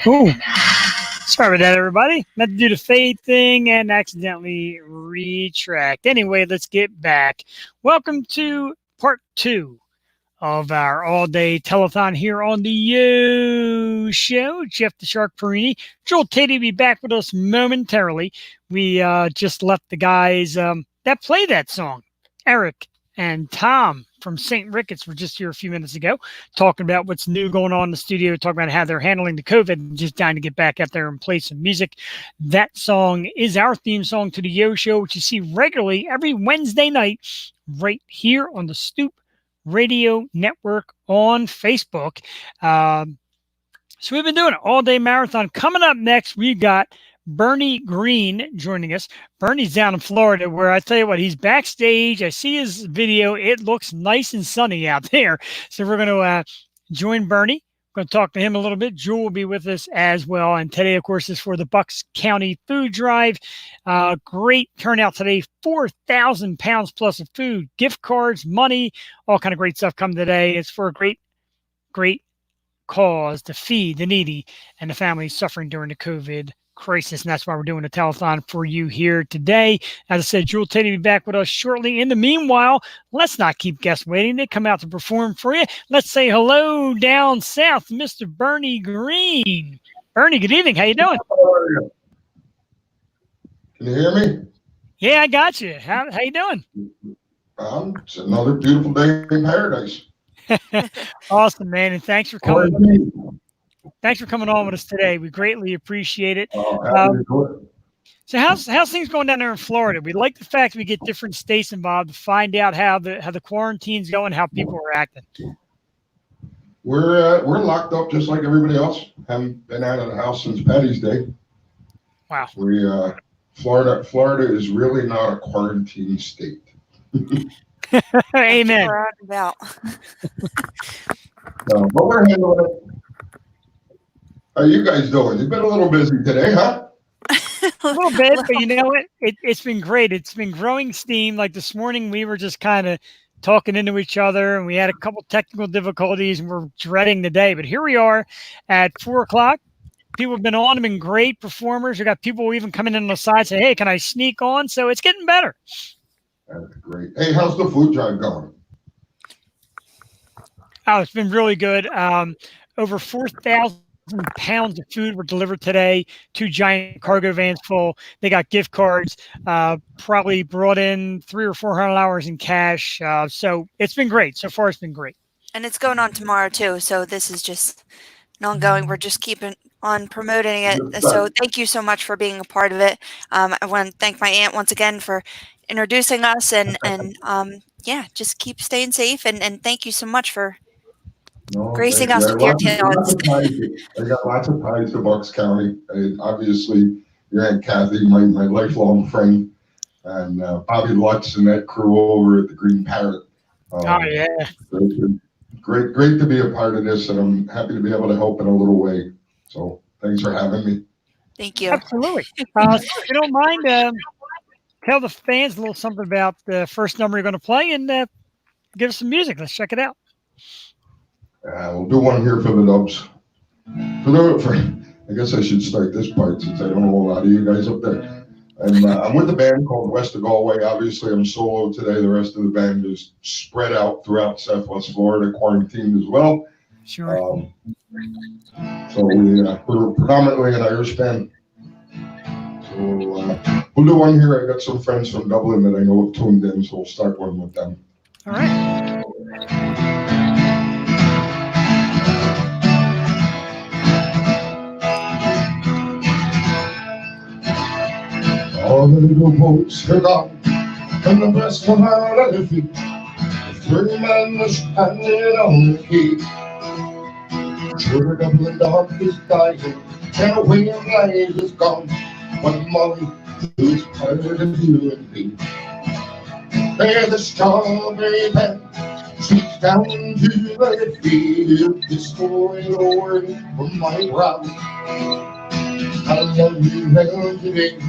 Ooh, sorry about that, everybody. Meant to do the fade thing and accidentally retract. Anyway, let's get back. Welcome to part 2 of our all-day telethon here on the Yo Show. Jeff the Shark Perini. Joel Teddy will be back with us momentarily. We just left the guys that play that song, Eric and Tom from St. Ricketts, were just here a few minutes ago, talking about what's new going on in the studio, talking about how they're handling the COVID, and just dying to get back out there and play some music. That song is our theme song to the Yo Show, which you see regularly every Wednesday night right here on the Stoop Radio Network on Facebook. So we've been doing an all-day marathon. Coming up next, we've got Bernie Green joining us. Bernie's down in Florida, where I tell you what, he's backstage. I see his video. It looks nice and sunny out there. So we're going to join Bernie. We're going to talk to him a little bit. Jewel will be with us as well. And today, of course, is for the Bucks County Food Drive. Great turnout today. 4,000 pounds plus of food, gift cards, money, all kind of great stuff coming today. It's for a great cause to feed the needy and the families suffering during the COVID crisis, and that's why we're doing a telethon for you here today. As I said, Jewel Teddy will be back with us shortly. In the meanwhile, let's not keep guests waiting. They come out to perform for you. Let's say hello down south, Mr. Bernie Green. Bernie, good evening. How you doing? How are you? Can you hear me? Yeah, I got you. How you doing? It's another beautiful day in paradise. Awesome, man, and thanks for coming. Thanks for coming on with us today. We greatly appreciate it. So how's things going down there in Florida? We like the fact we get different states involved to find out how the quarantine's going, how people are acting. We're locked up just like everybody else. Haven't been out of the house since Patty's Day. Wow. Florida is really not a quarantine state. Amen. No, but we're handling it. How you guys doing? You've been a little busy today, huh? A little bit, but you know what? It's been great. It's been growing steam. Like this morning, we were just kind of talking into each other, and we had a couple technical difficulties, and we're dreading the day. But here we are at 4 o'clock. People have been on, have been great performers. We got people even coming in on the side, say, "Hey, can I sneak on?" So it's getting better. That's great. Hey, how's the food drive going? Oh, it's been really good. Over 4,000 pounds of food were delivered today. 2 giant cargo vans full. They got gift cards. Probably brought in $300 or $400 in cash. So it's been great. So far, it's been great. And it's going on tomorrow too. So this is just an ongoing. We're just keeping on promoting it. So thank you so much for being a part of it. I want to thank my aunt once again for introducing us, and yeah, just keep staying safe, and thank you so much for gracing us with your talents. I got lots of ties to Bucks County. Obviously, your Aunt Kathy, my lifelong friend, and Bobby Lutz and that crew over at the Green Parrot. Oh yeah, great to be a part of this, and I'm happy to be able to help in a little way. So thanks for having me. Thank you. Absolutely. If you don't mind, tell the fans a little something about the first number you're going to play, and give us some music. Let's check it out. We'll do one here for the Dubs. I guess I should start this part since I don't know a lot of you guys up there. And I'm with a band called West of Galway. Obviously, I'm solo today. The rest of the band is spread out throughout Southwest Florida, quarantined as well. Sure. So we're predominantly an Irish band. So we'll do one here. I got some friends from Dublin that I know have tuned in, so we'll start one with them. All right. All the little boats are gone, and the best come out of the feet. The 3 men are standing on the quay. Sure, Dublin dog is dying, and a way of life is gone. One month is part of you and me. There's the strawberry band, sweeps down to the field. This story, Lord, from my brow. I love you well today,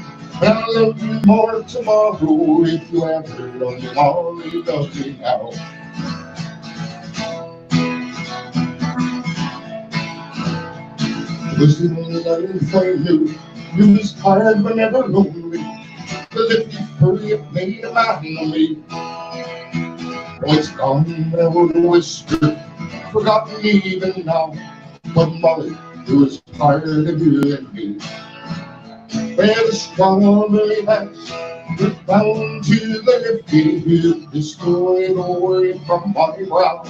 but I love you more tomorrow. If you ever love me more, you love me now. Was the only life I knew. You was tired but never lonely. The lifted furry it made a man of me. Oh, it's gone, but I wouldn't whisper. Forgotten even now. But Molly, who was tired of you and me. Where the strawberry bats were bound to the lifted hill, destroyed away from my brow.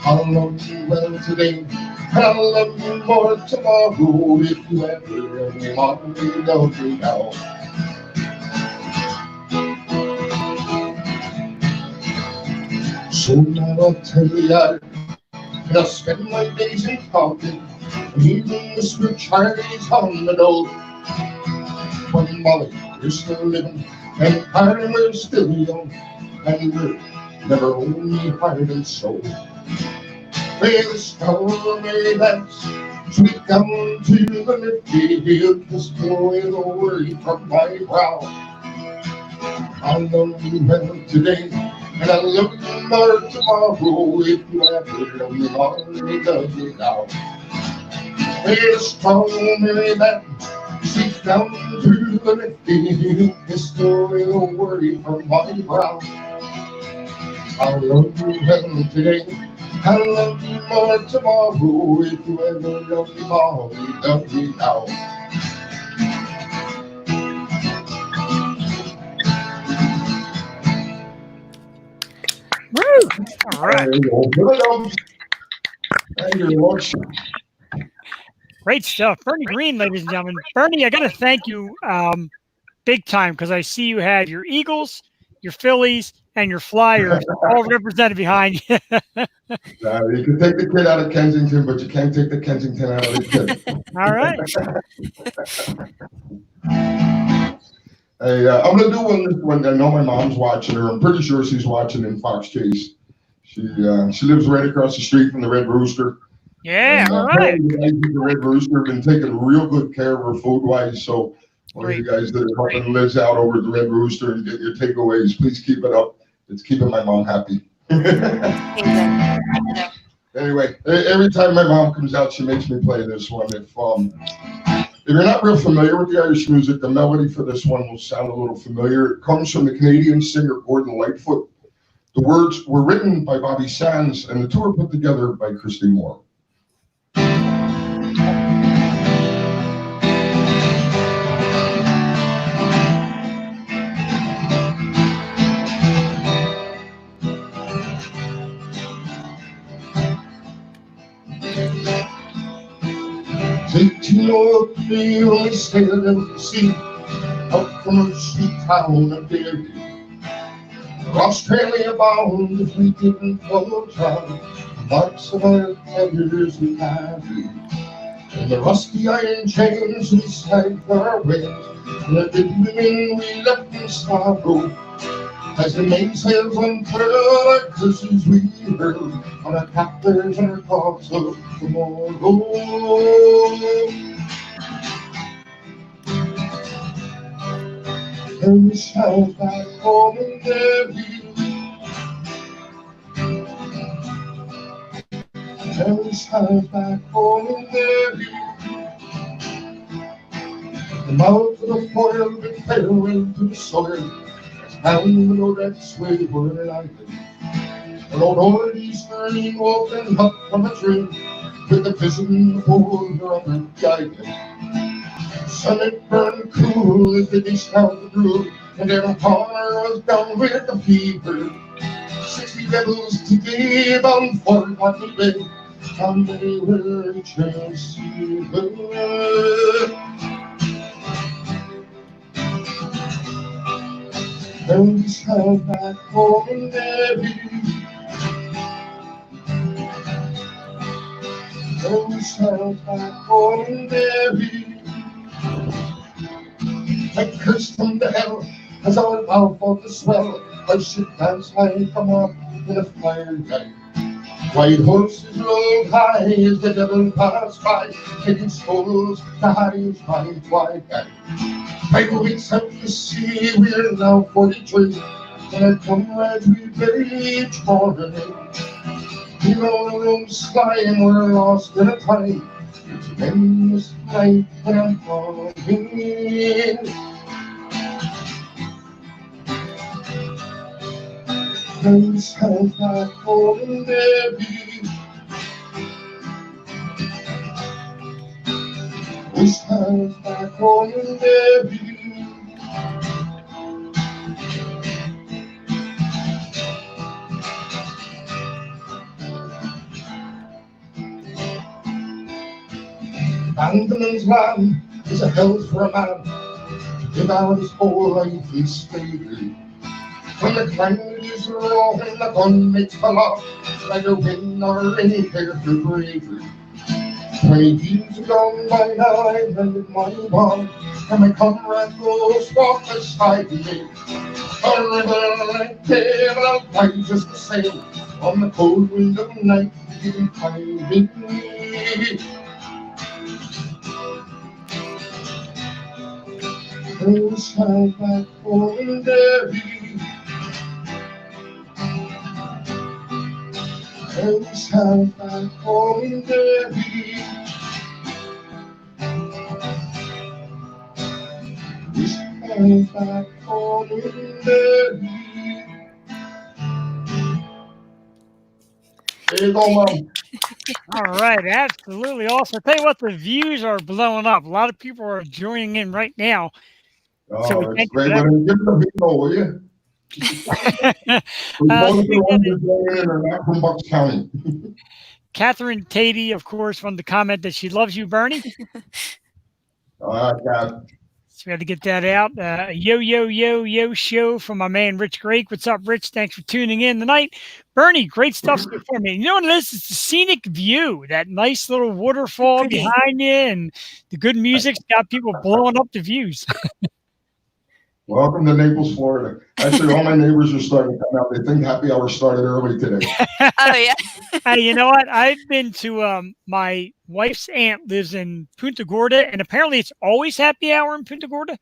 I'll love you well today, I'll love you more tomorrow. If you ever love me, Molly, love me now. So now I'll tell you I'll spend my days in talking, and even whisper Charlie's on the door. But Molly, you're still living, and we're still young, and we're never only heart and soul. Where the strawberry bats sweep down to the lifted hill, destroy the worry from my brow. I'll love you well today, and I'll love you more tomorrow. If you ever love me, Molly, love me now. Where the strawberry bats sweep down to the lifted hill, destroy the worry from my brow. I'll love you well today, I'll love you more tomorrow. If you ever love me, Molly, love me now. Woo! All right. Thank you, Lord. Great stuff. Bernie Green, ladies and gentlemen. Bernie, I got to thank you big time because I see you have your Eagles, your Phillies, and your Flyers all represented behind you. You can take the kid out of Kensington, but you can't take the Kensington out of the kid. All right. Hey, I'm going to do one. I know my mom's watching her. I'm pretty sure she's watching in Fox Chase. She lives right across the street from the Red Rooster. Yeah, and, all right. The Red Rooster have been taking real good care of her food-wise. So all of you guys that are helping Liz out over at the Red Rooster and get your takeaways, please keep it up. It's keeping my mom happy. Anyway, every time my mom comes out, she makes me play this one. If you're not real familiar with the Irish music, the melody for this one will sound a little familiar. It comes from the Canadian singer Gordon Lightfoot. The words were written by Bobby Sands, and the two were put together by Christy Moore. Taking up the only sail of the sea, out from a sweet town of Derry. Australia bound if we didn't follow down the marks of our tenders we had. And the rusty iron chains we sagged our way, and the big women we left in sorrow. As the mainsails unfurled, our curses we hurled on our captors and our thoughts of tomorrow. And we shout back home in Derry, and we shout back home in Derry. The mouth of the foil that fell into the soil, and we know that's where we're lying. An old oldie's turning walking up from a tree, with the vision holder on the guide. Sun it burned cool as the dish out the brew, and every corner was down with the fever. 60 devils today bound for Botany Bay, and they will chase her. And we shall back home in Derry, and we shall back home in Derry. I cursed from the hell as our mouth of the swell, I should dance high come up in a fire guy. White horses rolled high as the devil passed by, taking souls to Harry's right wide guy. 5 weeks out to sea, we're now 43, and our comrades we bury each morning. We know the room's sky and we're lost in a time, Endless night and I'm falling. Friends have not fallen there. This has not fallen there. Abandonment's land is a hell for a man. Give out his whole life in slavery. When the climate is raw and the gun makes for love, like a wind or any care for bravery. 20 years ago, my I landed my bomb, and my comrade goes walk beside me. A river like there, I'll fight just the same. On the cold wind of night, you can find me. Those have back fallen there. Those have back fallen there. Those have back fallen there. There you go, Mom. All right, absolutely awesome. I tell you what, the views are blowing up. A lot of people are joining in right now. Oh, that's thank you great. for that. Well, give it a video, will you? We're both the ones that go in and not from Bucks County. Catherine Tatey, of course, wanted to comment that she loves you, Bernie. God. So we had to get that out. Yo show from my man Rich Drake. What's up, Rich? Thanks for tuning in tonight. Bernie, great stuff so far, man. You know what it is? It's the scenic view, that nice little waterfall behind you, and the good music's got people blowing up the views. Welcome to Naples, Florida. Actually, all my neighbors are starting to come out. They think happy hour started early today. Oh, yeah. Hey, you know what? I've been to my wife's aunt lives in Punta Gorda, and apparently it's always happy hour in Punta Gorda.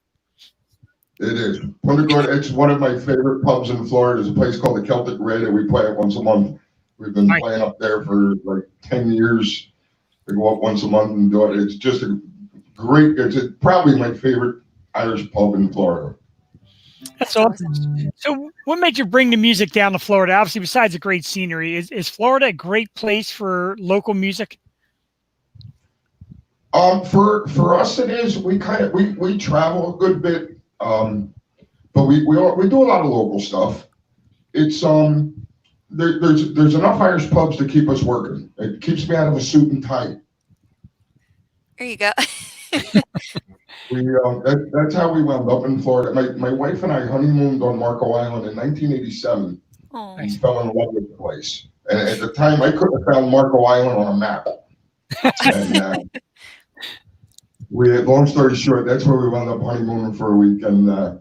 It is. Punta Gorda, it's one of my favorite pubs in Florida. There's a place called the Celtic Red, and we play it once a month. We've been playing up there for like 10 years. We go up once a month and do it. It's just a great, probably my favorite Irish pub in Florida. That's awesome. So what made you bring the music down to Florida? Obviously, besides the great scenery, is Florida a great place for local music? For us, it is. We travel a good bit, but we do a lot of local stuff. It's there's enough Irish pubs to keep us working. It keeps me out of a suit and tie. There you go. That's how we wound up in Florida. My wife and I honeymooned on Marco Island in 1987 and fell in love with the place. And at the time, I couldn't have found Marco Island on a map. And long story short, that's where we wound up honeymooning for a week. And I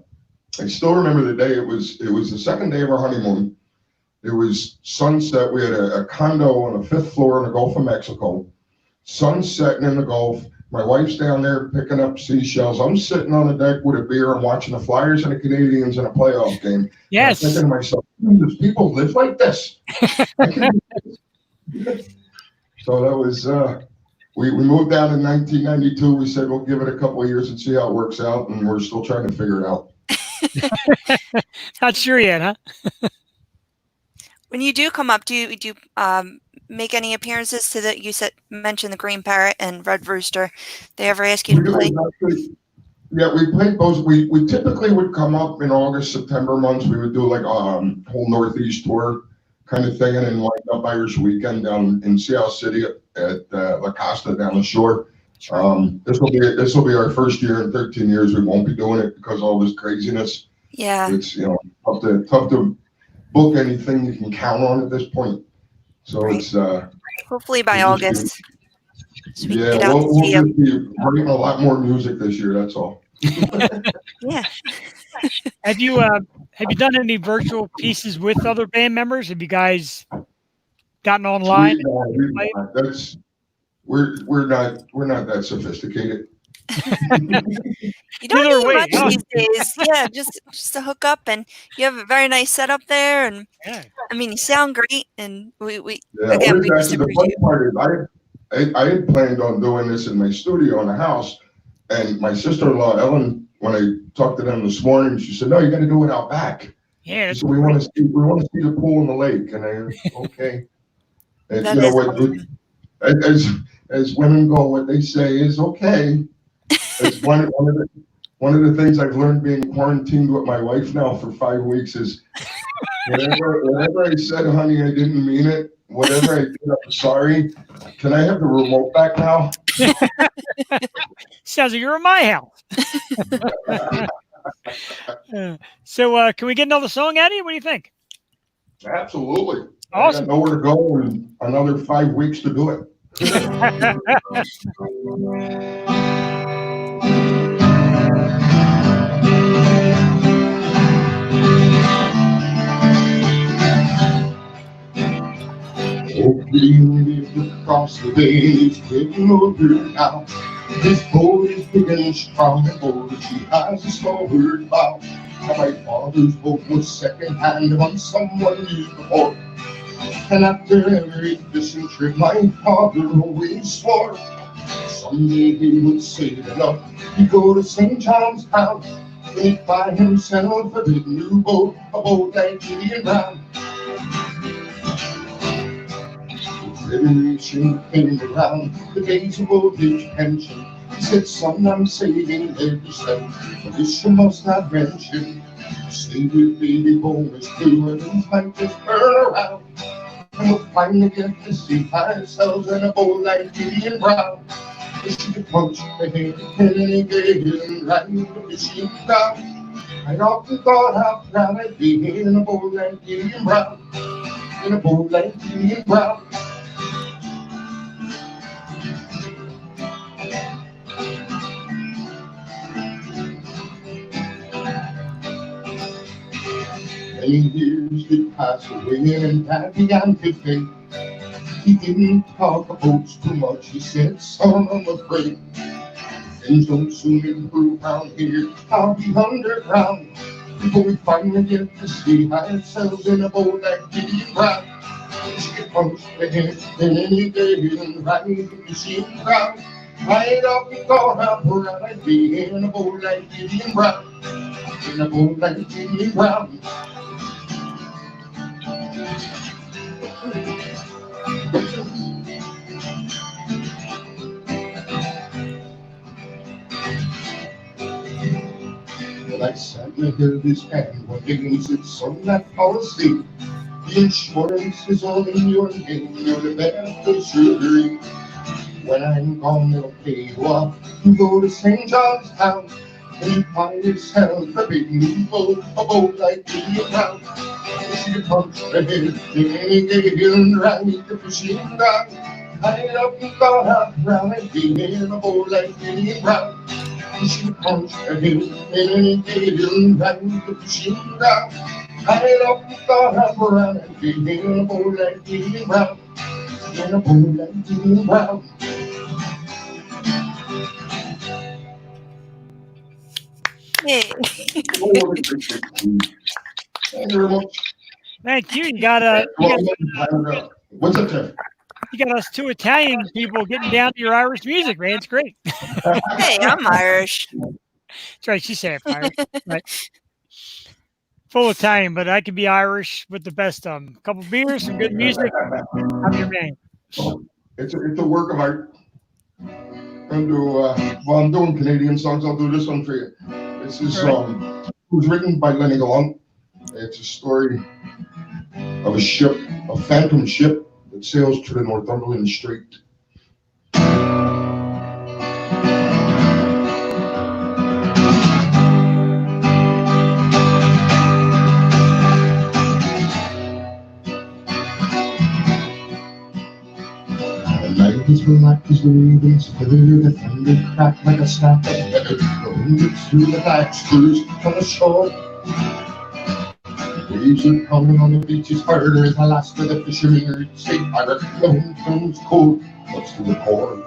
still remember the day. It was the second day of our honeymoon. It was sunset. We had a condo on the 5th floor in the Gulf of Mexico. Sun setting in the Gulf. My wife's down there picking up seashells. I'm sitting on the deck with a beer and watching the Flyers and the Canadians in a playoff game. Yes. I'm thinking to myself, does people live like this? So that was, we moved down in 1992. We said, we'll give it a couple of years and see how it works out. And we're still trying to figure it out. Not sure yet, huh? When you do come up, do you make any appearances to mentioned the Green Parrot and Red Rooster? They ever ask you to play? Yeah, we played both. We typically would come up in August, September months. We would do like a whole Northeast tour kind of thing, and then wind up Irish weekend down in Seattle City at La Costa down the shore. This will be our first year in 13 years. We won't be doing it because of all this craziness. Yeah, it's tough to book anything you can count on at this point. So it's hopefully by August. So we'll just be writing a lot more music this year. That's all. Yeah. Have you done any virtual pieces with other band members? Have you guys gotten online? We're not that sophisticated. You don't need much these days. Yeah, just to hook up, and you have a very nice setup there, and I mean, you sound great, and we again, we just appreciate it. I had planned on doing this in my studio in the house, and my sister-in-law Ellen, when I talked to them this morning, she said, "No, you got to do it out back." Yeah, She said, "We want to see the pool and the lake." And I, okay, and That you know is what? awesome. As women go, what they say is okay. It's one of the things I've learned being quarantined with my wife now for 5 weeks is whatever I said, honey, I didn't mean it. Whatever I did, I'm sorry. Can I have the remote back now? sounds like you're in my house. So, can we get another song out of you? What do you think? Absolutely. I got Awesome. nowhere to go and another 5 weeks to do it. Oakland lived across the bay, he's getting older now. His boat is big and strong and bold, she has a small word about. And my father's boat was second hand on someone used before. And after every fishing trip, my father always swore someday he would save enough to go to St. John's Town and he'd buy himself a big new boat, a boat like Gideon Brown. Revolution came around, the days of old age pension. He said, "Son, I'm saving every cent, but this you must not mention. Stay with baby bonus too, and things might just turn around. And we'll finally get to see ourselves in a boat like Gideon Brown." She could punch the head in any gale and ride the fishing down. I often thought how proud I'd be in a boat like Gideon Brown, in a boat like Gideon Brown. Many years did pass away and Dad began to think. He didn't talk about too much, he said, "Son, I'm afraid things don't soon improve round here. I'll be underground before we finally get to see ourselves in a boat like Gideon Brown." She could punch the head in any day and ride the fishing ground. I'd often thought how proud I'd be in a boat like Gideon Brown, in a boat like Gideon Brown. Well, I sat and held his hand one day and said, "Son, that policy, the insurance is all in your name. You're the beneficiary. When I'm gone, they'll pay you off. You go to St. John's Town and you buy yourself a big new boat, a boat like Gideon Brown." She could punch the head in any gale and ride the fishing ground. I often thought how proud I'd be in a boat like Gideon Brown. She could punch the head in any gale and ride the fishing ground. I often thought how proud I'd be in a boat like Gideon Brown, in a boat like Gideon Brown. Yay. Oh, thank you very much. Thank you. What's up, Tim? You got us two Italian people getting down to your Irish music, man. It's great. Hey, I'm Irish. That's right. She said Irish. Right. Full Italian, but I can be Irish with the best of them. A couple beers, some good music. I'm your man. It's a work of art. I'm doing Canadian songs. I'll do this one for you. This is it was written by Lenny Gallant. It's a story of a ship, a phantom ship that sails to the Northumberland Strait. The night is black as the ravens feather, the thunder cracked like a snap of feather. The wind rips through the black spurs on the shore. Waves are coming on the beaches harder as the last of the fishermen reach safe harbor. The wind turns cold, cuts to the core.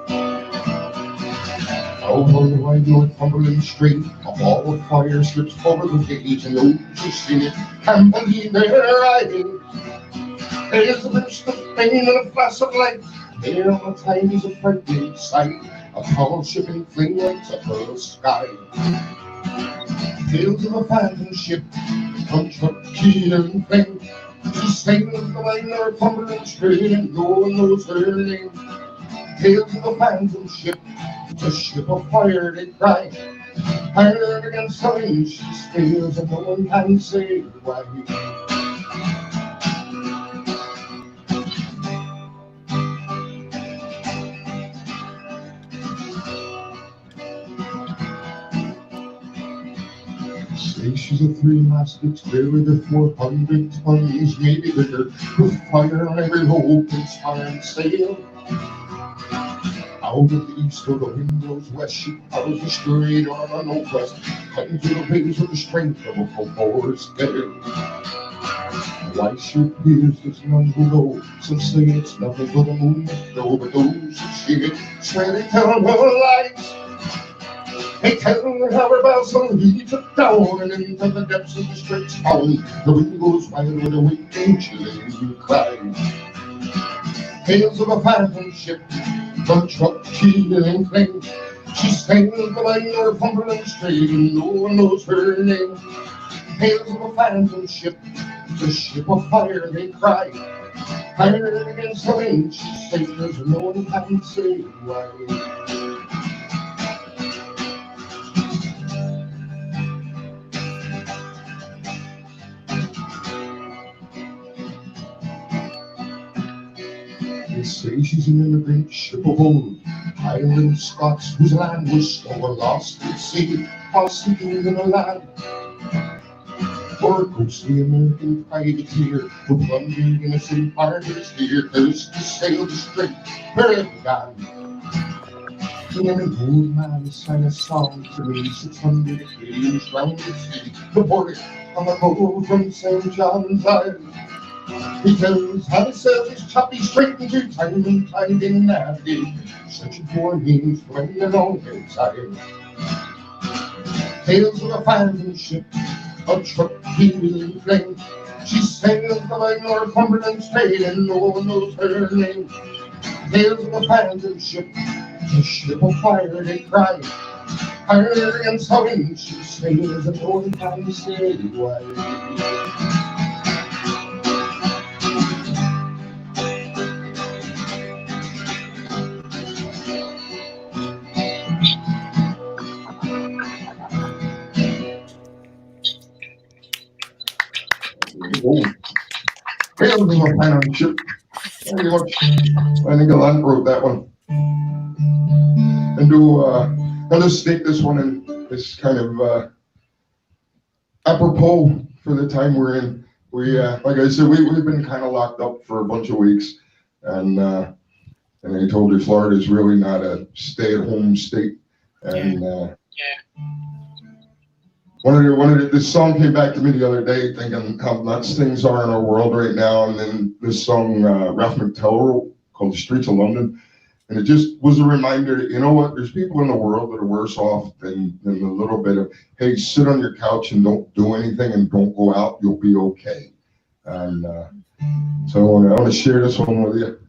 Out on the wide Northumberland Strait, a ball of fire slips over the gauge, and those who seen it can't believe their eyes. There's a burst of pain and a flash of light. There on the tide is a frightening sight, a tall shipping fling lights up the sky. Tales of a phantom ship, from truck, keel, and flame. She sails the liner, fumbling straight, and no one knows her name. Tales of a phantom ship, a ship of fire, they cry. Iron against the wind, she sails, and no one can say why. Say she's a three-masted carrier of 400 tons, maybe bigger, with fire on every hope and spire and sail. Out of the east or the wind blows west, she follows the straight on the northwest, cutting through the waves with the strength of a Coppola's gale. Why she appears, there's none who know. Some say it's nothing but a moon, but those who see it swear they tell her lies. They tell her how her bosom leads her down and into the depths of the straits found. The wind goes wild with a waking, chilling cry. Tales of a phantom ship, from truck, keel, and flame. She sails the line Northumberland Strait, and no one knows her name. Tales of a phantom ship, the ship of fire, they cry. Iron against the wind, she sails, and no one can say why. They say she's an immigrant ship of old, Highland Scots whose land was stolen, lost at sea, while sinking in a land. For a ghostly American privateer who plundered innocent harbors here, cursed to sail the strait where it began. And an old man sang a song to me, 600 Acadians round the sea, the port on the boat from St. John's Island. He tells how the sails his choppy straight into time and tide in navigate, searching for means when they're on inside. Tales of a phantom ship, a truck, keel, and flame. She sails the line Northumberland Strait, and no one knows her name. Tales of a phantom ship, a ship of fire, they cry. Iron against the wind, she sails, and no one can say why. Tales of a phantom ship. Very much. I think Alan wrote that one. And I'll just state this one in this kind of apropos for the time we're in. We, like I said, we've been kind of locked up for a bunch of weeks, and I told you Florida is really not a stay-at-home state. And this song came back to me the other day, thinking how nuts things are in our world right now. And then this song Ralph McTell wrote called "The Streets of London," and it just was a reminder that, you know what, there's people in the world that are worse off than a little bit of, hey, sit on your couch and don't do anything and don't go out, you'll be okay. And so I want to share this one with you.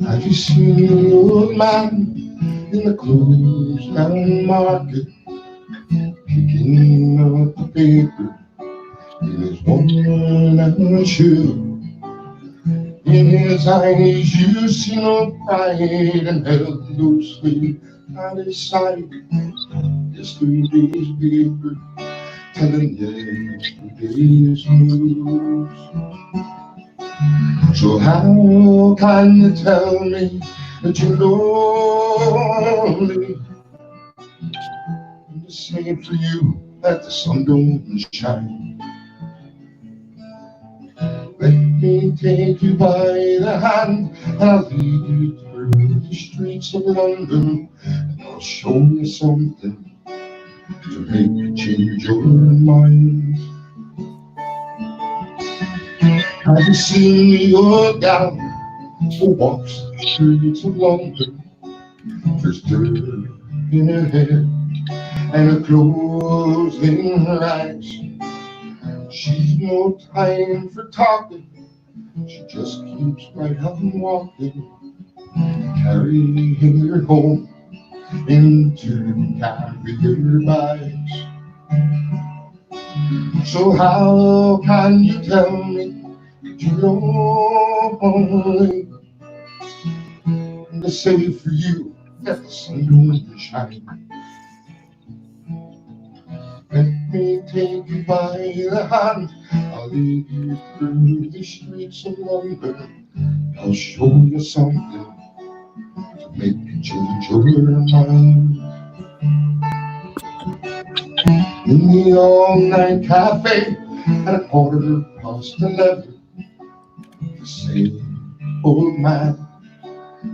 Have you seen the old man in the closed down market, picking up the paper in his worn-out shoe? In his eyes you see no pride, and held loosely at his side yesterday's paper, telling yesterday's news. So how can you tell me that you're lonely, and the same for you that the sun don't shine? Let me take you by the hand, and I'll lead you through the streets of London, and I'll show you something to make you change your mind. Have you seen your gal who walks the streets of London? There's dirt in her hair and her clothes in her eyes. She's no time for talking, she just keeps right on walking, carrying her home into carrier bags. So how can you tell me that you're lonely? And to say for you that the sun don't shine. Let me take you by the hand, I'll lead you through the streets of London. I'll show you something to make you change your mind. In the all-night cafe at 11:15, the same old man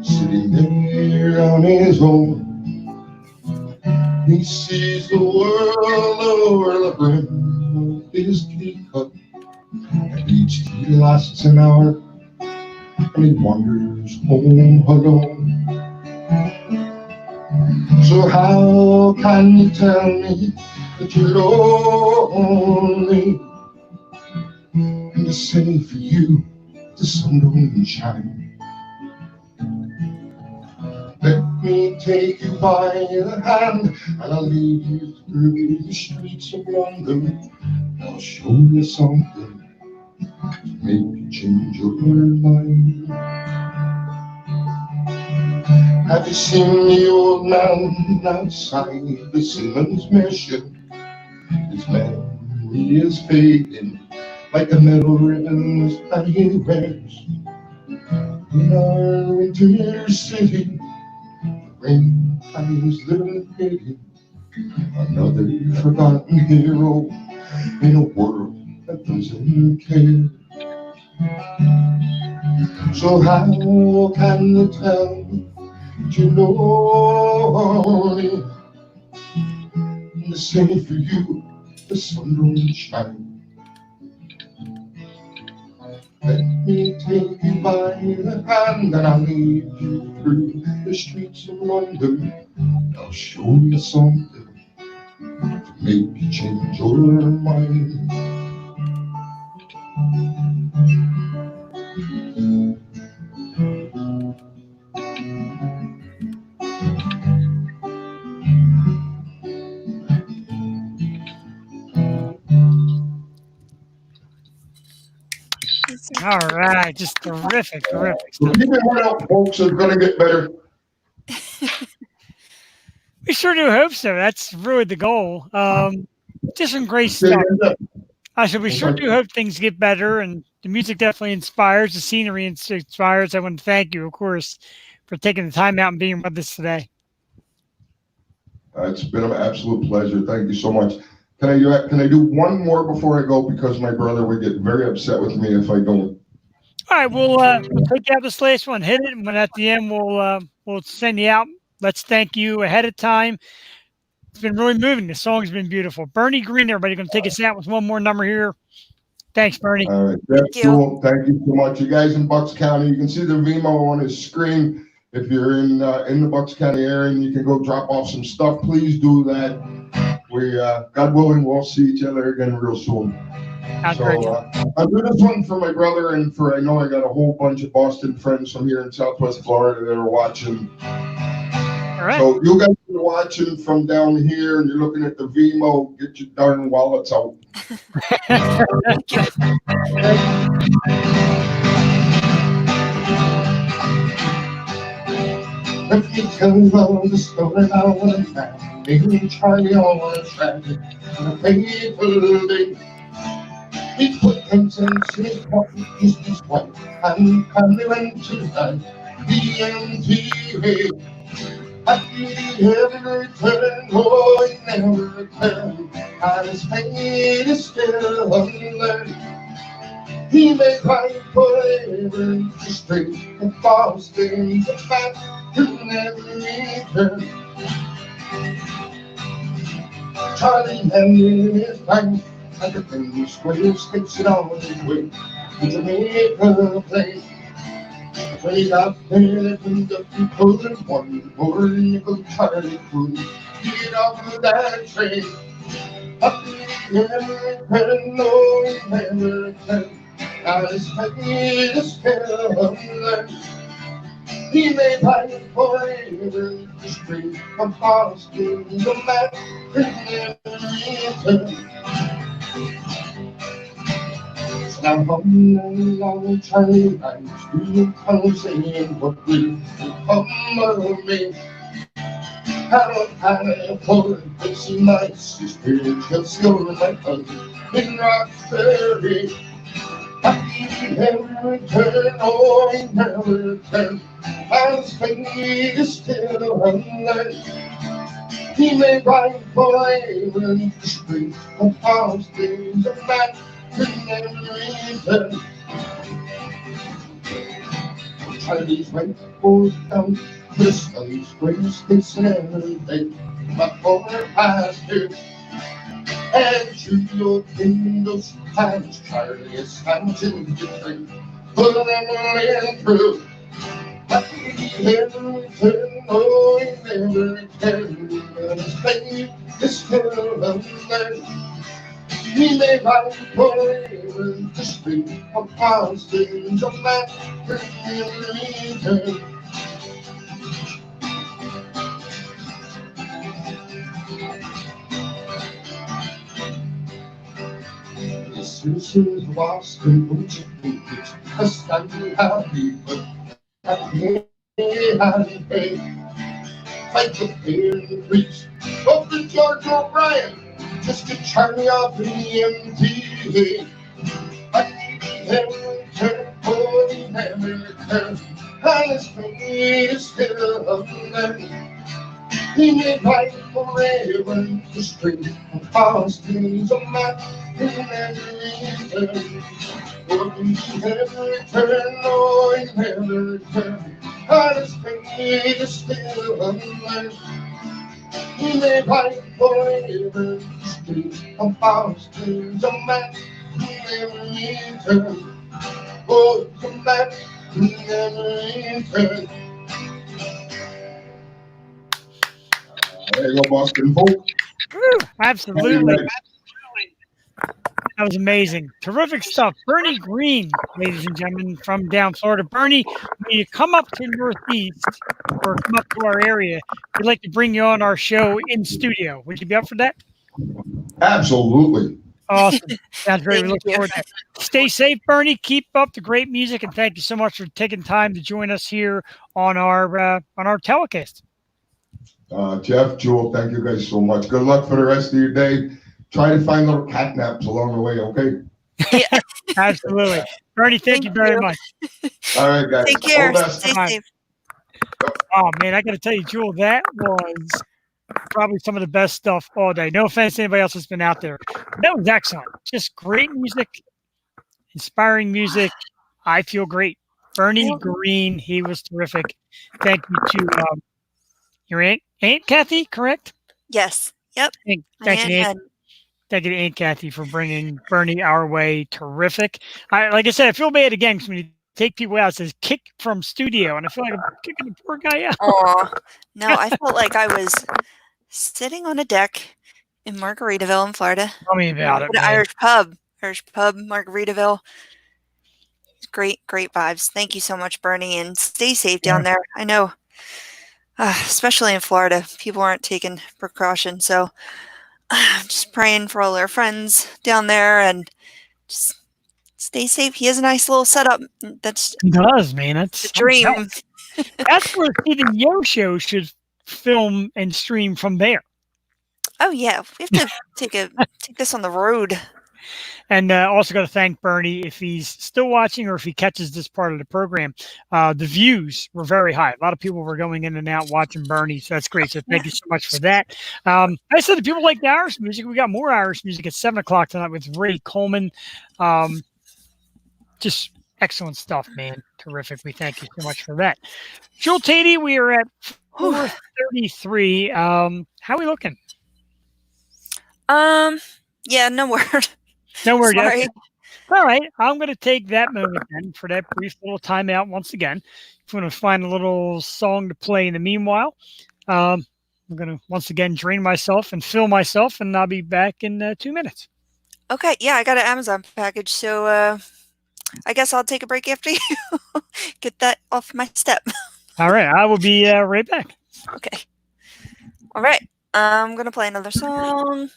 sitting there on his own. He sees the world over the brim of his teacup, and each tea lasts an hour, and he wanders home alone. So how can you tell me that you're lonely, and to say for you the sun don't shine? Let me take you by the hand, and I'll lead you through the streets of London. I'll show you something to make you change your mind. Have you seen the old man outside the Simmons Mission? His memory is fading like the metal ribbons that he wears. In our winter city, rain finds little pity, another forgotten hero in a world that doesn't care. So how can you tell me that you're lonely, and the same for you, the sun don't shine? Let me take you by the hand, and I'll lead you through the streets of London. I'll show you something to make you change your mind. All right, just terrific So stuff. keep it right up, folks. It's going to get better. We sure do hope so. That's really the goal. Just some great stuff. I said we sure do hope things get better, and the music definitely inspires. The scenery inspires. I want to thank you, of course, for taking the time out and being with us today. It's been an absolute pleasure. Thank you so much. Can I do one more before I go, because my brother would get very upset with me if I don't. All right, we'll take out this last one, hit it, and when at the end we'll send you out. Let's thank you ahead of time. It's been really moving. The song's been beautiful. Bernie Green, everybody, going to take us out with one more number here. Thanks, Bernie. All right, that's cool. Thank you so much. You guys in Bucks County, you can see the Vimo on his screen. If you're in the Bucks County area and you can go drop off some stuff, please do that. We, God willing, we'll see each other again real soon. So I'll do this one for my brother, and for I know I got a whole bunch of Boston friends from here in Southwest Florida that are watching. All right. So you guys are watching from down here and you're looking at the Vimo, get your darn wallets out. Let me tell you all the story about when I found me Charlie on a track on a fateful day. He put 10 cents in his pocket, kissed his wife, and finally went to life. DMT. I did every turn, oh, he never returned, and his fate is still unlearned. He may cry forever, just straight and Boston, but back to never return. Charlie handed his life like a thin square sticks it on his way. the Jamaica place. Way out there in the people that one more nickel Charlie could get off of that train. Up in the American, no American, Alice Peggy is still he may fight forever the street from Boston to Manhattan. Now home and long time I'm still saying what will become of me. How I afford this nice spiritual skill in my country in Roxbury. I never return, oh, I never return. I'll stay still unlearned. He may ride forever in the street of Austin, the man can never return. Chinese right goes down to the sun's greatest kiss and everything. My former pastor and to your windows times Charlie is fountain different. Put them in through. But he never return, oh, he never return. But his faith is still unlearned. He may ride forever the street of Boston, the man can never return. This is Boston, which is a slightly happy, but happy day. Fight the fear and the breeze of the George O'Brien, just to turn me off in the MTA. I never return, oh, he never return. And his fate is still unlearned. He may fight forever in the street of Boston's a man who never return. Oh, he never return, oh, he never return. And his fate is still unlearned. He may fight forever in the street of Boston's a man who never return. Oh, the man who never return. There you go, Boston folk. Absolutely. That was amazing. Terrific stuff. Bernie Green, ladies and gentlemen, from down Florida. Bernie, when you come up to Northeast or come up to our area, we'd like to bring you on our show in studio. Would you be up for that? Absolutely. Awesome. Sounds great. We Thank look you. forward to that. Stay safe, Bernie. Keep up the great music, and thank you so much for taking time to join us here on our telecast. Jeff, Jewel, thank you guys so much. Good luck for the rest of your day. Try to find little cat naps along the way, okay? Yeah. Absolutely. Bernie, thank you very much. All right, guys. Take care. All the best. Stay safe. Oh, man, I got to tell you, Jewel, that was probably some of the best stuff all day. No offense to anybody else that's been out there. That was excellent. Just great music, inspiring music. I feel great. Bernie Green, he was terrific. Thank you to your Aunt Kathy, correct? Yes. Yep. Thank My you, aunt Aunt. had Thank you to Aunt Kathy for bringing Bernie our way. Terrific. Like I said, I feel bad again because when you take people out, it says kick from studio, and I feel like I'm kicking the poor guy out. Aw. No, I felt like I was sitting on a deck in Margaritaville in Florida. Tell me about it, An man. Irish pub, Margaritaville. Great vibes. Thank you so much, Bernie, and stay safe down there. I know, especially in Florida, people aren't taking precautions. So I'm just praying for all our friends down there and just stay safe. He has a nice little setup. That's He does, man. That's the dream. That's where Stephen Yo Show should film and stream from there. Oh yeah, we have to take this on the road. And also got to thank Bernie if he's still watching or if he catches this part of the program. The views were very high. A lot of people were going in and out watching Bernie, so that's great. So thank you so much for that. I said, the people like the Irish music. We got more Irish music at 7 o'clock tonight with Ray Coleman. Just excellent stuff, man. Terrific. We thank you so much for that. Jewel Tatey, we are at 4:33. How are we looking? Yeah, no word. No word. Sorry. All right, I'm going to take that moment then for that brief little timeout once again. If I'm going to find a little song to play in the meanwhile, um, I'm going to once again drain myself and fill myself, and I'll be back in 2 minutes. Okay, yeah, I got an Amazon package, so I guess I'll take a break after you. Get that off my step. All right, I will be right back. Okay. All right. I'm gonna play another song,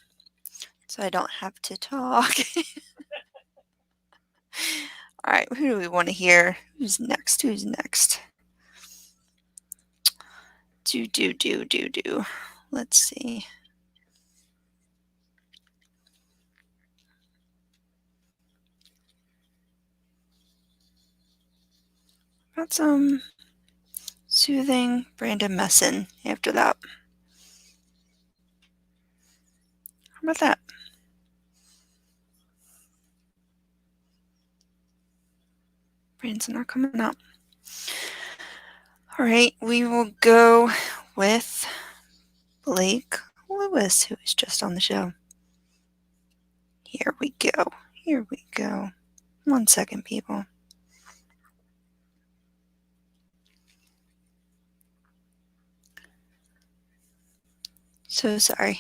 so I don't have to talk. All right, who do we want to hear? Who's next? Who's next? Do. Let's see. Got some soothing Brandon Messin after that. How about that? Brandon's not coming up. All right, we will go with Blake Lewis, who was just on the show. Here we go. Here we go. 1 second, people. So sorry.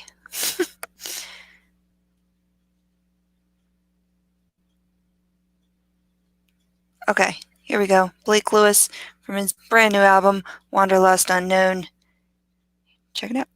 Okay, here we go. Blake Lewis from his brand new album, Wanderlust Unknown. Check it out.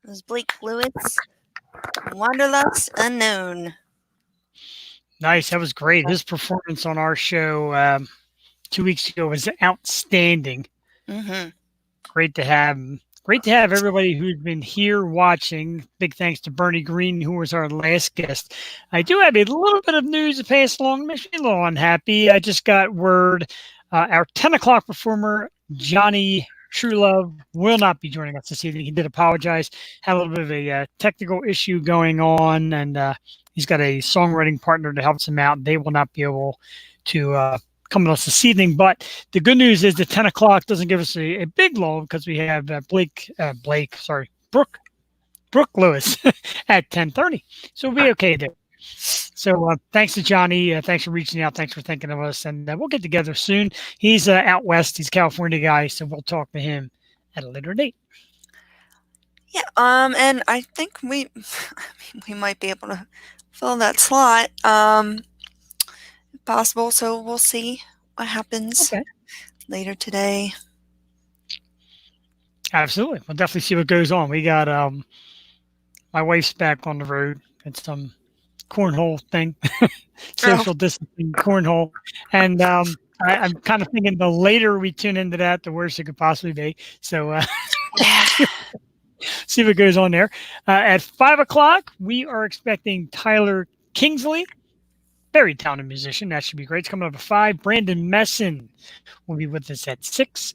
It was Blake Lewis, Wanderlust Unknown. Nice, that was great. His performance on our show 2 weeks ago was outstanding. Mm-hmm. Great to have him. Great to have everybody who's been here watching. Big thanks to Bernie Green, who was our last guest. I do have a little bit of news to pass along. Makes me a little unhappy. I just got word our 10 o'clock performer, Jonny TruLove, will not be joining us this evening. He did apologize. Had a little bit of a technical issue going on, and he's got a songwriting partner that helps him out. They will not be able to come with us this evening. But the good news is the 10 o'clock doesn't give us a big lull because we have Brooke Lewis at 10:30. So we'll be okay there. So thanks to Jonny. Thanks for reaching out. Thanks for thinking of us. And we'll get together soon. He's out west. He's a California guy. So we'll talk to him at a later date. Yeah. And I think we might be able to fill that slot. Possible. So we'll see what happens later today. Absolutely. We'll definitely see what goes on. We got my wife's back on the road. It's some cornhole thing, social distancing cornhole. And I'm kind of thinking the later we tune into that, the worse it could possibly be. So see what goes on there. At 5 o'clock, we are expecting Tyler Kingsley. Very talented musician. That should be great. It's coming up at 5. Brandon Messon will be with us at 6.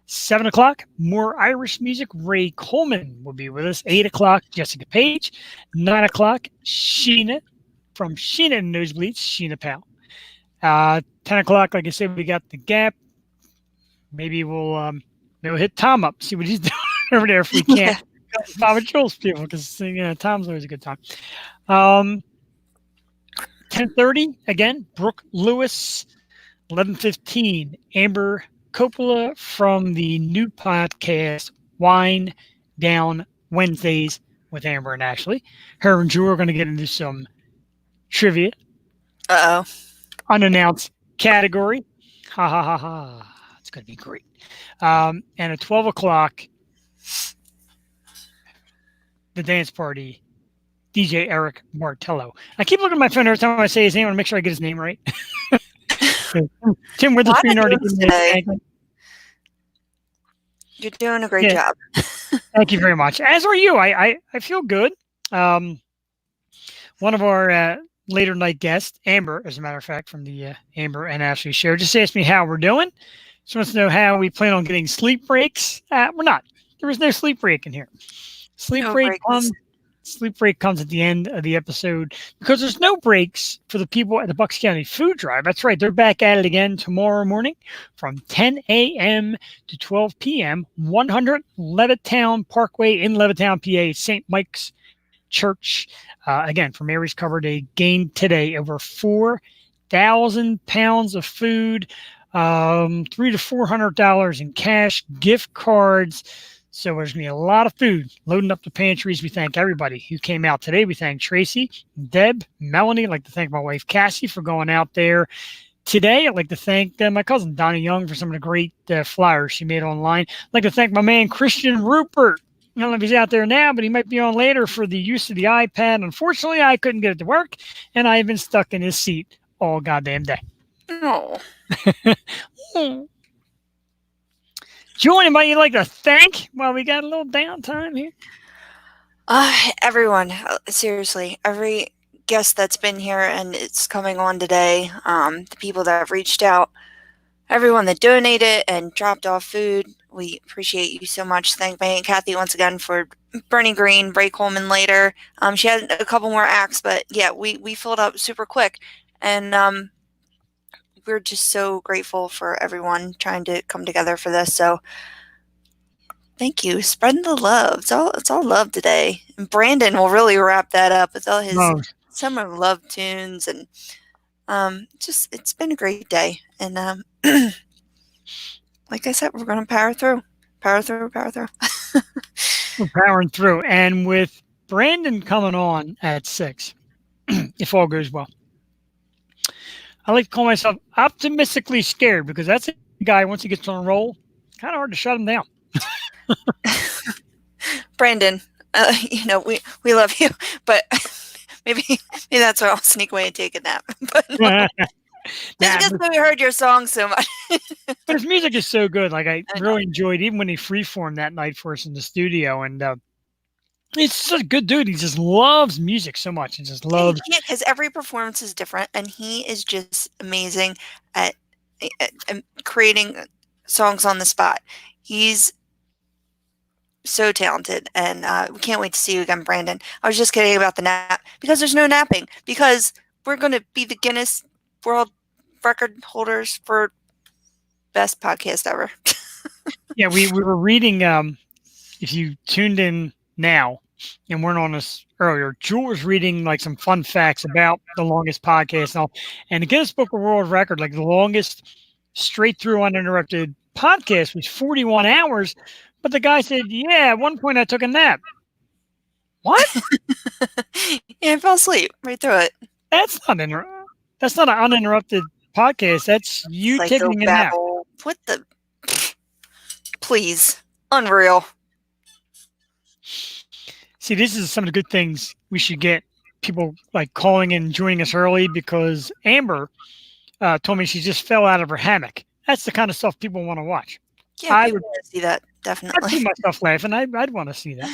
7 o'clock, more Irish music. Ray Coleman will be with us. 8 o'clock, Jessica Page. 9 o'clock, Sheena from Sheena and Nosebleeds, Sheena Powell. 10 o'clock, like I said, we got The Gap. Maybe we'll hit Tom up, see what he's doing over there if we can't. Bob and Joel's people, because Tom's always a good time. 10:30, again, Brooke Lewis. 11:15, Amber Coppola from the new podcast, Wine Down Wednesdays with Amber and Ashley. Her and Drew are going to get into some trivia. Uh-oh. Unannounced category. Ha, ha, ha, ha. It's going to be great. And at 12 o'clock, the dance party, DJ Eric Martello. I keep looking at my phone every time I say his name. I want to make sure I get his name right. Tim Witherspoon already did. You're doing a great job. Thank you very much. As are you. I feel good. One of our later night guests, Amber, as a matter of fact, from the Amber and Ashley show, just asked me how we're doing. She wants to know how we plan on getting sleep breaks. We're not. There is no sleep break in here. Sleep break comes at the end of the episode because there's no breaks for the people at the Bucks County Food Drive. That's right. They're back at it again tomorrow morning from 10 a.m. to 12 p.m. 100 Levittown Parkway in Levittown, PA, St. Mike's Church. Again, for Mary's Cover Day, gained today over 4,000 pounds of food, $300 to $400 in cash, gift cards. So there's going to be a lot of food loading up the pantries. We thank everybody who came out today. We thank Tracy, Deb, Melanie. I'd like to thank my wife, Cassie, for going out there today. I'd like to thank my cousin, Donnie Young, for some of the great flyers she made online. I'd like to thank my man, Christian Rupert. I don't know if he's out there now, but he might be on later for the use of the iPad. Unfortunately, I couldn't get it to work, and I've been stuck in his seat all goddamn day. Oh. Joe, anybody you'd like to thank while we got a little downtime here? Everyone, seriously, every guest that's been here and it's coming on today, the people that have reached out, everyone that donated and dropped off food, we appreciate you so much. Thank my Aunt Kathy once again for Bernie Green, Ray Coleman later. She had a couple more acts, but yeah, we filled up super quick. And we're just so grateful for everyone trying to come together for this. So thank you. Spreading the love. It's all love today. And Brandon will really wrap that up with all his summer love tunes. And it's been a great day. And like I said, we're going to power through. Power through. We're powering through. And with Brandon coming on at 6, if all goes well, I like to call myself optimistically scared because that's a guy, once he gets on a roll, kind of hard to shut him down. Brandon, we love you, but maybe that's where I'll sneak away and take a nap. But Just because we heard your song so much. But his music is so good. Like I really enjoyed, even when he freeformed that night for us in the studio, and he's such a good dude. He just loves music so much, and just loves. His every performance is different, and he is just amazing at creating songs on the spot. He's so talented, and we can't wait to see you again, Brandon. I was just kidding about the nap, because there's no napping, because we're going to be the Guinness World Record holders for best podcast ever. Yeah, we were reading, if you tuned in now and weren't on this earlier, Jewel was reading like some fun facts about the longest podcast and all. And the Guinness Book of World Record, like the longest straight through uninterrupted podcast was 41 hours. But the guy said, yeah, at one point I took a nap. What? Yeah, I fell asleep right through it. That's not an uninterrupted podcast. That's you taking a nap. What the? Please. Unreal. See, this is some of the good things we should get people like calling in and joining us early, because Amber told me she just fell out of her hammock. That's the kind of stuff people want to watch. Yeah, I would want to see that, definitely. I'd see myself laughing. I'd want to see that.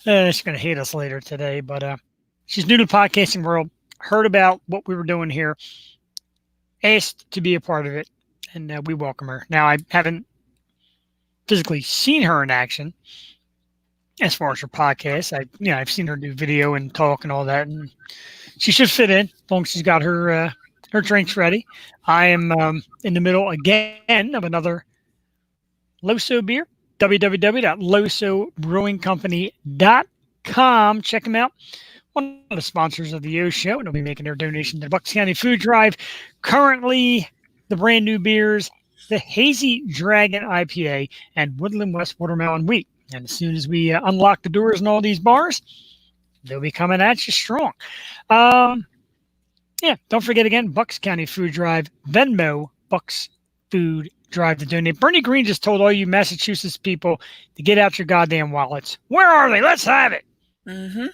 She's going to hate us later today, but she's new to the podcasting world, heard about what we were doing here, asked to be a part of it, and we welcome her. Now, I haven't physically seen her in action as far as her podcast. I've seen her do video and talk and all that, and she should fit in as long as she's got her drinks ready. I am in the middle again of another Loso beer, www.losobrewingcompany.com. Check them out. One of the sponsors of the O Show, and they'll be making their donation to the Bucks County Food Drive. Currently, the brand new beers, the Hazy Dragon IPA and Woodland West Watermelon Wheat. And as soon as we unlock the doors in all these bars, they'll be coming at you strong. Yeah, don't forget again, Bucks County Food Drive, Venmo, Bucks Food Drive to donate. Bernie Green just told all you Massachusetts people to get out your goddamn wallets. Where are they? Let's have it. Mm-hmm.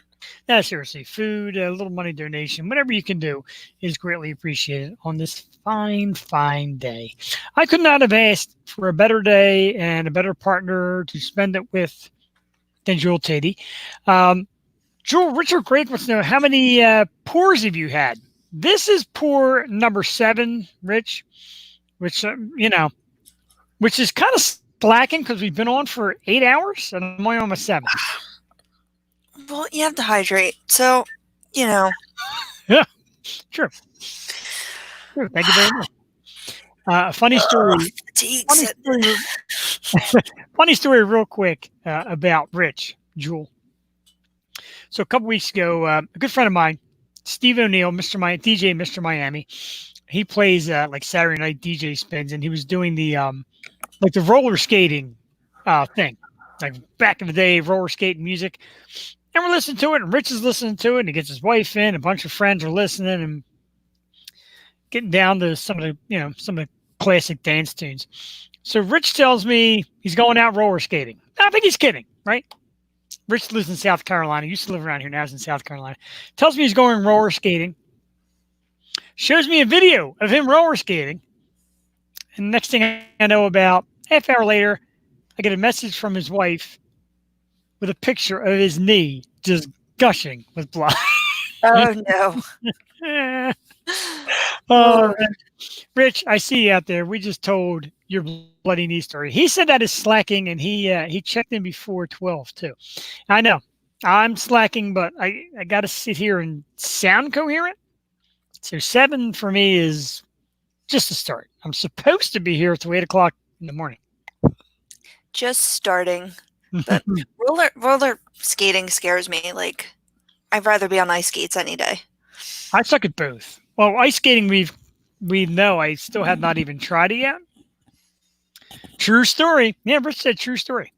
No, seriously, food, a little money donation, whatever you can do is greatly appreciated on this fine, fine day. I could not have asked for a better day and a better partner to spend it with than Jewel Tatey. Jewel, Richard Great wants to know, how many pours have you had? This is pour number 7, Rich, which, which is kind of slacking because we've been on for 8 hours and I'm only on my 7th. Well, you have to hydrate. So, Yeah, true. Thank you very much. Funny story. Funny story real quick about Rich, Jewel. So a couple weeks ago, a good friend of mine, Steve O'Neill, DJ Mr. Miami, he plays like Saturday night DJ spins, and he was doing the like the roller skating thing, like back in the day, roller skating music. And we're listening to it, and Rich is listening to it, and he gets his wife in, a bunch of friends are listening and getting down to some of the classic dance tunes. So Rich tells me he's going out roller skating. I think he's kidding, right? Rich lives in South Carolina. He used to live around here. Now he's in South Carolina. Tells me he's going roller skating. Shows me a video of him roller skating. And next thing I know, about half hour later, I get a message from his wife with a picture of his knee just gushing with blood. Oh, no. Rich, I see you out there. We just told your bloody knee story. He said that is slacking, and he checked in before 12 too. I know I'm slacking, but I got to sit here and sound coherent. So 7 for me is just a start. I'm supposed to be here till 8 o'clock in the morning. Just starting. But roller skating scares me. Like, I'd rather be on ice skates any day. I suck at both. Well, ice skating, we know. I still have not even tried it yet. True story. Yeah, Rich said true story.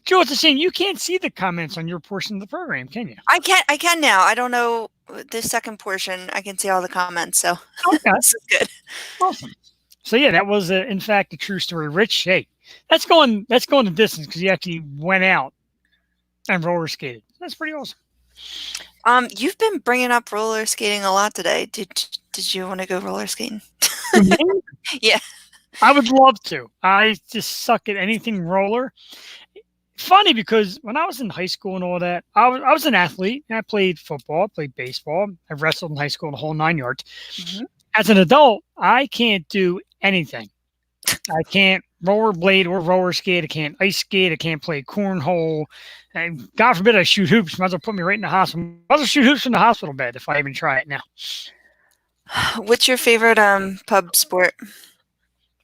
Joe, it's a shame you can't see the comments on your portion of the program, can you? I can now. I don't know this second portion. I can see all the comments, so okay. This is good. Awesome. So yeah, that was in fact a true story. Rich, hey, that's going the distance because you actually went out and roller skated. That's pretty awesome. You've been bringing up roller skating a lot today. Did you want to go roller skating? For me, Yeah. I would love to. I just suck at anything roller. Funny because when I was in high school and all that, I was an athlete. I played football, I played baseball, I wrestled in high school, the whole 9 yards. Mhm. As an adult, I can't do anything. I can't rollerblade or roller skate. I can't ice skate. I can't play cornhole. And God forbid I shoot hoops. Might as well put me right in the hospital. Might as well shoot hoops in the hospital bed if I even try it now. What's your favorite pub sport?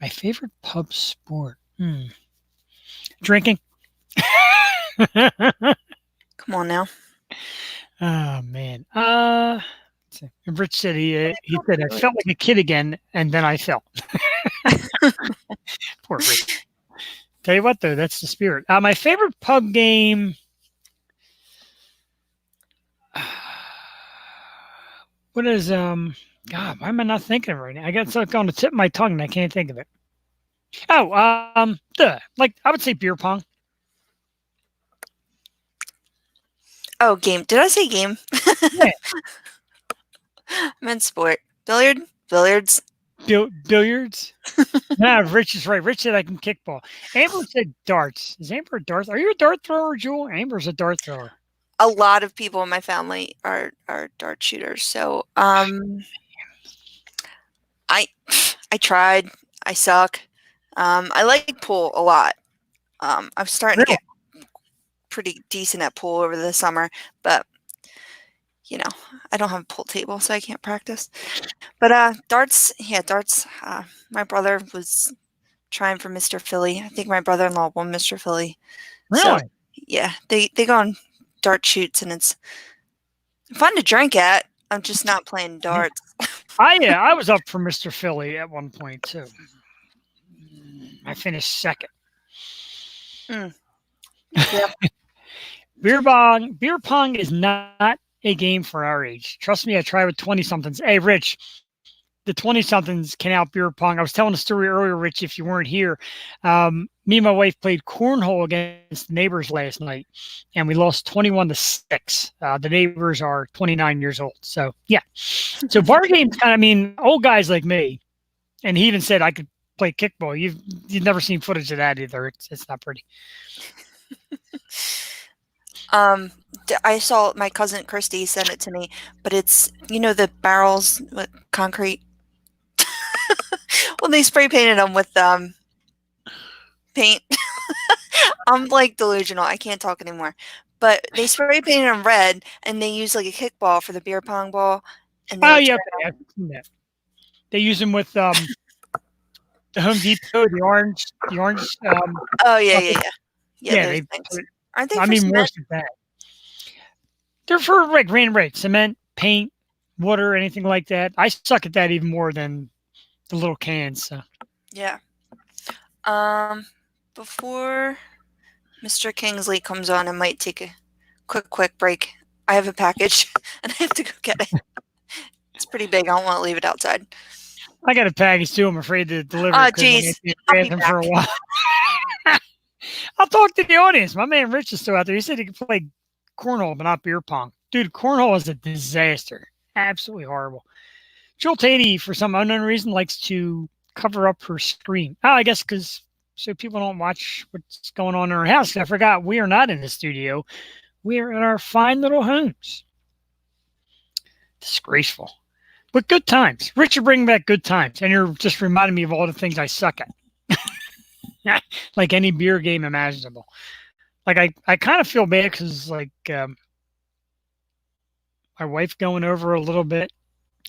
My favorite pub sport? Drinking. Come on now. Oh man. Rich said he said I felt like a kid again, and then I fell. Poor Rich. Tell you what though, that's the spirit. My favorite pub game. What is God? Why am I not thinking of it right now? I got something on the tip of my tongue and I can't think of it. Oh, like I would say beer pong. Oh, game. Did I say game? Yeah. I meant sport. Billiards. Billiards. Nah, Rich is right. Rich said I can kickball. Amber said darts. Is Amber a dart? Are you a dart thrower, Jewel? Amber's a dart thrower. A lot of people in my family are dart shooters. So I tried. I suck. I like pool a lot. I'm starting to get pretty decent at pool over the summer, but I don't have a pool table, so I can't practice. But darts, darts. My brother was trying for Mr. Philly. I think my brother-in-law won Mr. Philly. Really? So, yeah, they go on dart shoots, and it's fun to drink at. I'm just not playing darts. I was up for Mr. Philly at one point too. I finished second. Yeah. Beer pong is not a game for our age. Trust me, I tried with 20-somethings. Hey, Rich, the 20-somethings can out beer pong. I was telling a story earlier, Rich, if you weren't here. Me and my wife played cornhole against the neighbors last night, and we lost 21-6. The neighbors are 29 years old. So, yeah. So, bar games, old guys like me, and he even said I could play kickball. You've never seen footage of that either. It's not pretty. I saw my cousin Christy send it to me, but it's the barrels with concrete. When they spray painted them with paint. I'm like delusional. I can't talk anymore. But they spray painted them red, and they use like a kickball for the beer pong ball. And I've seen that. They use them with the Home Depot, the orange. Oh yeah. Yeah, aren't they? I mean, worse than that. They're for like cement, paint, water, anything like that. I suck at that even more than the little cans. So. Yeah. Before Mr. Kingsley comes on, I might take a quick break. I have a package and I have to go get it. It's pretty big. I don't want to leave it outside. I got a package too. I'm afraid to deliver. Oh, geez. I'll be back for a while. I'll talk to the audience. My man Rich is still out there. He said he could play cornhole, but not beer pong. Dude, cornhole is a disaster. Absolutely horrible. Joel Tatey, for some unknown reason, likes to cover up her screen. Oh, I guess because so people don't watch what's going on in our house. I forgot we are not in the studio. We are in our fine little homes. Disgraceful. But good times. Richard, bringing back good times. And you're just reminding me of all the things I suck at. Like any beer game imaginable. Like I kind of feel bad because like my wife going over a little bit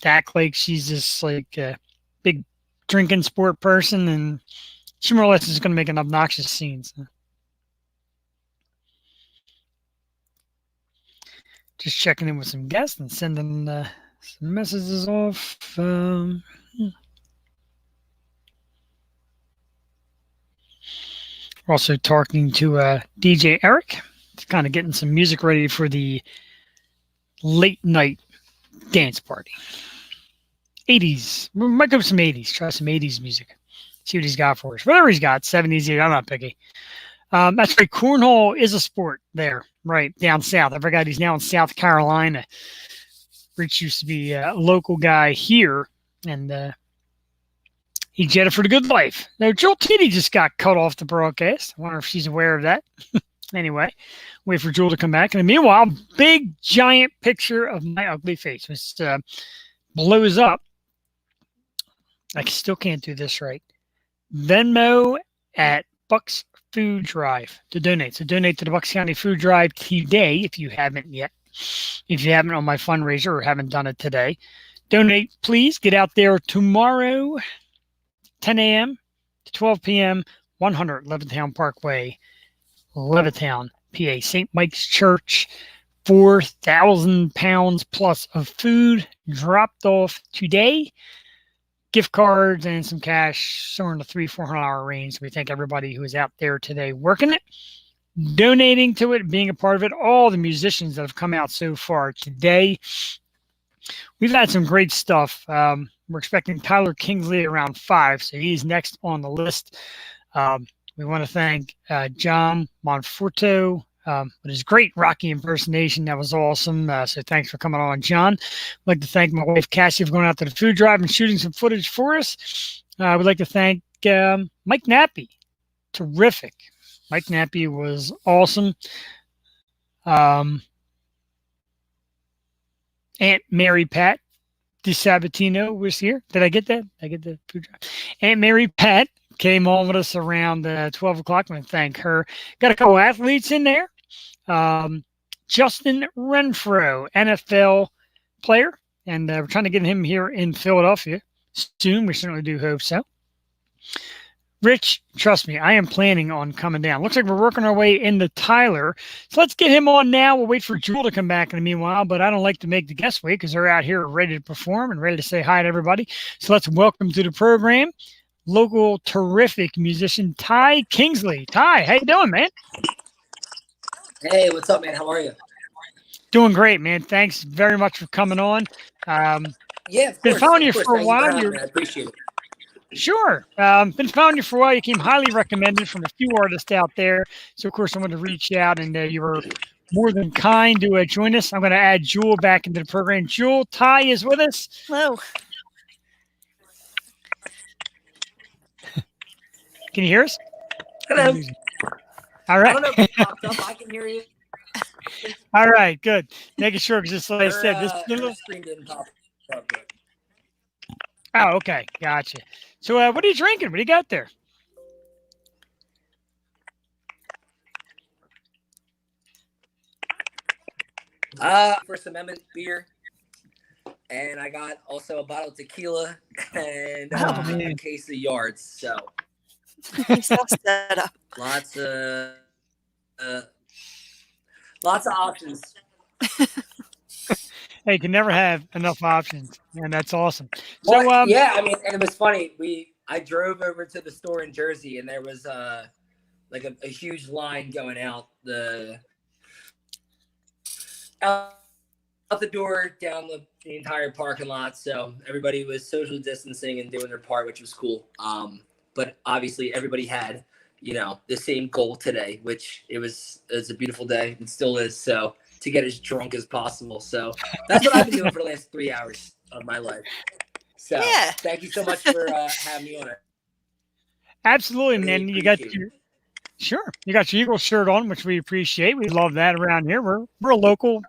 to act like she's just like a big drinking sport person, and she more or less is going to make an obnoxious scene. So. Just checking in with some guests and sending some messages off. We're also talking to DJ Eric, kind of getting some music ready for the late night dance party. 80s. We might go with some 80s. Try some 80s music. See what he's got for us. Whatever he's got. 70s, I'm not picky. That's right. Cornhole is a sport there, right down south. I forgot he's now in South Carolina. Rich used to be a local guy here, and he jetted for the good life. Now, Joel Titty just got cut off the broadcast. I wonder if she's aware of that. Anyway, wait for Jewel to come back. And meanwhile, big, giant picture of my ugly face, which blows up. I still can't do this right. Venmo at Bucks Food Drive to donate. So donate to the Bucks County Food Drive today if you haven't yet. If you haven't on my fundraiser or haven't done it today, donate, please. Get out there tomorrow, 10 a.m. to 12 p.m., 100 Levittown Parkway, Levittown, PA. St. Mike's Church, 4,000 pounds plus of food dropped off today. Gift cards and some cash, somewhere in the $300-400 range. We thank everybody who is out there today working it, donating to it, being a part of it. All the musicians that have come out so far today. We've had some great stuff. We're expecting Tyler Kingsley around 5, so he's next on the list. We want to thank John Monforto with his great Rocky impersonation. That was awesome. So thanks for coming on, John. I'd like to thank my wife, Cassie, for going out to the food drive and shooting some footage for us. I would like to thank Mike Nappy. Terrific. Mike Nappy was awesome. Aunt Mary Pat DiSabatino was here. Did I get that? Did I get the food drive? Aunt Mary Pat came on with us around 12 o'clock. I want to thank her. Got a couple athletes in there. Justin Renfro, NFL player, and we're trying to get him here in Philadelphia soon. We certainly do hope so. Rich, trust me, I am planning on coming down. Looks like we're working our way into Tyler. So let's get him on now. We'll wait for Jewel to come back in the meanwhile, but I don't like to make the guests wait because they're out here ready to perform and ready to say hi to everybody. So let's welcome to the program local terrific musician Ty Kingsley. Ty, how you doing, man? Hey, what's up, man? How are you? Doing great, man. Thanks very much for coming on. Yeah, of been course. following you Of course. for a Thank while. you for having me. I appreciate it. Sure. Been following you for a while. You came highly recommended from a few artists out there. So, of course, I wanted to reach out, and you were more than kind to join us. I'm going to add Jewel back into the program. Jewel, Ty is with us. Hello. Can you hear us? Hello. All right. I don't know if it popped up. I can hear you. All right, good. Making sure, because just like I said, this little screen didn't pop up. Oh, okay. Gotcha. So what are you drinking? What do you got there? First Amendment beer. And I got also a bottle of tequila and a case of yards. So lots of options. Hey, you can never have enough options, and that's awesome. So, yeah, I mean, and it was funny. I drove over to the store in Jersey, and there was like a huge line going out the door, down the entire parking lot. So everybody was social distancing and doing their part, which was cool. But obviously, everybody had the same goal today, which it was a beautiful day and still is. So, to get as drunk as possible. So that's what I've been doing for the last 3 hours of my life. So yeah. Thank you so much for having me on it. Absolutely, man. You got your Eagle shirt on, which we appreciate. We love that around here. We're a local.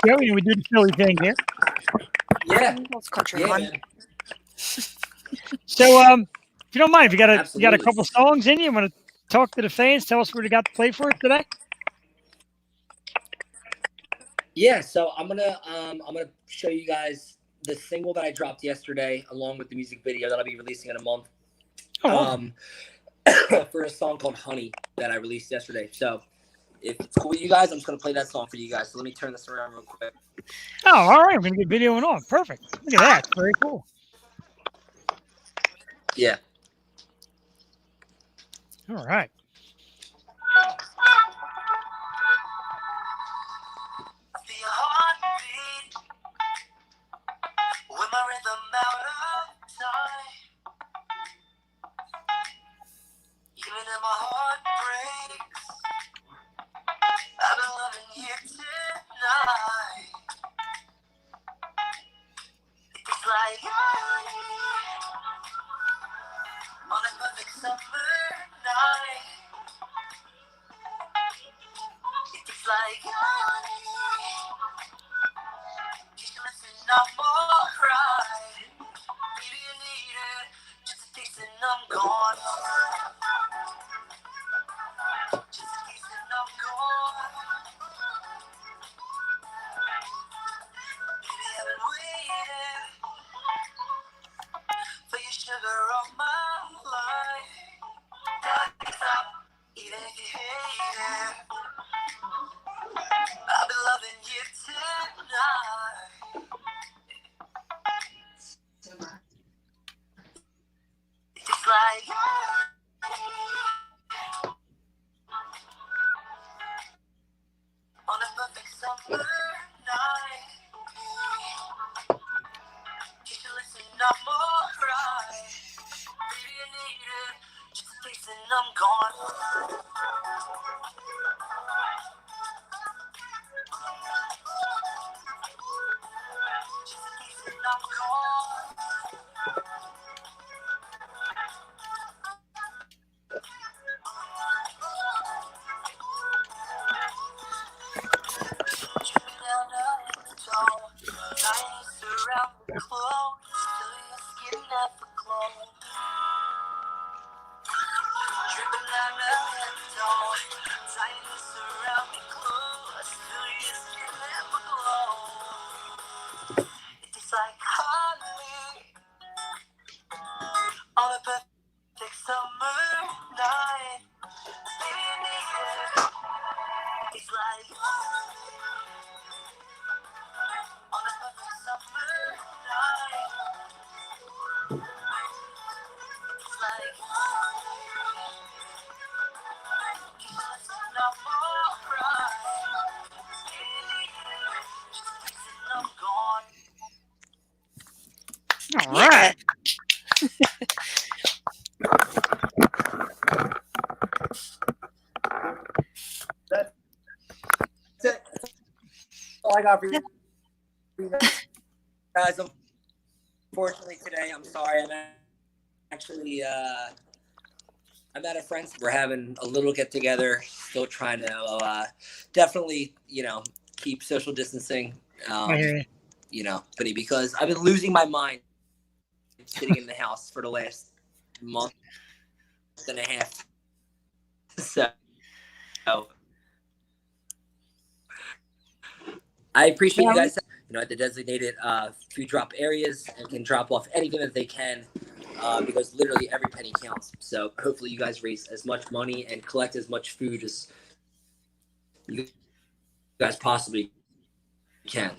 Yeah, we do the Philly thing here. Yeah, that's country one. So, if you don't mind, if you got a couple songs in you want to talk to the fans, tell us what you got to play for us today. Yeah, so I'm gonna show you guys the single that I dropped yesterday, along with the music video that I'll be releasing in a month. For a song called "Honey" that I released yesterday. So if it's cool with you guys, I'm just gonna play that song for you guys. So let me turn this around real quick. Oh, all right, we're gonna get video and all. Perfect. Look at that. Very cool. Yeah. All right. With my rhythm out of time, even in my heart breaks, summer night. It's like you should listen up more right. Maybe you need it, just a taste and I'm gone. Just a taste and I'm gone. Baby, I've been waiting for your sugar on my life. Don't stop, even if you hate it. I've been loving you tonight. It's like on a perfect summer night. You should listen up more right. Baby, you need it, just a taste and I'm gone. Just a taste and I'm gone. Dripping down the door, nights around the clothes, till your skin never glows. Dripping down the door, tightness around me close, till your skin never glows. It tastes like honey on a perfect summer night. Baby, you need it. It's like on a perfect summer night. It's like you should listen up more right. Just I'm gone. All right. That's it. That's all I got for you guys. Unfortunately today, I'm sorry. I'm at a friend's. We're having a little get together. Still trying to definitely, keep social distancing. I hear you. Funny because I've been losing my mind sitting in the house for the last month and a half. So I appreciate you guys, at the designated food drop areas and can drop off anything that they can because literally every penny counts. So hopefully you guys raise as much money and collect as much food as you guys possibly can.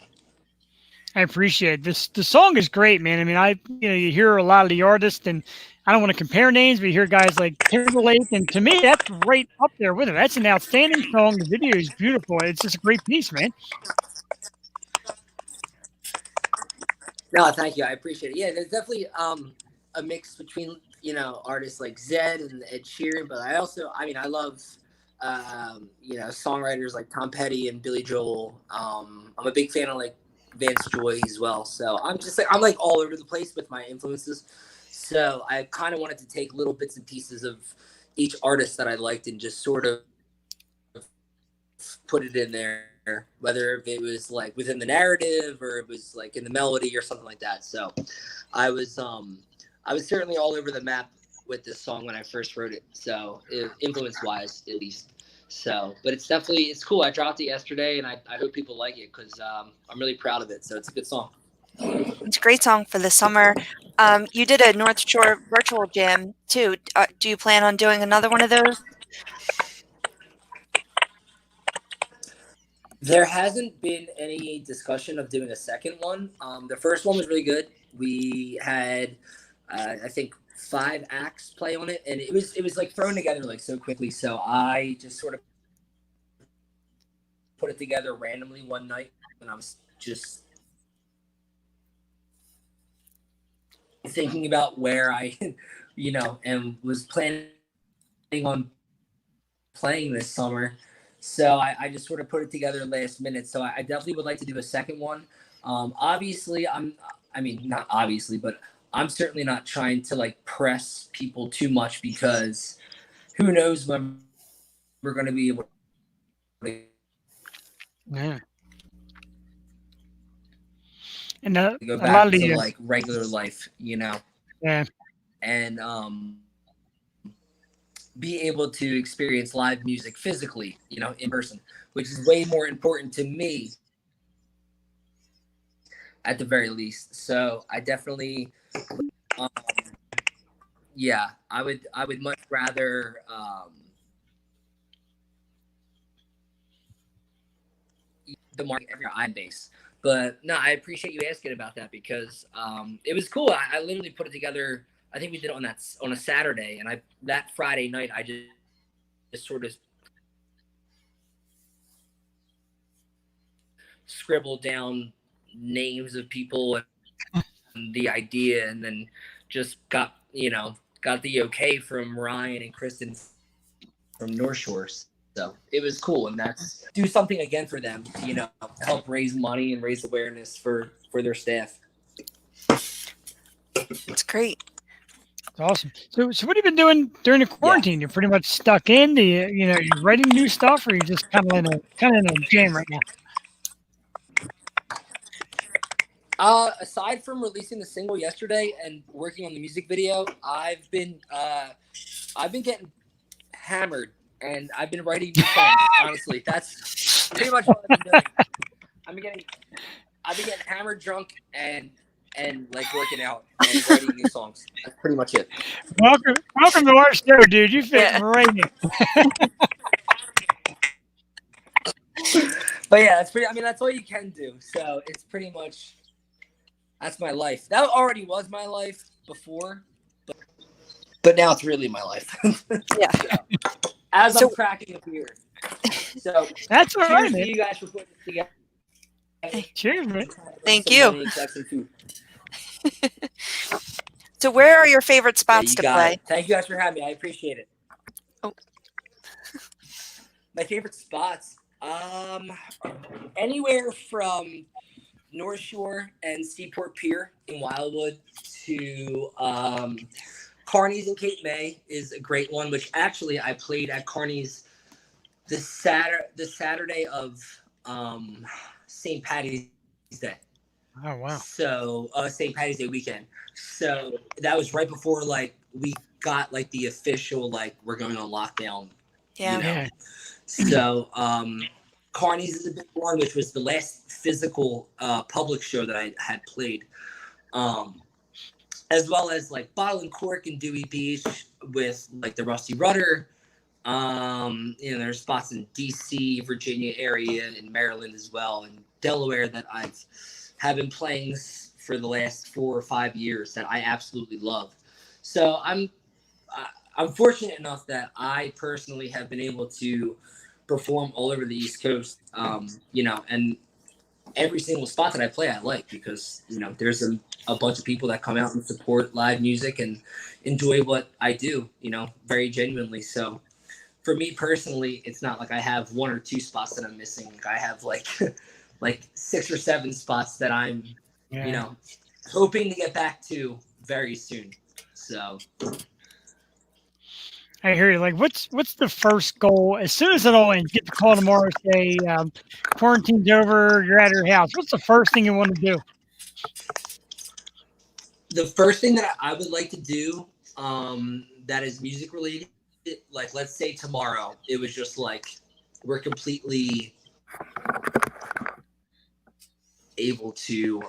I appreciate this. The song is great, man. I mean, you hear a lot of the artists, and I don't want to compare names, but you hear guys like Timberlake, and to me, that's right up there with it. That's an outstanding song. The video is beautiful. It's just a great piece, man. No, thank you. I appreciate it. Yeah, there's definitely a mix between artists like Zed and Ed Sheeran, but I love songwriters like Tom Petty and Billy Joel. I'm a big fan of like Vance Joy as well. So I'm like all over the place with my influences. So I kind of wanted to take little bits and pieces of each artist that I liked and just sort of put it in there, whether it was like within the narrative or it was like in the melody or something like that. So I was certainly all over the map with this song when I first wrote it. So influence wise, at least. So, but it's cool. I dropped it yesterday and I hope people like it because I'm really proud of it. So it's a good song. It's a great song for the summer. You did a North Shore virtual jam too. Do you plan on doing another one of those? There hasn't been any discussion of doing a second one. The first one was really good. We had, I think, 5 acts play on it, and it was like thrown together like so quickly. So I just sort of put it together randomly one night when I was just thinking about where I, and was planning on playing this summer. So I just sort of put it together last minute. So I definitely would like to do a second one. Obviously, not obviously, but I'm certainly not trying to like press people too much, because who knows when we're going to be able to Yeah. And go a lot back of to the like regular life, yeah. and be able to experience live music physically, in person, which is way more important to me at the very least. So I definitely, um, yeah, I would much rather the market every I base. But no, I appreciate you asking about that, because it was cool. I literally put it together. I think we did it on a Saturday, and that Friday night I just sort of scribbled down names of people and the idea, and then just got the okay from Ryan and Kristen from North Shore. So it was cool, and that's do something again for them, help raise money and raise awareness for their staff. It's great. It's awesome. So what have you been doing during the Yeah. quarantine? You're pretty much stuck in. You're writing new stuff, or you're just kind of in a jam right now. Aside from releasing the single yesterday and working on the music video, I've been getting hammered, and I've been writing new songs. Honestly, that's pretty much what I've been doing. I've been getting hammered, drunk, and like working out and writing new songs. That's pretty much it. Welcome to our show, dude. You fit right in. But yeah, that's pretty. I mean, that's all you can do. So it's pretty much that's my life. That already was my life before, but now it's really my life. Yeah. So, as I'm cracking a beer. So That's all cheers right, to man. you guys for putting this together. Cheers, man. Thank Some you. money and collect some food. So where are your favorite Yeah, spots you to got play? it. Thank you guys for having me. I appreciate it. Oh. My favorite spots, anywhere from North Shore and Seaport Pier in Wildwood to Carney's in Cape May is a great one. Which actually I played at Carney's the Saturday of St. Patty's Day. Oh wow. So St. Patty's Day weekend. So that was right before like we got like the official like we're going on lockdown. Yeah. Yeah. So Carney's is a big one, which was the last physical public show that I had played. As well as like Bottle and Cork in Dewey Beach with like the Rusty Rudder. There's spots in DC, Virginia area, and Maryland as well, and Delaware that have been playing for the last 4 or 5 years that I absolutely love. So I'm fortunate enough that I personally have been able to perform all over the East Coast, and every single spot that I play, I like, because, there's a bunch of people that come out and support live music and enjoy what I do, very genuinely. So for me personally, it's not like I have 1 or 2 spots that I'm missing. Like I have like 6 or 7 spots that I'm, hoping to get back to very soon. So I hear you. Like, what's the first goal as soon as it all ends? Get the call tomorrow. Say quarantine's over. You're at your house. What's the first thing you want to do? the first thing that I would like to do, that is music related, like let's say tomorrow, it was just like we're completely able to,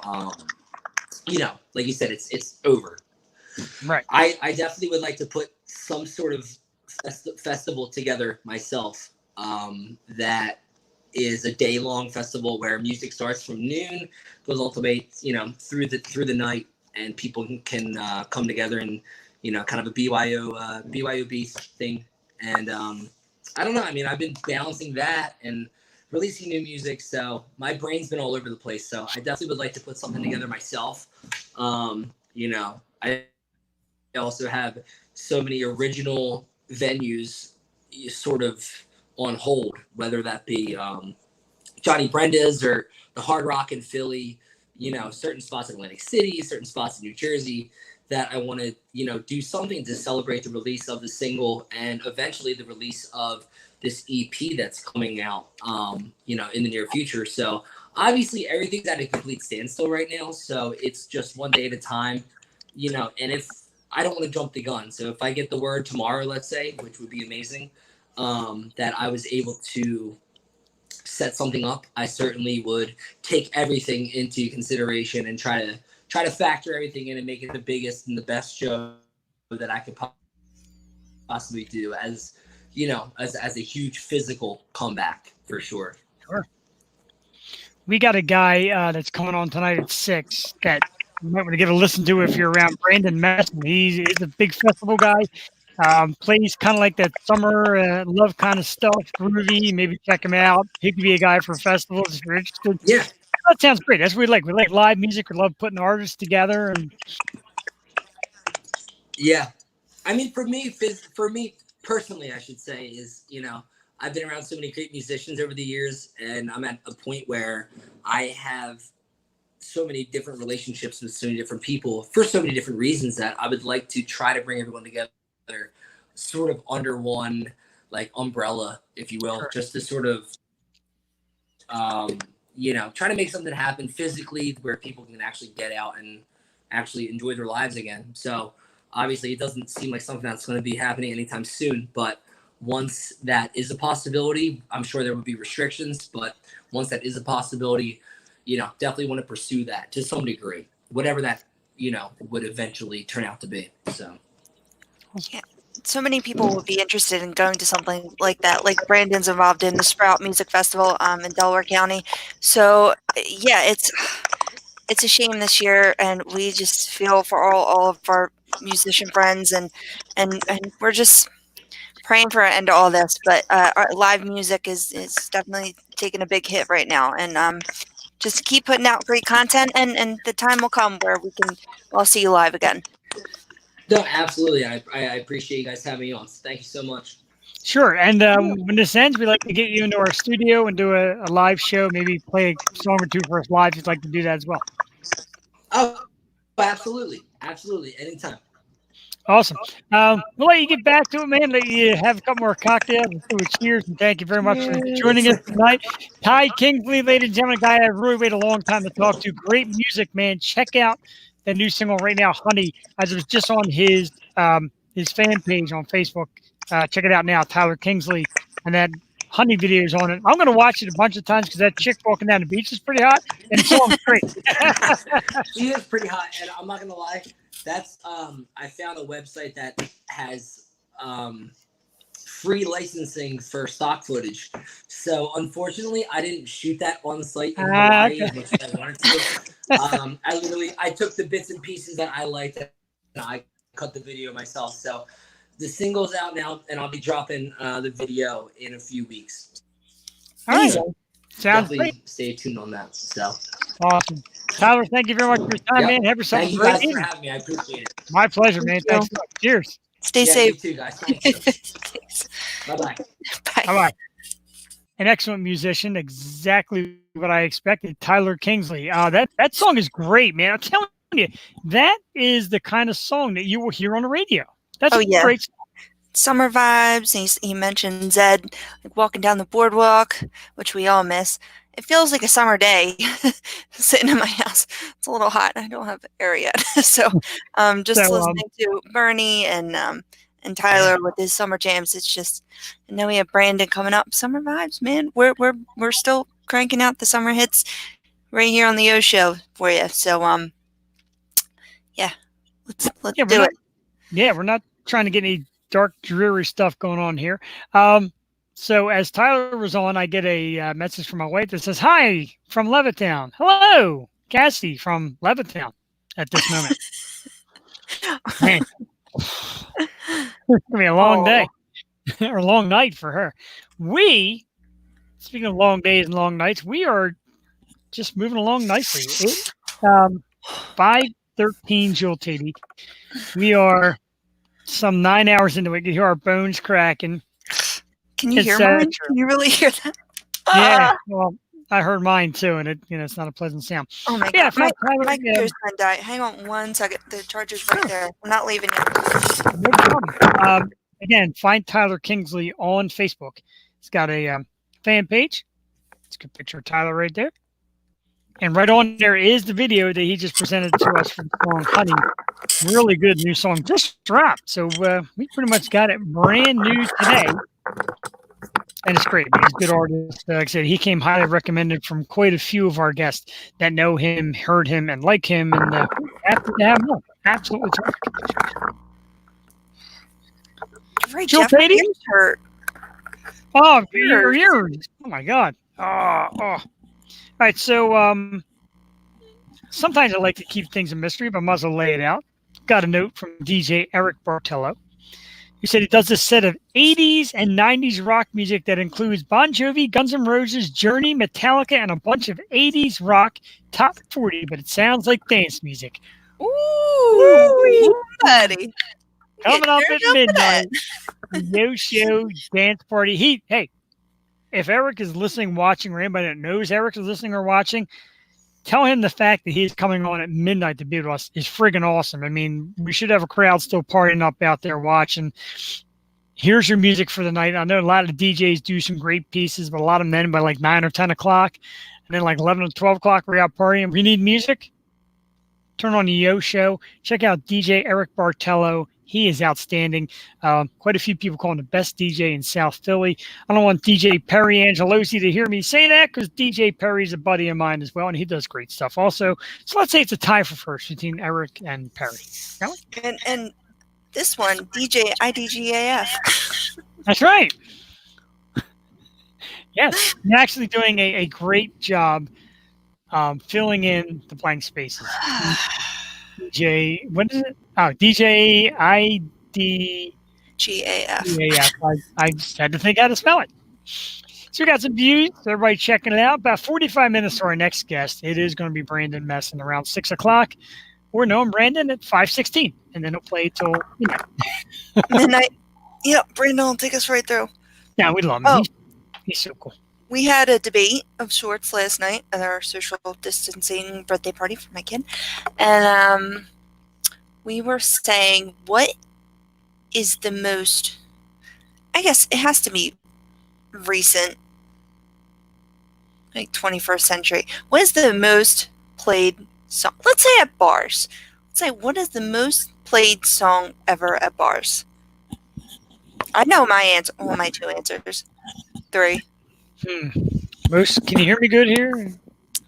like you said, it's over. Right. I definitely would like to put some sort of festival together myself, that is a day-long festival where music starts from noon, goes all the way, through the night, and people can come together and, kind of a BYOB thing. And I don't know. I mean, I've been balancing that and releasing new music, so my brain's been all over the place. So I definitely would like to put something together myself. I also have so many original venues sort of on hold, whether that be Johnny Brenda's or the Hard Rock in Philly, certain spots in Atlantic City, certain spots in New Jersey, that I want to, do something to celebrate the release of the single and eventually the release of this EP that's coming out, in the near future. So obviously everything's at a complete standstill right now. So it's just one day at a time, and if I don't want to jump the gun. So if I get the word tomorrow, let's say, which would be amazing, that I was able to set something up, I certainly would take everything into consideration and try to factor everything in and make it the biggest and the best show that I could possibly do as a huge physical comeback for sure. Sure. We got a guy that's coming on tonight at 6 that you might want to give a listen to if you're around. Brandon Messman. He's a big festival guy. Plays kind of like that summer love kind of stuff, groovy. Maybe check him out. He could be a guy for festivals if you're interested. Yeah, that sounds great. That's what we like. We like live music. We love putting artists together. And yeah, I mean, for me personally, I should say is I've been around so many great musicians over the years, and I'm at a point where I have so many different relationships with so many different people for so many different reasons that I would like to try to bring everyone together sort of under one like umbrella, if you will, just to sort of try to make something happen physically where people can actually get out and actually enjoy their lives again. So obviously it doesn't seem like something that's going to be happening anytime soon, but once that is a possibility, I'm sure there would be restrictions, but once that is a possibility, definitely want to pursue that to some degree, whatever that, would eventually turn out to be. So. Yeah. So many people would be interested in going to something like that. Like Brandon's involved in the Sprout Music Festival in Delaware County. So yeah, it's a shame this year, and we just feel for all of our musician friends, and we're just praying for an end to all this. But our live music is definitely taking a big hit right now, and just keep putting out great content, and the time will come where we can all see you live again. No, absolutely. I appreciate you guys having me on. So thank you so much. Sure. And when this ends, we'd like to get you into our studio and do a live show, maybe play a song or two for us live if you'd like to do that as well. Oh, absolutely. Absolutely. Anytime. Awesome. We'll let you get back to it, man. Let you have a couple more cocktails and do a cheers. And thank you very much for joining us tonight. Ty Kingsley, ladies and gentlemen, guy I've really waited a long time to talk to. Great music, man. Check out the new single right now, Honey, as it was just on his fan page on Facebook. Check it out now, Tyler Kingsley. And that Honey video is on it. I'm going to watch it a bunch of times because that chick walking down the beach is pretty hot. And the song's great. She is pretty hot. And I'm not going to lie. That's I found a website that has free licensing for stock footage. So unfortunately, I didn't shoot that on site in Hawaii as much as I wanted to. I took the bits and pieces that I liked, and I cut the video myself. So the single's out now, and I'll be dropping the video in a few weeks. All right. So sounds definitely great. Stay tuned on that. So awesome. Tyler, thank you very much for your time, man. Have yourself Thank a you great guys evening. for having me. I appreciate it. My pleasure, man. Thanks. Cheers. Stay Yeah, safe. you too, guys. Thank you. Bye-bye. Bye. All right. An excellent musician, exactly what I expected. Tyler Kingsley. That song is great, man. I'm telling you, that is the kind of song that you will hear on the radio. That's a great song. Summer vibes. He mentioned Zed like walking down the boardwalk, which we all miss. It feels like a summer day sitting in my house. It's a little hot. I don't have air yet. So listening to Bernie and Tyler with his summer jams. It's just, and then we have Brandon coming up. Summer vibes, man. We're still cranking out the summer hits right here on the O Show for you. So let's do it. Yeah, we're not trying to get any dark, dreary stuff going on here. So as Tyler was on, I get a message from my wife that says, "Hi from Levittown. Hello, Cassie from Levittown." At this moment, man, it's gonna be a long day or a long night for her. Speaking of long days and long nights, we are just moving along nicely. It's 5:13 Jewel TV. We are some 9 hours into it. You hear our bones cracking. Can you hear mine? Can you really hear that? Yeah. Well, I heard mine too, and it's not a pleasant sound. Oh my Yeah, god, my Tyler, computer's gonna die. Hang on 1 second. The charger's right there. I'm not leaving yet. no problem. Again, find Tyler Kingsley on Facebook. He's got a fan page. It's a good picture of Tyler right there. And right on there is the video that he just presented to us for the song Honey. Really good new song. Just dropped. So we pretty much got it brand new today. And it's great. He's a good artist. Like I said, he came highly recommended from quite a few of our guests that know him, heard him, and like him. And happy to have him on. Absolutely terrific. Right, Jill Jeff, Patey? my ears hurt. Oh, your ears. Oh, my God. Oh. All right. So sometimes I like to keep things a mystery, but I might as well lay it out. Got a note from DJ Eric Bartello. He said he does a set of 80s and 90s rock music that includes Bon Jovi, Guns N' Roses, Journey, Metallica, and a bunch of 80s rock top 40, but it sounds like dance music. Ooh, buddy. Coming up at midnight, no show dance party. Hey, if Eric is listening, watching, or anybody that knows Eric is listening or watching, tell him the fact that he's coming on at midnight to be with us is friggin' awesome. I mean, we should have a crowd still partying up out there watching. Here's your music for the night. I know a lot of DJs do some great pieces, but a lot of men by like 9 or 10 o'clock. And then like 11 or 12 o'clock, we're out partying. If you need music, turn on the Yo Show. Check out DJ Eric Bartello. He is outstanding. Quite a few people call him the best DJ in South Philly. I don't want DJ Perry Angelosi to hear me say that because DJ Perry's a buddy of mine as well, and he does great stuff also. So let's say it's a tie for first between Eric and Perry. And this one, DJ IDGAF. That's right. Yes, you're actually doing a great job filling in the blank spaces. DJ, what is it? Oh, DJ IDGAF. I just had to think how to spell it. So we got some views. Everybody checking it out. About 45 minutes to our next guest. It is going to be Brandon Messon around 6 o'clock. We're knowing Brandon at 5:16, and then he'll play till midnight. Yep, Brandon will take us right through. Yeah, we love him. Oh. He's so cool. We had a debate of sorts last night at our social distancing birthday party for my kid. And we were saying, what is the most, I guess it has to be recent, like 21st century. What is the most played song? Let's say at bars. Let's say, what is the most played song ever at bars? I know my answer. Well, my two answers. 3. Most, can you hear me good here?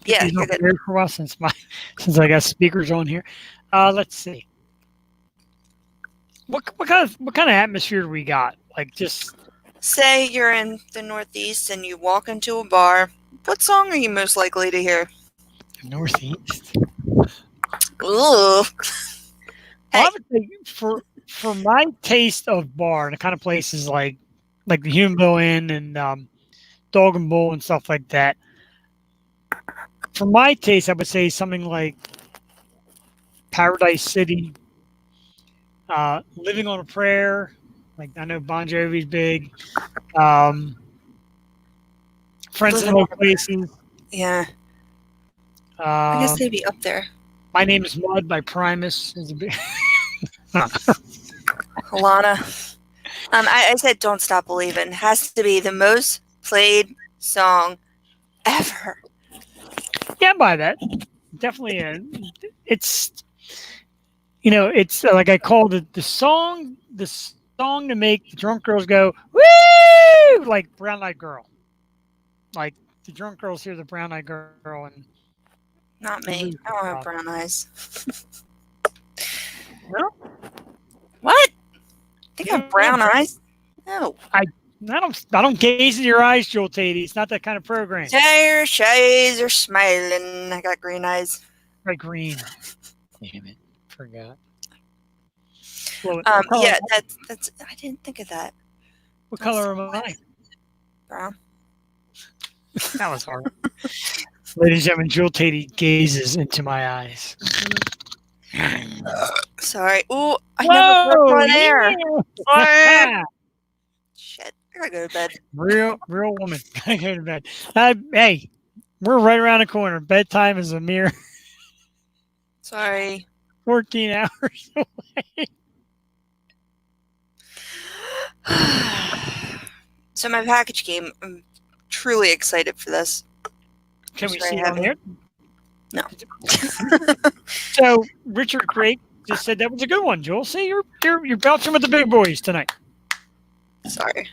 Yeah, you're good. For a while since I got speakers on here. Let's see. What kind of atmosphere do we got? Like, just say you're in the Northeast and you walk into a bar. What song are you most likely to hear? Northeast. Ooh. Hey. I would say for my taste of bar and the kind of places like the Huonville Inn and Dog and Bull and stuff like that. For my taste, I would say something like Paradise City, Living on a Prayer. Like I know Bon Jovi's big. Friends in Low Places. Yeah. I guess they'd be up there. My Name is Mud by Primus is a big. Alana. I said Don't Stop Believin'. Has to be the most played song ever. Yeah, by that. Definitely. It's, it's like I called it the song to make the drunk girls go, woo! Like Brown Eyed Girl. Like the drunk girls hear the Brown Eyed Girl and. Not me. I don't have brown eyes. No? What? They got brown eyes? No. I don't gaze in your eyes, Joel Tatey. It's not that kind of program. Your eyes are smiling. I got green eyes. Right, green. Damn it. Forgot. Well, yeah, that's I didn't think of that. What color am I? Brown. That was hard. Ladies and gentlemen, Joel Tatey gazes into my eyes. Sorry. Ooh, I never broke my hair. Yeah. Shit. I gotta go to bed. Real woman. Gotta go to bed. Hey, We're right around the corner. Bedtime is a mere Sorry. 14 hours. So my package came. I'm truly excited for this. Can It's we very see it on heavy. here? No. So Richard Craig just said that was a good one, Joel. See, you're belching with the big boys tonight. Sorry.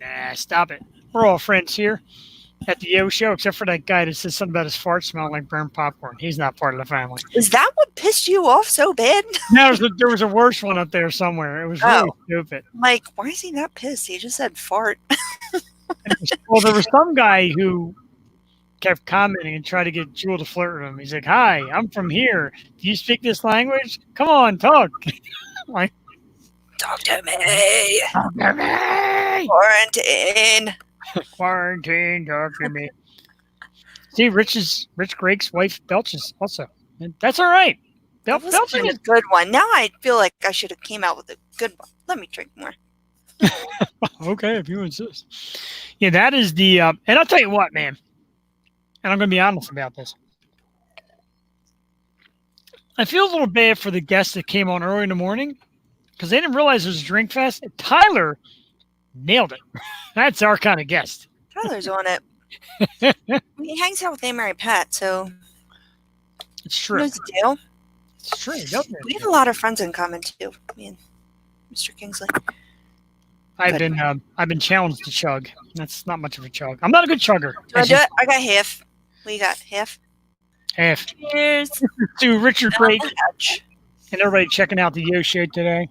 Nah, stop it. We're all friends here at the Yo Show, except for that guy that says something about his fart smelling like burned popcorn. He's not part of the family. Is that what pissed you off so bad? No, there was a worse one up there somewhere. It was really stupid. Like, why is he not pissed? He just said fart. Well, there was some guy who kept commenting and tried to get Jewel to flirt with him. He's like, "Hi, I'm from here. Do you speak this language? Come on, talk." Like, Talk to me. talk to me. Quarantine. Quarantine, talk to me. See, Rich Greg's wife belches also. And that's all right. That was Belching a is good one. Now I feel like I should have came out with a good one. Let me drink more. okay if you insist. Yeah, that is the and I'll tell you what, man. And I'm going to be honest about this. I feel a little bad for the guests that came on early in the morning because they didn't realize it was a drink fest. Tyler nailed it. That's our kind of guest. Tyler's on it. He hangs out with Aunt Mary Pat, so It's he true. knows the deal. It's true. Doesn't it? We have a lot of friends in common too. Me and Mr. Kingsley. I've been challenged to chug. That's not much of a chug. I'm not a good chugger. Do I do it? I got half. We got half. Half. Cheers. To Richard Craig Ouch. and everybody checking out the Yo Show today.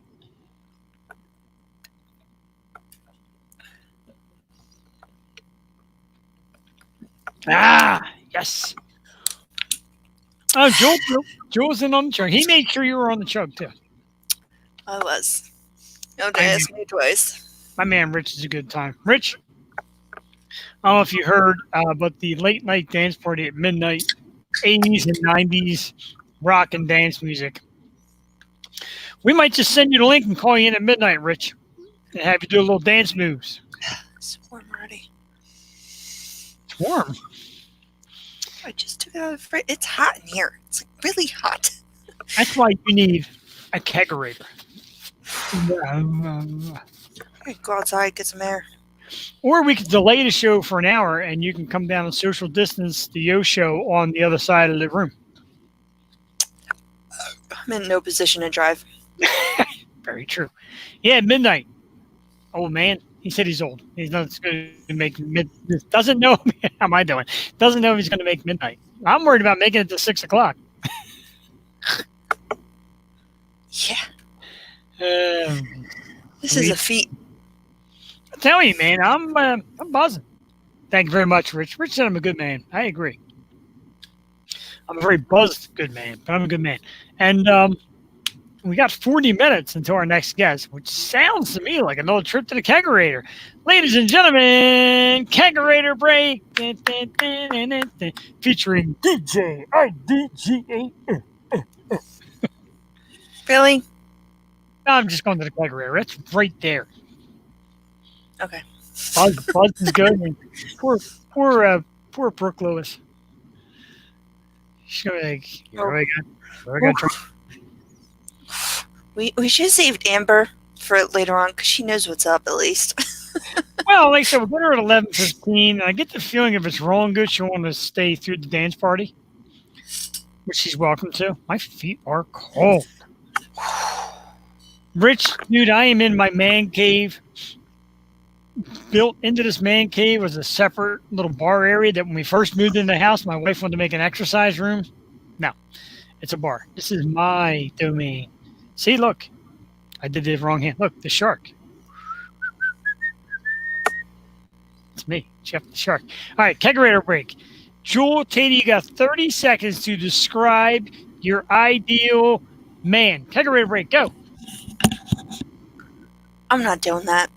Ah, yes. Oh, Joel's in on the chug. He made sure you were on the chug too. I was. Don't ask me twice. My man Rich is a good time. Rich, I don't know if you heard, but the late night dance party at midnight, 80s and 90s rock and dance music. We might just send you the link and call you in at midnight, Rich, and have you do a little dance moves. It's warm already. It's warm. I just took it out of the fridge. It's hot in here. It's like really hot. That's why you need a kegerator. I go outside, get some air. Or we could delay the show for an hour and you can come down and social distance the Yo Show on the other side of the room. I'm in no position to drive. Very true. Yeah, midnight. Old man. He said he's old. He's not going to make doesn't know. How am I doing? Doesn't know if he's going to make midnight. I'm worried about making it to 6 o'clock. Yeah. This is a feat. I'm telling you, man, I'm buzzing. Thank you very much, Rich. Rich said I'm a good man. I agree. I'm a very buzzed good man, but I'm a good man. And we got 40 minutes until our next guest, which sounds to me like another trip to the kegerator. Ladies and gentlemen, kegerator break featuring DJ IDGA. Really? I'm just going to the kegerator. It's right there. Okay. Buzz is good. And poor Brooke Lewis. She's gonna be like, we're gonna try. We should have saved Amber for later on because she knows what's up at least. Well, like I said, we'll get her at 11:15. And I get the feeling if it's rolling good, she'll want to stay through the dance party, which she's welcome to. My feet are cold. Rich, dude, I am in my man cave. Built into this man cave was a separate little bar area that when we first moved into the house, my wife wanted to make an exercise room. No, it's a bar. This is my domain. See, look, I did the wrong hand. Look, the shark. It's me, Jeff the Shark. All right, kegerator break. Jewel, Tatey, you got 30 seconds to describe your ideal man. Kegerator break, go. I'm not doing that.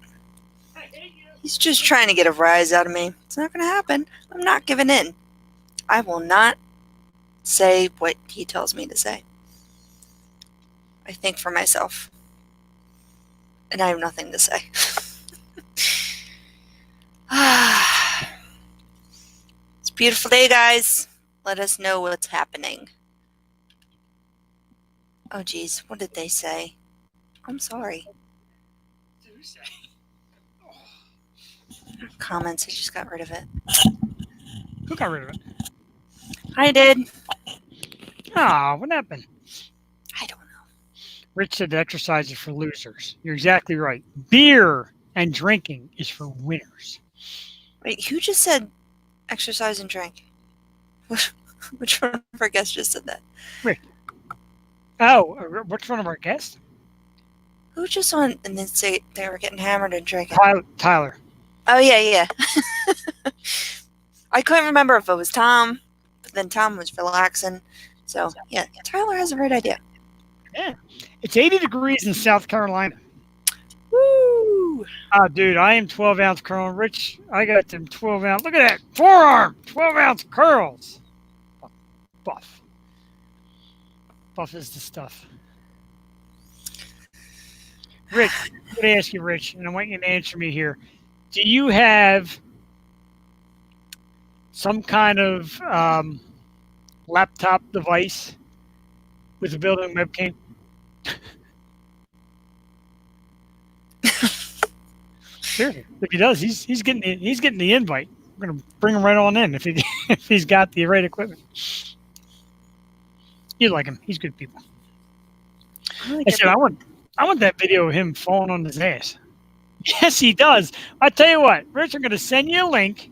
He's just trying to get a rise out of me. It's not going to happen. I'm not giving in. I will not say what he tells me to say. I think for myself. And I have nothing to say. It's Beautiful day, guys. Let us know what's happening. Oh, geez. What did they say? I'm sorry. Comments. I just got rid of it. Who got rid of it? I did. Ah, what happened? I don't know. Rich said exercise is for losers. You're exactly right. Beer and drinking is for winners. Wait, who just said exercise and drink? Which one of our guests just said that? Rick. Oh, which one of our guests? Who just on and then say they were getting hammered and drinking? Tyler. Oh, yeah. I couldn't remember if it was Tom, but then Tom was relaxing. So, yeah, Tyler has a great idea. Yeah. It's 80 degrees in South Carolina. Woo! Oh, dude, I am 12-ounce curling. Rich, I got them 12-ounce. Look at that forearm. 12-ounce curls. Buff. Buff is the stuff. Rich, I'm going to ask you, Rich, and I want you to answer me here. Do you have some kind of laptop device with a built-in webcam? Seriously, if he does, he's getting the invite. We're gonna bring him right on in if he's got the right equipment. You like him? He's good people. I said I want that video of him falling on his ass. Yes, he does. I tell you what, Rich, I'm gonna send you a link,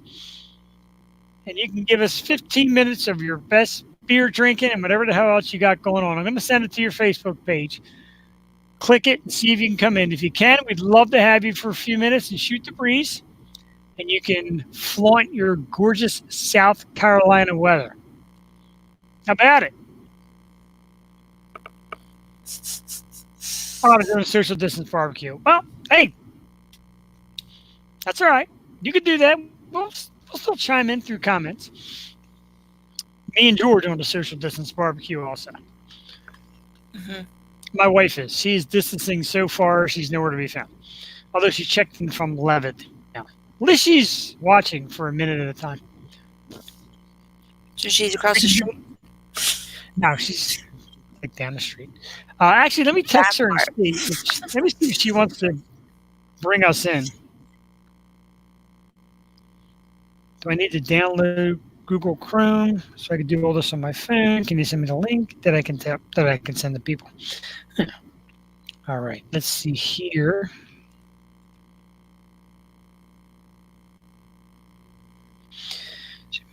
and you can give us 15 minutes of your best beer drinking and whatever the hell else you got going on. I'm gonna send it to your Facebook page. Click it and see if you can come in. If you can, we'd love to have you for a few minutes and shoot the breeze. And you can flaunt your gorgeous South Carolina weather. How about it? Oh, we're doing a social distance barbecue. Well, hey, that's all right. You could do that. We'll still chime in through comments. Me and George on the social distance barbecue also. Mm-hmm. My wife is. She's distancing so far, she's nowhere to be found. Although she checked in from Levitt. Now, at least she's watching for a minute at a time. So she's across the street? No, she's like down the street. Actually, let me text her and see. Let me see if she wants to bring us in. Do I need to download Google Chrome so I can do all this on my phone? Can you send me the link that I can send to people? All right, let's see here.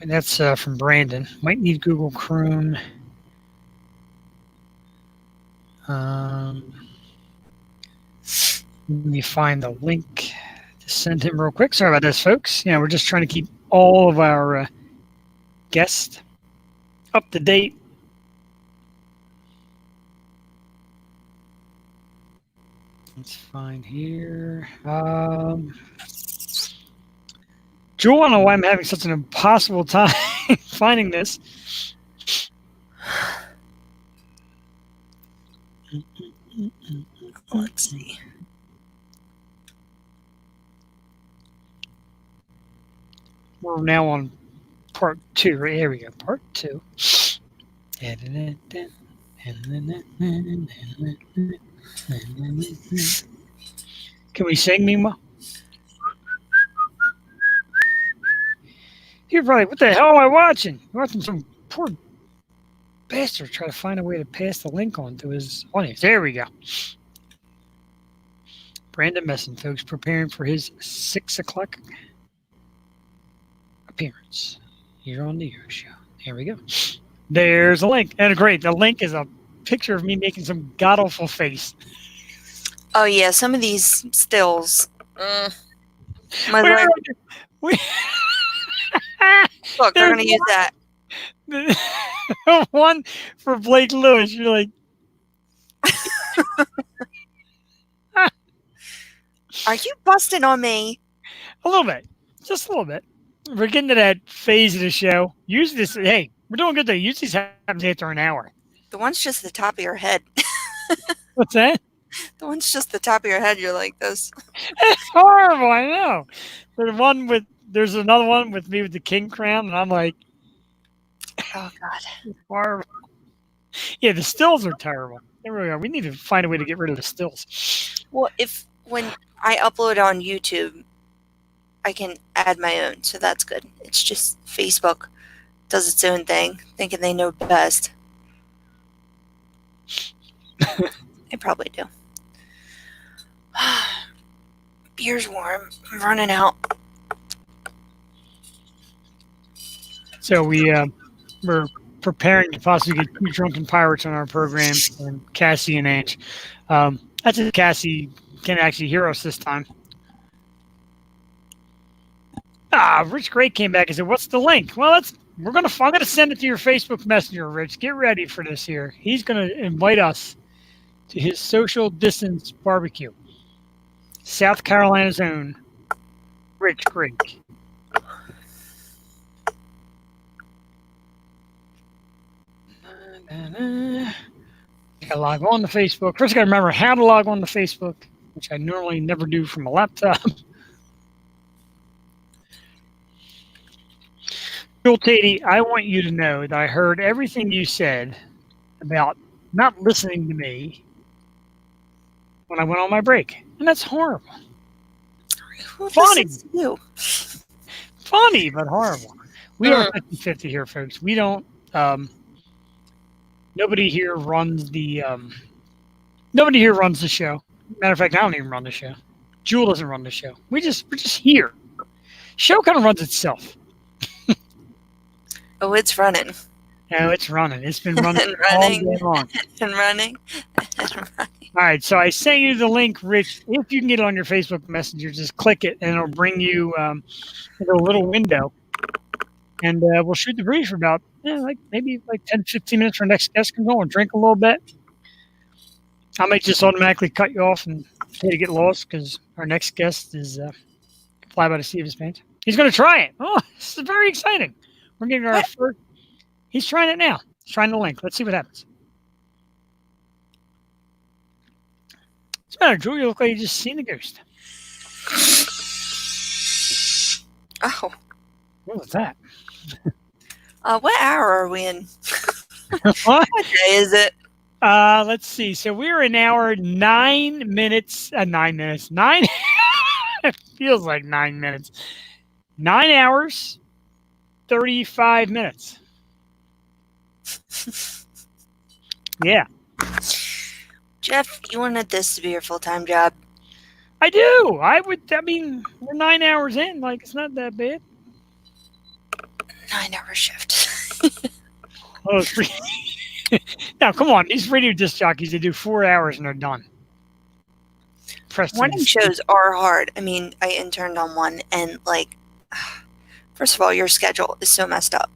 And that's from Brandon. Might need Google Chrome. Let me find the link to send him real quick. Sorry about this, folks. We're just trying to keep all of our guests up to date. Let's find here. Jewel, I don't know why I'm having such an impossible time finding this. Let's see. We're now on part 2. Right here we go. Part 2. Can we sing, Mima? You're probably, what the hell am I watching? I'm watching some poor bastard try to find a way to pass the link on to his audience. There we go. Brandon Messon, folks, preparing for his 6 o'clock appearance here on the Yo Show. There we go. There's a link. And great, the link is a picture of me making some god-awful face. Oh, yeah, some of these stills. My Where leg. Look, they're going to use that. One for Blake Lewis. You're like, are you busting on me? a little bit. Just a little bit. We're getting to that phase of the show. Usually this, hey, we're doing good though. Usually this happens after an hour. The one's just the top of your head. What's that? The one's just the top of your head. You're like this. It's horrible, I know. But the one with there's another one with me with the king crown, and I'm like, Oh God. horrible. Yeah, the stills are terrible. There we go. We need to find a way to get rid of the stills. Well, when I upload on YouTube, I can add my own, so that's good. It's just Facebook does its own thing, thinking they know best. They probably do. Beer's warm. I'm running out. So we're preparing to possibly get 2 drunken pirates on our program, and Cassie and Ange. That's if Cassie can actually hear us this time. Rich Great came back and said, "What's the link?" Well, I'm gonna send it to your Facebook Messenger, Rich. Get ready for this here. He's gonna invite us to his social distance barbecue. South Carolina's own Rich Great. I gotta log on to Facebook. First, I gotta remember how to log on to Facebook, which I normally never do from a laptop. Joel Tatey, I want you to know that I heard everything you said about not listening to me when I went on my break. And that's horrible. Who Funny. listens to you? Funny, but horrible. We are 50-50 here, folks. We don't, nobody here runs the show. Matter of fact, I don't even run the show. Jewel doesn't run the show. We're just here. Show kind of runs itself. Oh, it's running. No, it's running. It's been running And running. all day long. And running. And running. All right, so I sent you the link, Rich. If you can get it on your Facebook Messenger, just click it, and it'll bring you into a little window. And we'll shoot the breeze for about maybe 10, 15 minutes for our next guest can go and drink a little bit. I might just automatically cut you off and pay to get lost because our next guest is fly by the seat of his pants. He's going to try it. Oh, this is very exciting. We're getting our first. He's trying it now. He's trying the link. Let's see what happens. What's the matter, Drew? You look like you just seen a ghost. Oh. What was that? What hour are we in? What? What day is it? Let's see. So we're in hour 9 minutes. 9 minutes. 9. It feels like 9 minutes. 9 hours, 35 minutes. Yeah. Jeff, you wanted this to be your full-time job? I do. I mean, we're 9 hours in. Like, it's not that bad. 9-hour shift. Oh, it's pretty. Now, come on. These radio disc jockeys, they do 4 hours and they're done. Morning shows are hard. I mean, I interned on one, and, first of all, your schedule is so messed up.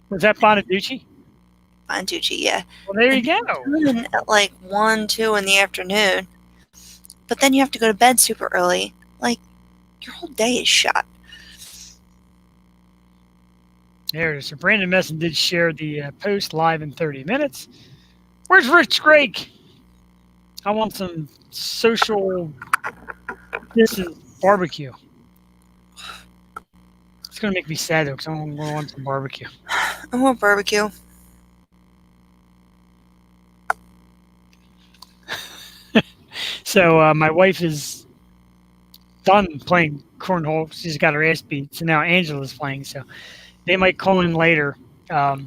Was that Bonaducci? Bonaducci, yeah. Well, there you go. At 1, 2 in the afternoon. But then you have to go to bed super early. Your whole day is shot. There it is. So Brandon Messon did share the post live in 30 minutes. Where's Rich Greg? I want some social distance barbecue. It's going to make me sad, though, because I want some barbecue. I want barbecue. So my wife is done playing cornhole. She's got her ass beat. So now Angela's playing. So they might call in later. Who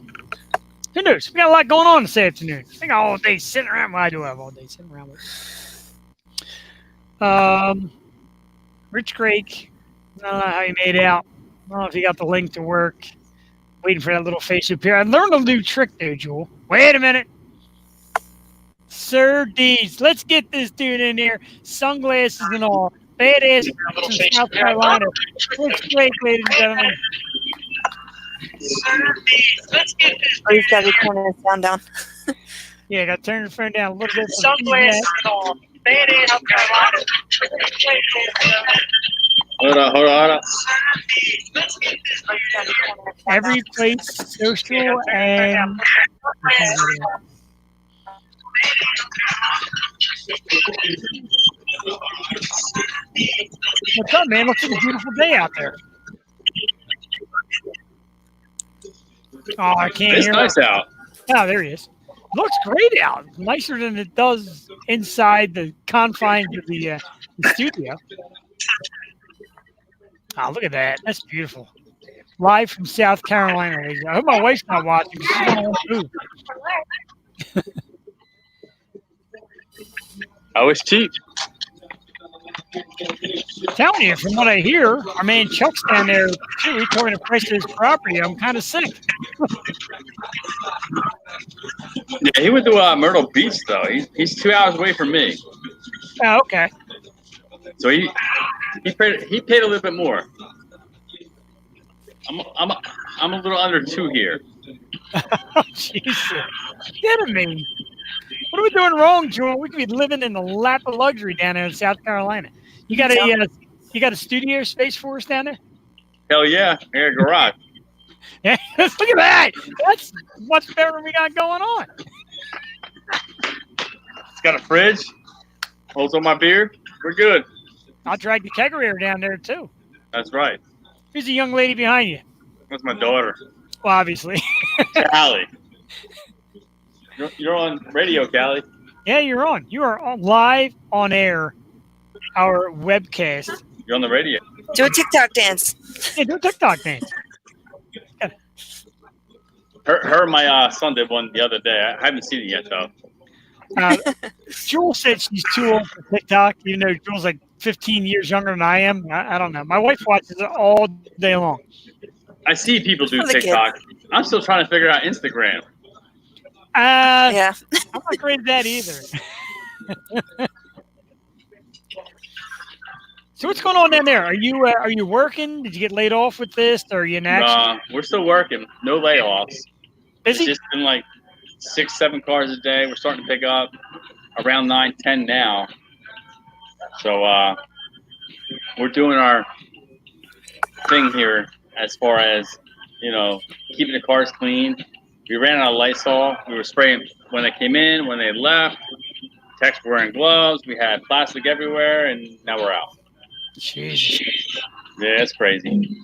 knows? We got a lot going on this afternoon. I got all day sitting around. Well, I do have all day sitting around. Rich Craig. I don't know how he made out. I don't know if he got the link to work. Waiting for that little face to appear. I learned a new trick there, Jewel. Wait a minute. Sir D's. Let's get this dude in here. Sunglasses and all. Badass from South Carolina. Rich Craig, ladies and gentlemen. Sir D's. Let's get this dude. He's got to turn his sound down. Yeah, got to turn the phone down a little bit. Sunglasses and all. Badass South Carolina. Hold on. Every place social and what's up, man? Looks like a beautiful day out there. Oh, I can't It's hear nice him. out. Oh, there he is. Looks great out. Nicer than it does inside the confines of the studio. Oh, look at that. That's beautiful. Live from South Carolina. Ladies. I hope my wife's not watching. She's going to want to move. Oh, it's cheap. Telling you, from what I hear, our man Chuck's down there too. He's talking the price of his property. I'm kind of sick. Yeah, he went to Myrtle Beach though. He's 2 hours away from me, Oh, okay. so he paid a little bit more. I'm a little under 2 here. Oh, Jesus. Kidding me. What are we doing wrong, Joel? We could be living in the lap of luxury down there in South Carolina. You got a studio space for us down there? Hell yeah, I got a garage. Yeah, look at that. That's much better than we got going on. It's got a fridge. Holds on my beer. We're good. I'll drag the kegerator down there too. That's right. Who's the young lady behind you? That's my daughter, Well, obviously. Callie. You're on radio, Callie. Yeah, you're on. You are on, live on air. Our webcast. You're on the radio. Do a TikTok dance. Yeah, do a TikTok dance. Her and my son did one the other day. I haven't seen it yet though. Jewel said she's too old for TikTok, even though Jewel's like 15 years younger than I am. I don't know. My wife watches it all day long. I see people do For the TikTok. I'm still trying to figure out Instagram. Yeah. I'm not great at that either. So what's going on down there? Are you working? Did you get laid off with this? Or are you in action? We're still working. No layoffs. Busy? It's just been like 6-7 cars a day. We're starting to pick up around 9-10 now. So we're doing our thing here as far as, keeping the cars clean. We ran out of Lysol. We were spraying when they came in, when they left. Techs were wearing gloves. We had plastic everywhere, and now we're out. Jesus. Yeah, it's crazy.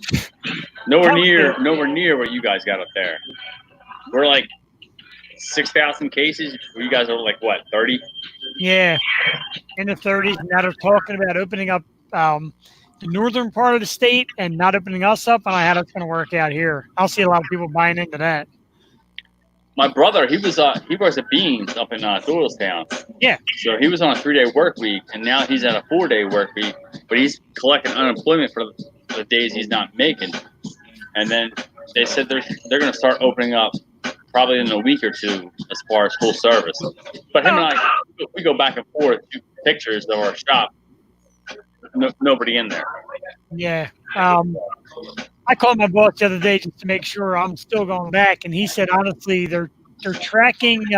Nowhere near what you guys got up there. We're like 6,000 cases. You guys are like what, 30? Yeah, in the 30s. Now they're talking about opening up the northern part of the state and not opening us up. And how that's going to work out here. I'll see a lot of people buying into that. My brother, he works at Beans up in Doylestown. Yeah. So he was on a 3-day work week, and now he's at a 4-day work week. But he's collecting unemployment for the days he's not making. And then they said they're going to start opening up probably in a week or two as far as full service. But him and I, we go back and forth, do pictures of our shop. Nobody in there. Yeah. I called my boss the other day just to make sure I'm still going back, and he said honestly they're tracking the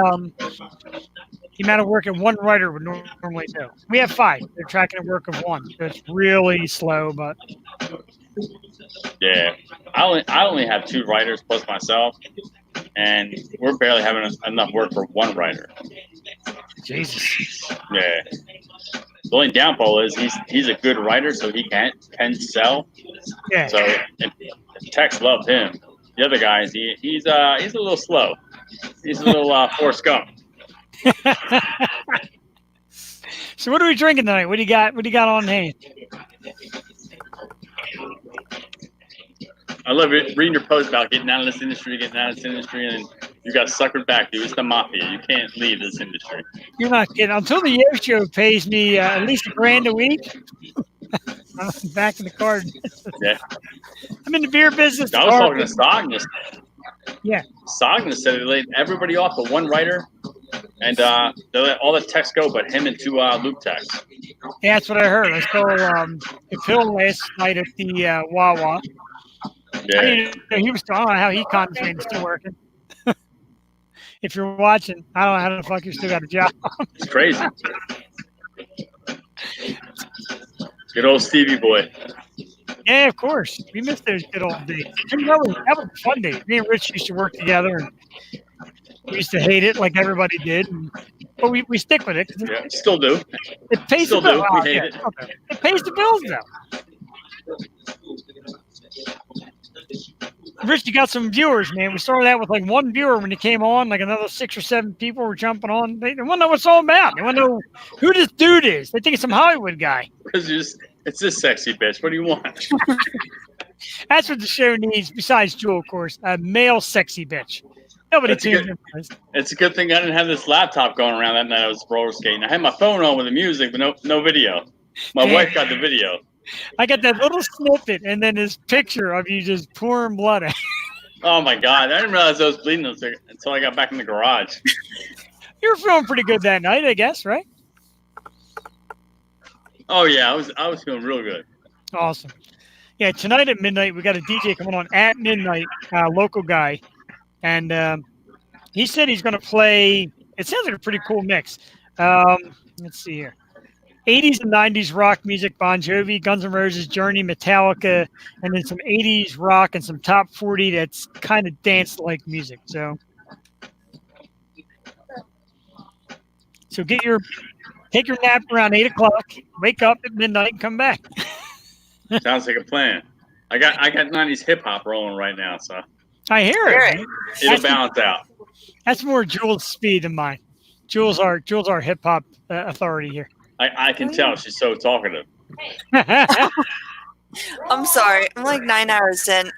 amount of work that one writer would normally do. We have 5. They're tracking the work of 1. So it's really slow, but yeah, I only have 2 writers plus myself, and we're barely having enough work for 1 writer. Jesus. Yeah. The only downfall is he's a good writer, so he can sell. Yeah. So techs love him. The other guys, he's a little slow. He's a little Forrest Gump. So what are we drinking tonight? What do you got on hand? I love reading your post about getting out of this industry, and you got suckered back, dude. It's the mafia. You can't leave this industry. You're not kidding. Until the Yo Show pays me at least $1,000 a week, I'm back in the garden. Yeah. I'm in the beer business. I was talking to Sognus. Yeah. Sognus said they laid everybody off but 1 writer, and they let all the techs go but him and 2 loop techs. Yeah, that's what I heard. I saw the pill last night at the Wawa. Yeah. I don't know how he concentrated still working. If you're watching, I don't know how the fuck you still got a job. It's crazy. Good old Stevie boy. Yeah, of course. We missed those good old days. That was a fun day. Me and Rich used to work together, and we used to hate it like everybody did. But we stick with it. Yeah, still do. It pays Still the bills. do. We hate it. It pays the bills, though. Rich, you got some viewers, man. We started out with like one viewer when you came on, like another 6 or 7 people were jumping on. They want to know what it's all about. They want to know who this dude is. They think it's some Hollywood guy. It's this sexy bitch. What do you want? That's what the show needs, besides Jewel, of course. A male sexy bitch. Nobody tunes in for this. It's a good thing I didn't have this laptop going around that night I was roller skating. I had my phone on with the music, but no video. My wife got the video. I got that little snippet and then this picture of you just pouring blood out. Oh my God. I didn't realize I was bleeding until I got back in the garage. You were feeling pretty good that night, I guess, right? Oh yeah, I was feeling real good. Awesome. Yeah, tonight at midnight we got a DJ coming on at midnight, local guy. And he said he's going to play, it sounds like a pretty cool mix. Let's see here. 80s and 90s rock music, Bon Jovi, Guns N' Roses, Journey, Metallica, and then some 80s rock and some top 40 that's kind of dance-like music. So take your nap around 8 o'clock, wake up at midnight, and come back. Sounds like a plan. I got 90s hip hop rolling right now, so I hear it. It'll balance out. That's more Jules' speed than mine. Jules our hip hop authority here. I can tell she's so talkative. I'm sorry. I'm like 9 hours in.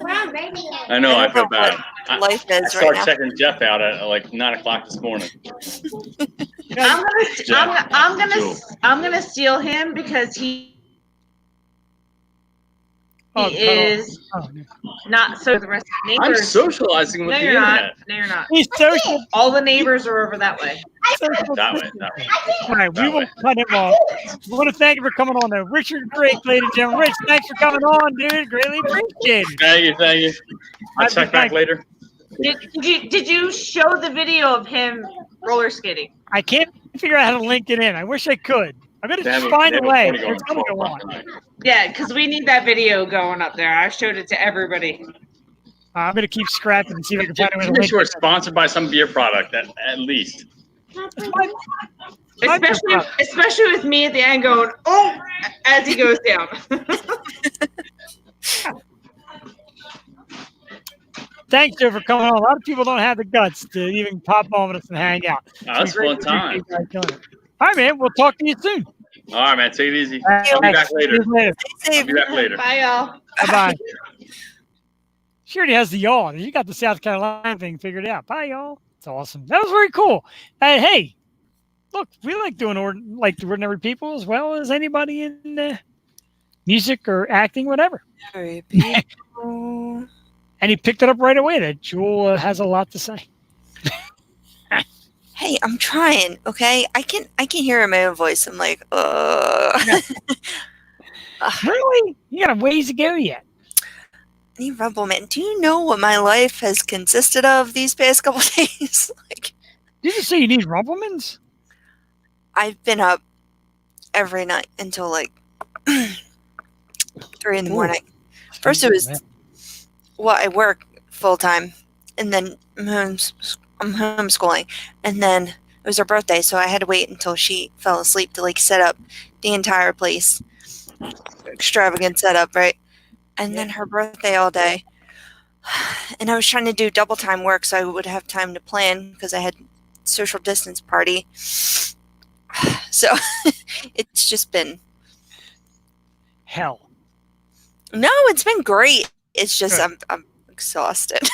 I know. I feel bad. Life is I started checking Jeff out at like 9 o'clock this morning. I'm gonna steal him because he is not so the rest of the neighbors. I'm socializing with the internet. No, you're not. He's social. All the neighbors are over that way. That way. All right, we will cut him off. We want to thank you for coming on, though. Richard Drake, ladies and gentlemen. Rich, thanks for coming on, dude. Greatly appreciate it. Thank you. I'll check back later. Did you show the video of him roller skating? I can't figure out how to link it in. I wish I could. I'm going to find a way. It's going to go on. Yeah, because we need that video going up there. I showed it to everybody. I'm going to keep scrapping and see if I can find a way to link it. We're sponsored by some beer product, at least. Especially with me at the end going, oh, as he goes down. Thanks, Joe, for coming on. A lot of people don't have the guts to even pop on with us and hang out. That's fun time. All right, man. We'll talk to you soon. All right, man. Take it easy. I'll be back later. I'll be back later. Bye, y'all. Bye-bye. She already has the y'all. You got the South Carolina thing figured out. Bye, y'all. It's awesome. That was very cool. Hey, look, we like doing ordinary people as well as anybody in music or acting, whatever. And he picked it up right away that Jewel has a lot to say. Hey, I'm trying, okay? I can hear in my own voice. I'm like, Really? You got a ways to go yet. Hey, Rumbleman, do you know what my life has consisted of these past couple days? Did you say you need Rumblemans? I've been up every night until like 3 in the morning. First it was, I work full time, and then I'm homeschooling, and then it was her birthday, so I had to wait until she fell asleep to like set up the entire place. Extravagant setup, right? And then her birthday all day. And I was trying to do double time work so I would have time to plan because I had social distance party. So it's just been hell. No, it's been great. It's just I'm exhausted.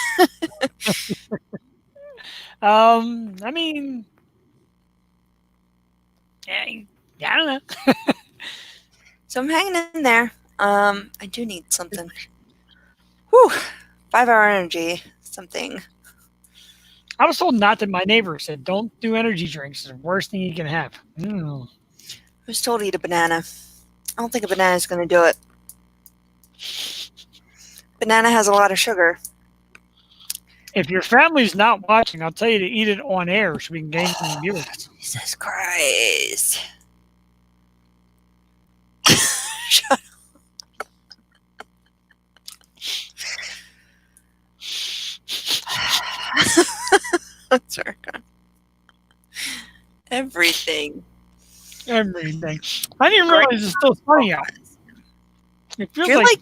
I mean, I don't know. So I'm hanging in there. I do need something. Whew. 5-hour energy. Something. I was told not to. My neighbor said, don't do energy drinks. It's the worst thing you can have. I was told to eat a banana. I don't think a banana is going to do it. Banana has a lot of sugar. If your family's not watching, I'll tell you to eat it on air so we can gain some viewers. Jesus Christ. Shut up. Sorry. Everything. I didn't realize it's still sunny out. It feels You're like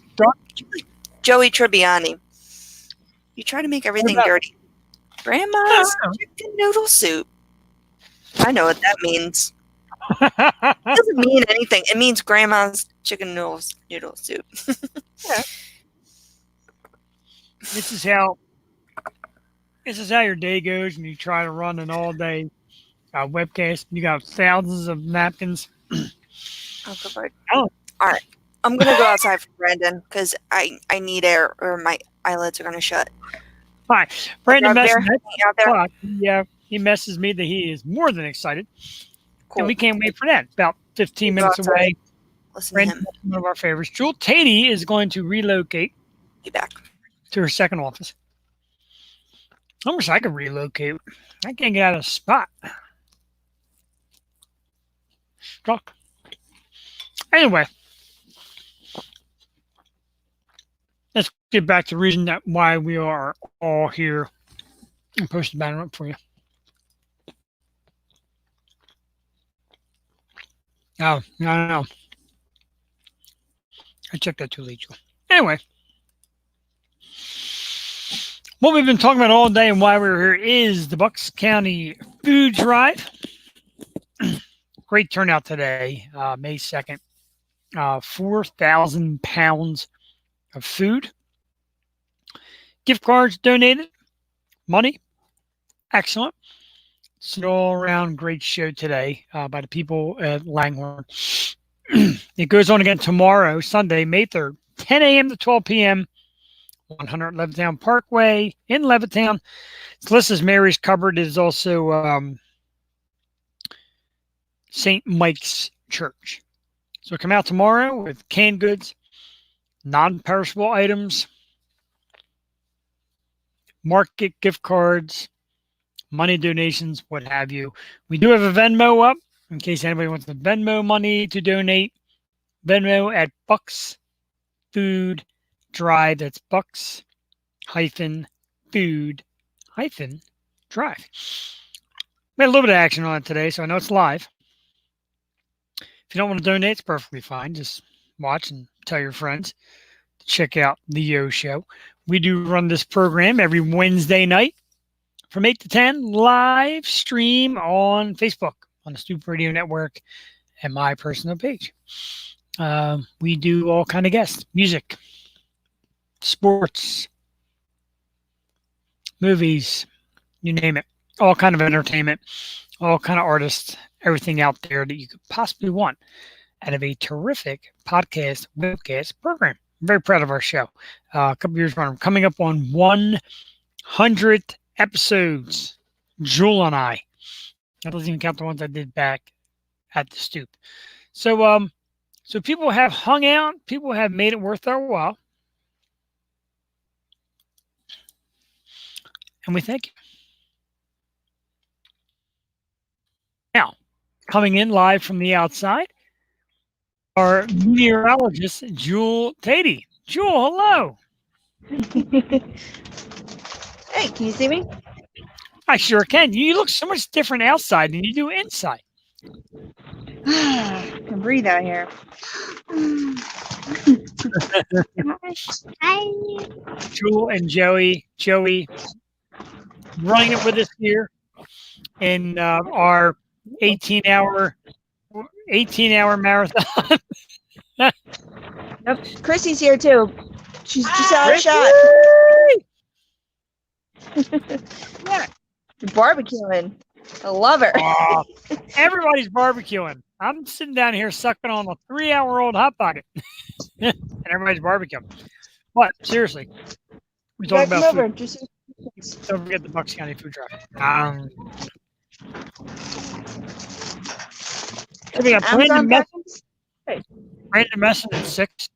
Joey Tribbiani. You try to make everything about- dirty. Grandma's chicken noodle soup. I know what that means. It doesn't mean anything. It means grandma's chicken noodle soup. This is how your day goes when you try to run an all-day webcast. You got thousands of napkins. Oh, good Lord. Oh. All right. I'm going to go outside for Brandon because I need air or my eyelids are going to shut. Fine. Brandon Out there, messaged he messes me that he is more than excited. Cool. And we can't wait for that. About 15 minutes away. Listen to Brandon, him. one of our favorites. Jewel Tatey is going to relocate Be back to her second office. I wish I could relocate. I can't get out of the spot. Stuck. Anyway, let's get back to the reason that why we are all here and post the banner up for you. Oh, no. I checked that too late, Joe. Anyway, what we've been talking about all day and why we're here is the Bucks County Food Drive. Great turnout today, May 2nd. 4,000 pounds of food. Gift cards donated. Money. Excellent. It's an all-around great show today by the people at Langhorne. It goes on again tomorrow, Sunday, May 3rd, 10 a.m. to 12 p.m., 100 Levittown Parkway in Levittown. It's listed as Mary's Cupboard. It is also St. Mike's Church. So come out tomorrow with canned goods, non-perishable items, market gift cards, money donations, what have you. We do have a Venmo up in case anybody wants the Venmo money to donate. Venmo at Bucks Food Drive. That's Bucks -Food Drive. We had a little bit of action on it today, so I know it's live. If you don't want to donate, it's perfectly fine. Just watch and tell your friends to check out the Yo Show. We do run this program every Wednesday night from 8 to 10, live stream on Facebook, on the Stoop Radio Network, and my personal page. We do all kind of guests, music, sports, movies, you name it, all kind of entertainment, all kind of artists, everything out there that you could possibly want out of a terrific podcast, webcast program. I'm very proud of our show. A couple years running, coming up on 100 episodes. Jewel and I. That doesn't even count the ones I did back at the Stoop. So people have hung out. People have made it worth our while. And we thank you. Now, coming in live from the outside, our meteorologist, Jewel Tatey. Jewel, hello. Hey, can you see me? I sure can. You look so much different outside than you do inside. I can breathe out here. Hi. Jewel and Joey running it with us here in our 18-hour marathon. Yep. Chrissy's here too. She's just out of shot. Barbecuing. I love her. Everybody's barbecuing. I'm sitting down here sucking on a 3-hour-old Hot Pocket. And everybody's barbecuing. But seriously, we talk about food. Don't forget the Bucks County Food Drive. We got Brandon Messon at 6.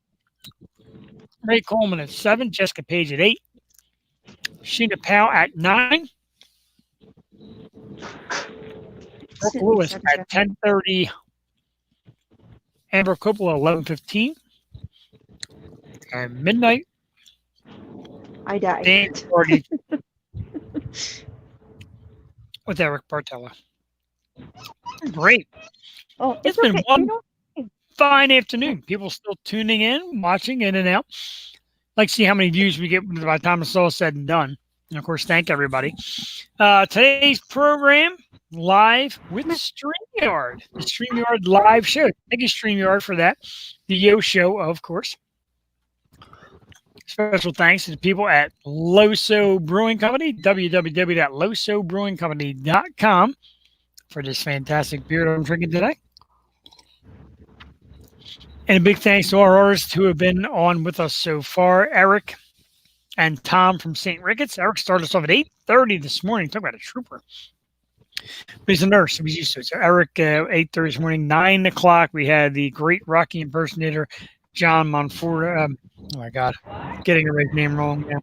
Ray Coleman at 7. Jessica Page at 8. Sheena Powell at 9. Brooke Lewis at 10:30. Amber Coppola 11:15. And midnight. I died. Dance party with Eric Bartella. Great. Oh, It's been one fine afternoon. People still tuning in, watching in and out. Like to see how many views we get by the time it's all said and done. And of course, thank everybody. Today's program live with StreamYard, the StreamYard live show. Thank you, StreamYard, for that. The Yo Show, of course. Special thanks to the people at Loso Brewing Company, www.losobrewingcompany.com, for this fantastic beer that I'm drinking today. And a big thanks to our artists who have been on with us so far, Eric and Tom from St. Ricketts. Eric started us off at 8:30 this morning. Talk about a trooper. But he's a nurse, so he's used to it. So Eric, 8:30 this morning, 9 o'clock, we had the great Rocky impersonator, John Monfort. Oh, my God. Getting the right name wrong now.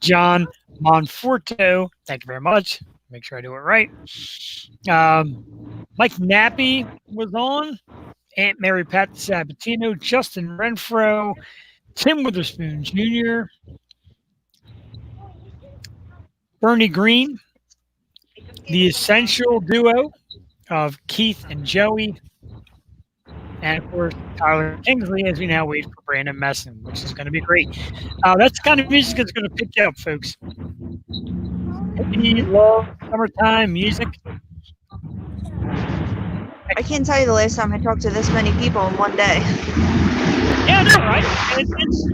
John Monforto. Thank you very much. Make sure I do it right. Mike Nappy was on. Aunt Mary Pat Sabatino, Justin Renfro, Tim Witherspoon Jr., Bernie Green, the essential duo of Keith and Joey, and of course Tyler Kingsley, as we now wait for Brandon Messon, which is going to be great. That's the kind of music that's going to pick you up, folks. If you love summertime music, I can't tell you the last time I talked to this many people in one day. yeah, I know, right? It's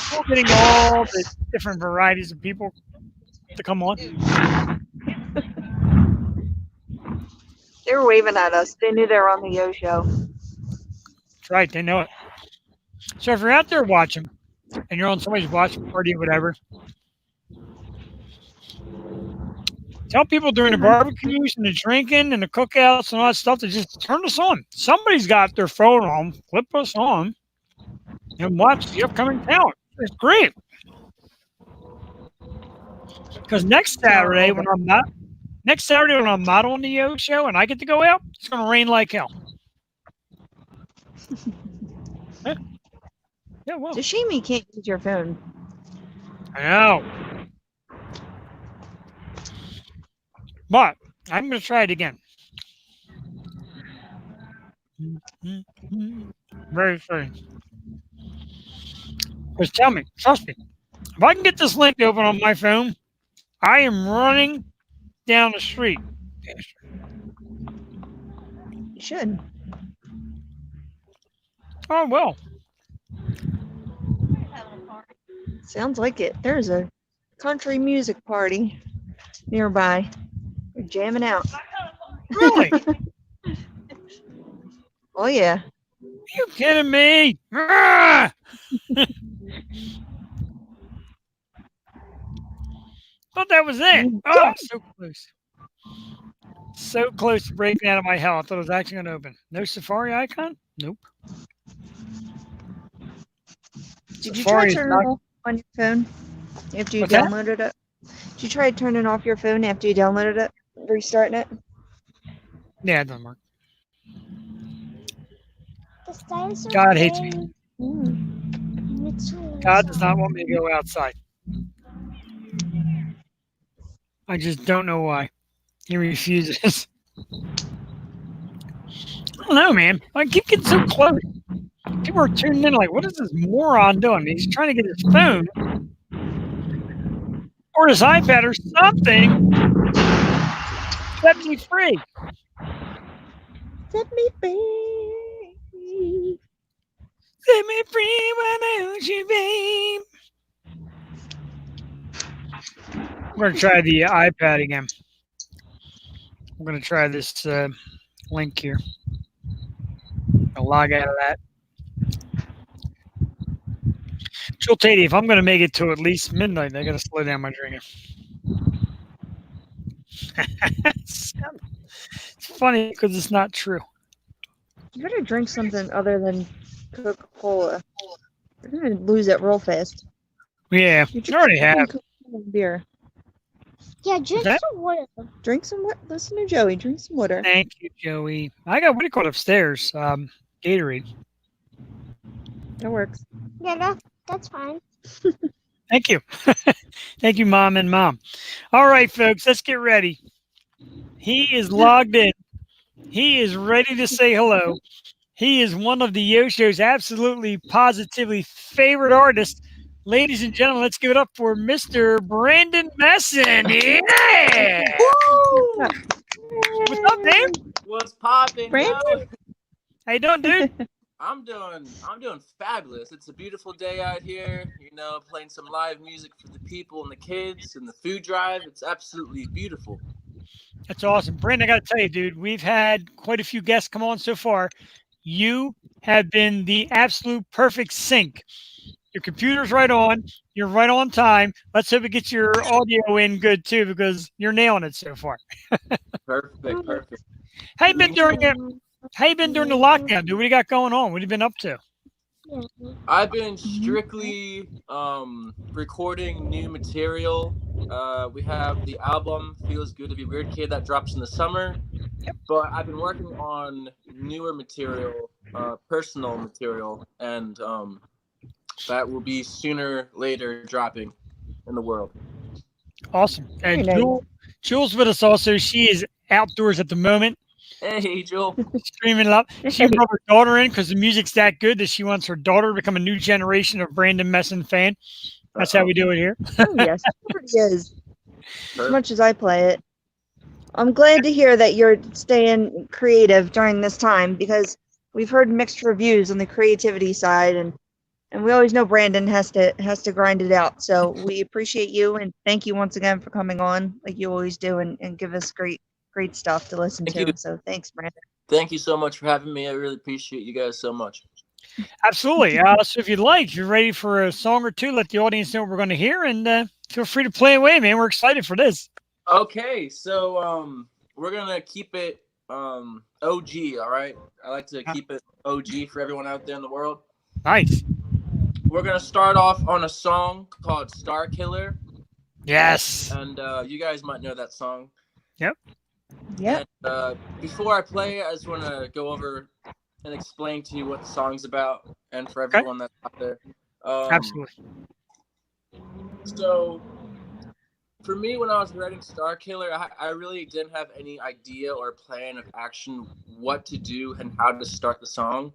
cool getting all the different varieties of people to come on. They were waving at us. They knew they were on the Yo Show. That's right, they know it. So if you're out there watching, and you're on somebody's watching party or whatever, tell people during the barbecues and the drinking and the cookouts and all that stuff to just turn us on. Somebody's got their phone on, flip us on, and watch the upcoming talent. It's great. Because next Saturday when I'm not on the Yo Show and I get to go out, it's going to rain like hell. Yeah, well. It's a shame you can't use your phone. I know. But I'm going to try it again. Very strange. Just tell me, trust me, if I can get this link open on my phone, I am running down the street. You should. Oh, well. Sounds like it. There's a country music party nearby. We're jamming out. Really? Oh, yeah. You kidding me? Ah! Thought that was it. Oh, so close. So close to breaking out of my hell. I thought it was actually going to open. No Safari icon? Nope. Did you try turning it off on your phone after you downloaded it? Did you try turning off your phone after you downloaded it? Restarting it? Yeah, it doesn't work. God hates me. God does not want me to go outside. I just don't know why. He refuses. I don't know, man. I keep getting so close. People are tuning in like, what is this moron doing? He's trying to get his phone or his iPad or something. Set me free. Set me free. Set me free without you, babe. I'm going to try the iPad again. I'm going to try this link here. I'll log out of that. Jill Tatey, if I'm going to make it to at least midnight, I got to slow down my drinking. It's funny because it's not true. You better drink something other than Coppola. You're going to lose it real fast. Yeah, you already have. Beer. Yeah, drink some water. Drink some water. Listen to Joey. Drink some water. Thank you, Joey. I got, what do you call it upstairs? Gatorade. That works. Yeah, that's fine. Thank you. Thank you, Mom and Mom. All right, folks, let's get ready. He is logged in. He is ready to say hello. He is one of the Yosho's absolutely positively favorite artists. Ladies and gentlemen, let's give it up for Mr. Brandon Messon. Yeah! Woo! What's up, man? What's popping, Brandon? yo? How you doing, dude? I'm doing fabulous. It's a beautiful day out here. You know, playing some live music for the people and the kids and the food drive. It's absolutely beautiful. That's awesome. Brandon, I got to tell you, dude, we've had quite a few guests come on so far. You have been the absolute perfect sync. Your computer's right on. You're right on time. Let's hope it gets your audio in good too, because you're nailing it so far. Perfect. How you been during the lockdown, dude? What you got going on? What have you been up to? I've been strictly recording new material. We have the album Feels Good to Be Weird Kid that drops in the summer. But I've been working on newer material, personal material, and that will be sooner later dropping in the world. Awesome. And Jewel's with us also. She is outdoors at the moment. Hey, Jewel. Screaming love. She brought her daughter in because the music's that good that she wants her daughter to become a new generation of Brandon Messon fan. That's how we do it here. Oh, yes, it is. As much as I play it. I'm glad to hear that you're staying creative during this time, because we've heard mixed reviews on the creativity side, and we always know Brandon has to grind it out. So we appreciate you, and thank you once again for coming on like you always do, and give us great stuff to listen to. So thanks, Brandon. Thank you so much for having me. I really appreciate you guys so much. Absolutely. So if you'd like, if you're ready for a song or two, let the audience know what we're going to hear, and feel free to play away, man. We're excited for this. Okay, so we're gonna keep it OG, all right? I like to keep it OG for everyone out there in the world. Nice. We're gonna start off on a song called Star Killer. Yes. And you guys might know that song. Yep. Yep. And before I play, I just want to go over and explain to you what the song's about, and for everyone that's out there. Absolutely. So, for me, when I was writing Star Killer, I really didn't have any idea or plan of action what to do and how to start the song.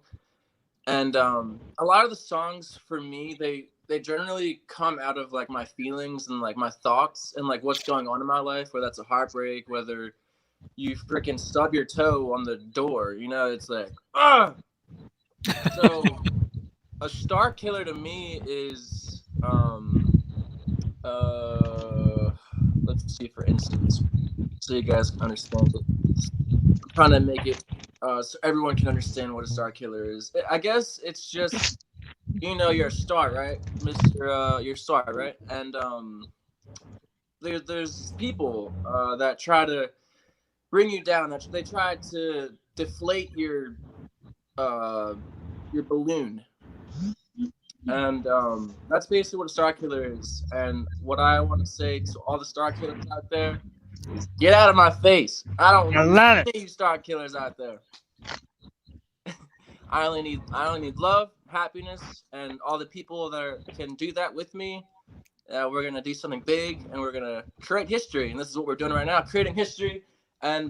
And a lot of the songs for me, they generally come out of like my feelings and like my thoughts and like what's going on in my life, whether that's a heartbreak, whether you freaking stub your toe on the door, you know, it's like, ah. So a Star Killer to me is let's see, for instance, so you guys can understand it. I'm trying to make it so everyone can understand what a Star Killer is. I guess it's just, you know, you're a star, right, Mr. You're a star, right? And there's people that try to bring you down. That they try to deflate your balloon. And that's basically what a Star Killer is. And what I want to say to all the Star Killers out there is, get out of my face. I don't need you Star Killers out there. I only need love, happiness, and all the people that can do that with me. We're gonna do something big, and we're gonna create history. And this is what we're doing right now, creating history. And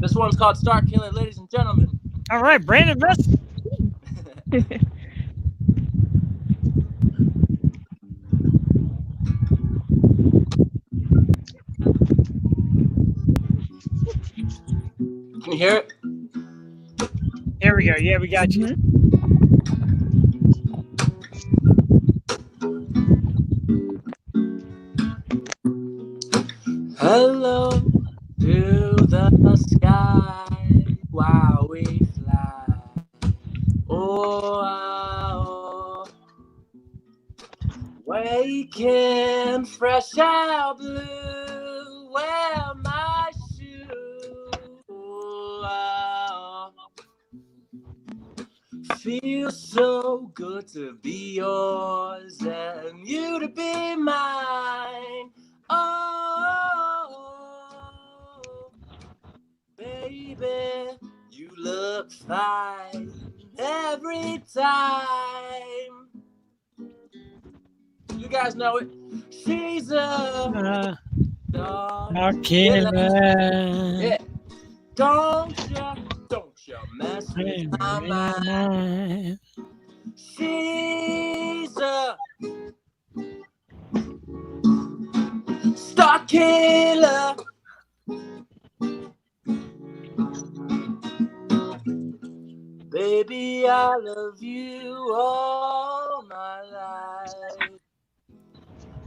this one's called Star Killer, ladies and gentlemen. All right, Brandon Messon. Can you hear it? Here we go. Yeah, we got you. Hello to the sky while we fly. Oh, waking fresh out blue. Wear my shoes. Oh, feels so good to be yours and you to be mine. Oh, baby, you look fine every time. You guys know it. She's a killer. Yeah. Don't you you mess with my mind. She's a star killer. Baby, I love you all my life.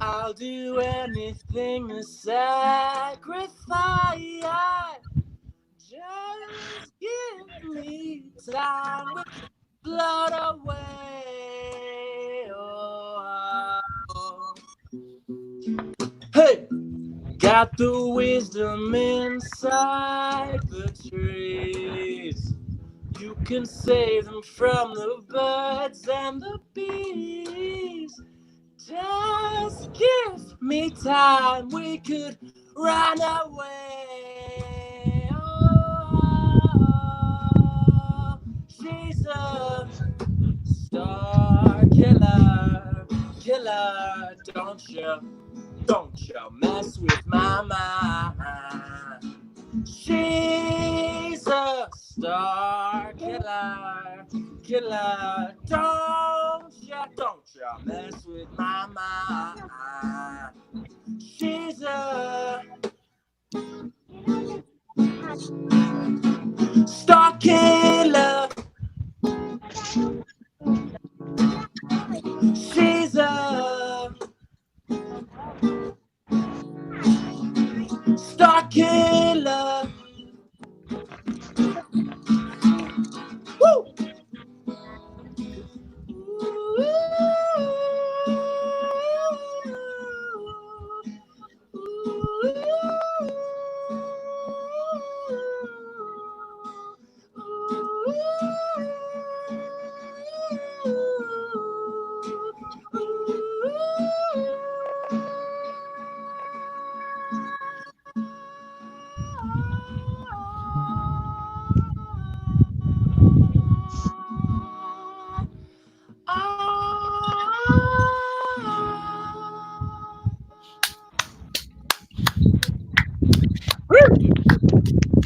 I'll do anything to sacrifice. Just give me time. We can float away. Oh. Hey! Got the wisdom inside the trees. You can save them from the birds and the bees. Just give me time, we could run away. Oh, she's a star killer, killer. Don't you mess with my mind. She's a star killer, killer. Don't you mess with my mind. She's a star killer. She's a star killer. Woo!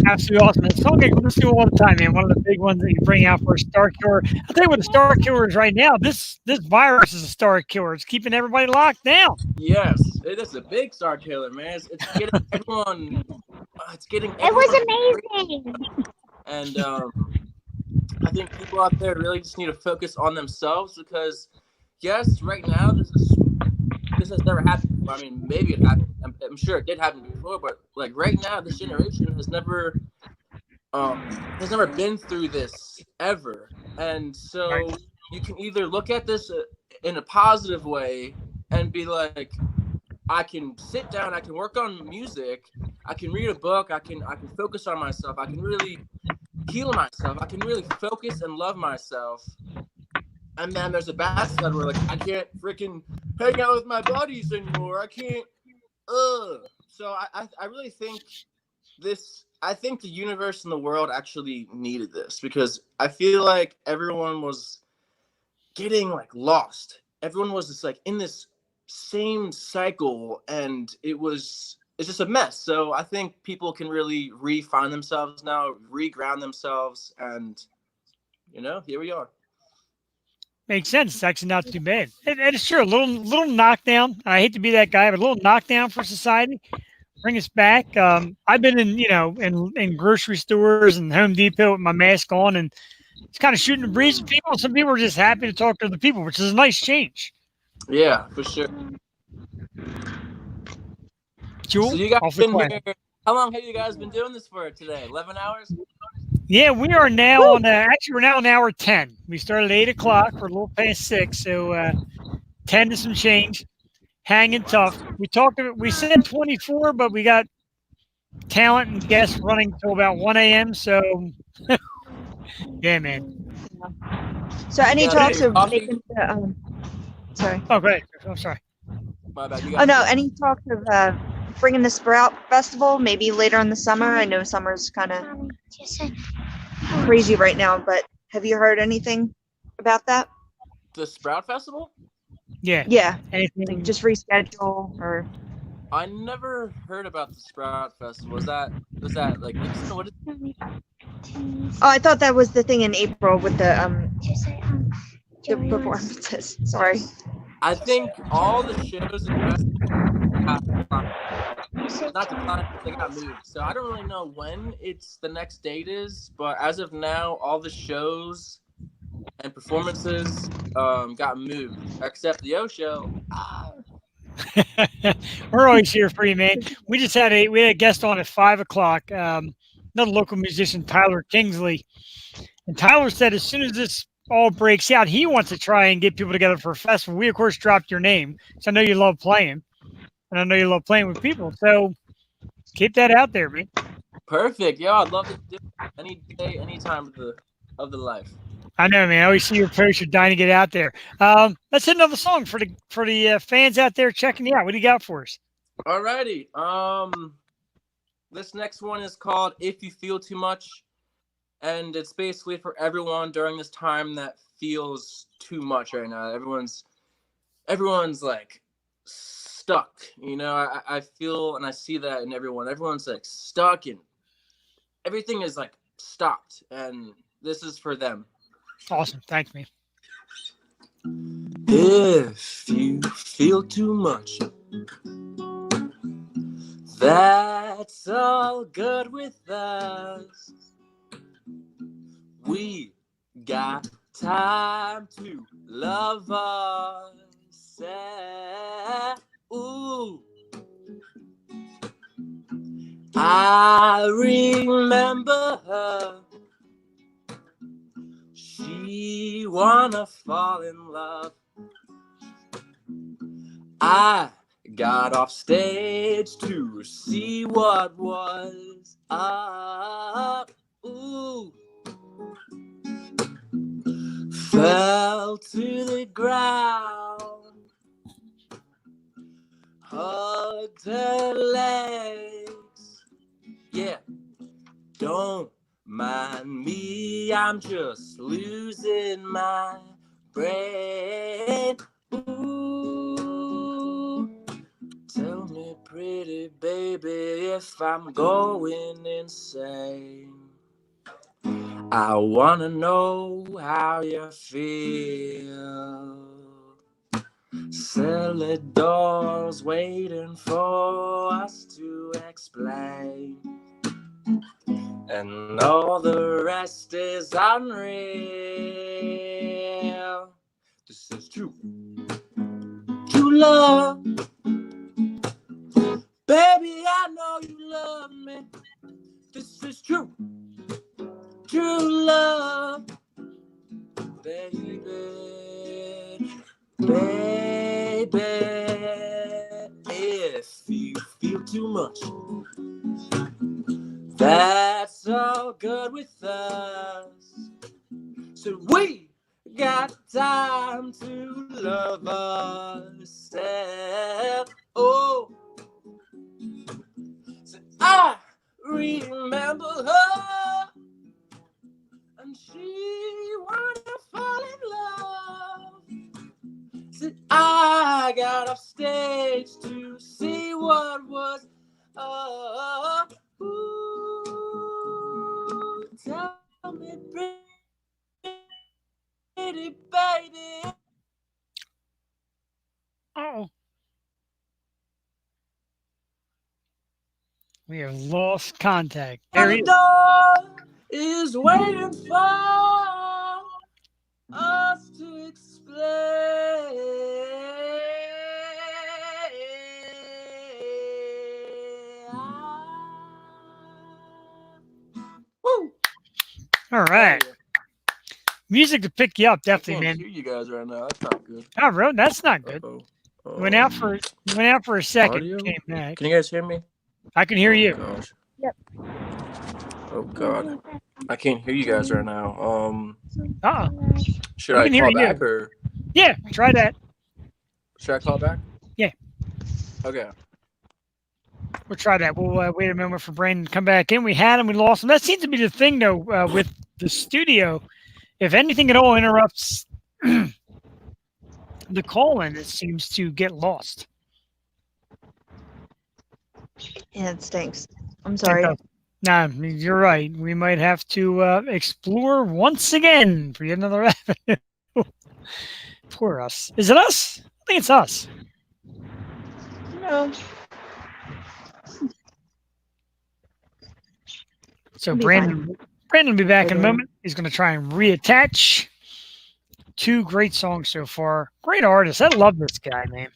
Absolutely awesome. It's a song I go to all the time, man. One of the big ones that you bring out for a star killer. I'll tell you what the star killer is right now. This virus is a star killer. It's keeping everybody locked down. Yes, it is a big star killer, man. It's getting everyone. It's getting. It was amazing. And I think people out there really just need to focus on themselves because, yes, right now this has never happened. I mean, maybe it happened. I'm sure it did happen before, but like right now, this generation has never been through this ever. And so you can either look at this in a positive way and be like, I can sit down, I can work on music, I can read a book, I can focus on myself, I can really heal myself, I can really focus and love myself. And then there's a bad side where like I can't freaking hang out with my buddies anymore. I can't. So I really think I think the universe and the world actually needed this because I feel like everyone was getting like lost. Everyone was just like in this same cycle, and it's just a mess. So I think people can really re-find themselves now, re-ground themselves, and here we are. Makes sense. It's actually not too bad. And it's true. A little knockdown. I hate to be that guy, but a little knockdown for society. Bring us back. I've been in grocery stores and Home Depot with my mask on, and it's kind of shooting the breeze with people. Some people are just happy to talk to other people, which is a nice change. Yeah, for sure. Jewel, so you guys been here. How long have you guys been doing this for today? 11 hours? Yeah, we are now on. Actually, we're now on hour 10. We started at 8 o'clock. We're a little past 6, so 10 to some change. Hanging tough. We said 24, but we got talent and guests running till about 1 a.m. So, yeah, man. So, any talks of making sorry. Oh, great. I'm sorry. My bad. Any talks of bringing the Sprout Festival maybe later in the summer? I know summer's kind of crazy right now, but have you heard anything about that? The Sprout Festival? Yeah. Yeah. Anything? Just reschedule or? I never heard about the Sprout Festival. Was that like what is Oh, I thought that was the thing in April with the performances. Sorry. I think all the shows and festivals got not declined, but they got moved. So I don't really know when the next date is, but as of now, all the shows and performances got moved, except the O show. We're always here for you, man. We just had a guest on at 5:00. Another local musician, Tyler Kingsley, and Tyler said as soon as this all breaks out, he wants to try and get people together for a festival. We of course dropped your name, so I know you love playing, and I know you love playing with people. So keep that out there, man. Perfect. Yeah, I'd love to do it any day, any time of the life. I know, man. I always see your posts. You're dying to get out there. Let's hit another song for the fans out there checking you out. What do you got for us? Alrighty. This next one is called "If You Feel Too Much," and it's basically for everyone during this time that feels too much right now. Everyone's like stuck. You know, I feel and I see that in everyone. Everyone's like stuck and everything is like stopped, and this is for them. Awesome. Thanks, man. If you feel too much, that's all good with us. We got time to love ourselves. Ooh. I remember her. She wanna fall in love. I got off stage to see what was up. Ooh. Fell to the ground. Hugged her legs. Yeah. Don't mind me, I'm just losing my brain. Ooh, tell me, pretty baby, if I'm going insane. I wanna know how you feel. Cellar doors waiting for us to explain. And all the rest is unreal. This is true. True love. Baby, I know you love me. This is true. True love. Baby. Baby. If you feel too much, that's all good with us. So we got time to love ourselves. Oh, so I remember her, and she wanna fall in love. So I got off stage to see what was up. Ooh, tell me, pretty baby. Oh, we have lost contact. There he The is. door is waiting for us to explain. Woo! All right. Music to pick you up, definitely, I man. can't hear you guys right now. That's not good. Oh, really? That's not good. Uh-oh. You went out for a second. Audio? Came back. Can you guys hear me? I can hear you. Gosh. Yep. Oh God. I can't hear you guys right now. Should I I can hear call you. back or Yeah, try that. should I call back? Yeah. Okay. We'll try that. We'll wait a moment for Brandon to come back in. We had him, we lost him. That seems to be the thing, though, with the studio. If anything at all interrupts the call-in, it seems to get lost. Yeah, it stinks. I'm It sorry. does. Nah, you're right. We might have to explore once again for yet another avenue. Poor us. Is it us? I think it's us. No. So It'll be Brandon will be back in a Okay. moment. He's going to try and reattach. 2 great songs so far. Great artist. I love this guy, man.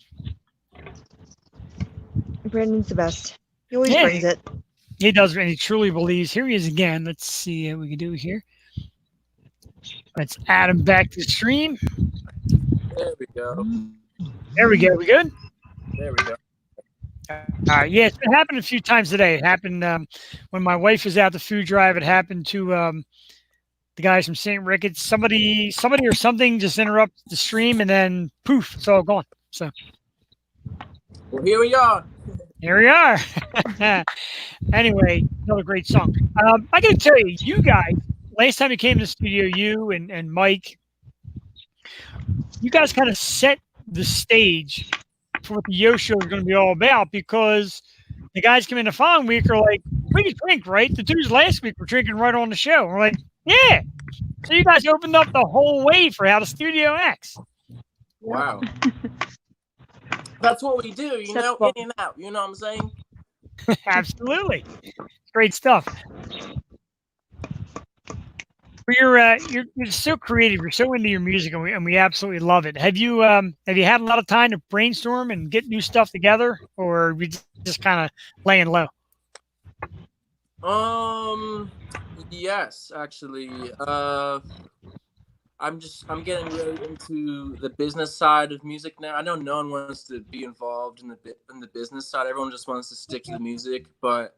Brandon's the best. He always Yeah, brings it. he does, and he truly believes. Here he is again. Let's see what we can do here. Let's add him back to the stream. There we go. There we go. We good? There we go. Yeah, it's been happening a few times today. It happened when my wife was out the food drive. It happened to the guys from St. Ricketts. Somebody or something just interrupted the stream, and then poof, it's all gone. So Well, here we are. here we are. Anyway, another great song. I got to tell you, you guys, last time you came to the studio, you and Mike, you guys kind of set the stage for what the Yo Show is going to be all about, because the guys come in the following week are like, we can drink, right? The dudes last week were drinking right on the show. We're like, yeah. So you guys opened up the whole way for how the studio acts. Wow. That's what we do, you know, Acceptable. in and out. You know what I'm saying? Absolutely. Great stuff. You're so creative. You're so into your music, and we absolutely love it. Have you had a lot of time to brainstorm and get new stuff together, or are we just kind of laying low? Yes, actually. I'm getting really into the business side of music now. I know no one wants to be involved in the business side. Everyone just wants to stick to the music, but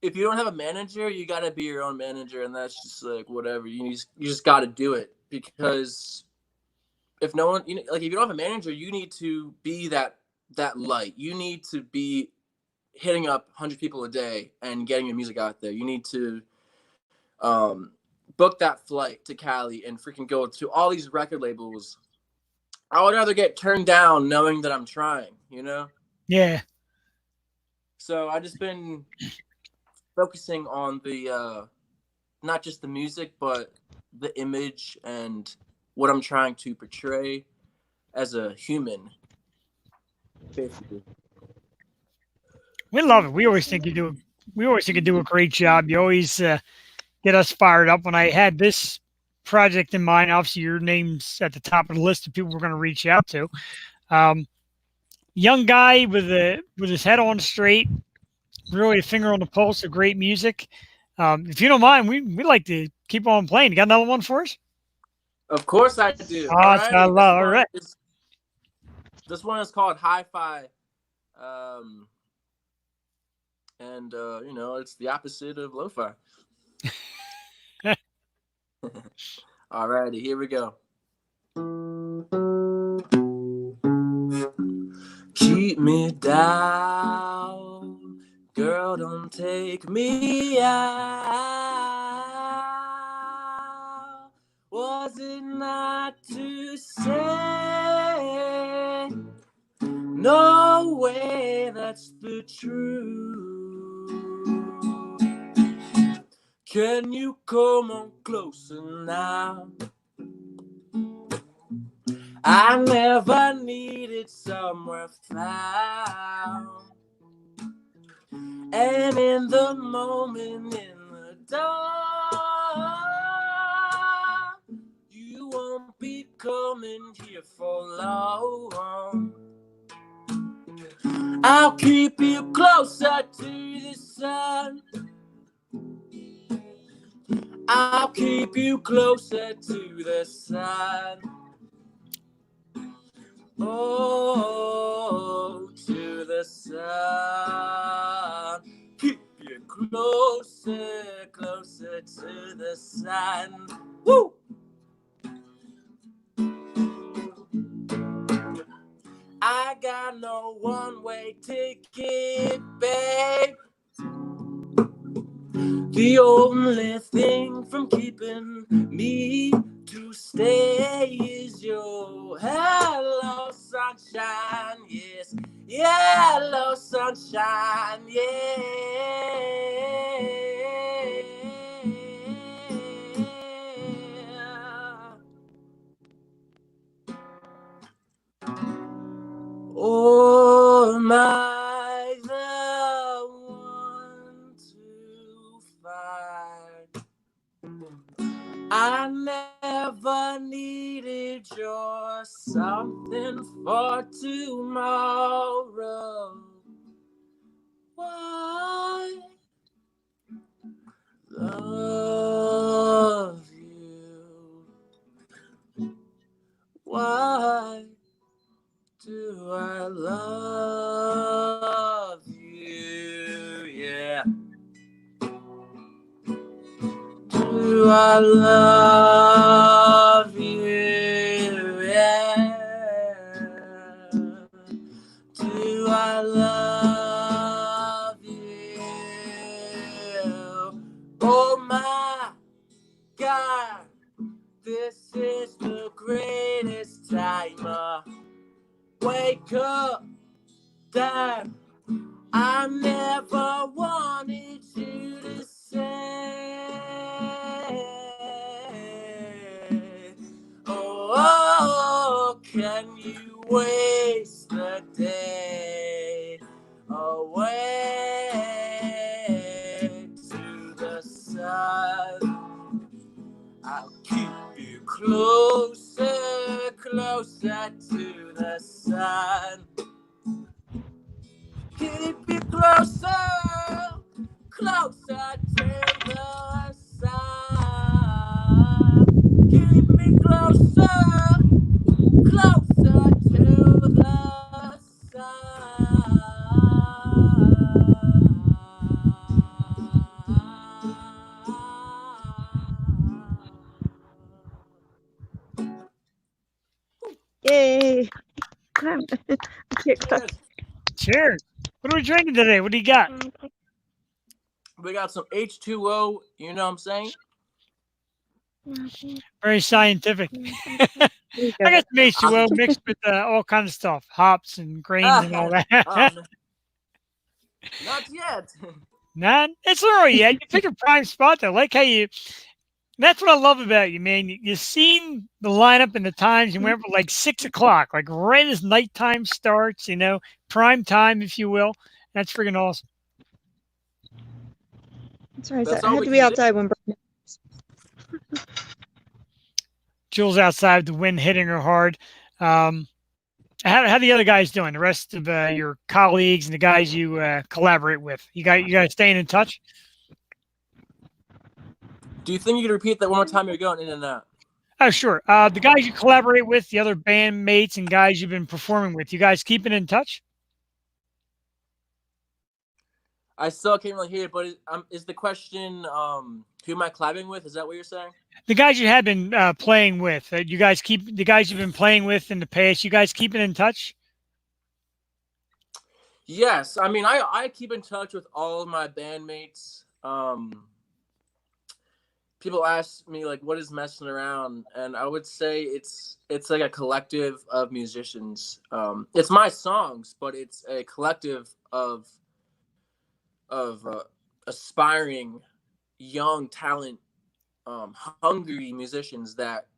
if you don't have a manager, you got to be your own manager, and that's just like whatever. You just got to do it, because if no one, if you don't have a manager, you need to be that light. You need to be hitting up 100 people a day and getting your music out there. You need to book that flight to Cali and freaking go to all these record labels. I would rather get turned down knowing that I'm trying, you know? Yeah. So I just been focusing on the not just the music, but the image and what I'm trying to portray as a human, basically. We love it. We always think you do a great job. You always get us fired up. When I had this project in mind, obviously your name's at the top of the list of people we're going to reach out to. Young guy with his head on straight, really a finger on the pulse of great music. If you don't mind, we'd like to keep on playing. You got another one for us? Of course I do. Awesome. I love. All right. This one is called Hi-Fi. And it's the opposite of lo-fi. Alrighty, here we go. Keep me down, girl, don't take me out. Was it not to say? No way, that's the truth. Can you come on closer now? I never needed somewhere found. And in the moment, in the dark, you won't be coming here for long. I'll keep you closer to the sun. I'll keep you closer to the sun. Oh, to the sun. Keep you closer, closer to the sun. Woo! I got no one-way ticket, babe. The only thing from keeping me to stay is your hello sunshine. Yes, Yellow sunshine, yeah. Oh, am I the one to fight? I never needed your something for tomorrow. Why love you? Why do I love you? Yeah. Do I love you? Yeah. Do I love you? Oh my God, this is the greatest time. Wake up, Dad. I never wanted you to say, oh, can you waste the day away to the sun? I'll keep you closer, closer to the sun. Keep you closer, closer to the sun. Keep me closer, closer to the Yay! Cheers. What are we drinking today? What do you got? We got some H2O, you know what I'm saying? Very scientific. I got some H2O mixed with all kinds of stuff, hops and grains and all that. Not yet. Nah, it's early yet. You pick a prime spot though. Like how you. That's what I love about you, man. You seen the lineup and the times. You went for like 6 o'clock, like right as nighttime starts. You know, prime time, if you will. That's freaking awesome. That's right. That's I all had we to be can outside when. Jules outside, the wind hitting her hard. How the other guys doing? The rest of your colleagues and the guys you collaborate with. You guys staying in touch? Do you think you could repeat that one more time? You're going in and out. Oh, sure. The guys you collaborate with, the other bandmates and guys you've been performing with, you guys keeping in touch? I still can't really hear it, but is the question, who am I collabing with? Is that what you're saying? The guys you have been playing with, you guys keep the guys you've been playing with in the past. You guys keeping in touch? Yes, I mean I keep in touch with all of my bandmates. People ask me like, what is messing around, and I would say it's like a collective of musicians. It's my songs, but it's a collective of aspiring young talent, hungry musicians that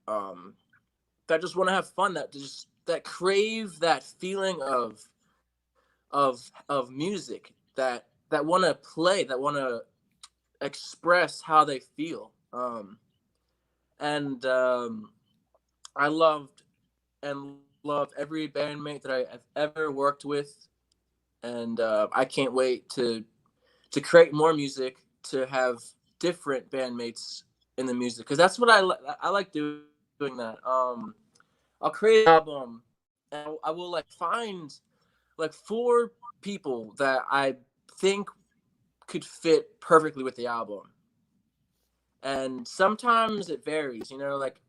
just want to have fun, that crave that feeling of music, that want to play, that want to express how they feel. I loved and love every bandmate that I've ever worked with, and I can't wait to create more music, to have different bandmates in the music, because that's what I like doing that. I'll create an album, and I will like find like 4 people that I think could fit perfectly with the album. And sometimes it varies, you know, like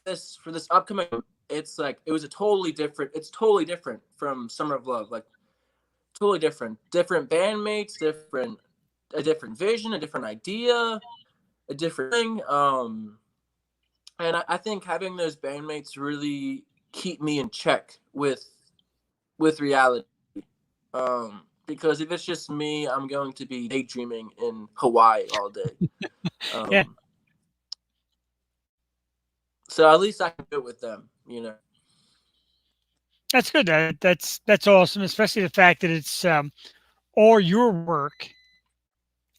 for this upcoming, it's like it's totally different from Summer of Love, like totally different bandmates, a different vision, a different idea, a different thing. And I think having those bandmates really keep me in check with reality. Because if it's just me, I'm going to be daydreaming in Hawaii all day. Yeah. So at least I can do it with them, you know. That's good. That's awesome, especially the fact that it's all your work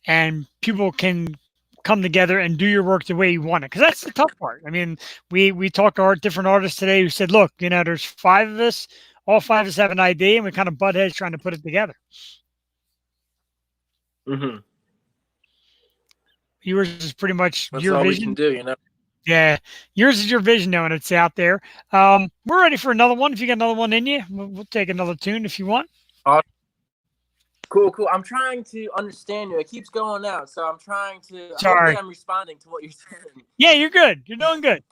and people can come together and do your work the way you want it. Because that's the tough part. I mean, we talked to different artists today who said, look, there's 5 of us, all 5 of us have an idea, and we kind of butt heads trying to put it together. Mm-hmm. Yours is pretty much That's your all vision. we can do, you know. Yeah, yours is your vision, knowing it's out there. We're ready for another one. If you got another one in you, we'll take another tune if you want. Cool. I'm trying to understand you. It keeps going out, so I'm trying to. Sorry. Hopefully, I'm responding to what you're saying. Yeah, you're good. You're doing good.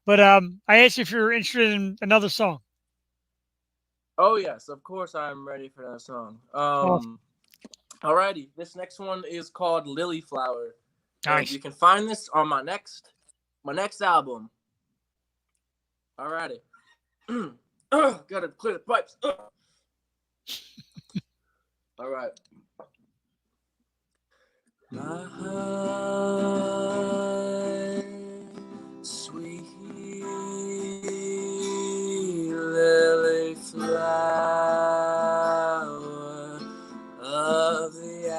But I asked you if you're interested in another song. Oh yes, of course I'm ready for that song. Alrighty, this next one is called Lily Flower. Nice. And you can find this on my next album. Alrighty. Gotta clear the pipes. Alright. My heart, sweet lily flower of the hour,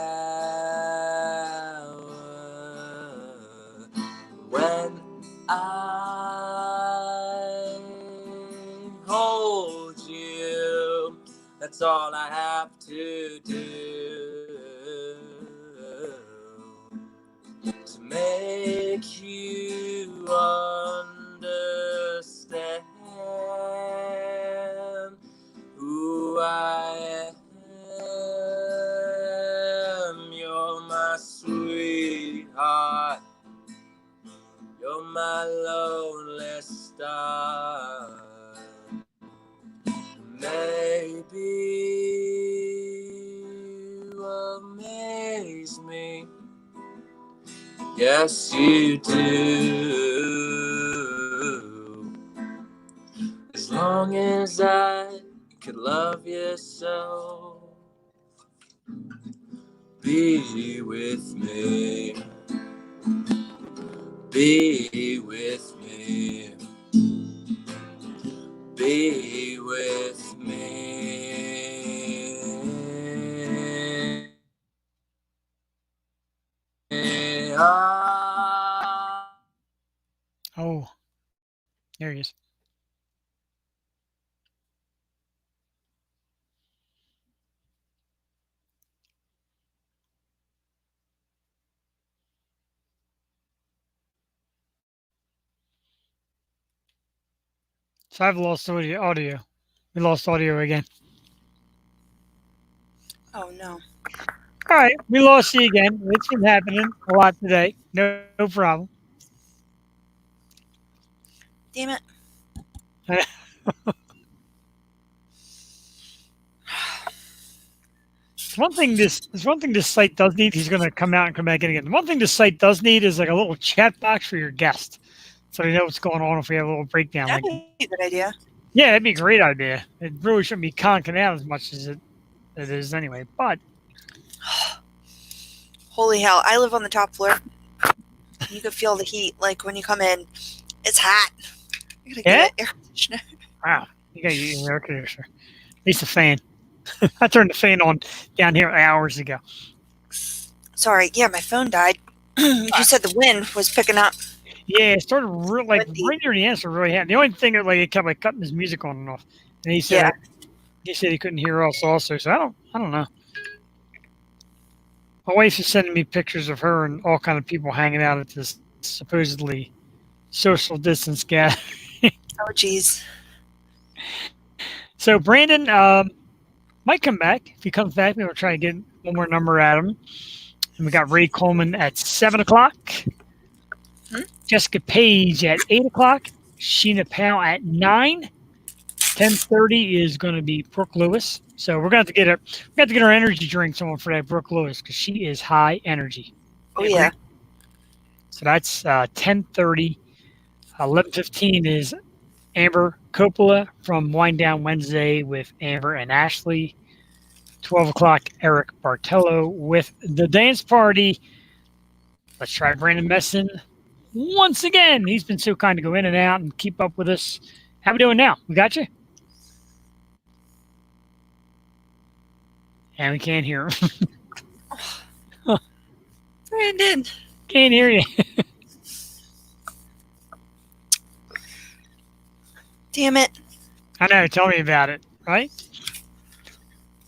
when I hold you, that's all I have to do to make you understand who I am. You're my sweetheart, you're my lonely star. Maybe you amaze me. Yes, you do. As long as I could love you so, be with me. Be with me. Be with me. Oh, there he is. So I've lost audio. We lost audio again. Oh no. All right, we lost you again. It's been happening a lot today. No problem. Damn it. One thing this site does need. He's going to come out and come back in again. One thing this site does need is like a little chat box for your guest, so you know what's going on if we have a little breakdown. That'd be a good idea. Yeah, that'd be a great idea. It really shouldn't be conking out as much as it is anyway. But holy hell, I live on the top floor. You can feel the heat, like when you come in. It's hot. You gotta get an air conditioner. Wow, you got your air conditioner. At least a fan. I turned the fan on down here hours ago. Sorry, yeah, my phone died. You said the wind was picking up. Yeah, it started right near the end. So really had the only thing that it kept cutting his music on and off. And he said he couldn't hear us also. So I don't know. My wife is sending me pictures of her and all kind of people hanging out at this supposedly social distance gathering. Oh, geez. So Brandon might come back. If he comes back, we'll try to get one more number at him. And we got Ray Coleman at 7 o'clock. Jessica Page at 8 o'clock. Sheena Powell at 9. 10:30 is going to be Brooke Lewis. So we're going to have to get our energy drinks on for that Brooke Lewis because she is high energy. Oh yeah. So that's 10:30. 11:15 is Amber Coppola from Wind Down Wednesday with Amber and Ashley. 12 o'clock, Eric Bartello with The Dance Party. Let's try Brandon Messon once again. He's been so kind to go in and out and keep up with us. How we doing now? We got you? And we can't hear him. Brandon. Can't hear you. Damn it. I know. Tell me about it, right?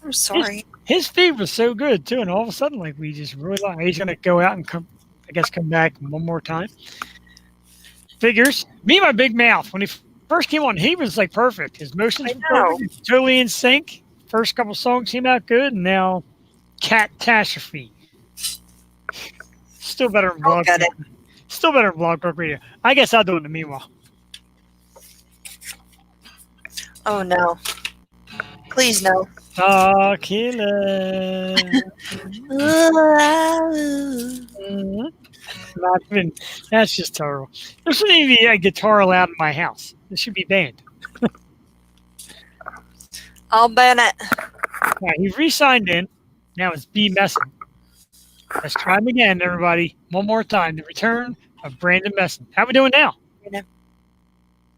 I'm sorry. His feed was so good, too. And all of a sudden, like, we just really like, he's going to go out and come back one more time. Figures. Me and my big mouth. When he first came on, he was, like, perfect. His motions were perfect. Totally in sync. First couple songs came out good, and now catastrophe. Still better than Blog Talk. Still better than Blog Talk Radio. I guess I'll do it in the meanwhile. Oh, no. Please, no. Oh, killer. Not even, that's just terrible. There shouldn't even be a guitar allowed in my house. It should be banned. I'll ban it. All right, he re-signed in. Now it's B. Messon. Let's try him again, everybody. One more time. The return of Brandon Messon. How we doing now?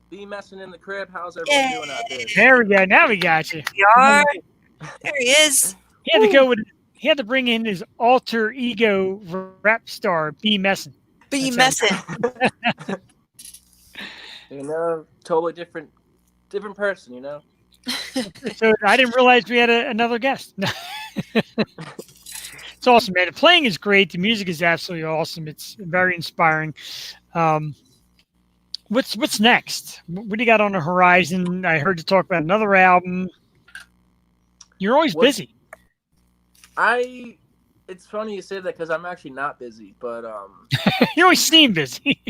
Be messing in the crib. How's everyone doing out there? There we go. Now we got you. There he is. He had to go with. He had to bring in his alter ego rap star, B. Messon. B. Messon. You know, totally different person. You know. So I didn't realize we had another guest. It's awesome, man. The playing is great. The music is absolutely awesome. It's very inspiring. What's next? What do you got on the horizon? I heard you talk about another album. You're always busy. It's funny you say that because I'm actually not busy, but you always seem busy.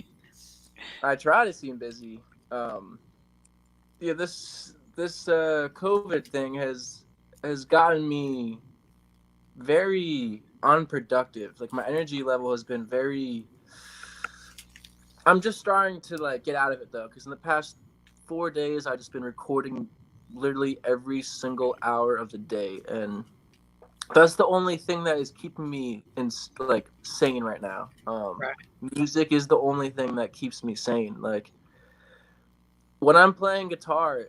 I try to seem busy. Yeah, this COVID thing has gotten me very unproductive. Like my energy level has been very. I'm just starting to like get out of it though, because in the past 4 days I've just been recording literally every single hour of the day, and that's the only thing that is keeping me like sane right now. Right. Music is the only thing that keeps me sane. Like when I'm playing guitar,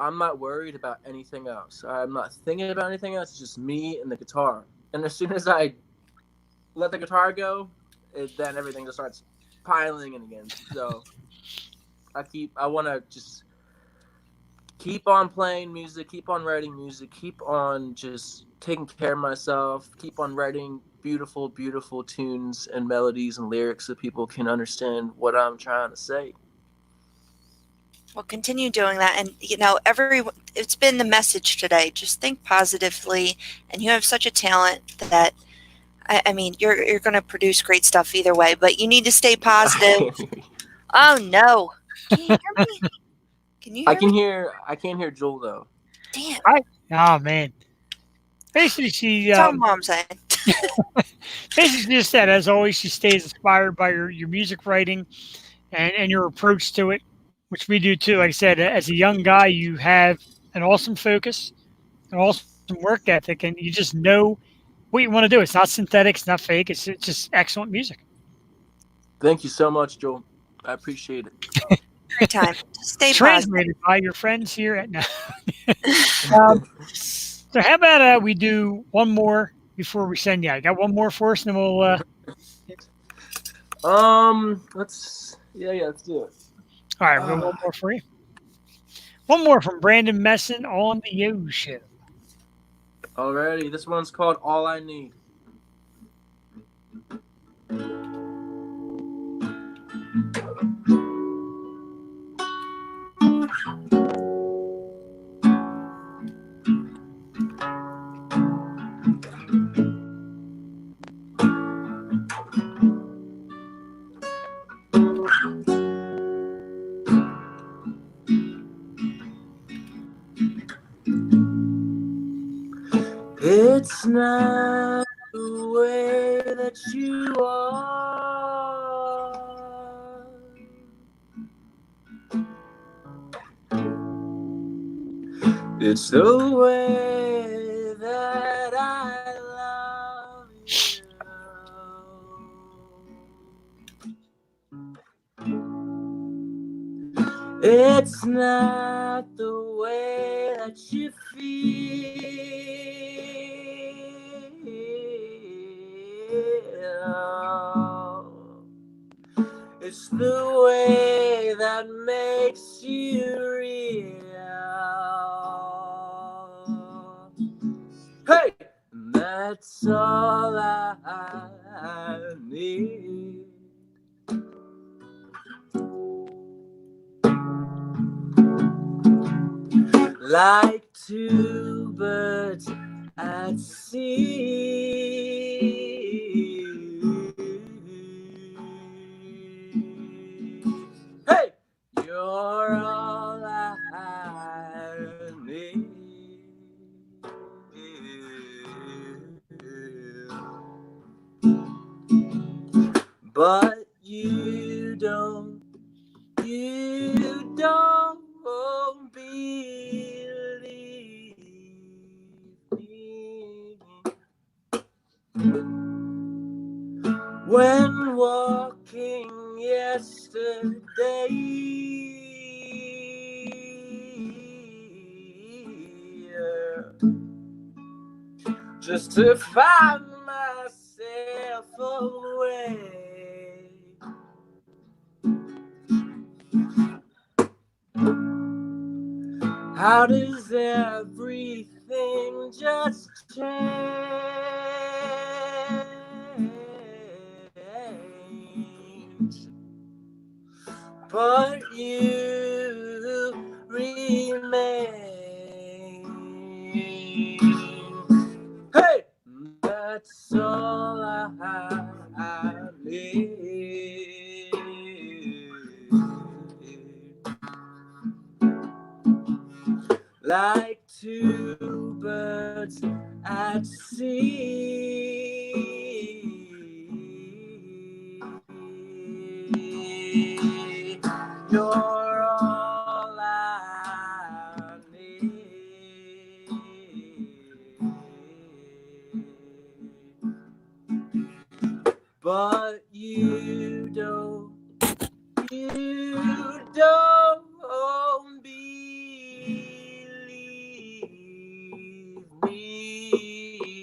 I'm not worried about anything else. I'm not thinking about anything else. It's just me and the guitar. And as soon as I let the guitar go, then everything just starts piling in again. So I want to just keep on playing music, keep on writing music, keep on just taking care of myself, keep on writing beautiful, beautiful tunes and melodies and lyrics so people can understand what I'm trying to say. Well, continue doing that. And, you know, it's been the message today. Just think positively. And you have such a talent that, I mean, you're going to produce great stuff either way. But you need to stay positive. Oh, no. Can you hear me? Can you hear me? I can't hear Joel, though. Damn. Oh, man. Basically, she... That's all I'm saying. Basically just said, as always, she stays inspired by your music writing and your approach to it, which we do too. Like I said, as a young guy, you have an awesome focus, an awesome work ethic, and you just know what you want to do. It's not synthetic, it's not fake, it's just excellent music. Thank you so much, Joel. I appreciate it. Every time. Stay Translated positive. by your friends here at now. So how about we do one more before we send you? I got one more for us, and then we'll. Let's do it. All right, we'll one more for you. One more from Brandon Messon on the Yo Show. Alrighty, this one's called All I Need. It's not the way that you are. It's the way that I love you. It's not the way that you feel. It's the way that makes you real. Hey! That's all I need. Like two birds at sea. Hey! You're all I need. But you don't believe me. When walking yesterday, just to find myself away. How does everything just change? But you remain. Hey! That's all I need. Like two birds at sea. You're all I need. But you don't believe me.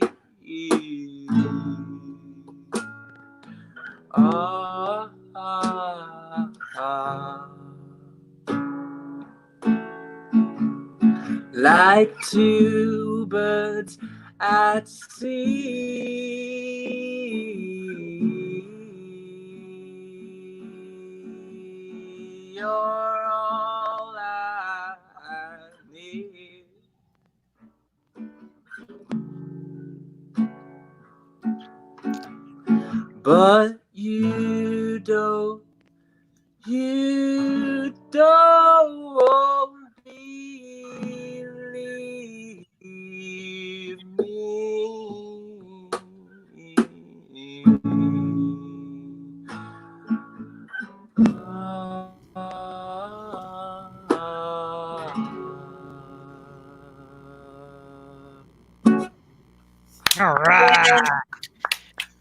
Like two birds at sea. You're all I need. But you don't believe All right.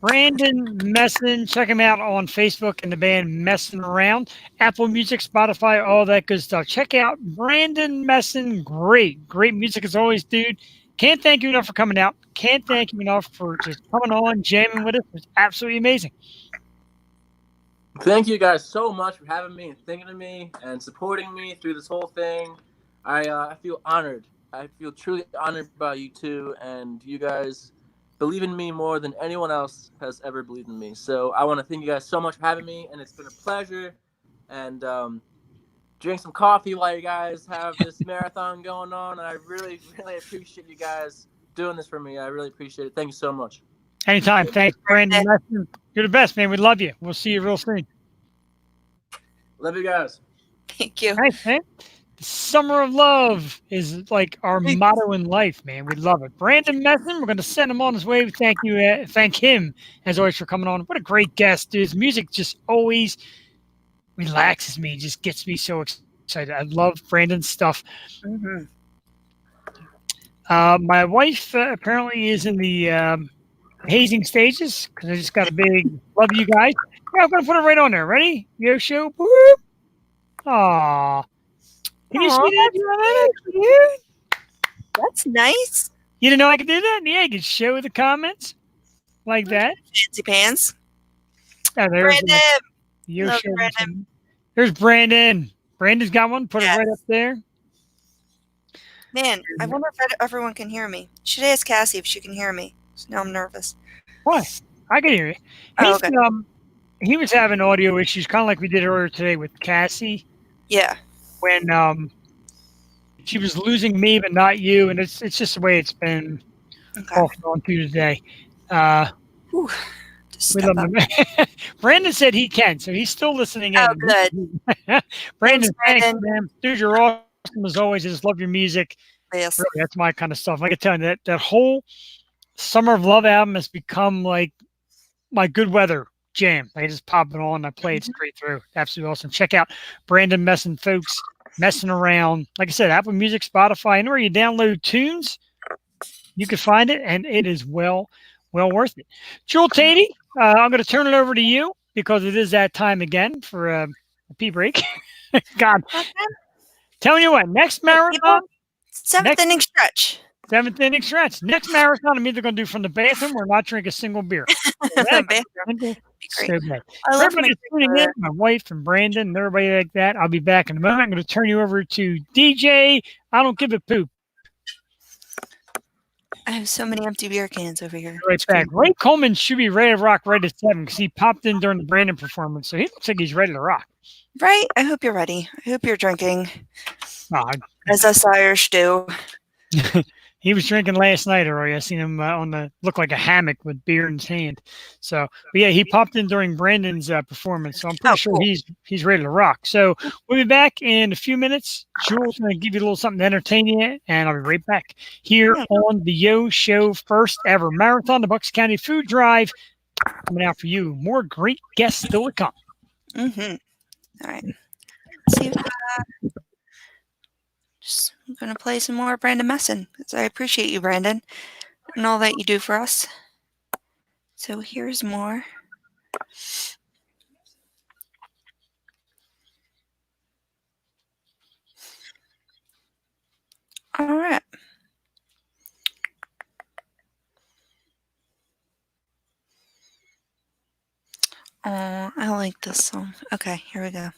Brandon Messin, check him out on Facebook and the band Messin Around, Apple Music, Spotify, all that good stuff. Check out Brandon Messin. Great music as always, dude. Can't thank you enough for coming out. Can't thank you enough for just coming on, jamming with us. It was absolutely amazing. Thank you guys so much for having me and thinking of me and supporting me through this whole thing. I feel honored. I feel truly honored by you two, and you guys believe in me more than anyone else has ever believed in me. So I want to thank you guys so much for having me, and it's been a pleasure. And drink some coffee while you guys have this marathon going on. And I really appreciate you guys doing this for me. I really appreciate it. Thank you so much. Anytime. Thanks, Brandon Messin. You're the best, man. We love you. We'll see you real soon. Love you guys. Thank you. Thanks, man. The Summer of Love is like our motto in life, man. We love it. Brandon Messin, we're going to send him on his way. Thank him as always for coming on. What a great guest, dude. His music just always relaxes me, just gets me so excited. I love Brandon's stuff. Mm-hmm. My wife apparently is in the hazing stages because I just got a big love you guys. Yeah, I'm gonna put it right on there. Ready? Yo, show. Boop. Aw. Can you see Aw, that? that's cute. That's nice. You didn't know I could do that? Yeah, I could show the comments like that. Fancy pants. Oh, there's Brandon. yo, Love show. Brandon. There's Brandon. Brandon's got one. Put it right up Yes. there. Man, I wonder if everyone can hear me. Should ask Cassie if she can hear me. So now I'm nervous. Why? I can hear you. Oh, He's okay. he was having audio issues, kind of like we did earlier today with Cassie Yeah. when she was losing me but not you, and it's just the way it's been Okay. off and on through today. Whew. Just We step love up. him. Brandon said he can, so he's still listening Oh, in. good. Brandon, thanks, Brandon. man. Dude, you're awesome as always. I just love your music. Yes. Really, that's my kind of stuff. I can tell you that whole Summer of Love album has become like my good weather jam. I just pop it on and I play it straight through. Absolutely awesome. Check out Brandon Messing, folks. Messing around. Like I said, Apple Music, Spotify, anywhere you download tunes, you can find it, and it is well worth it. Jewel Tatey, I'm going to turn it over to you because it is that time again for a pee break. God. Okay. Telling you what, next marathon. Seventh inning stretch. Seventh inning stretch. Next marathon, I'm either going to do from the bathroom or not drink a single beer. The bathroom. So good. I love Everybody tuning in, my wife and Brandon and everybody like that. I'll be back in a moment. I'm going to turn you over to DJ. I don't give a poop. I have so many empty beer cans over here. Right back. Ray Coleman should be ready to rock right at 7 because he popped in during the Brandon performance, so he looks like he's ready to rock. Right? I hope you're ready. I hope you're drinking. Oh, as us Irish do. He was drinking last night already. I seen him look like a hammock with beer in his hand. So, but yeah, he popped in during Brandon's performance. So I'm pretty sure cool. he's ready to rock. So we'll be back in a few minutes. Jewel's going to give you a little something to entertain you, and I'll be right back here on the Yo Show, first ever marathon, the Bucks County Food Drive, coming out for you. More great guests still to come. Mm-hmm. All right. Let's see. Just going to play some more Brandon Messin because I appreciate you, Brandon, and all that you do for us. So here's more. All right. Oh, I like this song. Okay, here we go.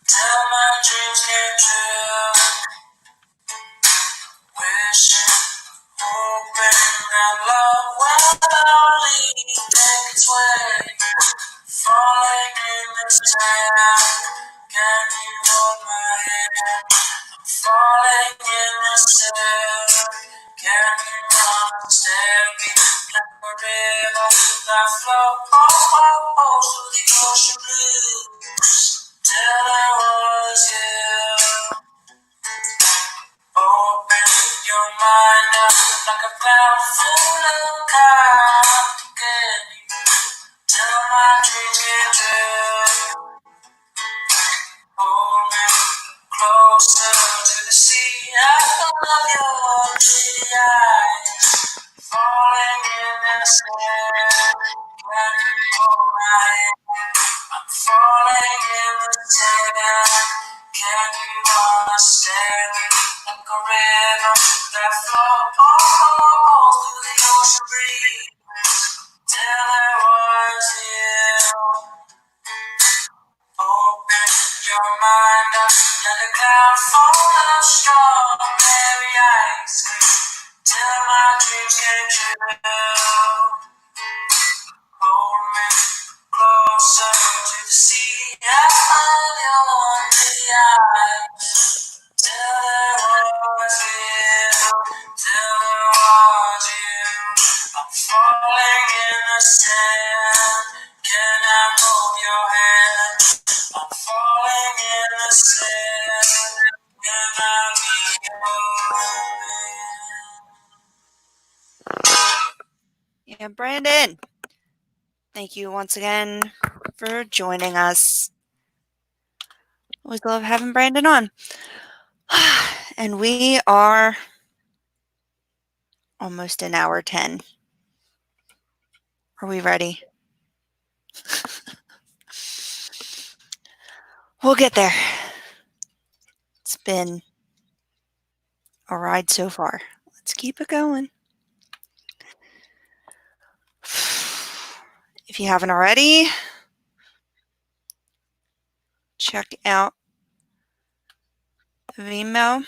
Till my dreams came true. Wishing, hoping that love will lead its way. Falling in the sand, can you hold my hand? Falling in the sand, can you understand me? Like a river that flows to the ocean blue. Till I was you. Open your mind up like a cloud full of cotton. Till my dreams get true. Hold me closer to the sea. I love your pretty eyes. Falling in the sand. Can you hold my hand? I'm falling in the sand. Can you understand me? Like a river that flows through the ocean breeze. Till there was you. Open your mind up like a cloud full of strawberry ice cream. Till my dreams came true. Hold me closer to the sea. I love your pretty eyes. Till there was you. Till there was you. I'm falling in the sand. Can I hold your hand? I'm falling And Brandon, thank you once again for joining us. Always love having Brandon on. And we are almost an hour 10. Are we ready? We'll get there. It's been a ride so far. Let's keep it going. If you haven't already, check out Vimeo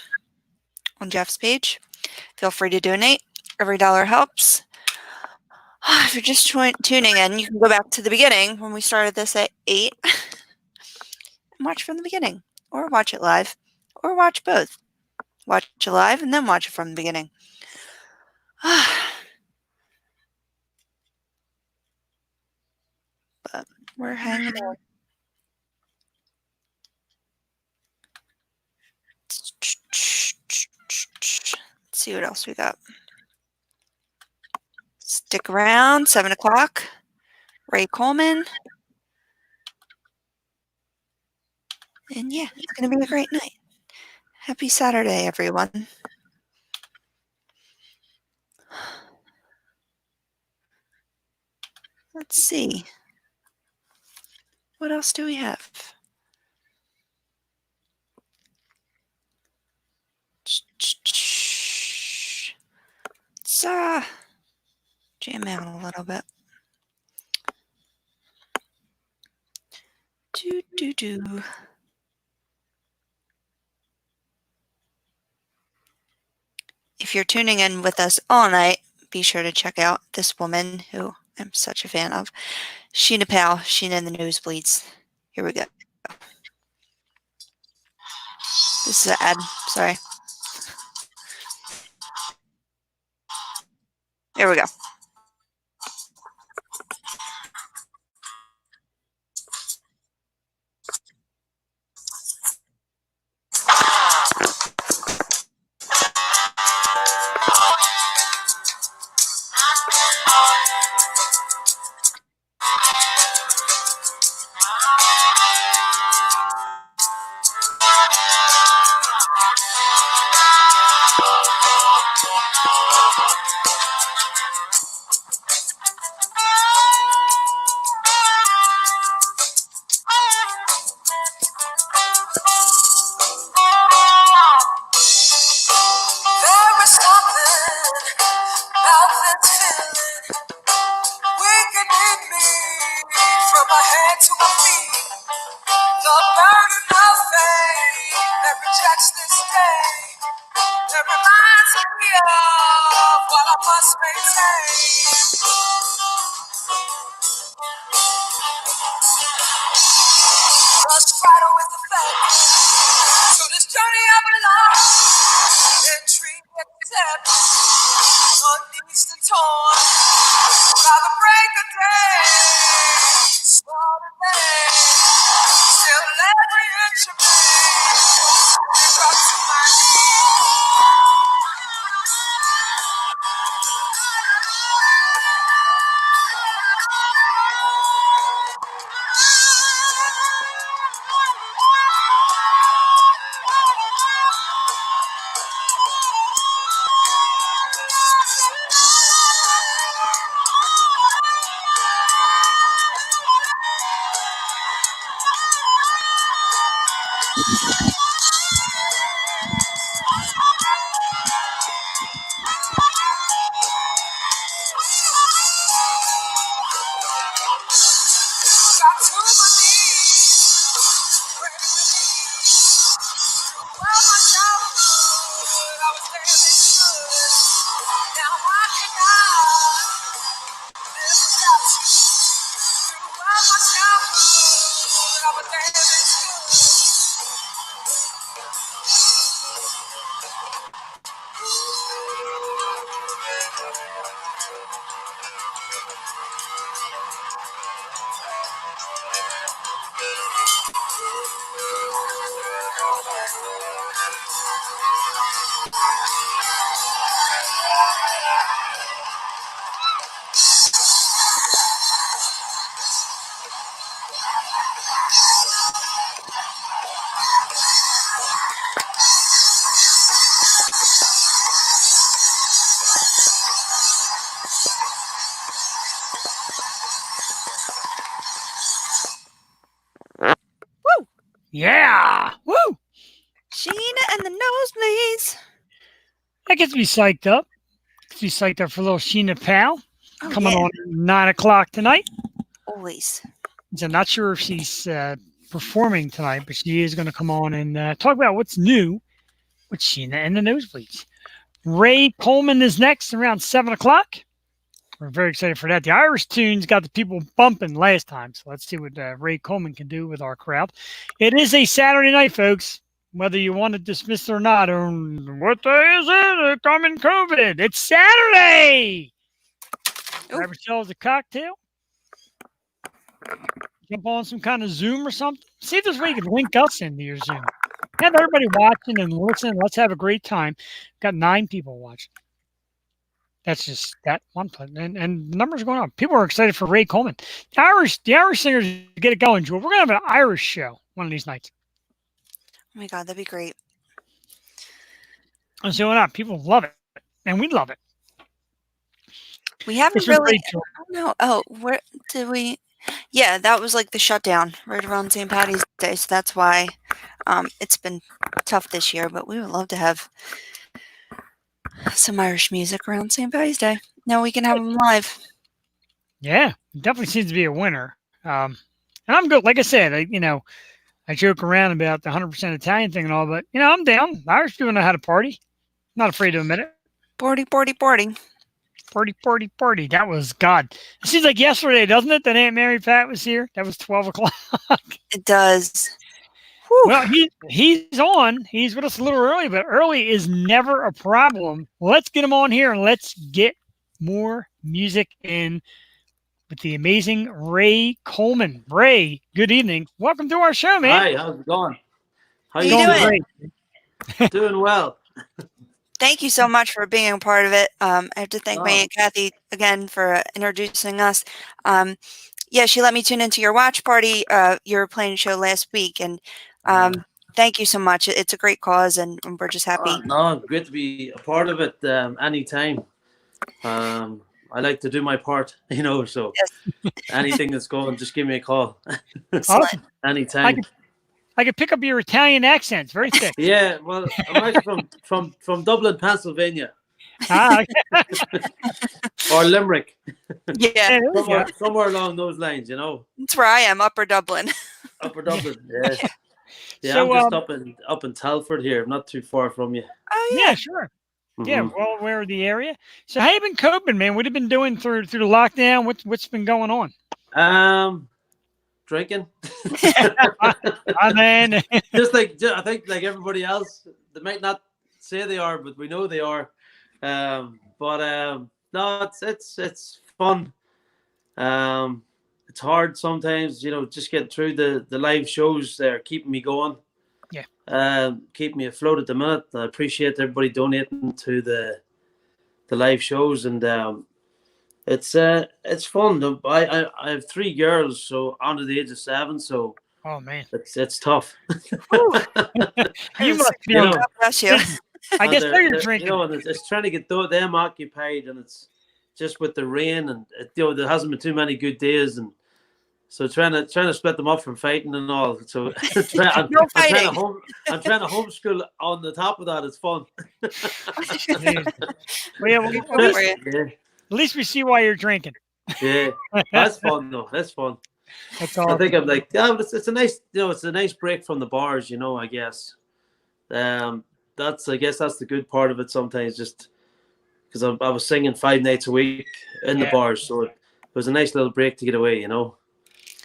on Jeff's page. Feel free to donate. Every dollar helps. If you're just tuning in, you can go back to the beginning when we started this at 8 and watch from the beginning, or watch it live, or watch both. Watch it live and then watch it from the beginning. But we're hanging on. Let's see what else we got. Stick around, 7 o'clock. Ray Coleman. And yeah, it's going to be a great night. Happy Saturday, everyone. Let's see. What else do we have? Let's jam out a little bit. Do. If you're tuning in with us all night, be sure to check out this woman who I'm such a fan of, Sheena Powell, Sheena and the Nosebleeds. Here we go. This is an ad. Sorry. Here we go. There is something about this feeling weakening me from my head to my feet. The burden of fate that rejects this day, that reminds me of what I must maintain. The struggle with the fact to this journey I belong. Entry accept, unleashed and torn by the break of day. Small and vain, still every inch of me drop to my Yeah. Woo! Sheena and the Nosebleeds. That gets me psyched up. Gets me psyched up for little Sheena Powell Oh, coming yeah. on at 9 o'clock tonight. Always. So I'm not sure if she's performing tonight, but she is going to come on and talk about what's new with Sheena and the Nosebleeds. Ray Coleman is next around 7 o'clock. We're very excited for that. The Irish tunes got the people bumping last time, so let's see what Ray Coleman can do with our crowd. It is a Saturday night, folks. Whether you want to dismiss it or not, what day is it? Coming COVID. It's Saturday. Grab yourselves a cocktail. Jump on some kind of Zoom or something. See if there's a way you can link us into your Zoom. Have everybody watching and listening. Let's have a great time. Got 9 people watching. That's just that one place. And the numbers are going up. People are excited for Ray Coleman. The Irish singers get it going, Jewel. We're going to have an Irish show one of these nights. Oh my God, that'd be great. And so on. People love it. And we love it. We haven't This was really. great, Jewel. I don't know. Oh, where did we? Yeah, that was like the shutdown right around St. Patty's Day. So that's why it's been tough this year. But we would love to have some Irish music around St. Patty's Day. Now we can have them live. Yeah, it definitely seems to be a winner. And I'm good. Like I said, I joke around about the 100% Italian thing and all, but, I'm down. The Irish people know how to party. Not afraid to admit it. Party, party, party. Party, party, party. That was God. It seems like yesterday, doesn't it, that Aunt Mary Pat was here? That was 12 o'clock. It does. Whew. Well, he's on. He's with us a little early, but early is never a problem. Let's get him on here and let's get more music in with the amazing Ray Coleman. Ray, good evening. Welcome to our show, man. Hi, how's it going? How you doing? Great. Doing well. Thank you so much for being a part of it. I have to thank my Aunt Kathy again for introducing us. Yeah, she let me tune into your watch party, your playing show last week, and thank you so much. It's a great cause, and we're just happy. No, great to be a part of it anytime. I like to do my part, so anything that's going, just give me a call. Awesome. Anytime. I could pick up your Italian accents very thick. Yeah, well, I'm actually from Dublin, Pennsylvania. Or Limerick. Yeah. Somewhere along those lines, That's where I am, Upper Dublin. Upper Dublin, yeah. Yeah, So, I'm just up in Telford here, not too far from you. Oh Yeah, sure. Mhm. Yeah, well aware of the area. So how you been coping, man? What have you been doing through the lockdown? What's been going on? Drinking. I mean, I think like everybody else, they might not say they are, but we know they are. No, it's fun. It's hard sometimes, just getting through the live shows. They're keeping me going. Yeah. Keep me afloat at the minute. I appreciate everybody donating to the live shows, and it's fun. I have 3 girls, so under the age of 7. So oh man, it's tough. You must be. God bless you. I guess they're they're drinking. It's trying to get them occupied, and it's just with the rain, and there hasn't been too many good days, and so trying to split them up from fighting and all. So I'm trying to homeschool on the top of that. It's fun. At least we see why you're drinking. Yeah, that's fun though. That's fun. That's all. I think I'm like, but it's a nice, it's a nice break from the bars, I guess. I guess that's the good part of it sometimes, just because I was singing 5 nights a week in the bars, so it was a nice little break to get away,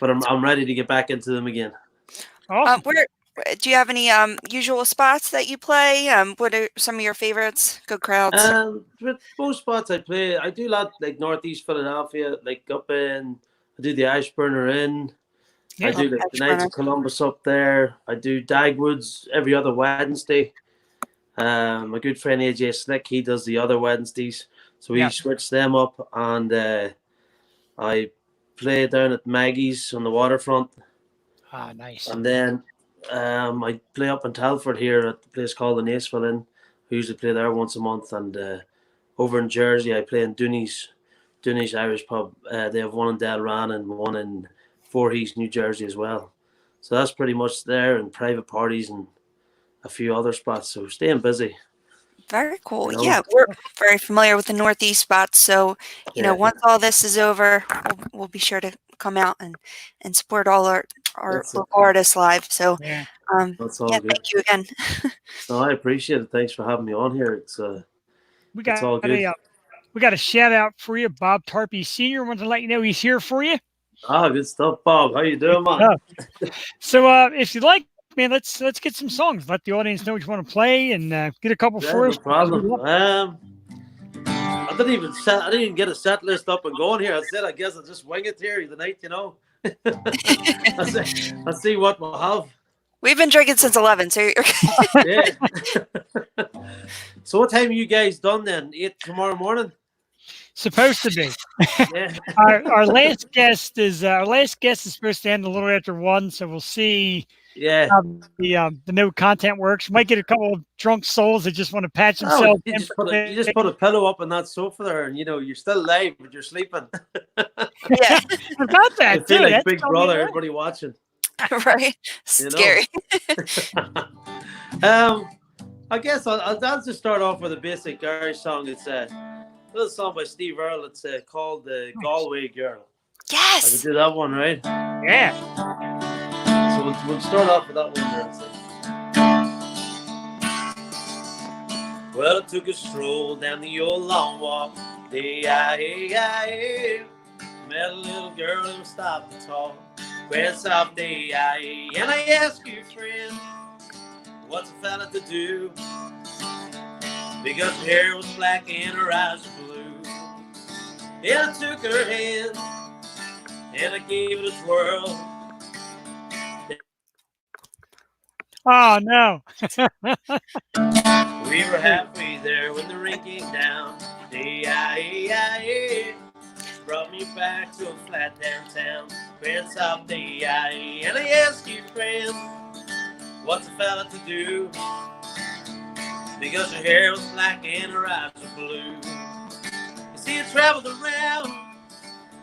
But I'm ready to get back into them again. Awesome. Where do you have any usual spots that you play? What are some of your favorites? Good crowds. With most spots I play, I do a lot like Northeast Philadelphia, like I do the Ashburner Inn. Yeah. I do the Knights of Columbus up there. I do Dagwoods every other Wednesday. My good friend AJ Slick, he does the other Wednesdays, so we switch them up, and I play down at Maggie's on the waterfront. Ah, nice. And then I play up in Telford here at the place called the Nosebleeds Inn. I usually play there once a month, and over in Jersey I play in Dooney's Irish pub. They have one in Delran and one in Voorhees, New Jersey as well. So that's pretty much there, and private parties and a few other spots. So staying busy. Very cool. You know? Yeah, we're very familiar with the Northeast spots. So, you know, once all this is over, we'll be sure to come out and support all our local artists live. So, that's all good. Thank you again. No, I appreciate it. Thanks for having me on here. It's all good. We got a shout out for you, Bob Tarpey Sr. Wants to let you know he's here for you. Ah, good stuff, Bob. How you doing, man? So, if you'd like, man, let's get some songs. Let the audience know what you want to play, and get a couple for us. No problem. I didn't even get a set list up and going here. I said, I guess I'll just wing it here tonight. You know. Let's see what we'll have. We've been drinking since 11, so you're yeah. So what time are you guys done then? 8 tomorrow morning? Supposed to be. Yeah. Our last guest is supposed to end a little after 1, so we'll see. Yeah. How the no content works. Might get a couple of drunk souls that just want to patch themselves. You just put a pillow up on that sofa there, and you know you're still live, but you're sleeping. Yeah, about that. I feel like Big Brother. Everybody watching. Right. Scary. I guess I'll just start off with a basic Irish song. It's a little song by Steve Earle. It's called "The Galway Girl." Yes. I can do that one, right? Yeah. So we'll start off with that one there. Well, I took a stroll down the old long walk. Met a little girl who stopped to talk. Well, soft day, and I asked your friend, what's a fella to do? Because her hair was black and her eyes were blue. And I took her hand, and I gave it a twirl. Oh, no. We were halfway there when the rain came down. Brought me back to a flat downtown. Grand soft day, and I asked your friend, what's a fella to do? Because her hair was black and her eyes were blue. You see, I traveled around,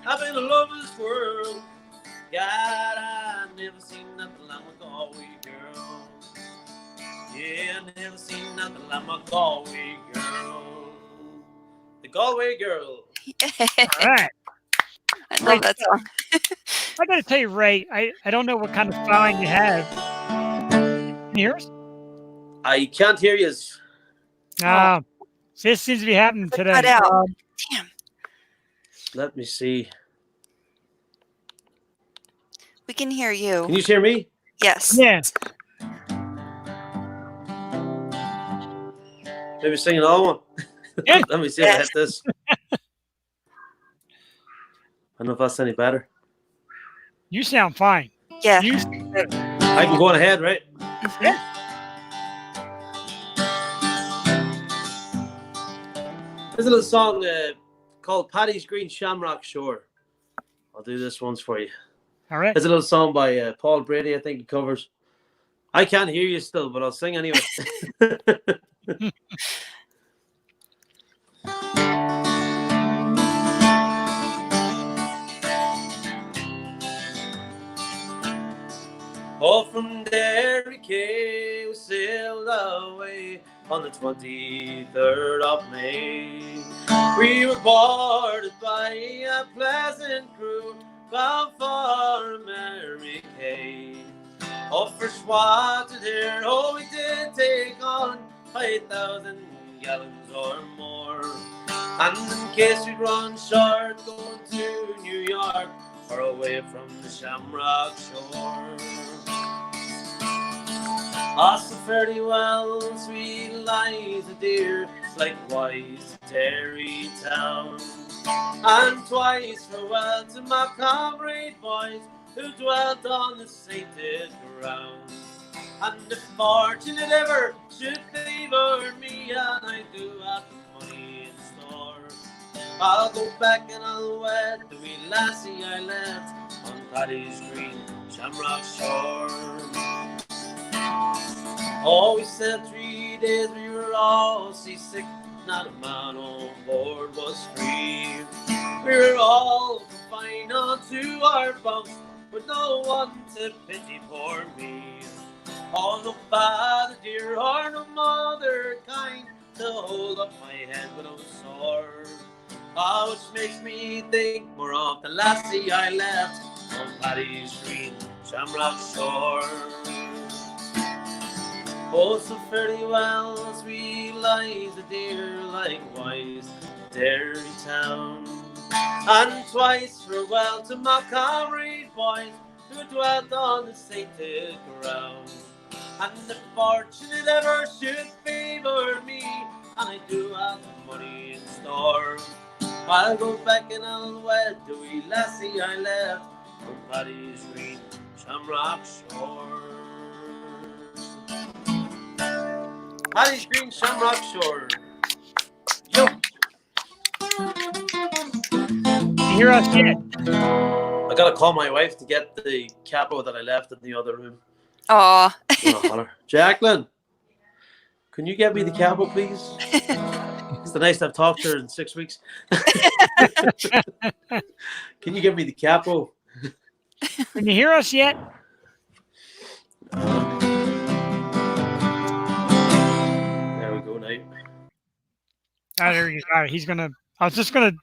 I've been all over this world. God, I've never seen nothing like my Galway girl. Yeah, I've never seen nothing like my Galway girl. The Galway Girl. All right. I love that song. I got to tell you, Ray, I don't know what kind of following you have. Can you hear us? I can't hear you. This seems to be happening today. Cut out. Damn. Let me see. We can hear you. Can you hear me? Yes. Yeah. Maybe sing another one. Yeah. Let me see if I hit this. I don't know if that's any better. You sound fine. Yeah. I can go on ahead, right? Yeah. There's a little song called Paddy's Green Shamrock Shore. I'll do this once for you. All right. There's a little song by Paul Brady, I think he covers. I can't hear you still, but I'll sing anyway. Oh, from Derry Quay we sailed away on the 23rd of May. We were boarded by a pleasant crew bound for America. Oh, for swatted there, oh, we did take on 5,000 gallons or more. And in case we'd run short going to New York or away from the Shamrock Shore. Also fairly well, sweet Eliza dear, likewise Terry Town. And twice farewell to my comrade boys who dwelt on the sainted ground. And if fortune ever should favor me, and I do have the money in store, I'll go back and I'll wed the wee lassie I left on Paddy's Green Shamrock Shore. Oh, we said 3 days, we were all seasick, not a man on board was free. We were all confined onto our bunks, with no one to pity poor me. Oh, no father dear or no mother kind to hold up my head when I was sore. Oh, which makes me think more of the lassie I left on Paddy's green shamrock shore. Oh, so fairly well, sweet lies the dear, likewise Derry town. And twice farewell to my comrade boys who dwelt on the sainted ground. And if fortune ever should favour me, and I do have money in store, I'll go back and I'll wed the wee lassie I left on Paddy's green shamrock shore. Paddy's green shamrock shore. Yo. You hear us yet? I gotta call my wife to get the capo that I left in the other room. Aw. Jacqueline, can you get me the capo, please? It's the nice I've talked to her in 6 weeks. Can you get me the capo? Can you hear us yet? There we go, now. Oh, there you go. All right, he's gonna. I was just gonna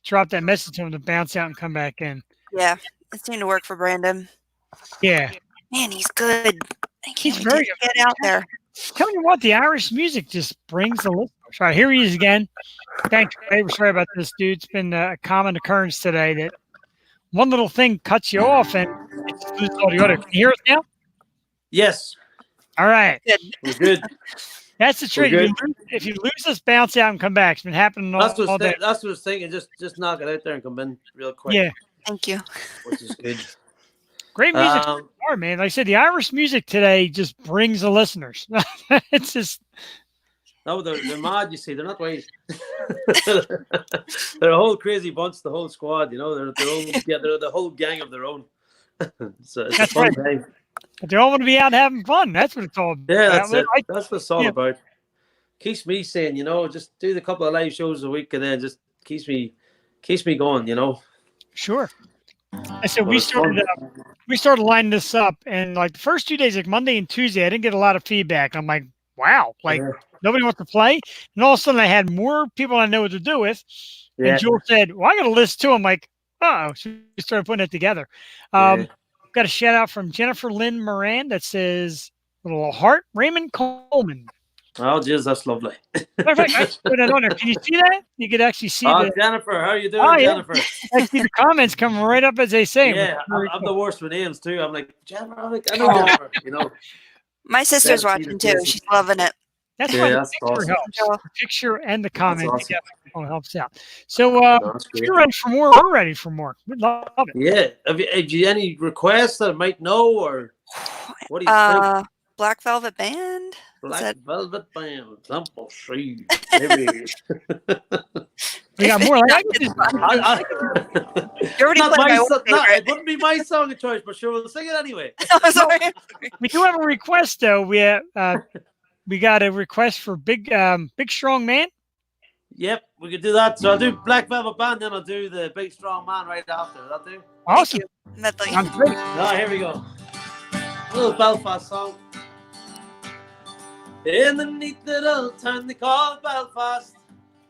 drop that message to him to bounce out and come back in. Yeah, it seemed to work for Brandon. Yeah. Man, he's good. I can't He's wait very to get out there. Tell you what, the Irish music just brings the listeners. All right, here he is again. Thanks, Ray. We're sorry about this, dude. It's been a common occurrence today that one little thing cuts you off and it just loses all the other. Can you hear us now? Yes. All right. We're good. That's the trick. If you lose us, bounce out and come back. It's been happening all day. That's what I was thinking. Just knock it out there and come in real quick. Yeah. Thank you. Which is good. Great music, man. Like I said, the Irish music today just brings the listeners. It's just. No, they're mad, you see. They're not ways. They're a whole crazy bunch, the whole squad, you know. They're the whole gang of their own. It's a fun day. But they all want to be out having fun. That's what it's all about. Yeah, that's it. That's what it's all about. Keeps me saying, you know, just do the couple of live shows a week and then just keeps me going, you know. Sure. I said we started lining this up, and like the first 2 days, like Monday and Tuesday, I didn't get a lot of feedback. I'm like, wow, like nobody wants to play, and all of a sudden I had more people I know what to do with. Yeah. And Joel said, "Well, I got a list too." I'm like, "Oh," so we started putting it together. Got a shout out from Jennifer Lynn Moran that says, "Little heart, Raymond Coleman." Oh, jeez, that's lovely. Perfect. I just put it on there. Can you see that? You could actually see Jennifer, how are you doing, Jennifer? I see the comments coming right up as they say. Yeah, I'm the worst with names too. I'm like, Jennifer, I know Jennifer, you know. My sister's watching too. She's loving it. That's why the picture awesome. helps. The picture and the comment definitely helps out. So if you're ready for more, we're ready for more. We love it. Yeah. Have you any requests that I might know, or what do you think? Black Velvet Band. Black Velvet Band. Sample Street. We got more. It wouldn't be my song of choice, but sure, we'll sing it anyway. Oh, sorry. We do have a request, though. We got a request for Big Strong Man. Yep, we could do that. So I'll do Black Velvet Band, then I'll do the Big Strong Man right after. Will that do? Awesome. I'm great. Here we go. A little Belfast song. In the neat little town they call Belfast,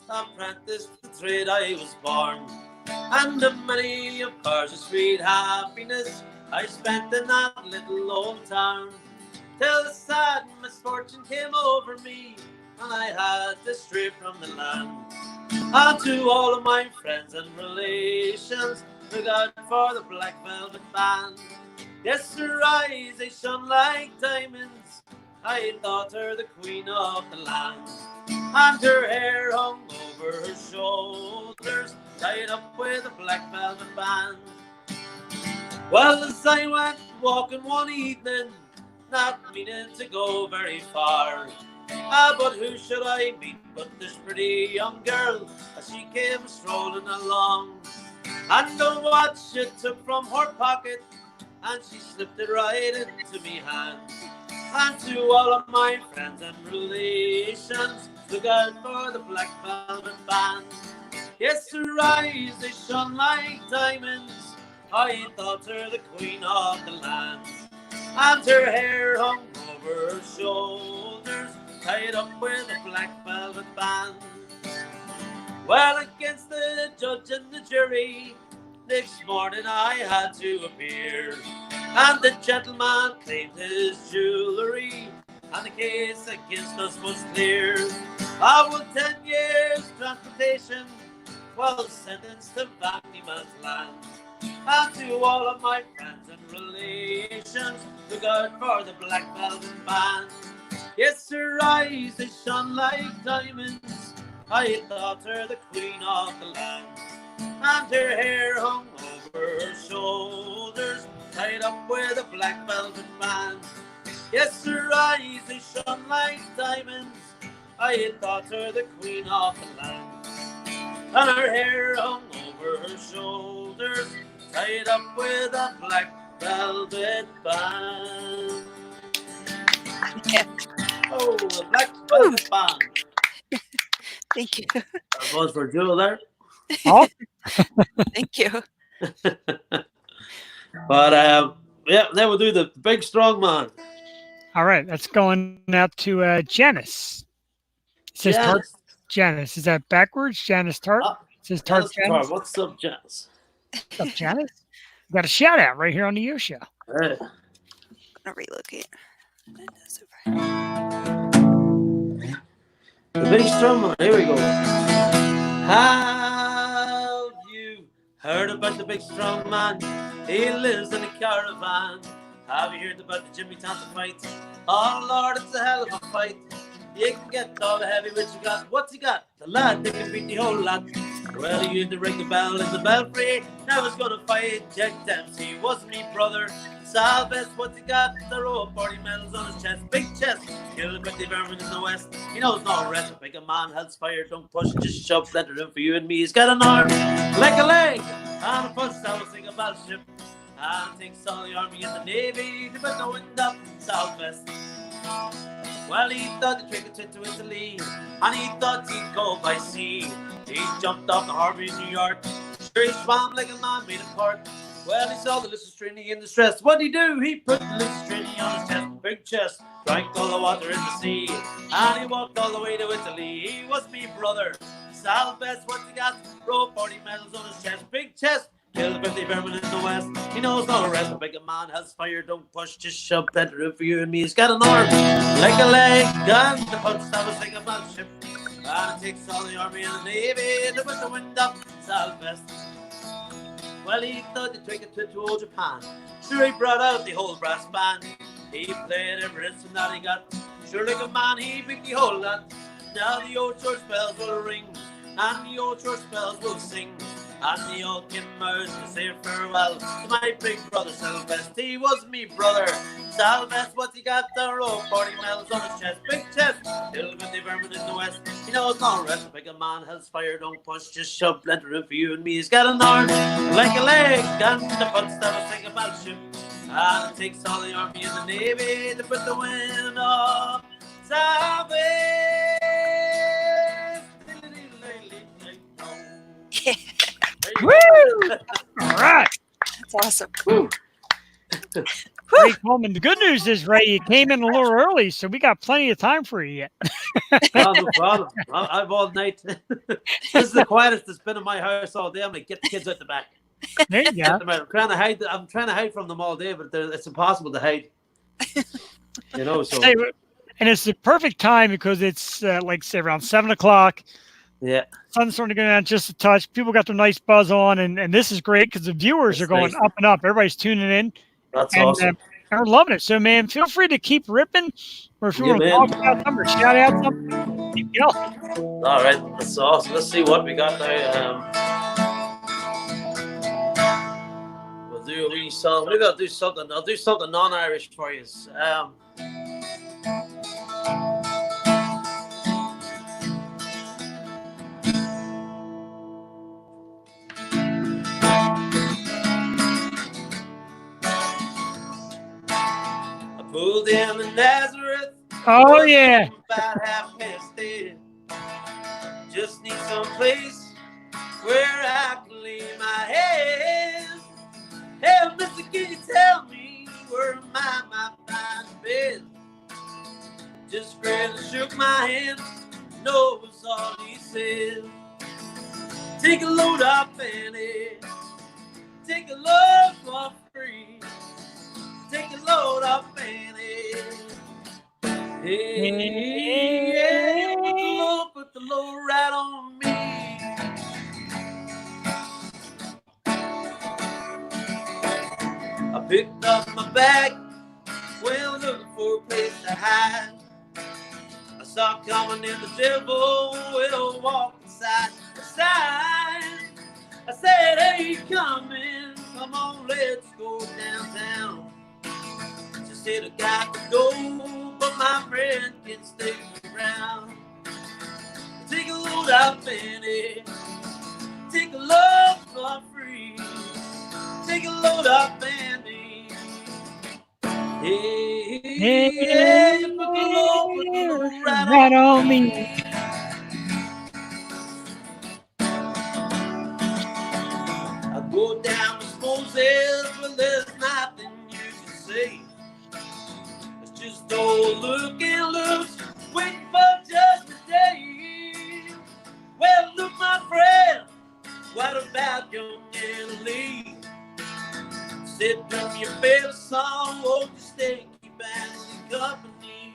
apprenticed the trade I was born. And a many of course a sweet happiness I spent in that little old town. Till the sad misfortune came over me, and I had to stray from the land. And to all of my friends and relations, look out for the Black Velvet Band. Yes, her eyes, they shone like diamonds, I thought her the queen of the land. And her hair hung over her shoulders, tied up with a black velvet band. Well, as I went walking one evening, not meaning to go very far, but who should I meet but this pretty young girl as she came strolling along. And the watch she took from her pocket, and she slipped it right into me hand. And to all of my friends and relations, look out for the Black Velvet Band. Yes, her eyes, they shone like diamonds, I thought her the queen of the land, and her hair hung over her shoulders, tied up with a black velvet band. Well, against the judge and the jury, next morning I had to appear, and the gentleman claimed his jewellery, and the case against us was clear. I was 10 years transportation, 12 sentenced to Vanity Man's land, and to all of my friends and relations who got for the black velvet band. Yes, her eyes, they shone like diamonds, I thought her the queen of the land, and her hair hung over her shoulders, tied up with a black velvet band. Yes, her eyes, they shone like diamonds, I thought her the queen of the land, and her hair hung over her shoulders, tied up with a black velvet band. Yeah. Oh, the black velvet band. Thank you. That was for Jewel there. Oh, Thank you. But yeah, then we'll do the big strong man. all right. That's going out to Janice. It says Tart Janice. Janice. Is that backwards? Janice Tart? It says Tart Janice. Janice. What's up, Janice? What's up, Janice? Got a shout out right here on the U show. Hey. I'm gonna relocate. The big strong man. Here we go. Have you heard about the big strong man? He lives in a caravan. Have you heard about the Jimmy Thompson fight? Oh Lord, it's a hell of a fight. You can get all the heavyweights you got. What's he got? The lad that can beat the whole lot. Well, he used to ring the bell in the belfry. Now he's gonna fight Jack Dempsey. Wasn't me brother. Sal Best, what's he got? The row of 40 medals on his chest. Big chest. Killed with the vermin in the west. He knows no rest. A big man hell's fire. Don't push, just shove. Let it in for you and me. He's got an arm like a leg. And a punch that will sing a battleship. And takes all the army and the navy to put the wind up southwest. Well, he thought the trigger to Italy, and he thought he'd go by sea. He jumped off the harbor in New York. Sure, he swam like a man made of cork. Well, he saw the Listrini in distress. What'd he do? He put the Listrini on his chest, big chest, drank all the water in the sea, and he walked all the way to Italy. He was me brother. Sal Best, what's he got? Row 40 medals on his chest, big chest. Killed 50 vermin in the west. He knows no rest. A big man has fire. Don't push, just shove. Plenty room for you and me. He's got an arm like a leg. Gun the punch that was like a battleship. And it takes all the army and the navy to put the wind up southwest. Well, he thought the trick to old Japan. Sure, he brought out the whole brass band. He played every instrument that he got. Sure, like a man, he beat the whole lot. Now the old church bells will ring, and the old church bells will sing. And the old Kim Mouse to say farewell to my big brother Sylvester. He was me brother. Sylvester, what's he got? The row 40 medals on his chest, big chest. Killed with the vermin in the west. He knows no rest. A big man has fire. Don't push, just shove. Plenty room for you and me. He's got an arm like a leg, and the punch that was like a battleship. And it takes all the army and the navy to put the wind up southwest. Yeah. Woo! All right. That's awesome. Ray Coleman, the good news is, Ray, you came in a little early, so we got plenty of time for you yet. Oh, no problem. I'm all night. This is the quietest it's been in my house all day. I'm like, get the kids out the back. There you go. I'm trying to hide. I'm trying to hide from them all day, but it's impossible to hide. You know, so. And it's the perfect time because it's like say around 7 o'clock. Yeah. Sun's starting to go down just a touch. People got their nice buzz on, and this is great because the viewers are going up and up. Everybody's tuning in. That's awesome. And we're loving it. So, man, feel free to keep ripping, or if you want to talk about something or shout out something, keep going. All right, that's awesome. Let's see what we got now. We'll do a wee song. We're gonna do something. I'll do something non-Irish for you. Pulled in the Nazareth. Oh, yeah. About half past 8. Just need some place where I can lay my head. my hand. No, it was all he said. Take a load off Fanny. Take a load for free. Take a load off Fanny. Hey, yeah, put the load right on me. I picked up my bag, well, looking for a place to hide. I saw coming in the devil, well, walking side to side. I said, hey, coming, come on, let's go downtown. She said, I got to go, but my friend can stay around. Take a load out, Fanny. Take a load for free. Take a load out, Fanny. Hey, hey, put the load right on me. I go down to Moses, but there's nothing you can say. It's just old looking loose, waiting for just a day. Well, look, my friend, what about young Anna Lee? Sit from your favorite song, won't you stay, keep Annie company?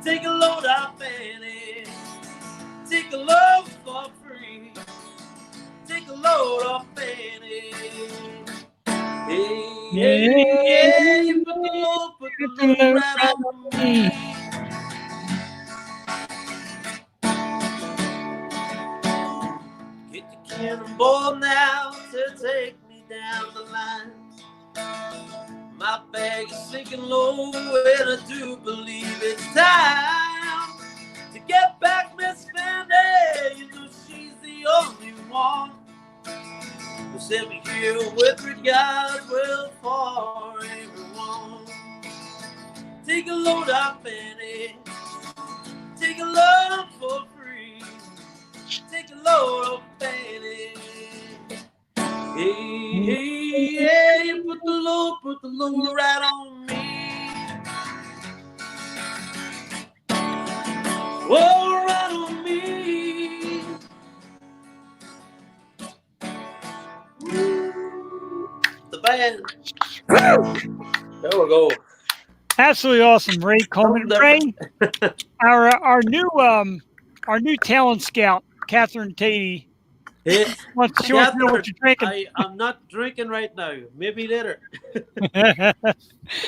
Take a load off Fanny, take a load for free. Take a load off Fanny. Hey, yeah, yeah, you put the load right on me. Get the cannonball now to take me down the line. My bag is sinking low, and I do believe it's time to get back Miss Fanny. You know she's the only one who sent me here with regards, well, for everyone. Take a load off Fanny, take a load for free. Take a load off Fanny. Hey, hey, hey, put the load right on me. Oh, right on me. The band. There we go. Absolutely awesome, Ray Coleman. Ray, our new talent scout, Catherine Tatey. Hey, she wants to know what you're drinking. I'm not drinking right now. Maybe later.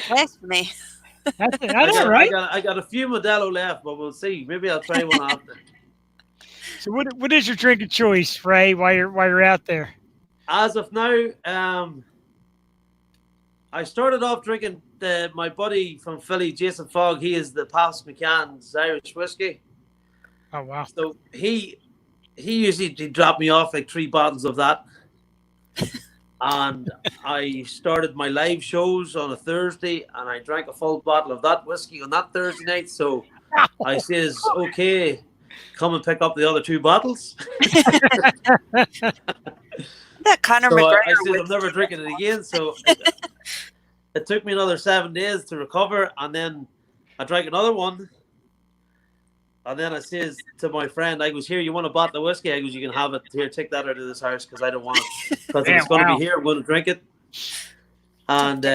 Blasphemy. I got a few Modelo left, but we'll see. Maybe I'll try one after. So what is your drinking choice, Ray, while you're out there? As of now, I started off drinking my buddy from Philly, Jason Fogg. He is the Pabst McCann's Irish whiskey. Oh wow! So he usually drop me off like 3 bottles of that. And I started my live shows on a Thursday, and I drank a full bottle of that whiskey on that Thursday night. So I says, okay, come and pick up the other 2 bottles. That Conor So McGregor. I said, I'm never drinking it again. So it took me another 7 days to recover, and then I drank another one. And then I says to my friend, I goes, here, you want a bottle of whiskey? I goes, you can have it. Here, take that out of this house because I don't want it. Because if it's going to be here, I'm going to drink it. And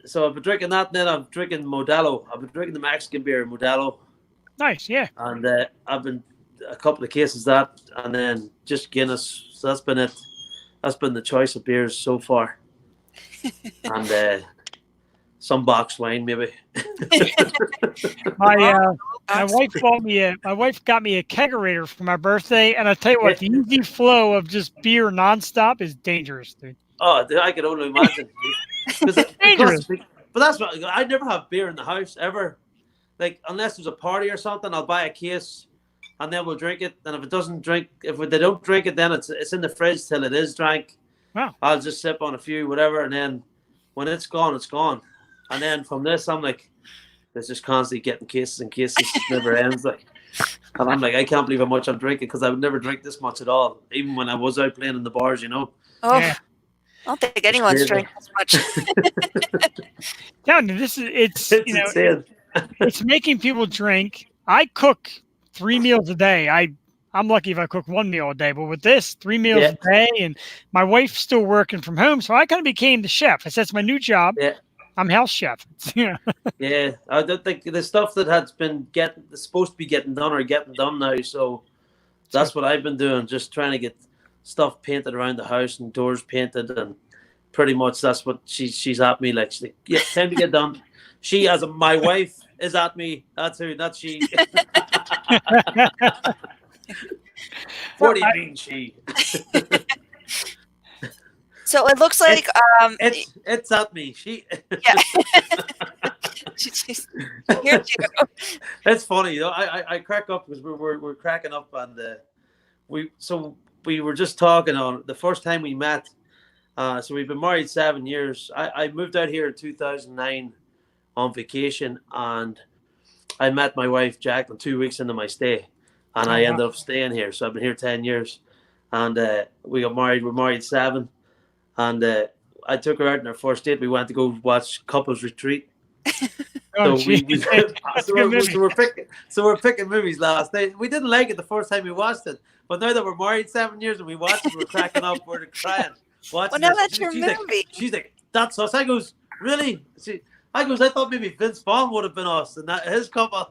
so I've been drinking that, and then I'm drinking Modelo. I've been drinking the Mexican beer, Modelo. Nice, yeah. And I've been a couple of cases of that, and then just Guinness. So that's been it. That's been the choice of beers so far. And some box wine, maybe. My wife got me a kegerator for my birthday, and I tell you what, the easy flow of just beer nonstop is dangerous, dude. Oh, I can only imagine. Dangerous. But that's what I never have beer in the house ever. Like unless there's a party or something, I'll buy a case, and then we'll drink it. And if they don't drink it, then it's in the fridge till it is drank. Wow. I'll just sip on a few, whatever, and then when it's gone, it's gone. And then from this, I'm like, there's just constantly getting cases and cases. It never ends. Like, and I'm like, I can't believe how much I'm drinking because I would never drink this much at all, even when I was out playing in the bars, you know. Oh, yeah. I don't think anyone's drinking as much. No, it's insane. It's making people drink. I cook 3 meals a day. I'm lucky if I cook 1 meal a day, but with this, 3 meals Yeah. a day, and my wife's still working from home, so I kind of became the chef. I said it's my new job. Yeah. I'm house chef. Yeah. Yeah, I don't think the stuff that has been supposed to be getting done are getting done now. So that's what I've been doing, just trying to get stuff painted around the house and doors painted, and pretty much that's what she's at me. Like, she's like, yeah, time to get done. She, as my wife, is at me. That's who, not she. What do you mean, she? So it looks like it's at me. She. Yeah. Here too. It's funny, you know. I crack up because we're cracking up, and we were just talking on the first time we met. So we've been married 7 years. I moved out here in 2009 on vacation, and I met my wife Jacqueline 2 weeks into my stay, and I ended up staying here. So I've been here 10 years, and we got married. We're married 7, and I took her out on our first date. We went to go watch Couples Retreat. So we're picking movies last night. We didn't like it the first time we watched it, but now that we're married 7 years and we watched it, we're cracking up, we're crying. Well, now that's your movie. She's like, that's us. I goes, really? I thought maybe Vince Vaughn would have been us and that his couple.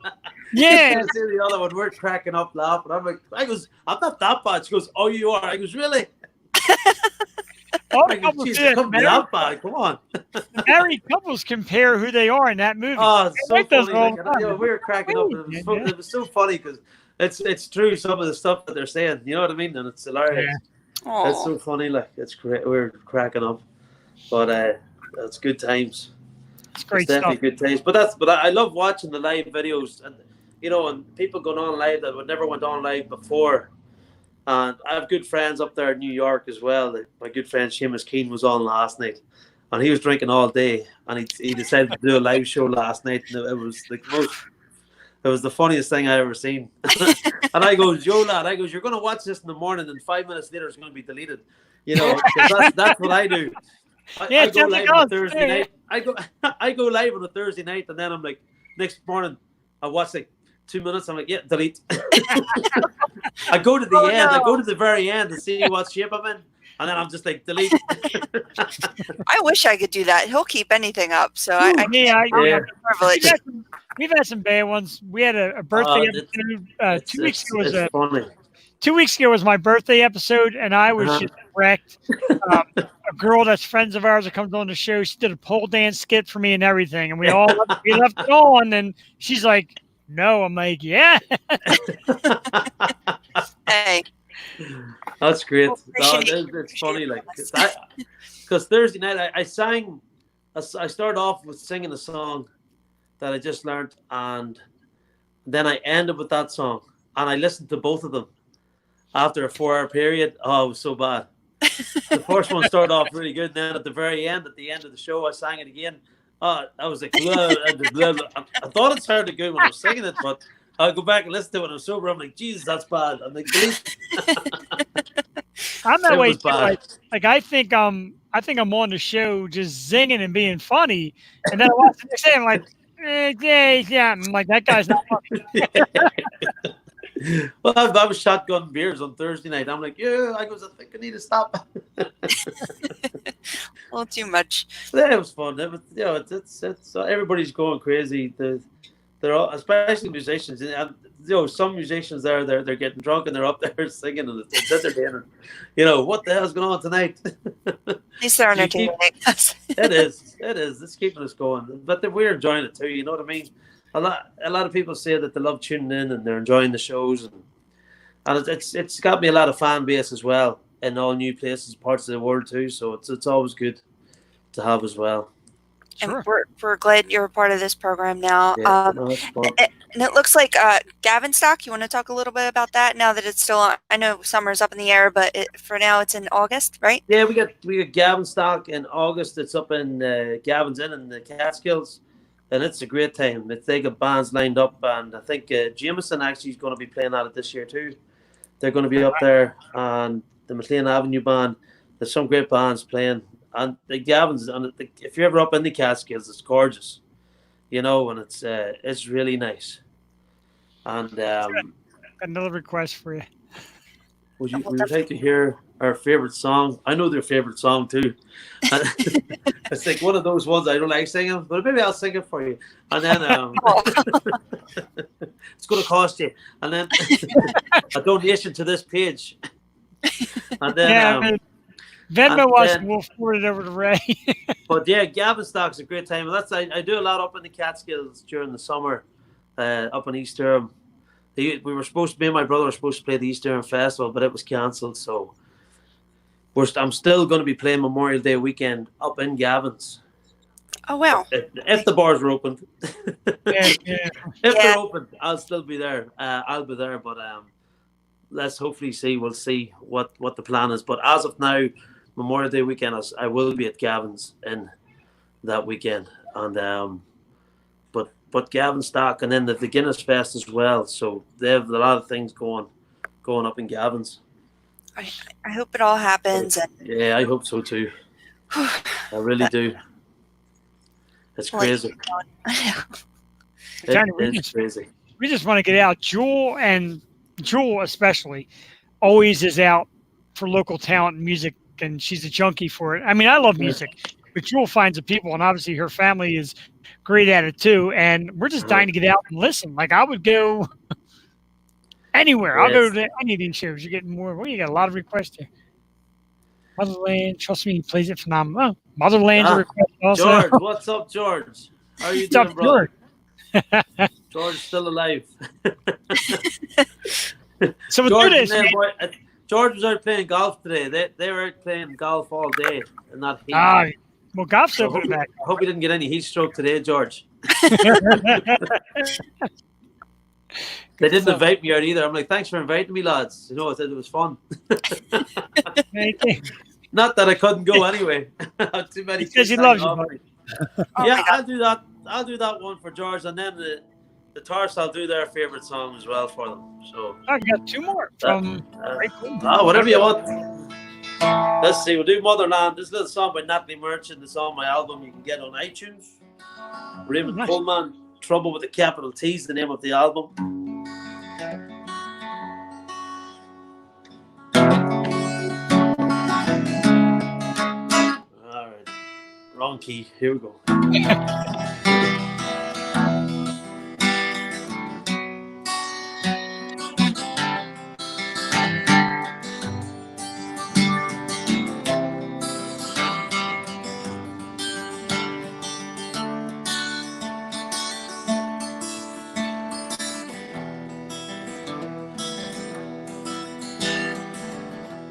Yeah. The other one, we're cracking up laughing. I'm like, I'm not that bad. She goes, oh, you are. I goes, really? All I go, geez, it couldn't be that bad. Come on. Married couples compare who they are in that movie. Oh, it's so funny. Like, we were cracking up. It was so funny because it's true, some of the stuff that they're saying. You know what I mean? And it's hilarious. Yeah. It's so funny. Like, it's great. We're cracking up. But it's good times. It's great definitely stuff. good times. But I love watching the live videos, and and people going on live that would never went on live before. And I have good friends up there in New York as well. My good friend Seamus Keane was on last night, and he was drinking all day, and he decided to do a live show last night, and it was it was the funniest thing I ever seen. And I goes, yo lad, you're going to watch this in the morning, and 5 minutes later it's going to be deleted. That's what I do. I go live on a Thursday night. I go live on a Thursday night, and then I'm like, next morning I watch like 2 minutes. I'm like, yeah, delete. I go to the end. No. I go to the very end to see what shape I'm in, and then I'm just like, delete. I wish I could do that. He'll keep anything up, so I privilege. We've had some bad ones. We had a birthday episode 2 weeks ago. Was funny. 2 weeks ago was my birthday episode, and I was just wrecked. A girl that's friends of ours that comes on the show, she did a pole dance skit for me and everything, and we left it on, and she's like, no. I'm like, yeah. Hey. That's great. It's funny, like, because Thursday night I sang. I started off with singing a song that I just learned, and then I ended with that song, and I listened to both of them after a 4-hour period. Oh, it was so bad. The first one started off really good, and then at the end of the show, I sang it again. I was like, blah, blah, blah. I thought it sounded good when I was singing it, but I'll go back and listen to it when I'm sober. I'm like, Jesus, that's bad. I'm like, I'm that way too. Like I think I'm on the show just zinging and being funny, and then I watch the next day, I'm like, yeah. I'm like, that guy's not funny. Well, I was shotgun beers on Thursday night. I'm like, yeah. I think I need to stop. Well, too much. Yeah, it was fun. It was, it's everybody's going crazy. They're all, especially musicians, and some musicians they're getting drunk and they're up there singing, and it's entertaining. What the hell's going on tonight? These are entertaining. It is. It's keeping us going, but we're enjoying it too. You know what I mean? A lot of people say that they love tuning in and they're enjoying the shows, and it's got me a lot of fan base as well in all new places, parts of the world too. So it's always good to have as well. And we're glad you're a part of this program now. Yeah, that's fun. And it looks like Gavin Stock. You want to talk a little bit about that now that it's still on? I know summer's up in the air, but for now it's in August, right? Yeah, we got Gavin Stock in August. It's up in Gavin's Inn in the Catskills, and it's a great time. They got bands lined up, and I think Jameson actually is going to be playing at it this year too. They're going to be up there, and the McLean Avenue band. There's some great bands playing. And the Gavin's, and if you're ever up in the Catskills, it's gorgeous, and it's really nice. And Got another request for you. we would like to hear our favorite song. I know their favorite song too. And it's like one of those ones I don't like singing, but maybe I'll sing it for you. And then it's going to cost you. And then a donation to this page. And then Yeah, Venmo us and we'll forward it over to Ray. But yeah, Gavinstock's a great time. That's I do a lot up in the Catskills during the summer, up in East Durham. Me and my brother were supposed to play the East Durham Festival, but it was cancelled. So I'm still going to be playing Memorial Day weekend up in Gavin's. Oh wow! If the bars are open, yeah. If they're open, I'll still be there. I'll be there, but let's hopefully see. We'll see what the plan is. But as of now, Memorial Day weekend, I will be at Gavin's in that weekend, and but Gavinstock, and then the Guinness Fest as well. So they have a lot of things going up in Gavin's. I hope it all happens. Yeah, I hope so too. I really do. It's crazy. It's crazy. We just want to get out. Jewel especially always is out for local talent and music, and she's a junkie for it. I mean, I love music, but Jewel finds the people, and obviously her family is great at it too. And we're just dying to get out and listen. Like I would go anywhere. I'll go to any of these shows. You're getting more. Well, you got a lot of requests here. Motherland, trust me, he plays it phenomenal. Oh, Motherland's a request also. George, what's up, George? How are you doing, brother? George is still alive. So George was out playing golf today. They were out playing golf all day and not heat. Well, golf's open back. I hope you didn't get any heat stroke today, George. They didn't invite me out either. I'm like, thanks for inviting me, lads. You know, I said it was fun. Not that I couldn't go anyway. Too many. Because he loves you, buddy. Yeah, I'll do that. I'll do that one for George, and then the Tars, I'll do their favorite song as well for them. So I got two more from. Whatever you want. Let's see. We'll do Motherland. This little song by Natalie Merchant. It's on my album. You can get on iTunes. Raymond Coleman. Trouble with the capital T is the name of the album. All right. Wrong key. Here we go.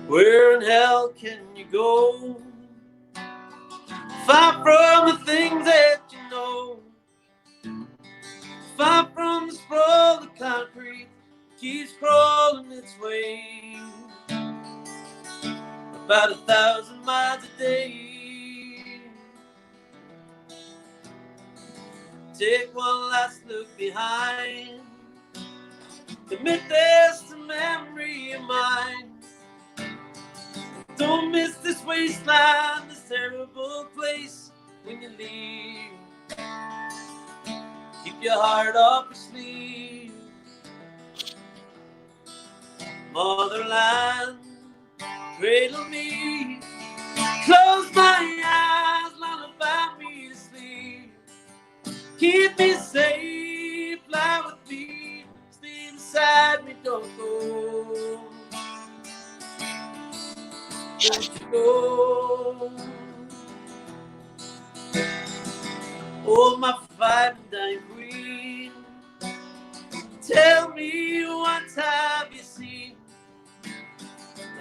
Where in hell can you go? Far from the things that you know. Far from the sprawl of concrete keeps crawling its way. About 1,000 miles a day. Take one last look behind. Admit there's a memory of mine. Don't miss this wasteland, this terrible place when you leave. Keep your heart up your sleeve. Motherland, cradle me. Close my eyes, lullaby me to sleep. Keep me safe, fly with me. Stay beside me, don't go. Don't you go. Oh, my fighting dying queen, tell me what have you seen? The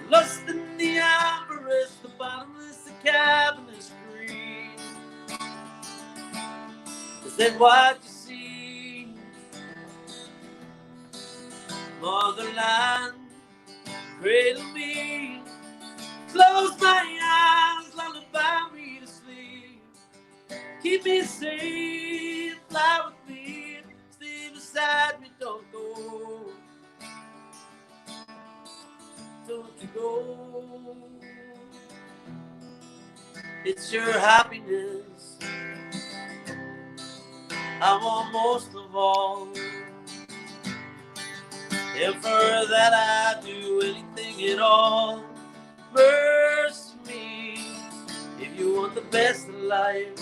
lust and the avarice, the bottomless, the cavernous greed. Is that what you see? Motherland, cradle me. Close my eyes, lullaby me to sleep. Keep me safe, fly with me. Stay beside me, don't go. Don't you go. It's your happiness I want most of all. And for that I'd do anything at all. Mercy me, if you want the best of life,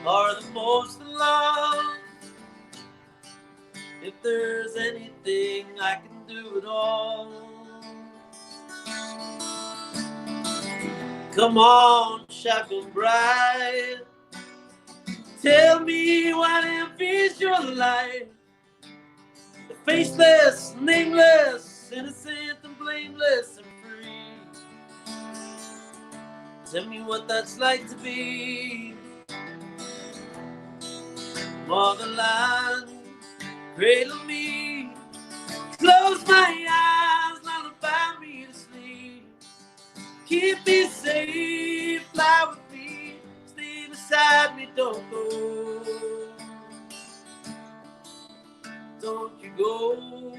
or the most in love. If there's anything I can do at all. Come on, shotgun bride, tell me what envies your life. The faceless, nameless, innocent and blameless and free. Tell me what that's like to be motherland. Cradle me, close my eyes, lullaby me to sleep. Keep me safe, fly with me, stay beside me, don't go. Don't you go.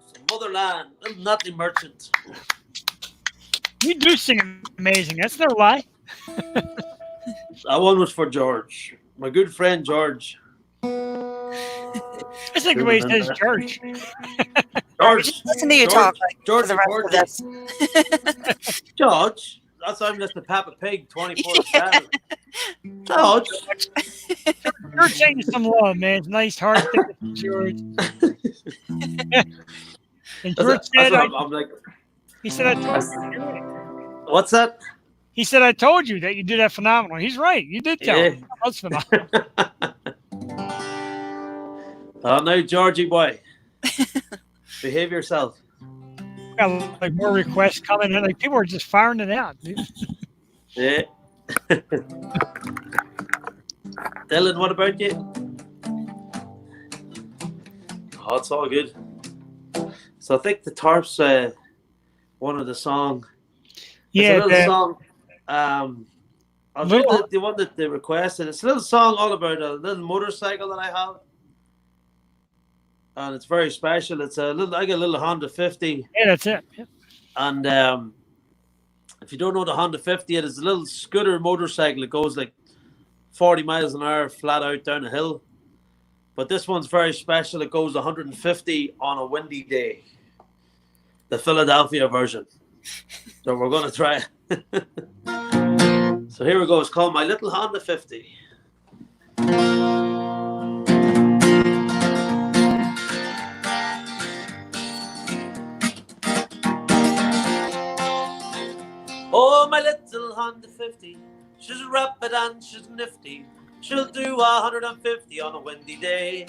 So motherland, I'm not the merchant. You do sing amazing. That's no lie. That one was for George. My good friend George. I think the way he says George. George. Listen to you talk George for the rest of this. George. That's why I'm listening to Papa Pig 24/7. George. George saying some love, man. It's nice heart to George. And George said, I'm like, he said, I told you. What's that? He said, I told you that you did that phenomenal. He's right. You did tell him. That's phenomenal. Oh, now, Georgie boy. Behave yourself. Got like more requests coming in. Like people are just firing it out, dude. Yeah. Dylan, what about you? Oh, it's all good. So I think the Tarps one of the song. Yeah, it's a little song. I'll read the one that they requested. It's a little song all about a little motorcycle that I have. And it's very special. It's a little. I got a little Honda 50. Yeah, that's it. Yeah. And if you don't know the Honda 50, it is a little scooter motorcycle. It goes like 40 miles an hour flat out down a hill. But this one's very special. It goes 150 on a windy day. The Philadelphia version. So we're going to try it. So here we go. It's called My Little Honda 50. Oh, my little Honda 50, she's rapid and she's nifty. She'll do 150 on a windy day.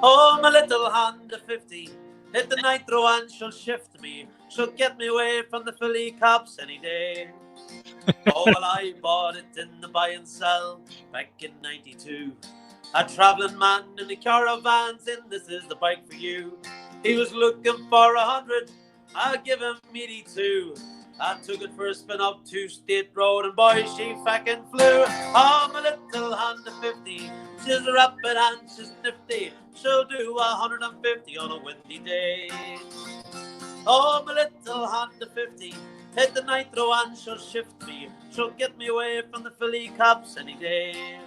Oh, my little Honda 50, hit the nitro and she'll shift me. She'll get me away from the Philly cops any day. Oh, well, I bought it in the buy and sell back in 92. A traveling man in the caravan saying, this is the bike for you. He was looking for 100, I'll give him 82. I took it for a spin up to State Road, and boy, she fucking flew. Oh, my little Honda 50, she's rapid and she's nifty. She'll do 150 on a windy day. Oh, my little Honda 50, hit the nitro and she'll shift me. She'll get me away from the Philly cops any day.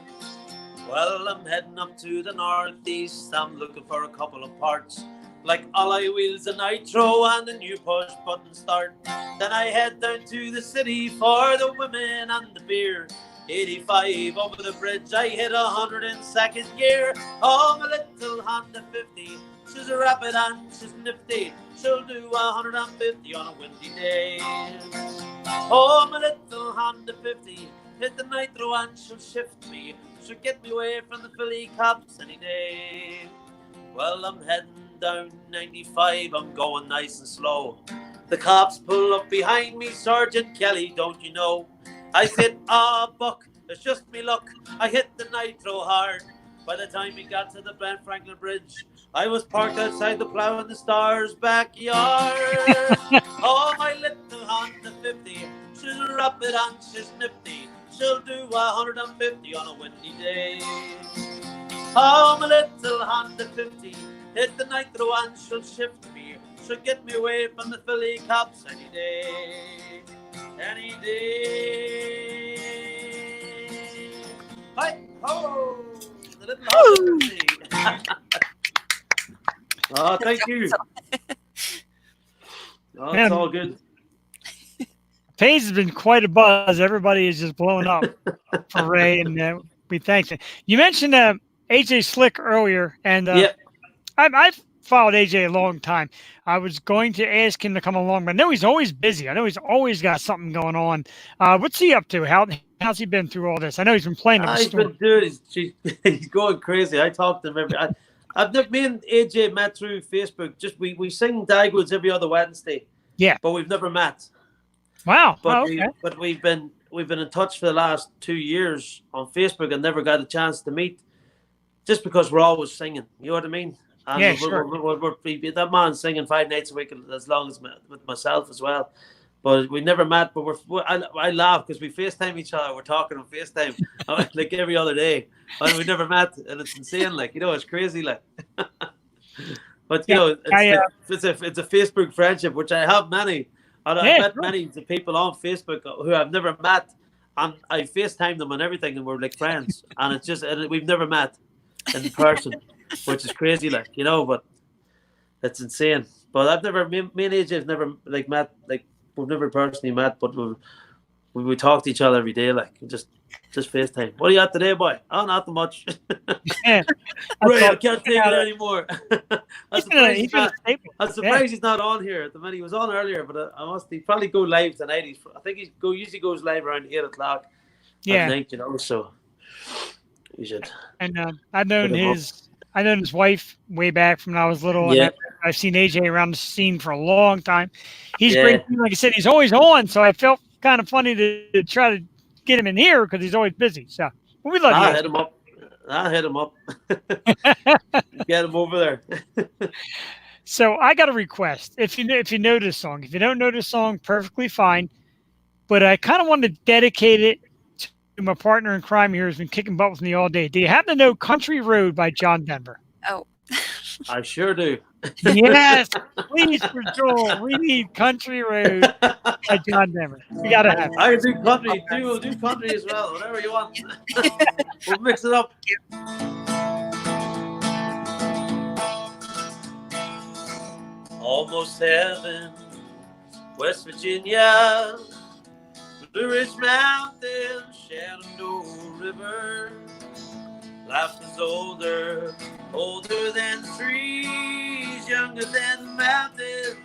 Well, I'm heading up to the northeast. I'm looking for a couple of parts, like alloy wheels and nitro and a new push button start. Then I head down to the city for the women and the beer. 85 over the bridge, I hit 100 in second gear. Oh, my little Honda 50, she's rapid and she's nifty. She'll do 150 on a windy day. Oh, my little Honda 50, hit the nitro and she'll shift me. She'll get me away from the Philly cops any day. Well, I'm heading down 95, I'm going nice and slow. The cops pull up behind me, Sergeant Kelly, don't you know? I said, Buck, it's just me luck. I hit the nitro hard. By the time we got to the Ben Franklin Bridge, I was parked outside the Plough in the Stars backyard. Oh, my little Honda 50, she's rapid and she's nifty. She'll do 150 on a windy day. Oh, my little Honda 50, hit the nitro and she'll shift me. She'll get me away from the Philly cops any day. Any day. Hi, ho! The little Hobbit. Oh, thank you. Oh, it's all good. Page has been quite a buzz. Everybody is just blowing up for Ray, and we thank you. You mentioned AJ Slick earlier, and Yeah. I've followed AJ a long time. I was going to ask him to come along, but I know he's always busy. I know he's always got something going on. What's he up to? How's he been through all this? I know he's been playing at the He's store. been doing. He's going crazy. I talk to him every. Me and AJ met through Facebook. Just we sing Dagwoods every other Wednesday. Yeah, but we've never met. Wow. But okay. we've been in touch for the last 2 years on Facebook and never got a chance to meet, just because we're always singing. You know what I mean? And yeah, sure. We're that man's singing 5 nights a week as long as with myself as well. But we never met. But I laugh because we FaceTime each other. We're talking on FaceTime like every other day, and we never met. And it's insane. Like, you know, it's crazy. Like, but you know, it's a Facebook friendship, which I have many. And I've met many of the people on Facebook who I've never met, and I FaceTime them and everything, and we're like friends. And it's just we've never met in person, which is crazy, like, you know. But it's insane. But I've never, me and AJ have never like met, like we've never personally met, but we talk to each other every day, like just FaceTime. What are you at today, boy? Oh, not too much. Yeah. Ray, I can't take it anymore. I'm surprised he's not on here at the minute. He was on earlier, but he probably go live tonight. I think usually goes live around 8 o'clock at night, you know. So you should. And I've known his wife way back from when I was little. Yeah. And I've seen AJ around the scene for a long time. He's great. Like I said, he's always on. So I felt kind of funny to try to get him in here because he's always busy. So we love you. I'll hit him up. Get him over there. So I got a request. If you know this song, if you don't know this song, perfectly fine. But I kind of wanted to dedicate it to my partner in crime here who's been kicking butt with me all day. Do you happen to know Country Road by John Denver? Oh. I sure do. Yes, please, for Joel. We need Country Road by John Denver. We gotta have it. I can do country. Do country as well. Whatever you want. We'll mix it up. Almost heaven, West Virginia, Blue Ridge Mountains, Shenandoah River. Life is older than the trees, younger than the mountains,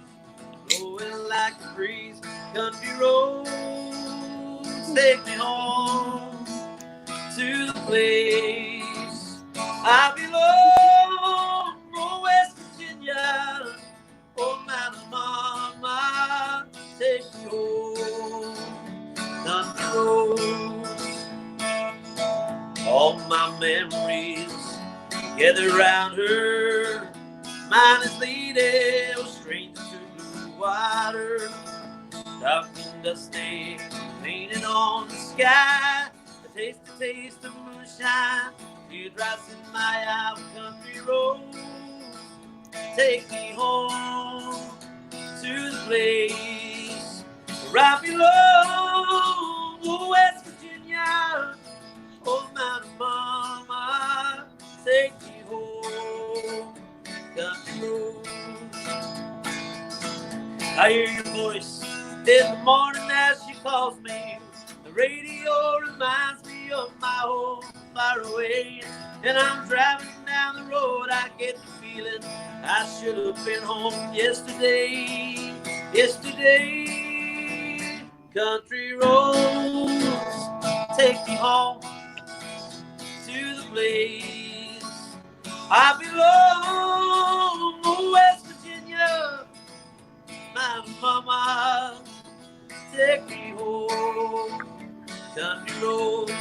blowing like a breeze. Country roads take me home to the place I belong. Oh, West Virginia, oh, Mountain Mama, take me home. Country roads. All my memories gather around her. Mine is leading straight to blue water. Dark and dusty, painted on the sky. The taste of moonshine. Teardrops in my eye. Country roads take me home to the place where I belong. Oh, West Virginia. Oh, Mountain Mama, take me home, country roads. I hear your voice in the morning as she calls me. The radio reminds me of my home far away. And I'm driving down the road, I get the feeling I should have been home yesterday. Country roads take me home to the place I belong. Oh, West Virginia, my mama, take me home. Country roads,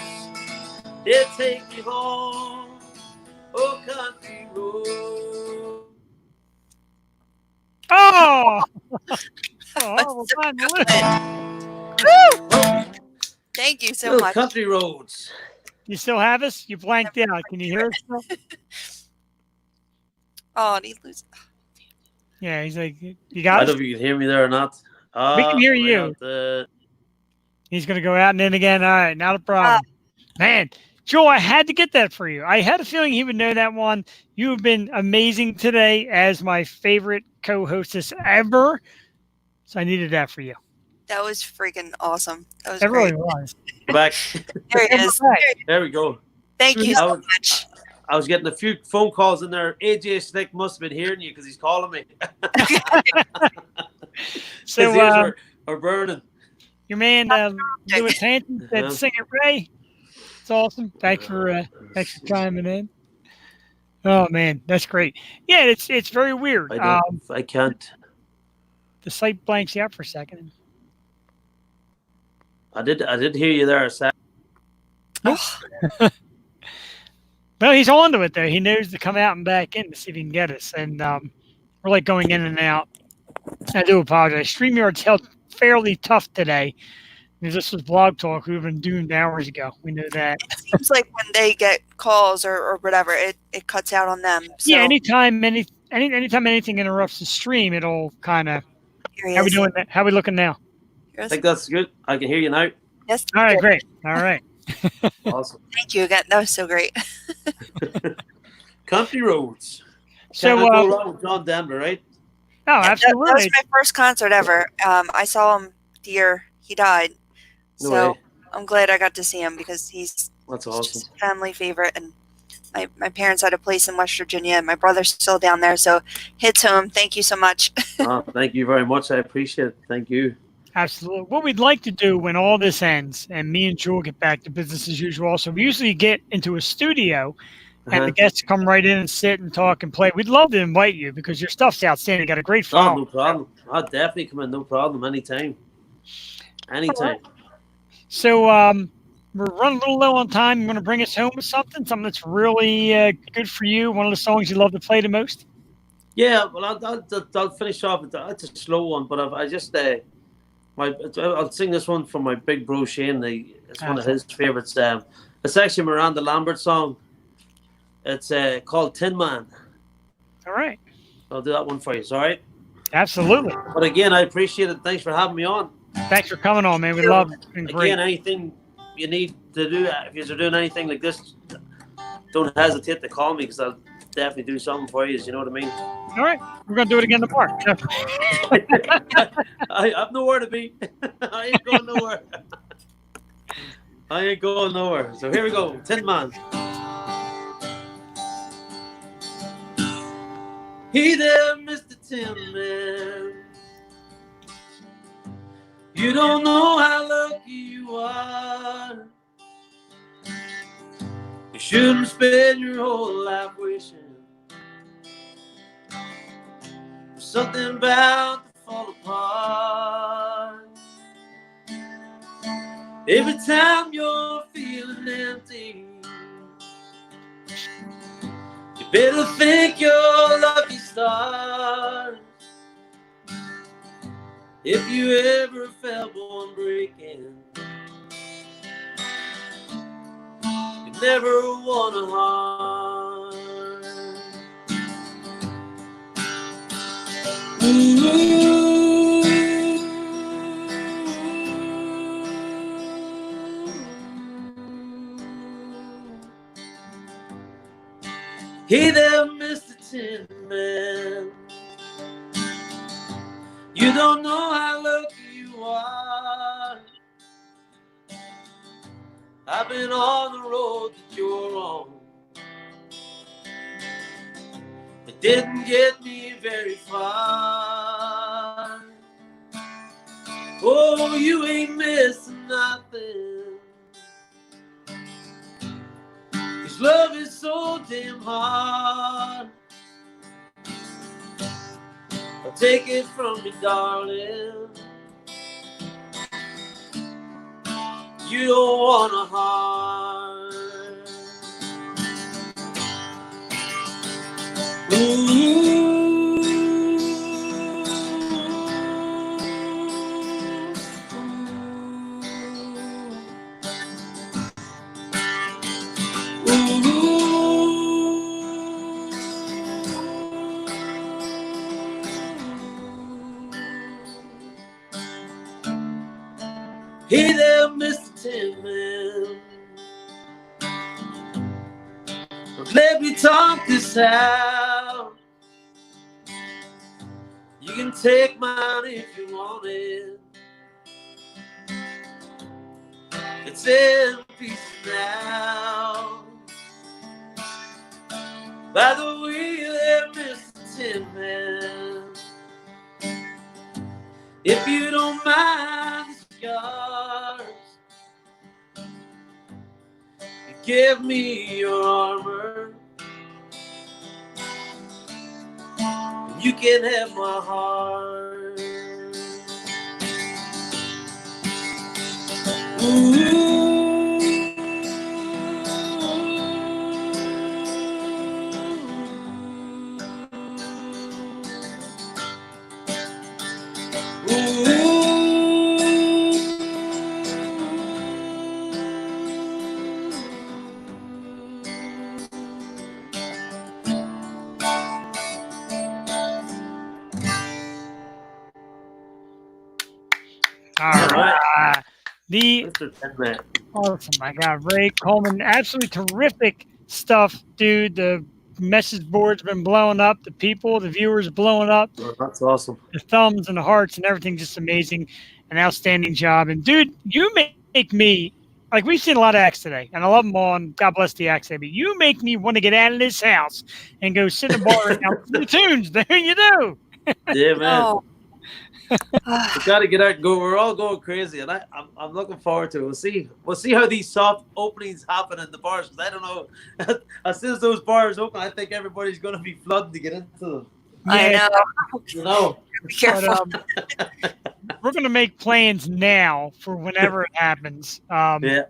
they take me home. Oh, country roads. Oh! Thank you so much. Country roads. You still have us? You blanked out. Can you hear us still? Oh, and he loses. Yeah, he's like, you got I us? don't know if you can hear me there or not. We can hear you. He's going to go out and in again. All right, not a problem. Man, Joe, I had to get that for you. I had a feeling he would know that one. You have been amazing today as my favorite co-hostess ever. So I needed that for you. That was freaking awesome. That was It great. really was. Back. There he is. There we go. Thank you so much. I was getting a few phone calls in there. AJ Slick must have been hearing you because he's calling me. So his ears are burning. Your man Lewis Hanson said, "Sing it, Ray." It's awesome. Thanks for chiming in. Oh man, that's great. Yeah, it's very weird. I can't. The site blanks you out for a second. I did hear you there a second. Well, he's on to it though. He knows to come out and back in to see if he can get us. And we're like going in and out. I do apologize. StreamYard's held fairly tough today. Because this was Blog Talk. We would have been doomed hours ago. We know that. It seems like when they get calls or whatever, it cuts out on them. So. Yeah, anytime anything interrupts the stream, it'll kind of. How we doing? How we looking now? I think that's good. I can hear you now. Yes. All right, great. All right. Awesome. Thank you again. That was so great. Country roads. So Can't go wrong with John Denver, right? Oh, absolutely. That was my first concert ever. I saw him the year he died. So I'm glad I got to see him because that's awesome. Just a family favorite, and my parents had a place in West Virginia, and my brother's still down there. So hits home. Thank you so much. Thank you very much. I appreciate it. Thank you. Absolutely. What we'd like to do when all this ends and me and Joel get back to business as usual, also, we usually get into a studio and the guests come right in and sit and talk and play. We'd love to invite you because your stuff's outstanding. You got a great phone. Oh, no problem. I'll definitely come in. No problem. Anytime. Anytime. So we're running a little low on time. You want to bring us home with something that's really good for you? One of the songs you love to play the most? Yeah, well, I'll finish off with that. It's a slow one, but I just I'll sing this one from my big bro Shane. It's one of his favorites. It's actually a Miranda Lambert song. It's called Tin Man. All right. I'll do that one for you. All right? Absolutely. But again, I appreciate it. Thanks for having me on. Thanks for coming on, man. We love it. It's been great. Again, anything you need to do, if you're doing anything like this, don't hesitate to call me because I'll definitely do something for you. You know what I mean? All right. We're going to do it again in the park. I have nowhere to be. I ain't going nowhere. I ain't going nowhere. So here we go. Tin Man. Hey there, Mr. Tin Man. You don't know how lucky you are. You shouldn't spend your whole life wishing for something bound to fall apart. Every time you're feeling empty, you better thank your lucky stars. If you ever felt born breaking, you never want a heart. Ooh. Hey there, Mr. Tin Man. You don't know how lucky you are. I've been on the road that you're on. It didn't get me very far. Oh, you ain't missing nothing. 'Cause love is so damn hard. I'll take it from me, darling. You don't want a heart. Ooh. Hey there, Mr. Tin Man. Let me talk this out. You can take mine if you want it. It's in pieces now. By the wheel there, Mr. Tin Man. If you don't mind the scars, give me your armor. You can have my heart. All right. The Mr. Tin Man. awesome, my God, Ray Coleman, absolutely terrific stuff, dude. The message board's been blowing up. The people, the viewers blowing up. Oh, that's awesome. The thumbs and the hearts and everything, just amazing. An outstanding job. And dude, you make me, like, we've seen a lot of acts today, and I love them all, and God bless the acts, but you make me want to get out of this house and go sit in a bar and out the tunes. There you do. Yeah, man. Oh. We got to get out and go. We're all going crazy, and I'm looking forward to it. We'll see how these soft openings happen in the bars, because I don't know. As soon as those bars open, I think everybody's going to be flooding to get into them. I know. You know. Be careful. But, we're going to make plans now for whenever it happens. Yeah.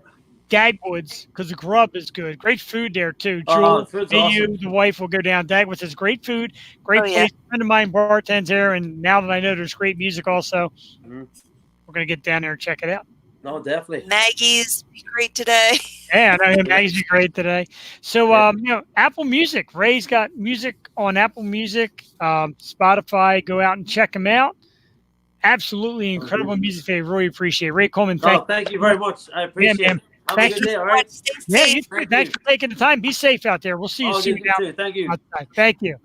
Dagwood's, because the grub is good. Great food there, too. Oh, Jewel, food's you, awesome. the wife, will go down. Dagwood's is great food, great place. Yeah. A friend of mine bartends there, and now that I know there's great music also, we're going to get down there and check it out. No, definitely. Maggie's be great today. Yeah, I know Maggie's be great today. So, Apple Music. Ray's got music on Apple Music, Spotify. Go out and check him out. Absolutely incredible music they really appreciate. Ray Coleman, thank you very much. I appreciate it. Have a good day, all right? Yeah, you too. Thanks for taking the time. Be safe out there. We'll see you soon. Too. Thank you. Thank you.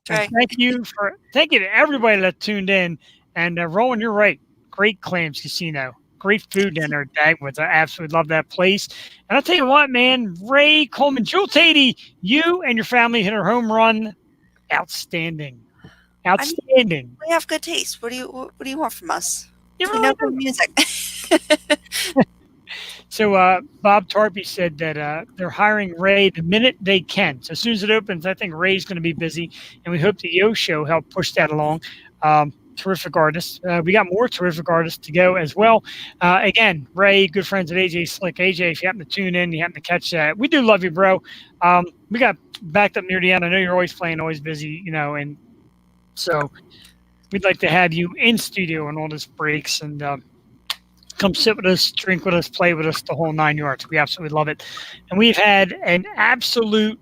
Right. Thank you to everybody that tuned in. And Rowan, you're right. Great Clams Casino. Great food down there at Dagwood's. I absolutely love that place. And I'll tell you what, man, Ray Coleman, Jewel Tatey, you and your family hit a home run. Outstanding. Outstanding. We have good taste. What do you want from us? You know good music. So Bob Tarpey said that they're hiring Ray the minute they can. So as soon as it opens, I think Ray's going to be busy, and we hope the Yo Show helped push that along. Terrific artists. We got more terrific artists to go as well. Again, Ray, good friends at AJ Slick. AJ, if you happen to tune in, you happen to catch that. We do love you, bro. We got backed up near the end. I know you're always playing, always busy, and so we'd like to have you in studio when all this breaks and come sit with us, drink with us, play with us, the whole 9 yards. We absolutely love it. And we've had an absolute,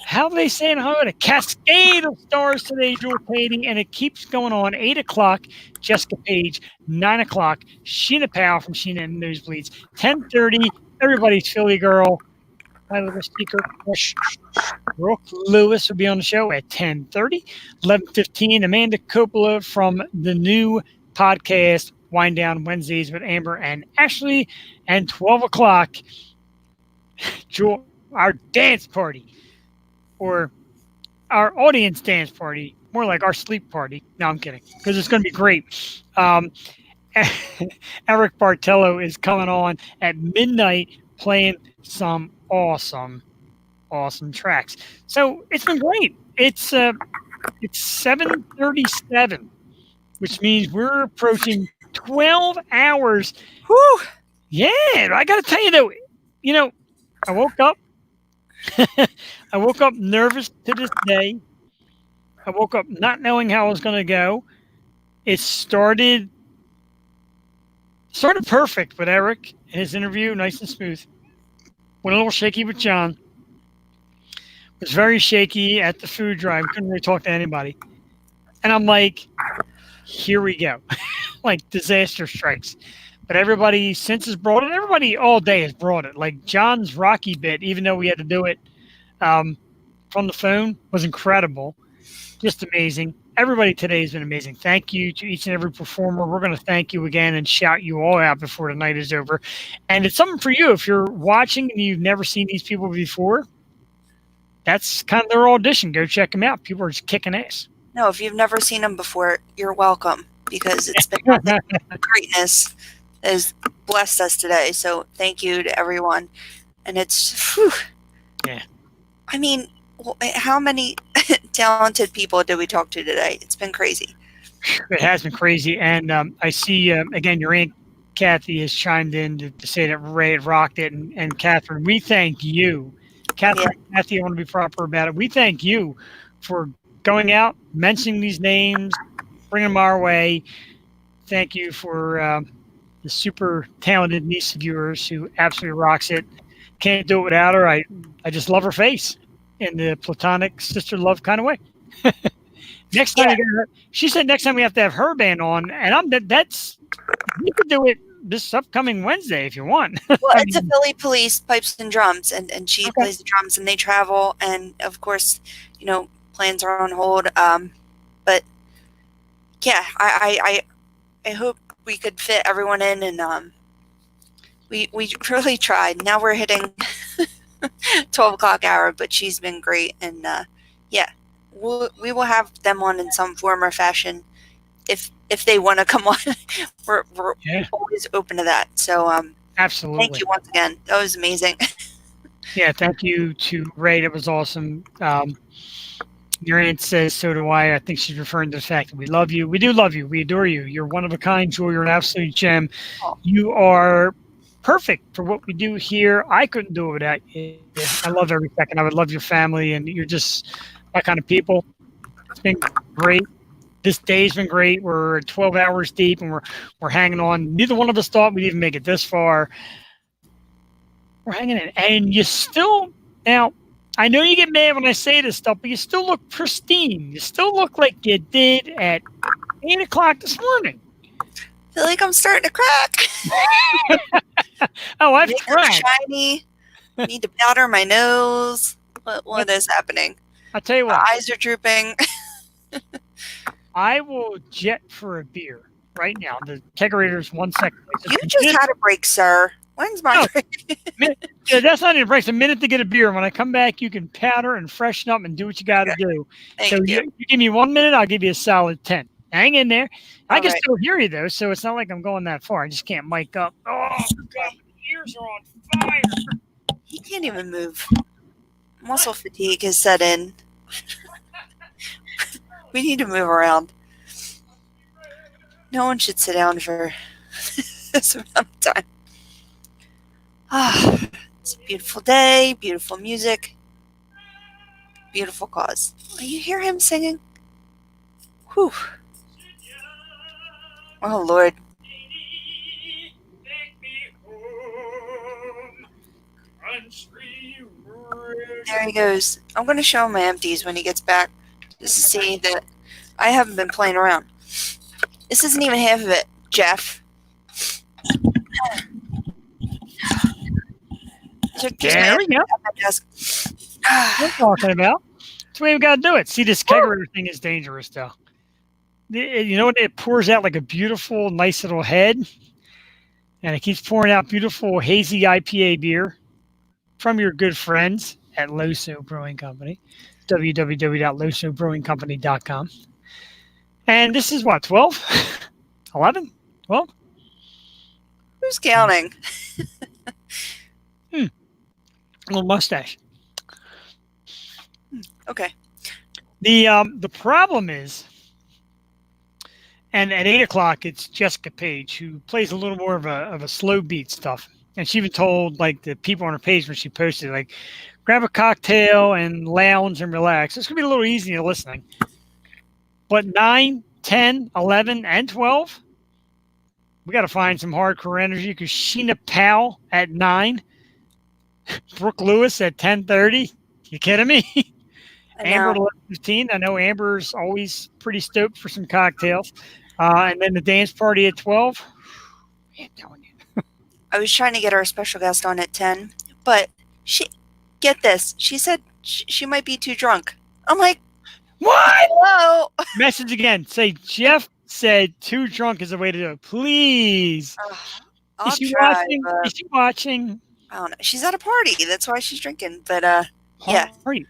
how are they saying, a cascade of stars today, Jewel Tatey, and it keeps going on. 8 o'clock, Jessica Page. 9 o'clock, Sheena Powell from Sheena and Nosebleeds. 10:30, everybody's Philly girl. My little secret, Brooke Lewis will be on the show at 10:30. 11:15, Amanda Coppola from the new podcast, Wind Down Wednesdays with Amber and Ashley. And 12 o'clock, Jewel, our dance party, or our audience dance party, more like our sleep party. No, I'm kidding, because it's going to be great. Eric Bartello is coming on at midnight playing some awesome tracks. So it's been great. It's 7:37, which means we're approaching 12 hours. Whew. Yeah, I got to tell you though, I woke up. I woke up nervous to this day. I woke up not knowing how it was going to go. It started perfect with Eric in his interview, nice and smooth. Went a little shaky with John. Was very shaky at the food drive. Couldn't really talk to anybody. And I'm like, here we go. Like disaster strikes. But everybody since has brought it. Everybody all day has brought it. Like John's Rocky bit, even though we had to do it from the phone was incredible. Just amazing. Everybody today has been amazing. Thank you to each and every performer. We're going to thank you again and shout you all out before the night is over. And it's something for you. If you're watching and you've never seen these people before, that's kind of their audition. Go check them out. People are just kicking ass. No, if you've never seen them before, you're welcome, because it's been nothing but greatness that has blessed us today. So thank you to everyone. And it's, whew. Yeah. I mean, how many talented people did we talk to today? It's been crazy. It has been crazy. And I see, again, your Aunt Kathy has chimed in to say that Ray had rocked it. And Catherine, we thank you. Catherine, Kathy, I want to be proper about it. We thank you for going out, mentioning these names, bringing them our way. Thank you for the super talented niece of yours who absolutely rocks it. Can't do it without her. I just love her face in the platonic sister love kind of way. Next time, she said next time we have to have her band on, and that's you could do it this upcoming Wednesday if you want. Well, it's a Philly Police pipes and drums, and she plays the drums, and they travel, and of course, plans are on hold. But yeah, I hope we could fit everyone in, and we really tried. Now we're hitting 12 o'clock hour, but she's been great, and we will have them on in some form or fashion if they want to come on. we're always open to that. So absolutely, thank you once again. That was amazing. Yeah, thank you to Ray. That was awesome. Your aunt says, so do I. I think she's referring to the fact that we love you. We do love you. We adore you. You're one of a kind, Joy. You're an absolute gem. You are perfect for what we do here. I couldn't do it without you. I love every second. I would love your family, and you're just that kind of people. It's been great. This day's been great. We're 12 hours deep, and we're hanging on. Neither one of us thought we'd even make it this far. We're hanging in, and you still now. I know you get mad when I say this stuff, but you still look pristine. You still look like you did at 8 o'clock this morning. I feel like I'm starting to crack. Oh, I've cracked. Shiny. Need to powder my nose. What is happening? I'll tell you what. My eyes are drooping. I will jet for a beer right now. The kegerator's 1 second. You just had a break, sir. When's my break? Yeah, that's not even a break. It's a minute to get a beer. When I come back, you can powder and freshen up and do what you got to do. Thank you. You give me 1 minute, I'll give you a solid 10. Hang in there. I can still hear you, though, so it's not like I'm going that far. I just can't mic up. Oh, God, my ears are on fire. He can't even move. Muscle fatigue has set in. We need to move around. No one should sit down for this amount of time. It's a beautiful day, beautiful music, beautiful cause. Oh, you hear him singing? Whew. Oh, Lord. There he goes. I'm going to show him my empties when he gets back, just to see that I haven't been playing around. This isn't even half of it, Jeff. There we go. What are you talking about? That's the way we got to do it. See, this kegerator thing is dangerous, though. You know what? It pours out like a beautiful, nice little head, and it keeps pouring out beautiful, hazy IPA beer from your good friends at Loso Brewing Company, www.losobrewingcompany.com. And this is what, 12? 11? 12? Who's counting? Little mustache. Okay. The problem is, and at 8 o'clock, it's Jessica Page, who plays a little more of a slow beat stuff. And she even told like the people on her page when she posted, like, grab a cocktail and lounge and relax. It's going to be a little easier listening. But 9, 10, 11, and 12, we got to find some hardcore energy because Sheena Powell at 9, Brooke Lewis at 10:30. You kidding me? Amber at 11:15. I know Amber's always pretty stoked for some cocktails. And then the dance party at 12. Man, I'm telling you. I was trying to get our special guest on at 10, but get this. She said she might be too drunk. I'm like, what? Hello. Message again. Say Jeff said too drunk is the way to do it. Please. I'll Is she try. watching? But Is she watching? I don't know. She's at a party. That's why she's drinking. But yeah. Party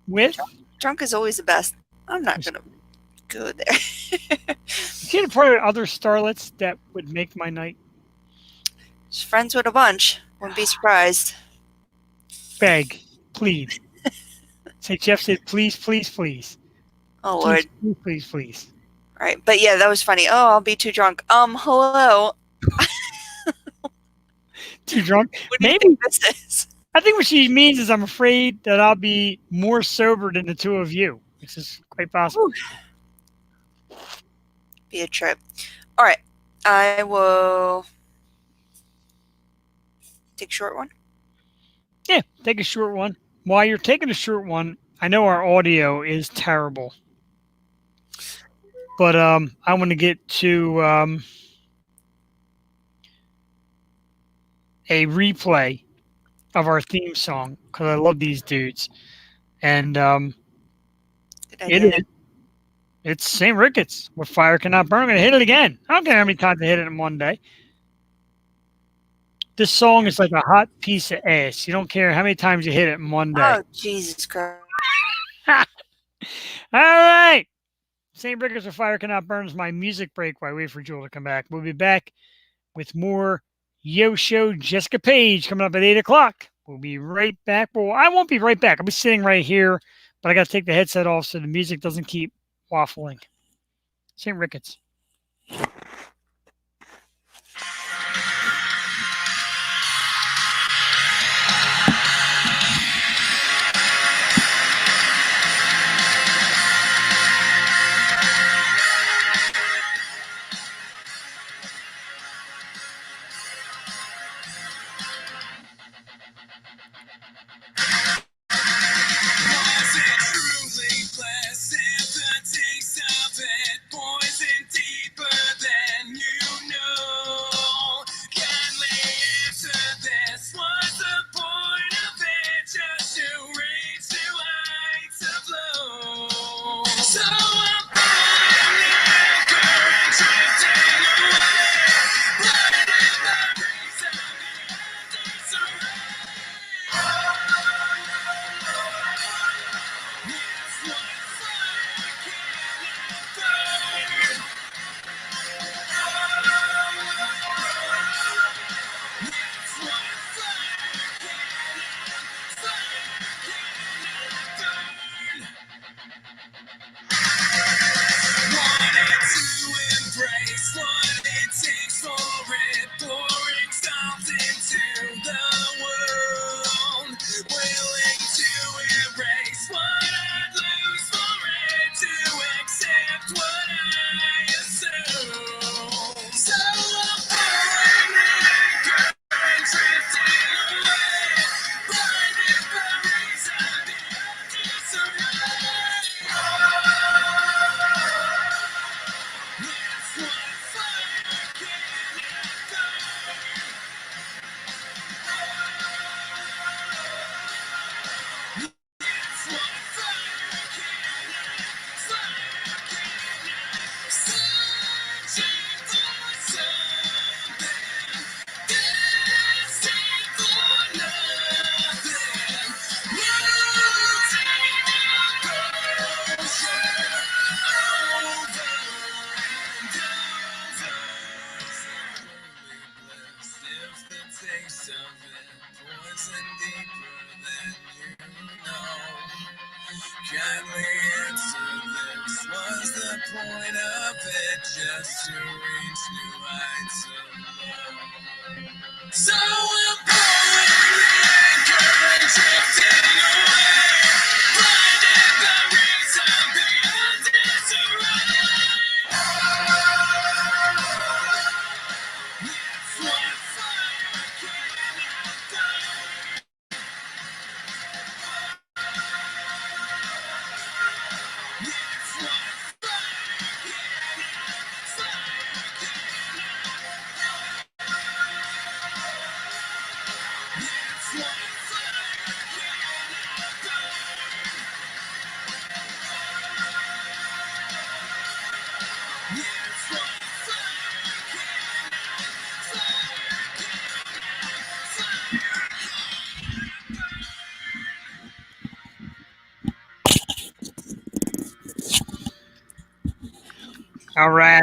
with? Drunk is always the best. I'm not gonna go there. Is she at a party with other starlets that would make my night? She's friends with a bunch. Wouldn't be surprised. Beg, please. Say Jeff said please, please, please. Oh Lord. Please, please, please. All right, but yeah, that was funny. Oh, I'll be too drunk. Hello. Too drunk? What do you Maybe think this is? I think what she means is I'm afraid that I'll be more sober than the two of you, which is quite possible. Ooh. Be a trip. All right, I will take a short one. Yeah, take a short one. While you're taking a short one, I know our audio is terrible, but I want to get to a replay of our theme song because I love these dudes, and it's St. Ricketts with Fire Cannot Burn. I'm gonna hit it again. I don't care how many times I hit it in one day. This song is like a hot piece of ass. You don't care how many times you hit it in one day. Oh, Jesus Christ. All right. St. Ricketts with Fire Cannot Burn is my music break while I wait for Jewel to come back. We'll be back with more Yo Show Jessica Page coming up at 8 o'clock. We'll be right back. Well, I won't be right back. I'll be sitting right here, but I got to take the headset off so the music doesn't keep waffling. St. Ricketts.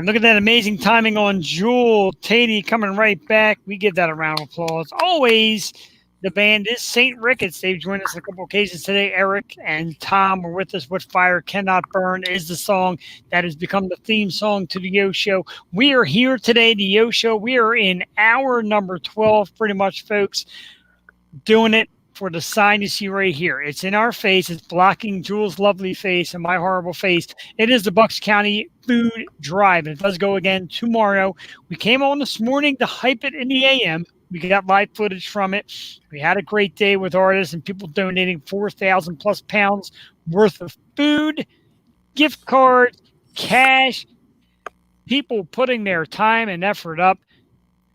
And look at that amazing timing on Jewel Tatey coming right back. We give that a round of applause. Always, the band is St. Ricketts. They've joined us on a couple occasions today. Eric and Tom were with us. What Fire Cannot Burn is the song that has become the theme song to the Yo Show. We are here today, the Yo Show. We are in hour number 12, pretty much, folks, doing it for the sign you see right here. It's in our face. It's blocking Jules' lovely face and my horrible face. It is the Bucks County Food Drive, and it does go again tomorrow. We came on this morning to hype it in the AM. We got live footage from it. We had a great day with artists and people donating 4,000 plus pounds worth of food, gift cards, cash, people putting their time and effort up.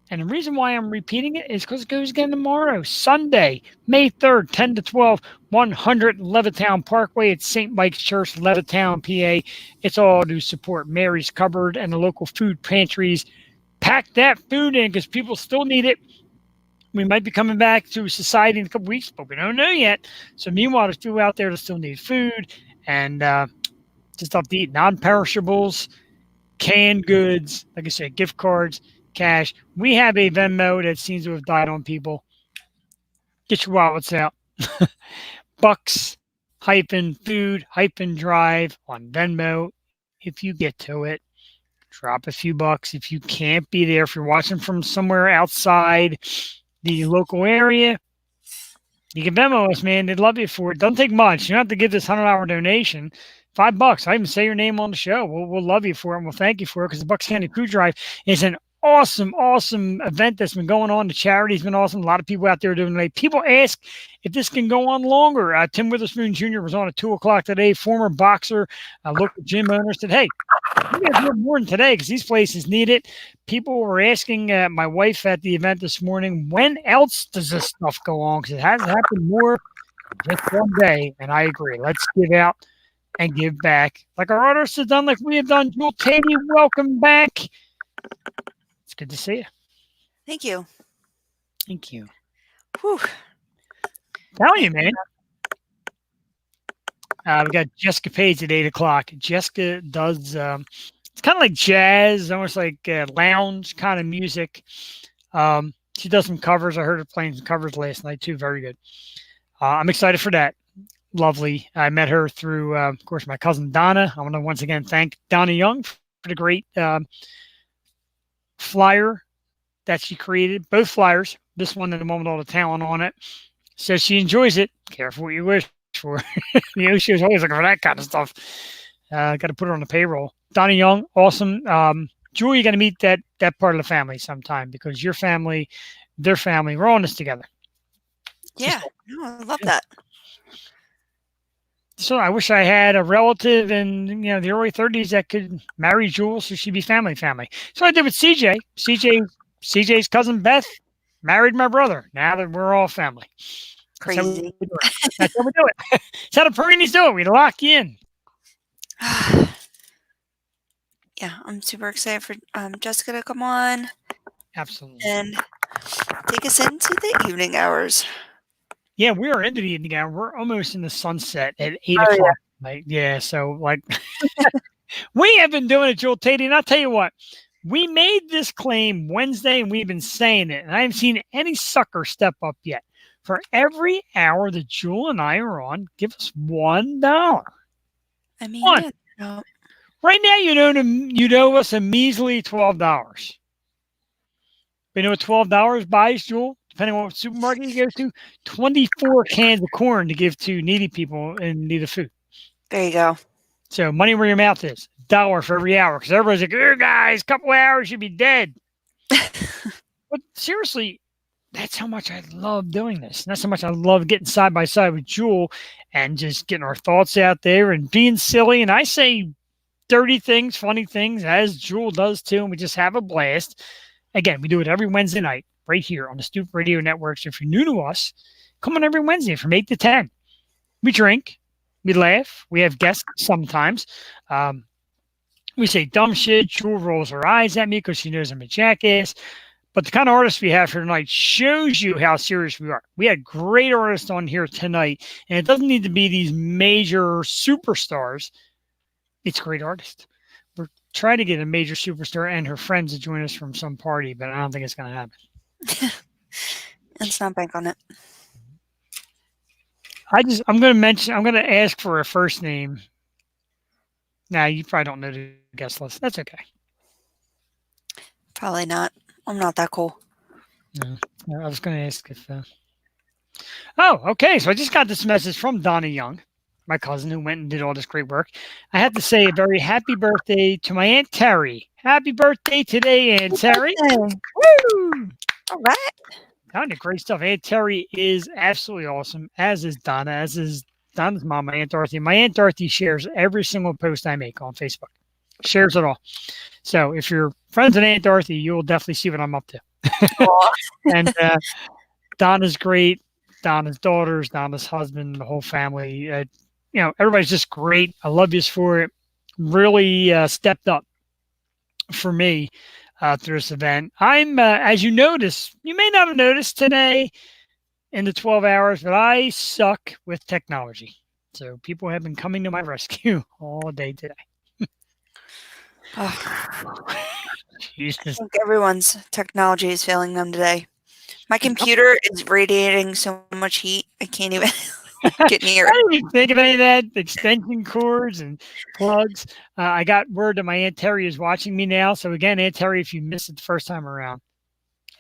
And the reason why I'm repeating it is because it goes again tomorrow, Sunday, May 3rd, 10 to 12, 100 Levittown Parkway at St. Mike's Church, Levittown, PA. It's all to support Mary's Cupboard and the local food pantries. Pack that food in because people still need it. We might be coming back to society in a couple weeks, but we don't know yet. So meanwhile, there's people out there that still need food and just stuff to eat, non-perishables, canned goods, like I said, gift cards, cash. We have a Venmo that seems to have died on people. Get your wallets out. Bucks -food -drive on Venmo. If you get to it, drop a few bucks. If you can't be there, if you're watching from somewhere outside the local area, you can Venmo us, man. They'd love you for it. Doesn't take much. You don't have to give this $100 donation. $5. I even say your name on the show. We'll love you for it, and we'll thank you for it because the Bucks County Food Drive is an awesome event that's been going on. The charity's been awesome. A lot of people out there doing it. People ask if this can go on longer. Tim Witherspoon Jr. was on at 2 o'clock today. Former boxer, local gym owner said, hey, you guys do more than today because these places need it. People were asking my wife at the event this morning, when else does this stuff go on? Because it hasn't happened more than just one day. And I agree. Let's give out and give back like our artists have done, like we have done. Jewel Tatey, welcome back. It's good to see you. Thank you. Thank you. Whew. Tell you, man. We got Jessica Page at 8 o'clock. Jessica does, it's kind of like jazz, almost like lounge kind of music. She does some covers. I heard her playing some covers last night, too. Very good. I'm excited for that. Lovely. I met her through, of course, my cousin Donna. I want to once again thank Donna Young for the great flyer that she created. Both flyers. This one and the one with all the talent on it. Says she enjoys it. Careful what you wish for. You know, she was always looking for that kind of stuff. Got to put her on the payroll. Donna Young, awesome. Jewel, you're going to meet that part of the family sometime because your family, their family, we're all in this together. Yeah, no, I love that. So I wish I had a relative in the early 30s that could marry Jewel so she'd be family. So I did with CJ. CJ's cousin Beth married my brother. Now that we're all family. Crazy. That's how we do it. That's how the Perrinis do it. We lock you in. Yeah, I'm super excited for Jessica to come on. Absolutely. And take us into the evening hours. Yeah, we are into the evening hour. We're almost in the sunset at 8 o'clock. Right? Yeah, so like we have been doing it, Jewel Tatey, and I'll tell you what, we made this claim Wednesday and we've been saying it, and I haven't seen any sucker step up yet. For every hour that Jewel and I are on, give us $1. I mean, One. yeah, no. Right now you owe us a measly $12. You know what $12 buys, Jewel? Depending on what supermarket you go to, 24 cans of corn to give to needy people in need of food. There you go. So money where your mouth is. $1 for every hour. Because everybody's like, oh, guys, a couple hours, you'd be dead. But seriously, that's how much I love doing this. And that's how much I love getting side by side with Jewel and just getting our thoughts out there and being silly. And I say dirty things, funny things, as Jewel does too. And we just have a blast. Again, we do it every Wednesday night right here on the Stoop Radio Network. So if you're new to us, come on every Wednesday from 8 to 10. We drink. We laugh. We have guests sometimes. We say dumb shit. Jewel rolls her eyes at me because she knows I'm a jackass. But the kind of artists we have here tonight shows you how serious we are. We had great artists on here tonight, and it doesn't need to be these major superstars. It's great artists. We're try to get a major superstar and her friends to join us from some party, but I don't think it's going to happen. Let's not bank on it. I'm going to ask for a first name. Nah, you probably don't know the guest list. That's okay. Probably not. I'm not that cool. No, I was going to ask if. Oh, okay. So I just got this message from Donna Young, my cousin, who went and did all this great work. I have to say a very happy birthday to my Aunt Terry. Happy birthday today, Aunt Terry. Woo! All right. Donna, great stuff. Aunt Terry is absolutely awesome, as is Donna, as is Donna's mom, my Aunt Dorothy. My Aunt Dorothy shares every single post I make on Facebook. Shares it all. So if you're friends with Aunt Dorothy, you will definitely see what I'm up to. And Donna's great. Donna's daughters, Donna's husband, the whole family. Everybody's just great. I love you for it. Really stepped up for me through this event. I'm, as you notice, you may not have noticed today in the 12 hours, but I suck with technology. So people have been coming to my rescue all day today. I think everyone's technology is failing them today. My computer is radiating so much heat, I can't even get near I it. didn't even think of any of that. Extension cords and plugs. I got word that my Aunt Terry is watching me now. So again, Aunt Terry, if you missed it the first time around,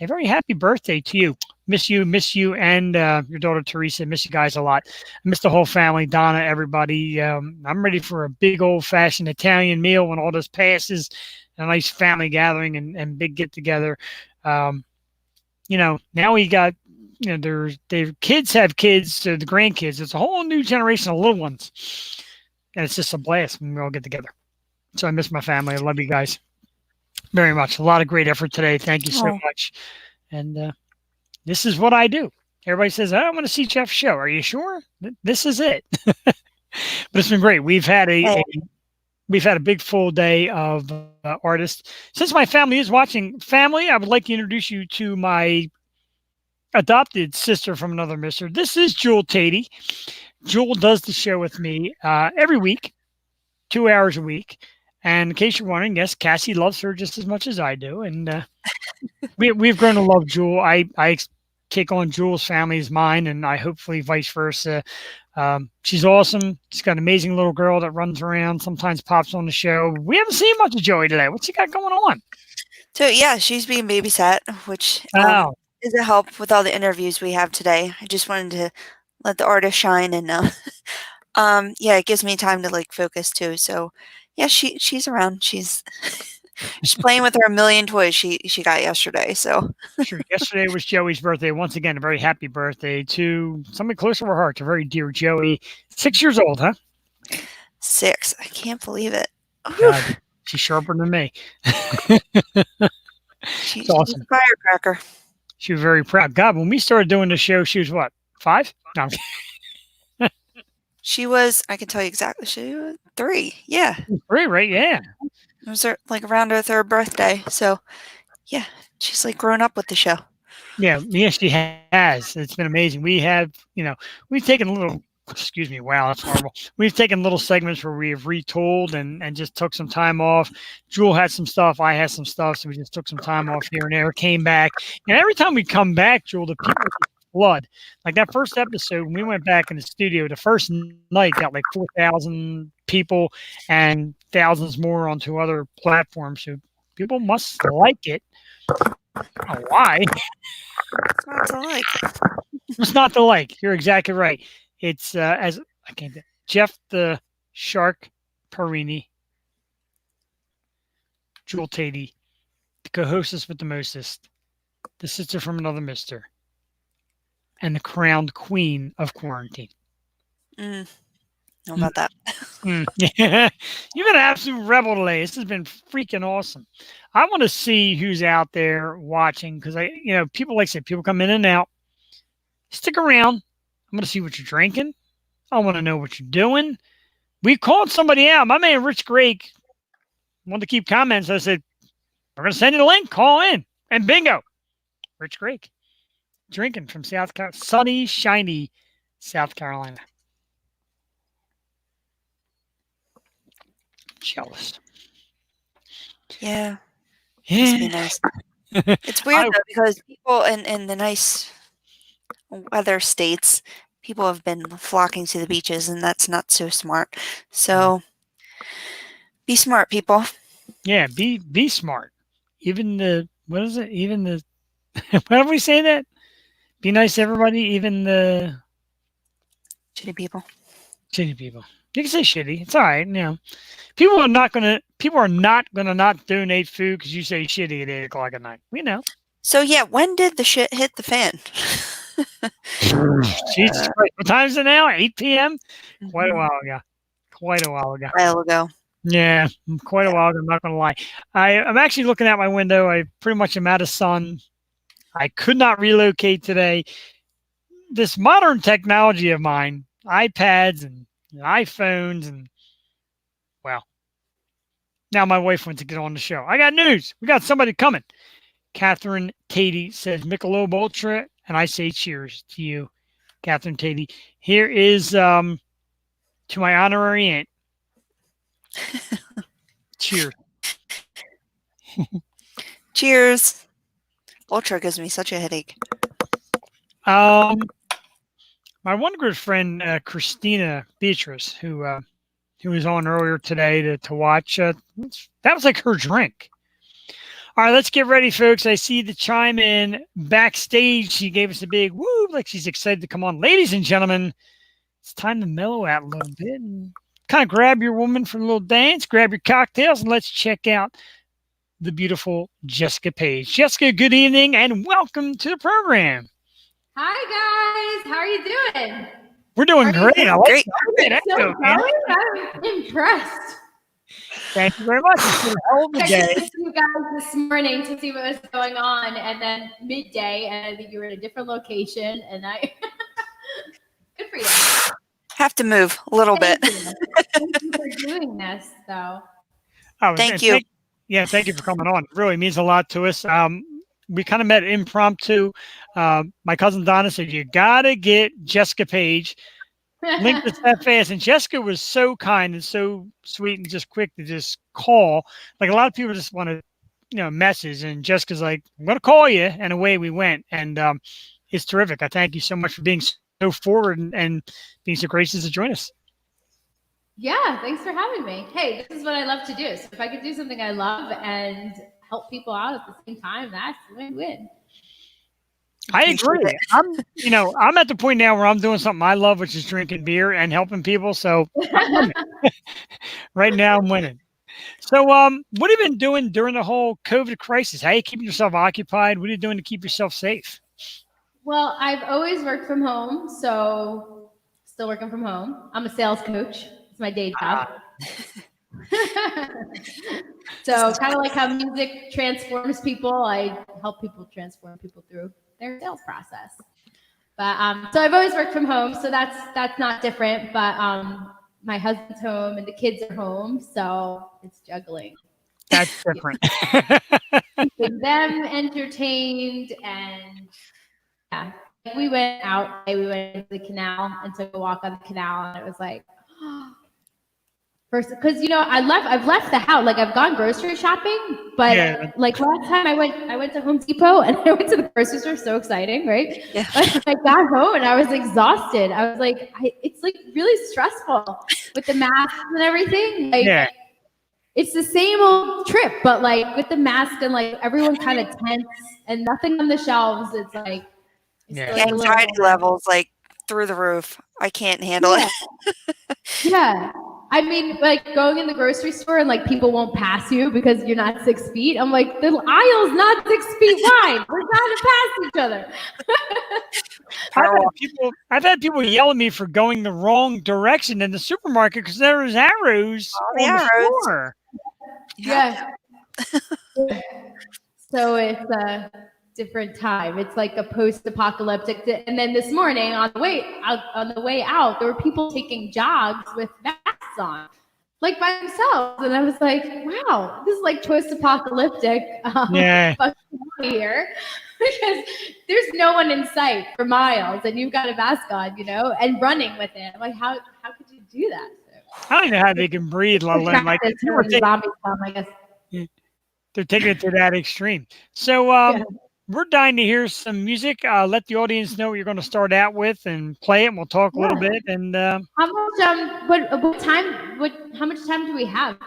a very happy birthday to you. Miss you, and your daughter Teresa. Miss you guys a lot. I miss the whole family, Donna, everybody. I'm ready for a big old-fashioned Italian meal when all this passes, a nice family gathering and big get-together. Now we got, their kids have kids, so the grandkids. It's a whole new generation of little ones. And it's just a blast when we all get together. So I miss my family. I love you guys very much. A lot of great effort today. Thank you so much. And this is what I do. Everybody says, I want to see Jeff's show. Are you sure? This is it. But it's been great. We've had a big full day of artists. Since my family is watching, family, I would like to introduce you to my adopted sister from another mister. This is Jewel Tatey. Jewel does the show with me every week, 2 hours a week. And in case you're wondering, yes, Cassie loves her just as much as I do. And we've grown to love Jewel. I take on Jewel's family as mine, and I hopefully vice versa. She's awesome. She's got an amazing little girl that runs around, sometimes pops on the show. We haven't seen much of Joey today. What's she got going on? So, yeah, she's being babysat, which is a help with all the interviews we have today. I just wanted to let the artist shine, and it gives me time to focus too. So, yeah, she's around. She's playing with her 1,000,000 toys she got yesterday. So sure. Yesterday was Joey's birthday. Once again, a very happy birthday to somebody close to her heart, to very dear Joey. 6 years old, huh? 6. I can't believe it. God, she's sharper than me. She's awesome. a firecracker. She was very proud. God, when we started doing the show, she was what, 5? No. She was, I can tell you exactly, she was 3. Yeah. 3, right? Yeah. It was around her 3rd birthday. So, yeah, she's grown up with the show. Yeah, she has. It's been amazing. We have, we've taken a little, excuse me, wow, that's horrible. We've taken little segments where we have retold and just took some time off. Jewel had some stuff. I had some stuff. So we just took some time off here and there, came back. And every time we come back, Jewel, the people flood. Like that first episode, when we went back in the studio, the first night got 4,000 people and thousands more onto other platforms. So people must like it. I don't know why. It's not to like. It's not to like. You're exactly right. It's Jeff the Shark Parini, Jewel Tatey, the co-hostess with the mostest, the sister from another mister, and the crowned queen of quarantine. Know about that. Yeah. You've been an absolute rebel today. This has been freaking awesome. I want to see who's out there watching because people, like I said, people come in and out. Stick around. I'm going to see what you're drinking. I want to know what you're doing. We called somebody out. My man, Rich Grake, wanted to keep comments. I said, we're going to send you the link. Call in. And bingo. Rich Grake. Drinking from South Carolina. Sunny, shiny South Carolina. Jealous. Yeah. Must Yeah. be nice. It's weird though because people in the nice weather states, people have been flocking to the beaches, and that's not so smart. So be smart, people. Yeah, be smart. Even the what is it? Even the why do we say that? Be nice to everybody, even the Shitty people. shitty people. You can say shitty. It's all right. You know, people are not gonna not donate food because you say shitty at 8 o'clock at night. We know. So yeah, when did the shit hit the fan? Jesus Christ! What time is it now? 8 p.m. Quite a Mhm. while ago. Quite a while ago. A while ago. Yeah, quite a while ago. I'm not gonna lie. I'm actually looking out my window. I pretty much am out of sun. I could not relocate today. This modern technology of mine, iPads and iPhones, and well, now my wife wants to get on the show. I got news. We got somebody coming. Catherine Tatey says Michelob Ultra, and I say cheers to you, Catherine Tatey. Here is to my honorary aunt. Cheers. Cheers. Ultra gives me such a headache. My one good friend, Christina Beatrice, who was on earlier today to watch, that was like her drink. All right, let's get ready, folks. I see the chime in backstage. She gave us a big woo, like she's excited to come on. Ladies and gentlemen, it's time to mellow out a little bit and kind of grab your woman for a little dance, grab your cocktails, and let's check out the beautiful Jessica Page. Jessica, good evening and welcome to the program. Hi, guys. How are you doing? We're doing great. I like Great. that. So I'm impressed. Thank you very much. It's been a hell of a I day. texted you guys this morning to see what was going on, and then midday, and I think you were in a different location, and I. Good for you. Have to move a little bit. Thank you for doing this, though. Oh, Thank you. Thank you for coming on. It really means a lot to us. We kind of met impromptu. My cousin Donna said, you got to get Jessica Page. Linked us that fast. And Jessica was so kind and so sweet and just quick to just call. Like a lot of people just want to, message. And Jessica's like, I'm going to call you. And away we went. And it's terrific. I thank you so much for being so forward and being so gracious to join us. Yeah, thanks for having me. Hey, this is what I love to do. So if I could do something I love and help people out at the same time, that's win-win. I agree. I'm at the point now where I'm doing something I love, which is drinking beer and helping people. So I'm winning. Right now I'm winning. So what have you been doing during the whole COVID crisis? How are you keeping yourself occupied? What are you doing to keep yourself safe? Well, I've always worked from home, so still working from home. I'm a sales coach. It's my day job. So kind of like how music transforms people, I help people transform people through their sales process. But so I've always worked from home, so that's not different. But my husband's home and the kids are home, so it's juggling. That's different. Keeping them entertained, and yeah, we went out. We went to the canal and took a walk on the canal, and it was like. First, because I've left the house, like I've gone grocery shopping, but like last time I went to Home Depot and I went to the grocery store, so exciting, right? Yeah. But I got home and I was exhausted. I was like, it's like really stressful with the masks and everything. Like, it's the same old trip, but like with the mask and like everyone kind of tense and nothing on the shelves. It's like anxiety levels like through the roof. I can't handle it. Yeah. I mean, like going in the grocery store and like people won't pass you because you're not 6 feet. I'm like, the aisle's not 6 feet wide. We're trying to pass each other. I've had people yell at me for going the wrong direction in the supermarket because there was arrows on the floor. Yeah. So it's a different time. It's like a post-apocalyptic. And then this morning on the way out, there were people taking jogs with masks on, like by themselves. And I was like, wow, this is like post-apocalyptic here. Because there's no one in sight for miles and you've got a mask on, and running with it. I'm like, how could you do that? I don't know how they can breathe, let alone like zombie film, I guess. They're taking it to that extreme. So we're dying to hear some music. Let the audience know what you're going to start out with and play it. And we'll talk a little bit. And how much what time? How much time do we have?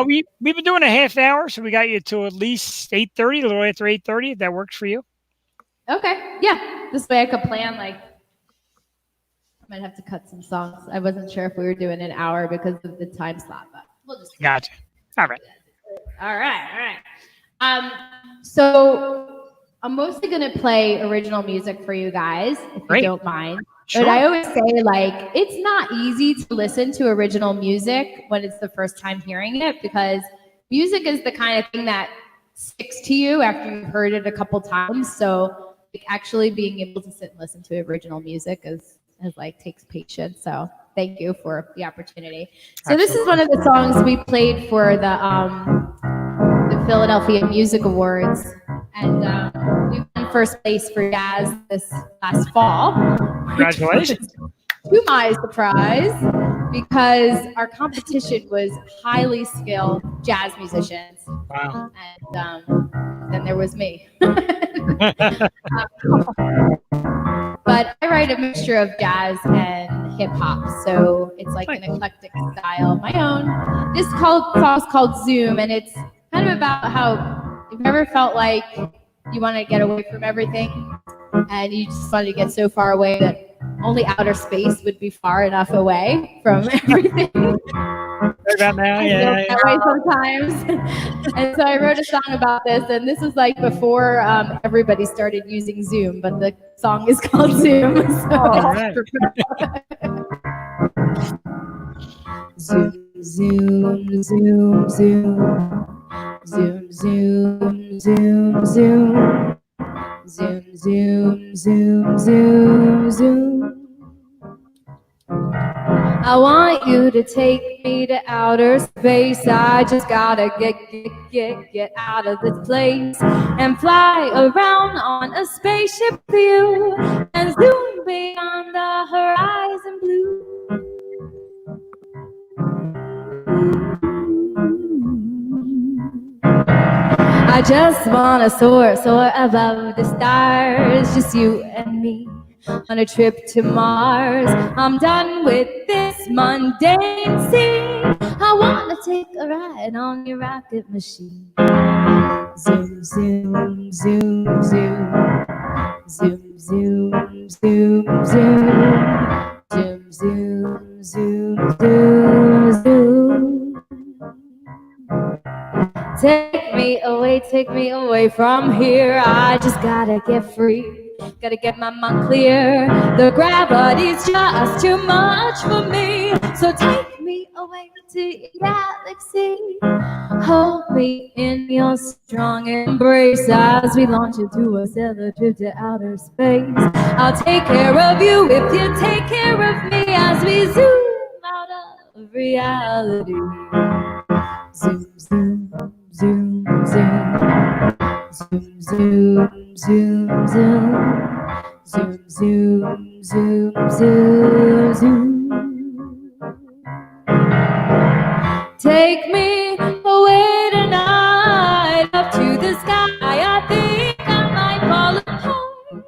we've been doing a half hour, so we got you to at least 8:30, a little after 8:30. If that works for you. Okay. Yeah. This way I could plan like. I might have to cut some songs. I wasn't sure if we were doing an hour because of the time slot, but we'll just. Gotcha. All right. All right. So I'm mostly gonna play original music for you guys, if you don't mind. Sure. But I always say, like, it's not easy to listen to original music when it's the first time hearing it, because music is the kind of thing that sticks to you after you've heard it a couple times. So like, actually being able to sit and listen to original music is like takes patience. So thank you for the opportunity. So this is one of the songs we played for the Philadelphia Music Awards, and we won first place for jazz this last fall. Congratulations! To my surprise, because our competition was highly skilled jazz musicians. Wow! And then there was me. But I write a mixture of jazz and hip hop, so it's like an eclectic style of my own. This song's called Zoom, and it's kind of about how you've ever felt like you want to get away from everything, and you just want to get so far away that only outer space would be far enough away from everything. About now, yeah. That way sometimes. And so I wrote a song about this, and this was like before everybody started using Zoom, but the song is called Zoom. So Zoom, zoom, zoom, zoom. Zoom, zoom, zoom, zoom. Zoom, zoom, zoom, zoom, zoom. I want you to take me to outer space. I just gotta get out of this place and fly around on a spaceship for you and zoom beyond the horizon blue. I just wanna soar above the stars, just you and me on a trip to Mars. I'm done with this mundane scene. I wanna take a ride on your rocket machine. Zoom, zoom, zoom, zoom. Zoom, zoom, zoom, zoom. Zoom, zoom, zoom, zoom, zoom. Take me away from here. I just gotta get free. Gotta get my mind clear. The gravity's just too much for me. So take me away to your galaxy. Hold me in your strong embrace as we launch into a stellar trip to outer space. I'll take care of you if you take care of me as we zoom out of reality. Zoom, zoom, zoom, zoom. Zoom, zoom, zoom, zoom. Zoom, zoom, zoom, zoom, zoom. Take me away tonight up to the sky. I think I might fall apart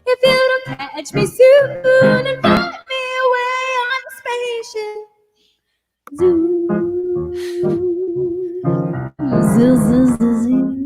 if you don't catch me soon and fly me away on a spaceship. Zoom, zoom, zoom, zoom, zoom.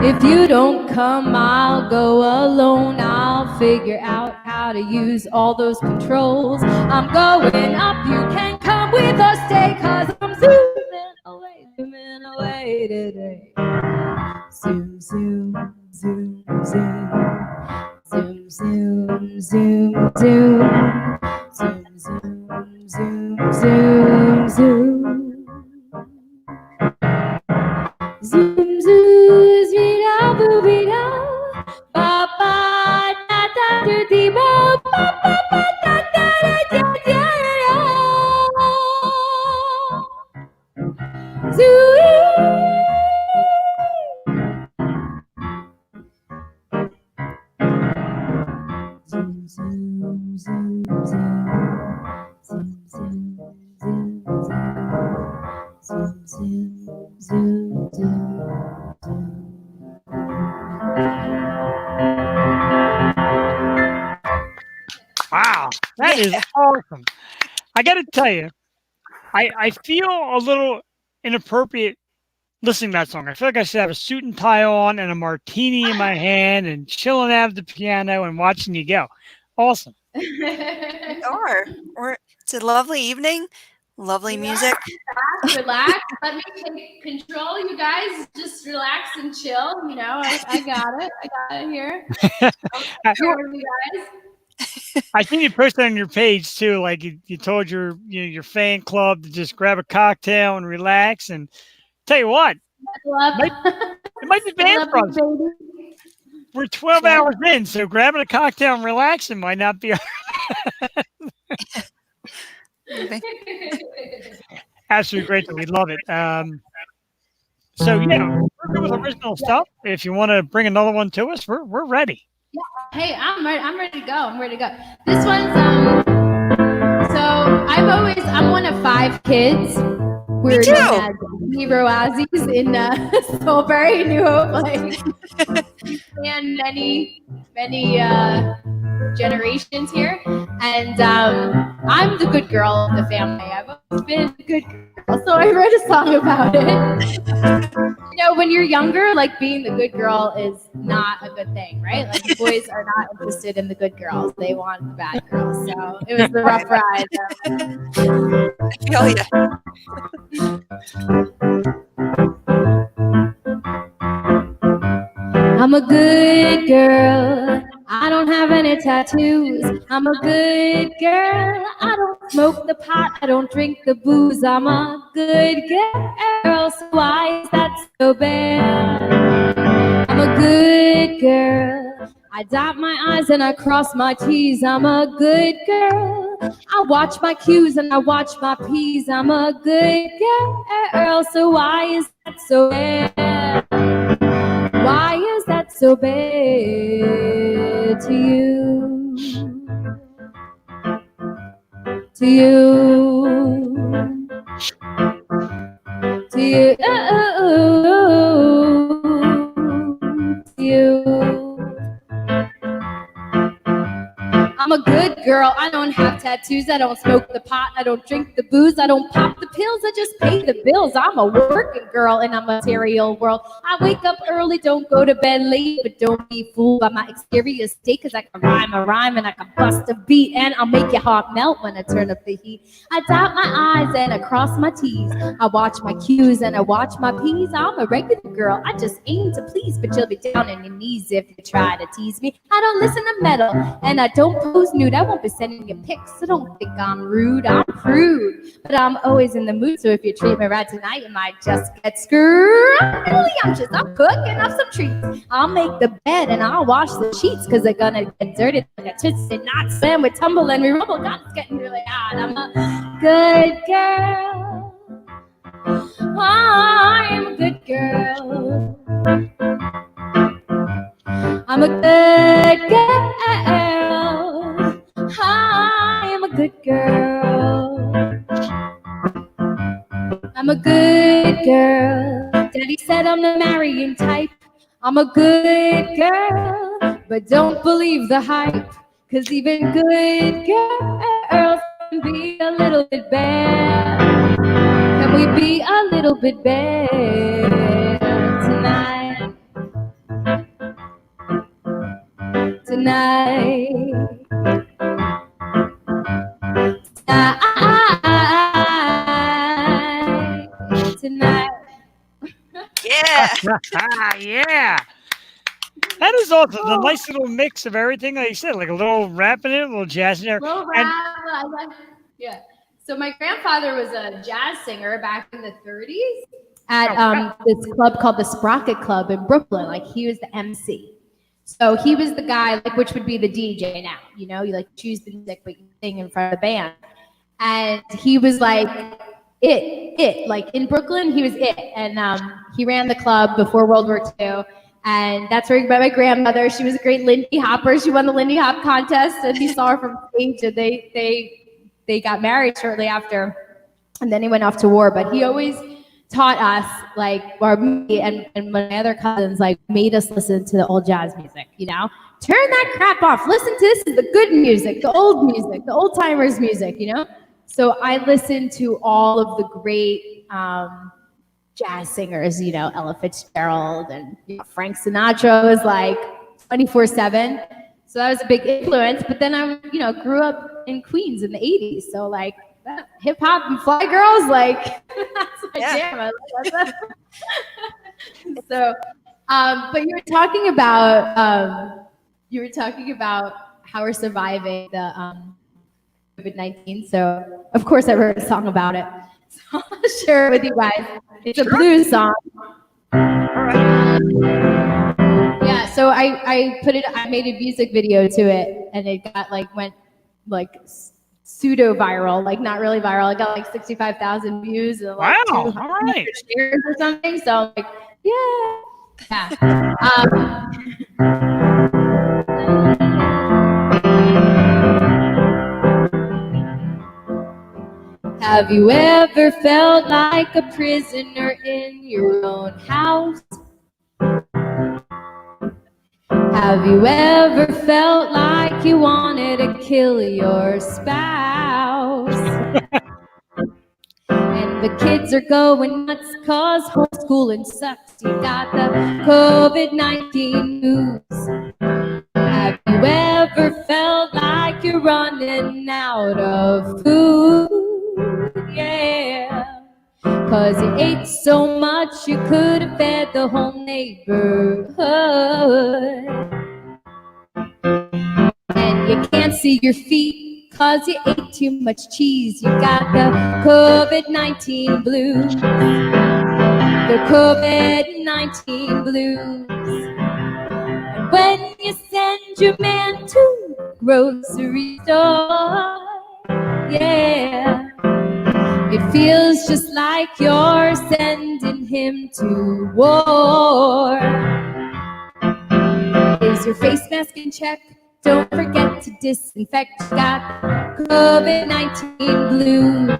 If you don't come, I'll go alone. I'll figure out how to use all those controls. I'm going up, you can come with us, stay, 'cause I'm zooming away today. Zoom, zoom, zoom, zoom. Zoom, zoom, zoom, zoom. Zoom, zoom, zoom, zoom, zoom. Zoom, zoom, zee-da, boo-bee-da. Ba, ba, da, da, do, dee, ba, ba, ba, ba, da, da, da, da, da, da. Zoom. Zoom, zoom. Wow, that is awesome. I got to tell you, I feel a little inappropriate listening to that song. I feel like I should have a suit and tie on and a martini in my hand and chilling at the piano and watching you go. Awesome. Or it's a lovely evening, lovely music. Relax. Let me take control, you guys. Just relax and chill. You know, I got it. I got it here. You guys. I think you posted on your page too, like you told your fan club to just grab a cocktail and relax. And tell you what, it might be bad for us. We're 12 hours in, so grabbing a cocktail and relaxing might not be. Absolutely great. We love it. So yeah, we're good with original stuff. If you want to bring another one to us, we're ready. Yeah. Hey, I'm ready to go. I'm ready to go. This one's so I'm one of 5 kids. We're known as Hero Aussies in Soulbury, New Hope. Like, and many generations here, and I'm the good girl of the family. I've always been a good girl, so I wrote a song about it. You know, when you're younger, like being the good girl is not a good thing, right? Like boys are not interested in the good girls; they want the bad girls. So it was the rough ride. Hell yeah. I'm a good girl. I don't have any tattoos. I'm a good girl. I don't smoke the pot. I don't drink the booze. I'm a good girl. So why is that so bad? I'm a good girl. I dot my I's and I cross my T's. I'm a good girl. I watch my Q's and I watch my P's. I'm a good girl. So why is that so bad? Why is that so bad to you? To you? To you? To you? I'm a good girl. I don't have tattoos. I don't smoke the pot. I don't drink the booze. I don't pop the pills. I just pay the bills. I'm a working girl in a material world. I wake up early, don't go to bed late, but don't be fooled by my exterior state, because I can rhyme a rhyme and I can bust a beat, and I'll make your heart melt when I turn up the heat. I dot my I's and I cross my T's. I watch my Q's and I watch my P's. I'm a regular girl. I just aim to please, but you'll be down on your knees if you try to tease me. I don't listen to metal and I don't pose nude. I won't be sending you pics, so don't think I'm rude. I'm prude, but I'm always in the mood. So if you treat me right tonight, you might just get screwed. I'm really anxious. I'm cooking up some treats. I'll make the bed and I'll wash the sheets, because they're gonna get dirty like a twisted knot. Slam with tumble and we rumble. God, it's getting really hot. I'm a good girl. I'm a good girl. I'm a good girl. I'm a good girl. I'm a good girl. Daddy said I'm the marrying type. I'm a good girl, but don't believe the hype, 'cause even good girls can be a little bit bad. Can we be a little bit bad tonight? Tonight. Tonight. Yeah. Yeah. That is awesome. A nice little mix of everything, like you said, like a little rap in it, a little jazz in there. Little rap, yeah. So my grandfather was a jazz singer back in the 30s at this club called the Sprocket Club in Brooklyn. Like, he was the MC. So he was the guy, like, which would be the DJ now. You know, you like choose the music, but you sing in front of the band. And he was like it. Like in Brooklyn, he was it. And he ran the club before World War II. And that's where I met my grandmother. She was a great Lindy Hopper. She won the Lindy Hop contest, and he saw her from stage. And they got married shortly after, and then he went off to war. But he always taught us, like, or me and my other cousins, like, made us listen to the old jazz music. You know, turn that crap off. Listen to this is the good music, the old timers music. You know, so I listened to all of the great jazz singers, you know, Ella Fitzgerald, and Frank Sinatra was like 24/7. So that was a big influence. But then I, you know, grew up in Queens in the 80s. So like hip hop and Fly Girls, like that's my jam. I love that. So, but you were talking about how we're surviving the COVID-19. So of course I wrote a song about it. So I'll share it with you guys. It's a blues song. Yeah, so I made a music video to it, and it got went pseudo viral, like not really viral. It got like 65,000 views and like 200 shares or something. So I'm like, Have you ever felt like a prisoner in your own house? Have you ever felt like you wanted to kill your spouse? And the kids are going nuts cause homeschooling sucks. You got the COVID-19 news. Have you ever felt like you're running out of food? Yeah, cause you ate so much you could have fed the whole neighborhood. And you can't see your feet cause you ate too much cheese. You got the COVID-19 blues. The COVID-19 blues. And when you send your man to the grocery store, yeah, it feels just like you're sending him to war. Is your face mask in check? Don't forget to disinfect. You got the COVID-19 blues.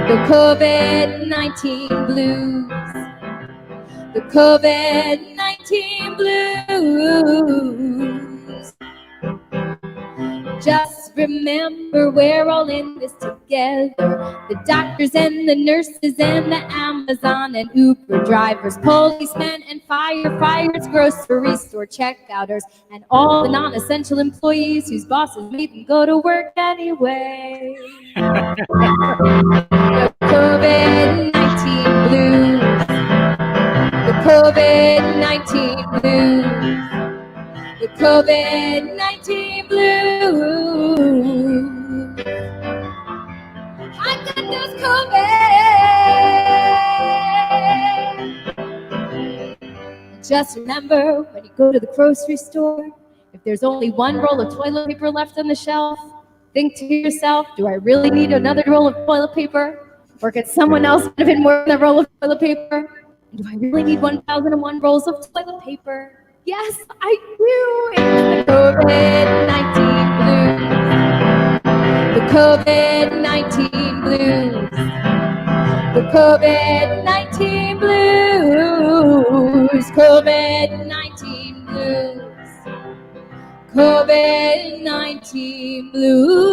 The COVID-19 blues. The COVID-19 blues. Just remember we're all in this together. The doctors and the nurses and the Amazon and Uber drivers, policemen and firefighters, grocery store checkouters, and all the non-essential employees whose bosses made them go to work anyway. The COVID-19 blues. The COVID-19 blues. The COVID-19 blues. I got those COVID. Just remember when you go to the grocery store, if there's only one roll of toilet paper left on the shelf, think to yourself, do I really need another roll of toilet paper? Or could someone else benefit more than a roll of toilet paper? And do I really need 1,001 rolls of toilet paper? Yes, I do. It's the COVID-19 blues. The COVID-19 blues. The COVID-19 blues. COVID-19 blues. COVID-19 blues.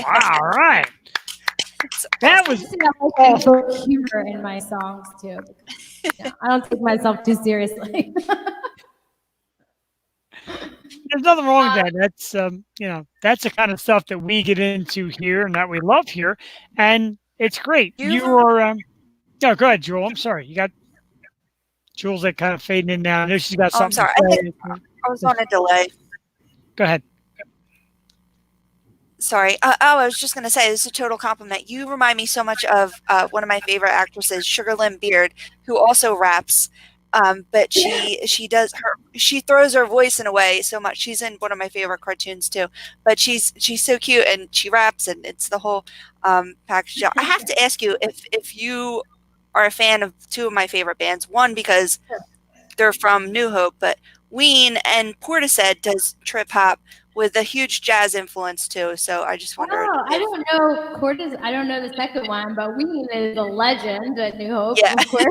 Wow, all right. That was also humor in my songs too. I don't take myself too seriously. There's nothing wrong with that. That's that's the kind of stuff that we get into here and that we love here, and it's great. You are no, go ahead, Jewel. I'm sorry. You got Jewel's like kind of fading in now. I know she's got something I'm sorry. to say. I was on a delay. Go ahead. Sorry. I was just going to say, this is a total compliment. You remind me so much of one of my favorite actresses, Sugar Lynn Beard, who also raps. But she throws her voice in a way so much. She's in one of my favorite cartoons too. But she's so cute, and she raps, and it's the whole package. I have to ask you if you are a fan of two of my favorite bands. One, because they're from New Hope, but Ween and Portishead does trip hop with a huge jazz influence too. So I just wondered. Oh, I don't know I don't know the second one, but Ween is a legend at New Hope, of course.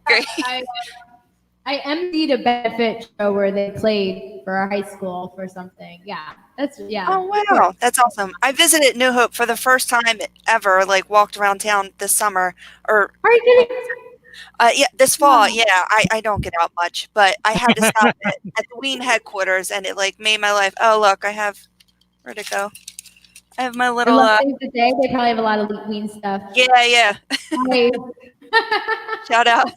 Great. I emceed a benefit show where they played for our high school for something. Yeah, Oh wow, that's awesome. I visited New Hope for the first time ever. Like walked around town this summer. Or are you kidding? Yeah, this fall. Yeah, I don't get out much, but I had to stop at the Ween headquarters, and it like made my life. Oh look, I have where'd it go? I have my little. The day they probably have a lot of Ween stuff. Yeah. Shout out.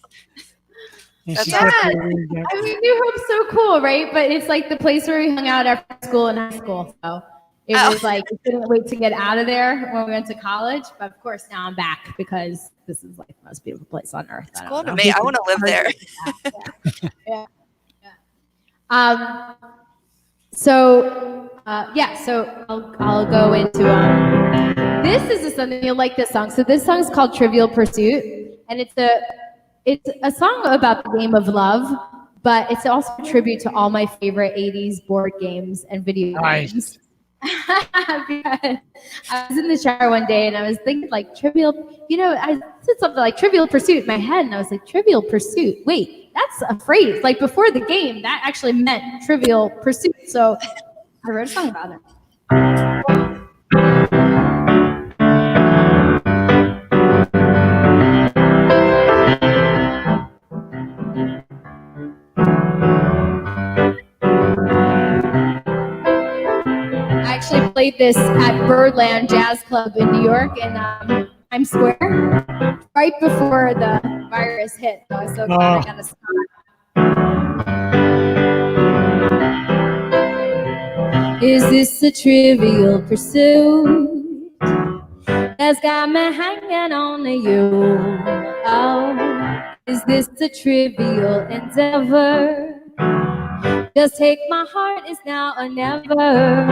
That's awesome. I mean, New Hope's so cool, right? But it's like the place where we hung out after school in high school. So it was like, we couldn't wait to get out of there when we went to college. But of course, now I'm back because this is like the most beautiful place on earth. It's cool to me. I want to live there. Yeah. So I'll go into this is something you'll like this song. So this song is called Trivial Pursuit, and it's a song about the game of love, but it's also a tribute to all my favorite 80s board games and video games. Because I was in the shower one day and I was thinking like Trivial, I said something like Trivial Pursuit in my head, and I was like, Trivial Pursuit, wait, that's a phrase. Like before the game, that actually meant Trivial Pursuit. So I wrote a song about it. I actually played this at Birdland Jazz Club in New York in Times Square right before the virus hit. So I was so glad I got to stop. Is this a trivial pursuit that's got me hanging on to you? Oh, is this a trivial endeavor? Just take my heart, is now or never.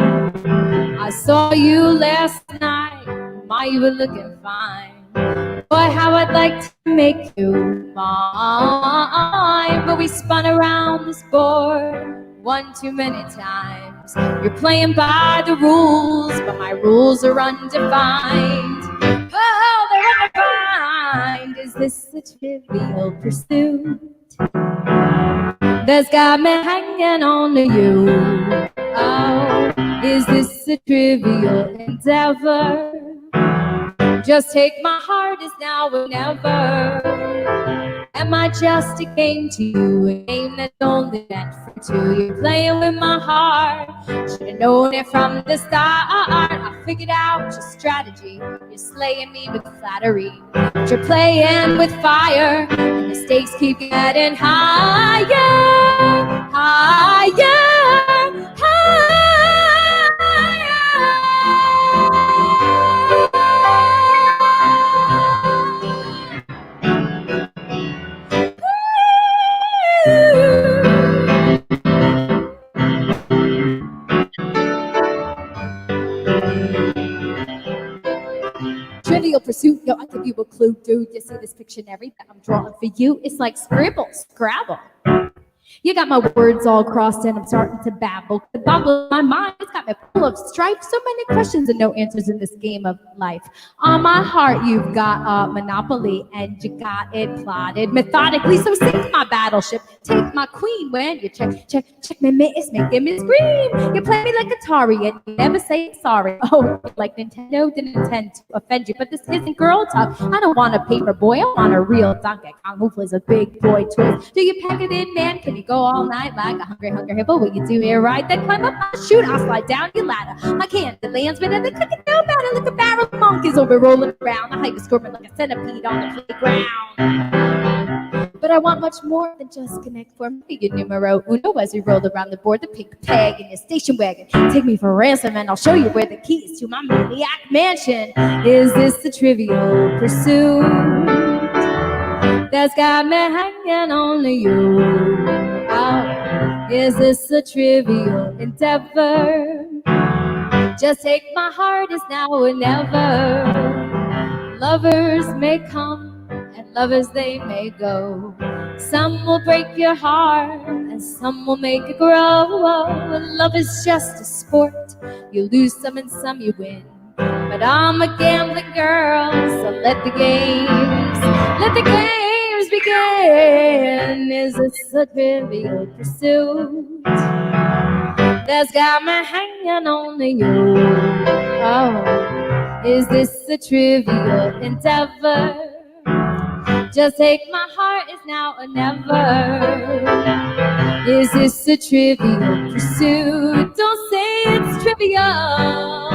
I saw you last night, my, you were looking fine. Boy, how I'd like to make you mine. But we spun around this board one too many times. You're playing by the rules, but my rules are undefined. Oh, they're undefined. Is this a trivial pursuit that's got me hanging on to you? Oh, is this a trivial endeavor? Just take my heart, is now or never. Am I just a game to you, a game that's only meant for two? You're playing with my heart, should've known it from the start. I figured out your strategy, you're slaying me with flattery. But you're playing with fire, and the stakes keep getting higher, higher, higher. Trivial pursuit, yo, I'll give you a clue, dude. You see this Pictionary that I'm drawing for you? It's like scribble, scrabble. You got my words all crossed and I'm starting to babble. The boggle in my mind, it's got me full of strife. So many questions and no answers in this game of life. On my heart, you've got a monopoly and you got it plotted methodically. So sink my battleship, take my queen when you check me, it's making me scream. You play me like Atari and you never say sorry. Oh, like Nintendo didn't intend to offend you, but this isn't girl talk. I don't want a paper boy, I want a real Donkey Kong who plays a big boy toy. Do you pack it in, man? Can you go all night like a hungry hippo? Will you do me right? Then climb up my chute, I'll slide down your ladder. My candy lands better than cooking down batter. Like a barrel of monkeys over rolling around. I hide the scorpion like a centipede on the playground. But I want much more than just connect for me. Your numero uno as we roll around the board, the pink peg in your station wagon. Take me for ransom and I'll show you where the keys to my maniac mansion. Is this a trivial pursuit that's got me hanging on to you. Oh, is this a trivial endeavor? Just take my heart as now or never. Lovers may come and lovers they may go. Some will break your heart and some will make it grow. And love is just a sport. You lose some and some you win. But I'm a gambling girl, so let the games begin. Is this a trivial pursuit that's got me hanging on to you? Oh, is this a trivial endeavor? Just take my heart is now or never. Is this a trivial pursuit? Don't say it's trivial.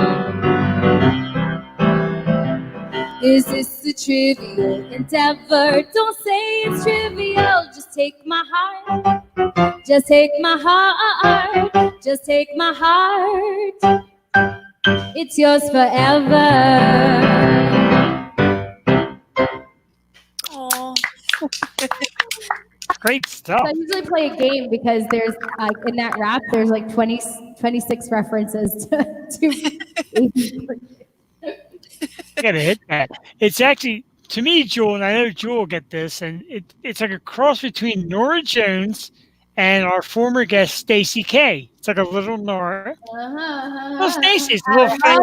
Is this a trivial endeavor? Don't say it's trivial. Just take my heart. Just take my heart. Just take my heart. It's yours forever. Oh. Great stuff. So I usually play a game because there's in that rap there's like 26 references to I gotta hit that. It's actually, to me, Jewel, and I know Jewel will get this, and it's like a cross between Nora Jones and our former guest Stacey K. It's like a little Nora. Well, Stacey's a little fast.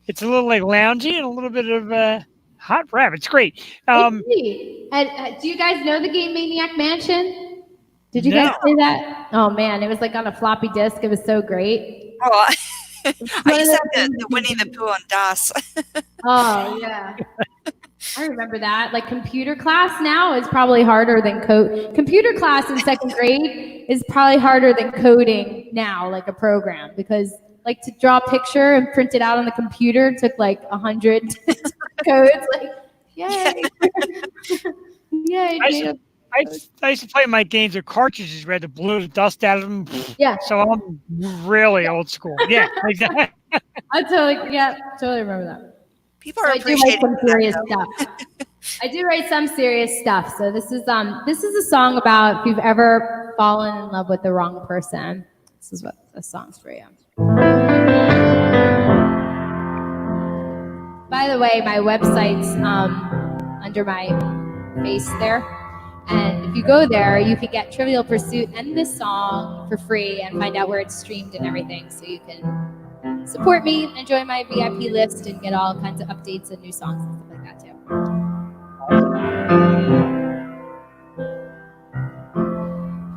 It's a little like loungy and a little bit of hot rap. It's great. And do you guys know the game Maniac Mansion? Did you guys play that? Oh man, it was like on a floppy disk. It was so great. Oh, I used to have the Winnie the Pooh on DOS. Oh yeah. I remember that. Like computer class now is probably harder than code. Computer class in second grade is probably harder than coding now, like a program, because like to draw a picture and print it out on the computer took like 100 codes. Like, yay! Yay! I used to play my games with cartridges where I had to blow the dust out of them. Yeah. So I'm really old school. Yeah, exactly. I totally remember that. People are I do write some serious stuff. I do write some serious stuff. So this is a song about if you've ever fallen in love with the wrong person. This is what the song's for you. By the way, my website's under my face there. And if you go there, you can get Trivial Pursuit and this song for free and find out where it's streamed and everything. So you can support me, enjoy my VIP list, and get all kinds of updates and new songs and stuff like that too.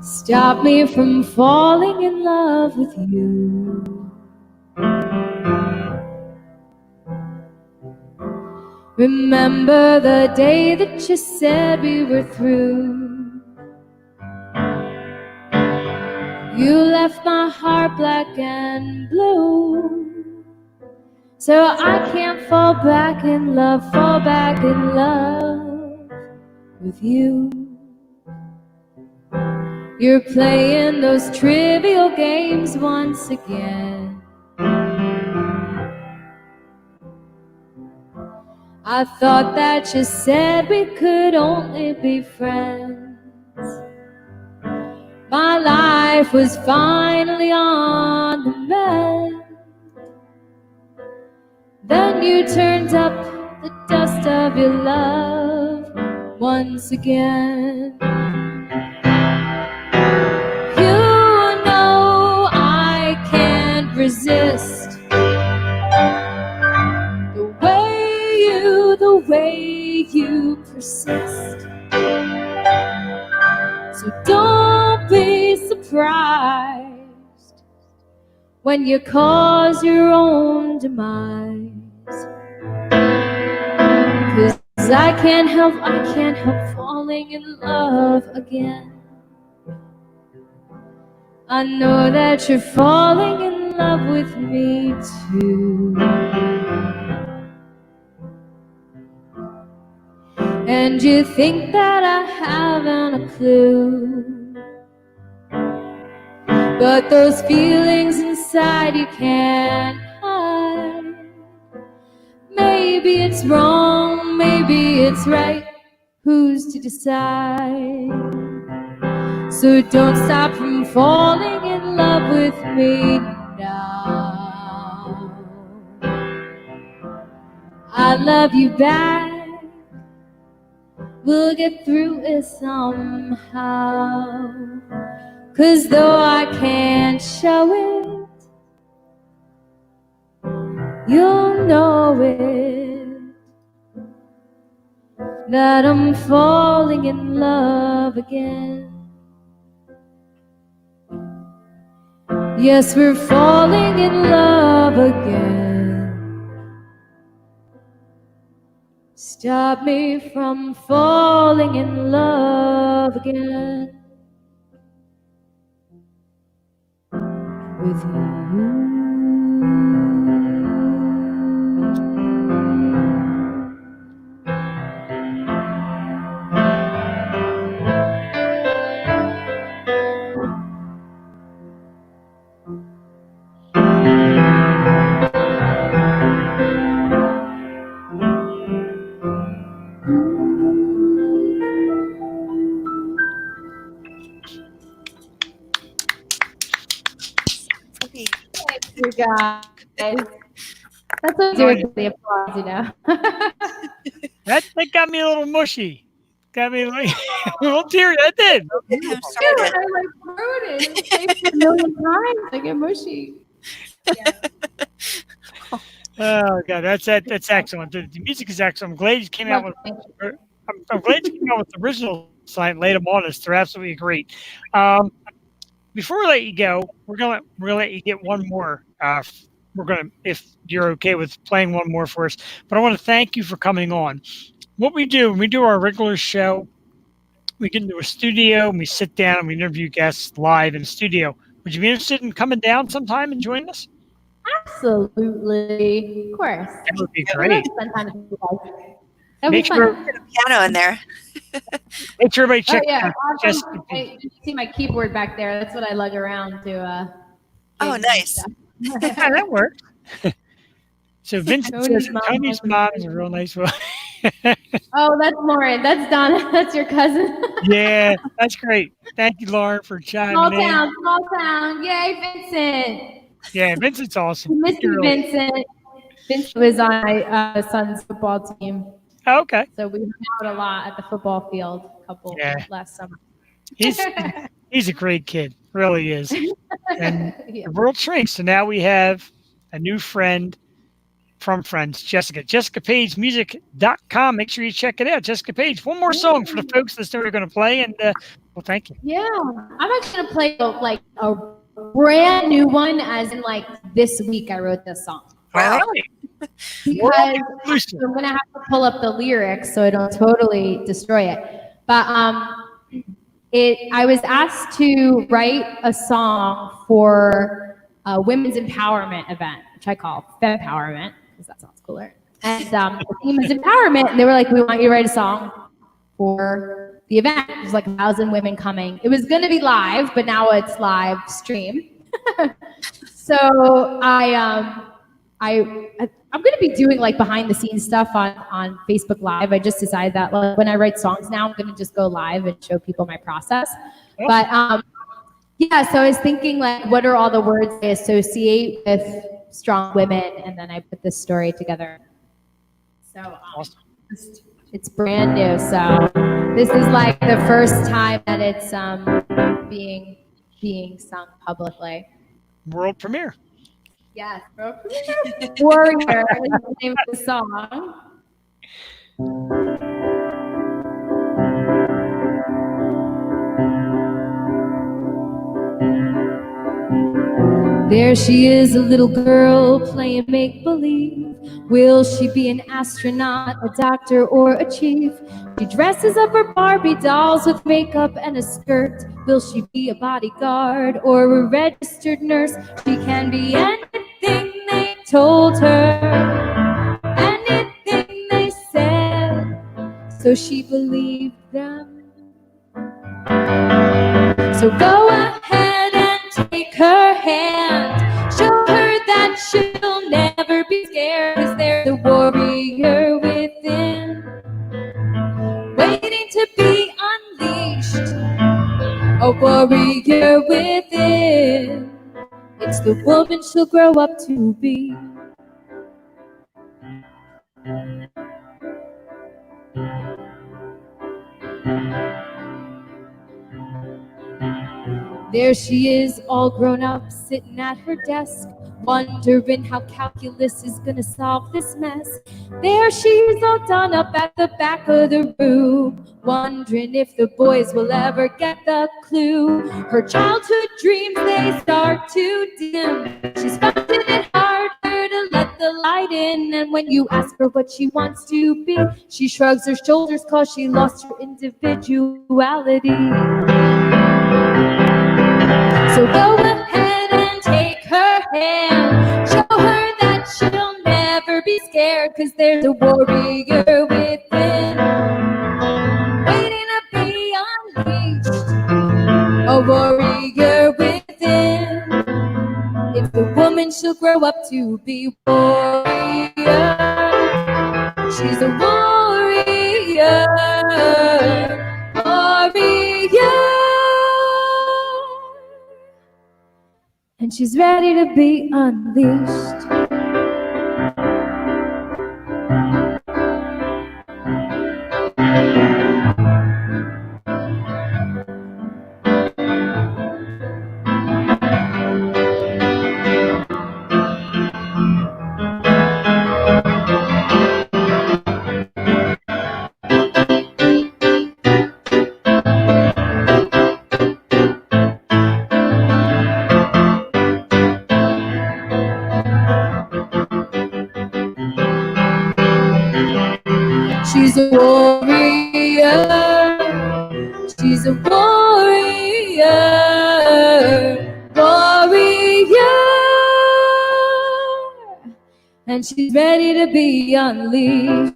Stop me from falling in love with you. Remember the day that you said we were through. You left my heart black and blue. So I can't fall back in love with you. You're playing those trivial games once again. I thought that you said we could only be friends. My life was finally on the mend. Then you turned up the dust of your love once again. You know I can't resist the way you persist. So don't be surprised when you cause your own demise. 'Cause I can't help falling in love again. I know that you're falling in love with me too. And you think that I haven't a clue. But those feelings inside you can't hide Maybe it's wrong, maybe it's right. Who's to decide? So don't stop from falling in love with me now. I love you back. We'll get through it somehow. 'Cause though I can't show it, you'll know it, that I'm falling in love again. Yes, we're falling in love again. Stop me from falling in love again with you. Thank you guys. That's what I do with the applause, you know. That got me a little mushy. Got me like a little teary. That did. I like wrote it. It's a million times. I get mushy. Oh god, that's excellent. The music is excellent. I'm glad you came out with. I'm glad you came out with the original sign and laid them on us. They're absolutely great. Before we let you go, we're gonna let you get one more. We're gonna, if you're okay with playing one more for us. But I want to thank you for coming on. What we do when we do our regular show, we get into a studio and we sit down and we interview guests live in the studio. Would you be interested in coming down sometime and joining us? Absolutely, of course. That would be great. Make sure put a piano in there. Make sure everybody check. Oh yeah, awesome. You see my keyboard back there. That's what I lug around to. Oh, nice. Yeah, that works. So Vincent says Tony's mom is a real nice one. Oh, that's Lauren. That's Donna. That's your cousin. Yeah, that's great. Thank you, Lauren, for chiming in. Small town. Yay, Vincent. Yeah, Vincent's awesome. Miss you, Vincent. Vincent was on my son's football team. Oh, okay. So we hung out a lot at the football field last summer. He's a great kid, really is. And the world shrinks, so now we have a new friend from friends, Jessica. JessicaPageMusic.com. Make sure you check it out. Jessica Page. One more song for the folks that are going to play, and well, thank you. Yeah, I'm actually going to play like a brand new one, as in like this week I wrote this song. Wow. Because I'm going to have to pull up the lyrics so I don't totally destroy it. But I was asked to write a song for a women's empowerment event, which I call Fempowerment, because that sounds cooler. And the theme is empowerment, and they were like, we want you to write a song for the event. There's like 1,000 women coming. It was going to be live, but now it's live stream. So I'm going to be doing like behind the scenes stuff on Facebook Live. I just decided that like, when I write songs now, I'm going to just go live and show people my process. But yeah, so I was thinking like, what are all the words I associate with strong women? And then I put this story together. So it's brand new. So this is like the first time that it's being sung publicly. World premiere. Yes, Warrior is the name of the song. There she is, a little girl playing make-believe. Will she be an astronaut, a doctor, or a chief? She dresses up her Barbie dolls with makeup and a skirt. Will she be a bodyguard or a registered nurse? She can be anything they told her, anything they said, so she believed them. So go ahead and take her hand, show her that she'll never be scared, 'cause there's a warrior to be unleashed. A warrior within. It's the woman she'll grow up to be. There she is, all grown up, sitting at her desk, wondering how calculus is gonna solve this mess. There she is, all done up at the back of the room, wondering if the boys will ever get the clue. Her childhood dreams, they start to dim. She's finding it harder to let the light in, and when you ask her what she wants to be, she shrugs her shoulders 'cause she lost her individuality. So go ahead and take her hand. Show her that she'll never be scared, 'cause there's a warrior within, waiting to be unleashed. A warrior within. It's the woman she'll grow up to be. Warrior. She's a warrior. Warrior. And she's ready to be unleashed. She's a warrior. She's a warrior. Warrior. And she's ready to be unleashed.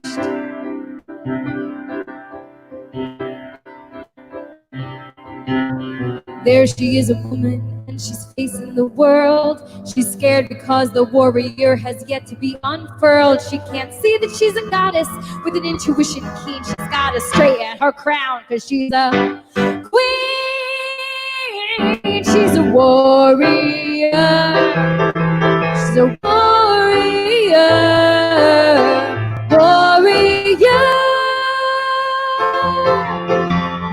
There she is, a woman, and she's facing the world. She's scared because the warrior has yet to be unfurled. She can't see that she's a goddess with an intuition keen. She's gotta straighten her crown, 'cause she's a queen. She's a warrior. She's a warrior. Warrior.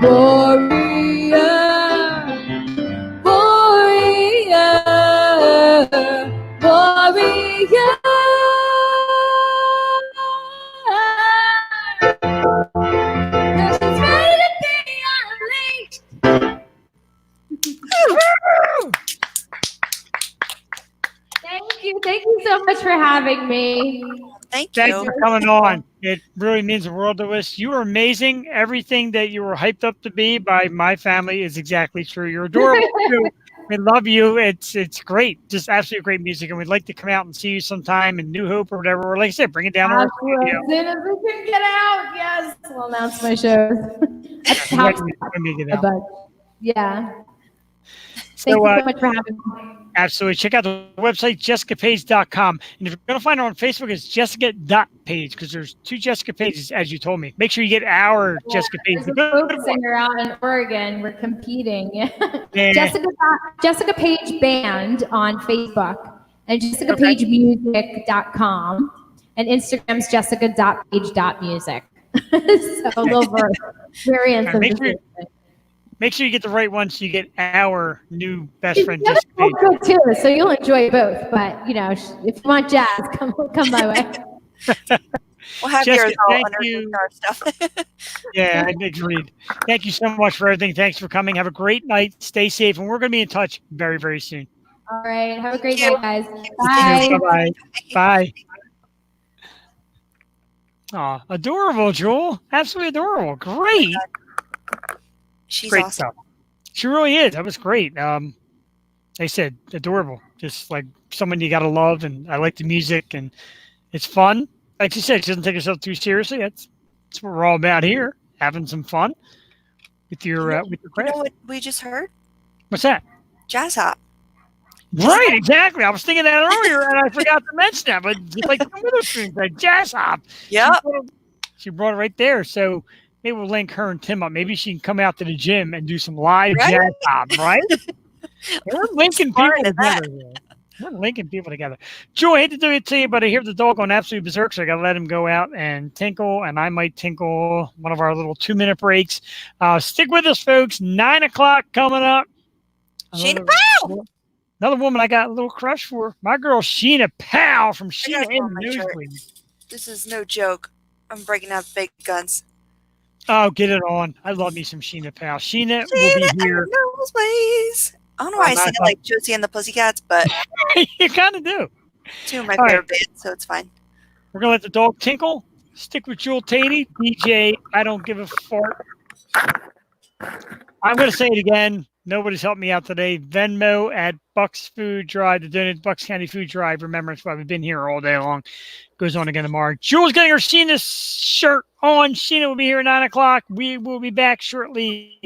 Warrior. Warrior. Warrior. Now she's ready to be unleashed. Thank you so much for having me. Thank Thanks you. for coming on. It really means the world to us. You are amazing. Everything that you were hyped up to be by my family is exactly true. You're adorable too. We love you. It's great. Just absolutely great music. And we'd like to come out and see you sometime in New Hope or whatever. Or like I said, bring it down to our As studio. soon as we can get out, yes, we'll announce my shows. That's Yeah, how, when we get out. but yeah. So, Thank you so much for having me. absolutely. Check out the website, jessicapage.com. And if you're going to find her on Facebook, it's jessica.page, because there's two Jessica pages, as you told me. Make sure you get our Jessica page. There's a folk singer out in Oregon. We're competing. Yeah. Jessica Page Band on Facebook and jessicapagemusic.com, and Instagram's jessica.page.music. So a little variance of Make the sure, same thing. make sure you get the right one so you get our new best She's friend, got Jessica a Page. folk too, so you'll enjoy both. But you know, if you want jazz, come my way. We'll have Jessica, yours all thank underneath you. our stuff. Yeah, I agreed. Thank you so much for everything. Thanks for coming. Have a great night. Stay safe. And we're going to be in touch very, very soon. All right. Have a great Thank you. night, guys. Bye. Bye-bye. Bye. Aw, adorable, Jewel. Absolutely adorable. Great. She's Great awesome. stuff. She really is. That was great. Like I said, adorable. Just like someone you got to love. And I like the music. And it's fun. Like she said, she doesn't take herself too seriously. That's what we're all about here. Having some fun with your You craft. know what we just heard? What's that? Jazz hop. Right, exactly. I was thinking that earlier, and I forgot to mention that. But just like the Witherspoon said, jazz hop. Yep. She brought it right there. So maybe we'll link her and Tim up. Maybe she can come out to the gym and do some live Right? jazz pop, right? We're linking people Smart at that. together here. We're linking people together. Joe, I hate to do it to you, but I hear the dog on absolute berserk, so I got to let him go out and tinkle, and I might tinkle one of our little 2-minute breaks. Stick with us, folks. 9 o'clock coming up. Sheena Powell! Another woman I got a little crush for. My girl Sheena Powell from I Sheena got it on and my shirt. Nosebleeds. This is no joke. I'm breaking out the big guns. Oh, get it on. I love me some Sheena Powell. Sheena will Sheena be and here. the Nosebleeds. I don't know why I sing it like Josie and the Pussycats, but You kind of do. two of my All right. favorite bands, so it's fine. We're going to let the dog tinkle. Stick with Jewel Taney, DJ, I don't give a fart. I'm going to say it again. Nobody's helped me out today. Venmo at Bucks Food Drive, the donated Bucks County Food Drive. Remembrance, we've been here all day long. Goes on again tomorrow. Jewel's getting her Sheena shirt on. Sheena will be here at 9 o'clock. We will be back shortly.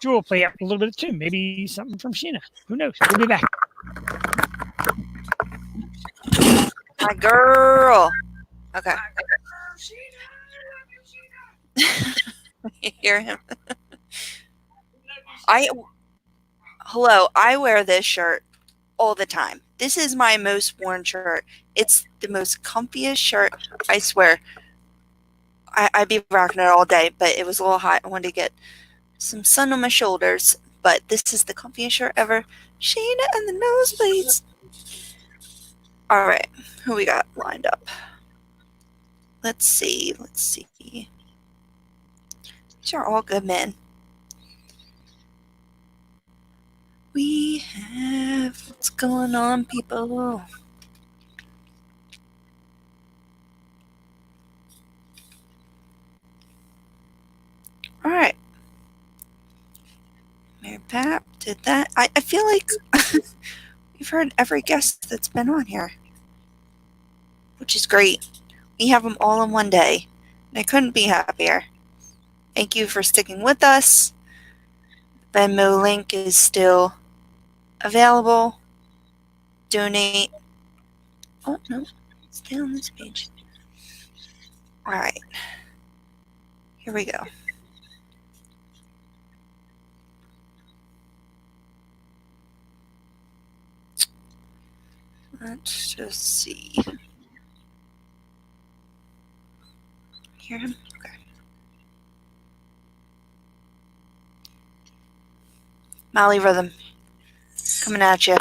Jewel will play out a little bit of tune. Maybe something from Sheena. Who knows? We'll be back. My girl. Okay. You hear him? Hello, I wear this shirt all the time. This is my most worn shirt. It's the most comfiest shirt, I swear. I'd be rocking it all day, but it was a little hot. I wanted to get some sun on my shoulders, but this is the comfiest shirt ever. Sheena and the Nosebleeds. All right, who we got lined up? Let's see. These are all good men. We have what's going on, people. All right. Mary Pap did that. I feel like we've heard every guest that's been on here, which is great. We have them all in one day, and I couldn't be happier. Thank you for sticking with us. The Venmo link is still available. Donate. Oh, no. Stay on this page. All right. Here we go. Let's just see. Hear him? Okay. Molly Rhythm. Coming at you.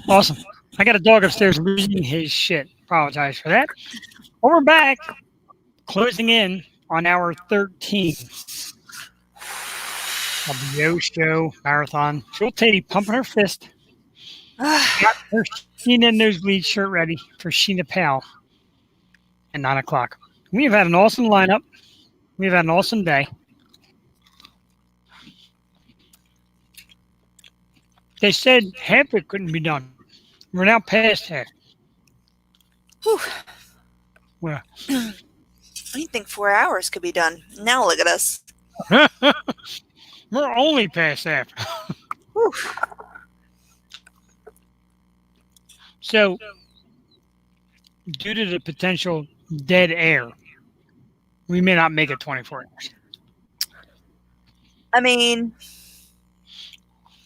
Awesome. I got a dog upstairs losing his shit. Apologize for that. Well, we're back, closing in on hour 13 of the Yo Show Marathon. Jewel Teddy pumping her fist. Got her Sheena Nosebleeds shirt ready for Sheena Powell at 9 o'clock. We have had an awesome lineup. We've had an awesome day. They said half it couldn't be done. We're now past half. Whew. Well, I didn't think 4 hours could be done. Now look at us. we're only past half. So, due to the potential dead air, we may not make it 24 hours. I mean,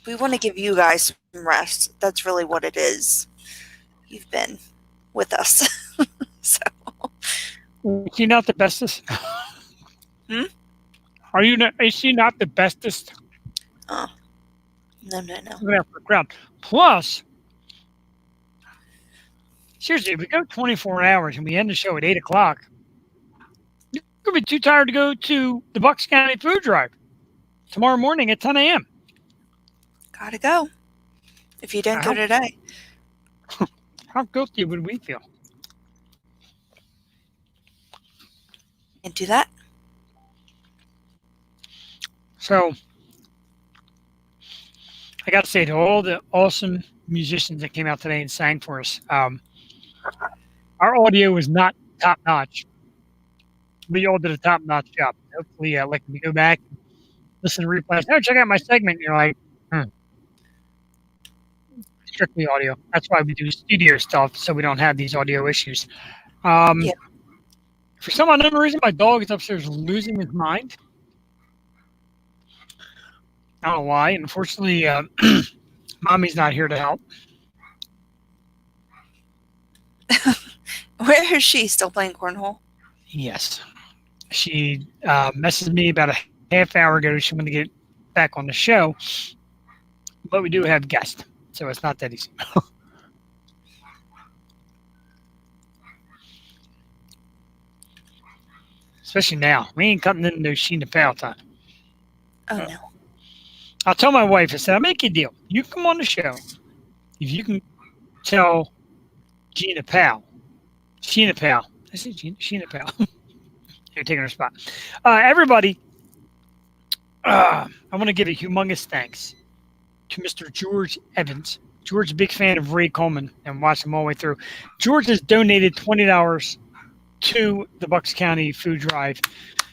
we want to give you guys some rest. That's really what it is. You've been with us. So. Is she not the bestest? Are you not? Is she not the bestest? Oh, no. Plus, seriously, if we go 24 hours and we end the show at 8 o'clock, you're going to be too tired to go to the Bucks County Food Drive tomorrow morning at 10 a.m. Gotta go. If you didn't go today. How guilty would we feel? Can't do that. So, I got to say to all the awesome musicians that came out today and sang for us, our audio was not top notch. We all did a top notch job. Hopefully, like when you go back, listen to replays. Oh, check out my segment. You're like, strictly audio. That's why we do studio stuff, so we don't have these audio issues. For some unknown reason, my dog is upstairs losing his mind. I don't know why. Unfortunately, Mommy's not here to help. Where is she? Still playing cornhole? Yes. She messaged me about a half hour ago. She wanted to get back on the show. But we do have guests, so it's not that easy. Especially now. We ain't cutting into Sheena Powell time. Oh, no. I'll tell my wife, I said, I'll make you a deal. You come on the show. If you can tell Sheena Powell. I said Sheena Powell. You're taking her spot. Everybody, I want to give a humongous thanks to Mr. George Evans. George is a big fan of Ray Coleman and watched him all the way through. George has donated $20 to the Bucks County Food Drive.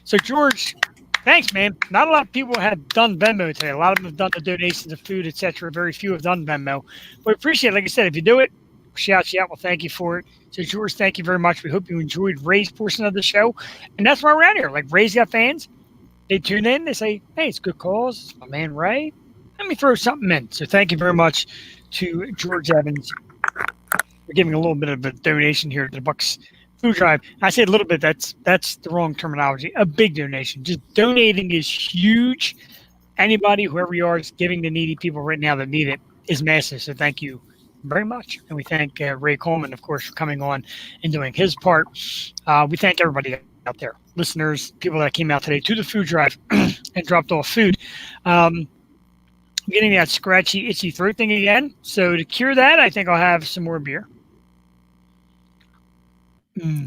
So, George, thanks, man. Not a lot of people have done Venmo today. A lot of them have done the donations of food, etc. Very few have done Venmo. But we appreciate it. Like I said, if you do it, shout you out. Well, thank you for it. So, George, thank you very much. We hope you enjoyed Ray's portion of the show. And that's why we're out here. Like, Ray's got fans. They tune in. They say, hey, it's good cause. It's my man, Ray. Let me throw something in. So, thank you very much to George Evans for giving a little bit of a donation here to the Bucks Food Drive. I say a little bit. That's the wrong terminology. A big donation. Just donating is huge. Anybody, whoever you are, is giving to needy people right now that need it is massive. So thank you very much. And we thank Ray Coleman, of course, for coming on and doing his part. We thank everybody out there, listeners, people that came out today to the food drive and dropped off food. Getting that scratchy, itchy throat thing again. So to cure that, I think I'll have some more beer.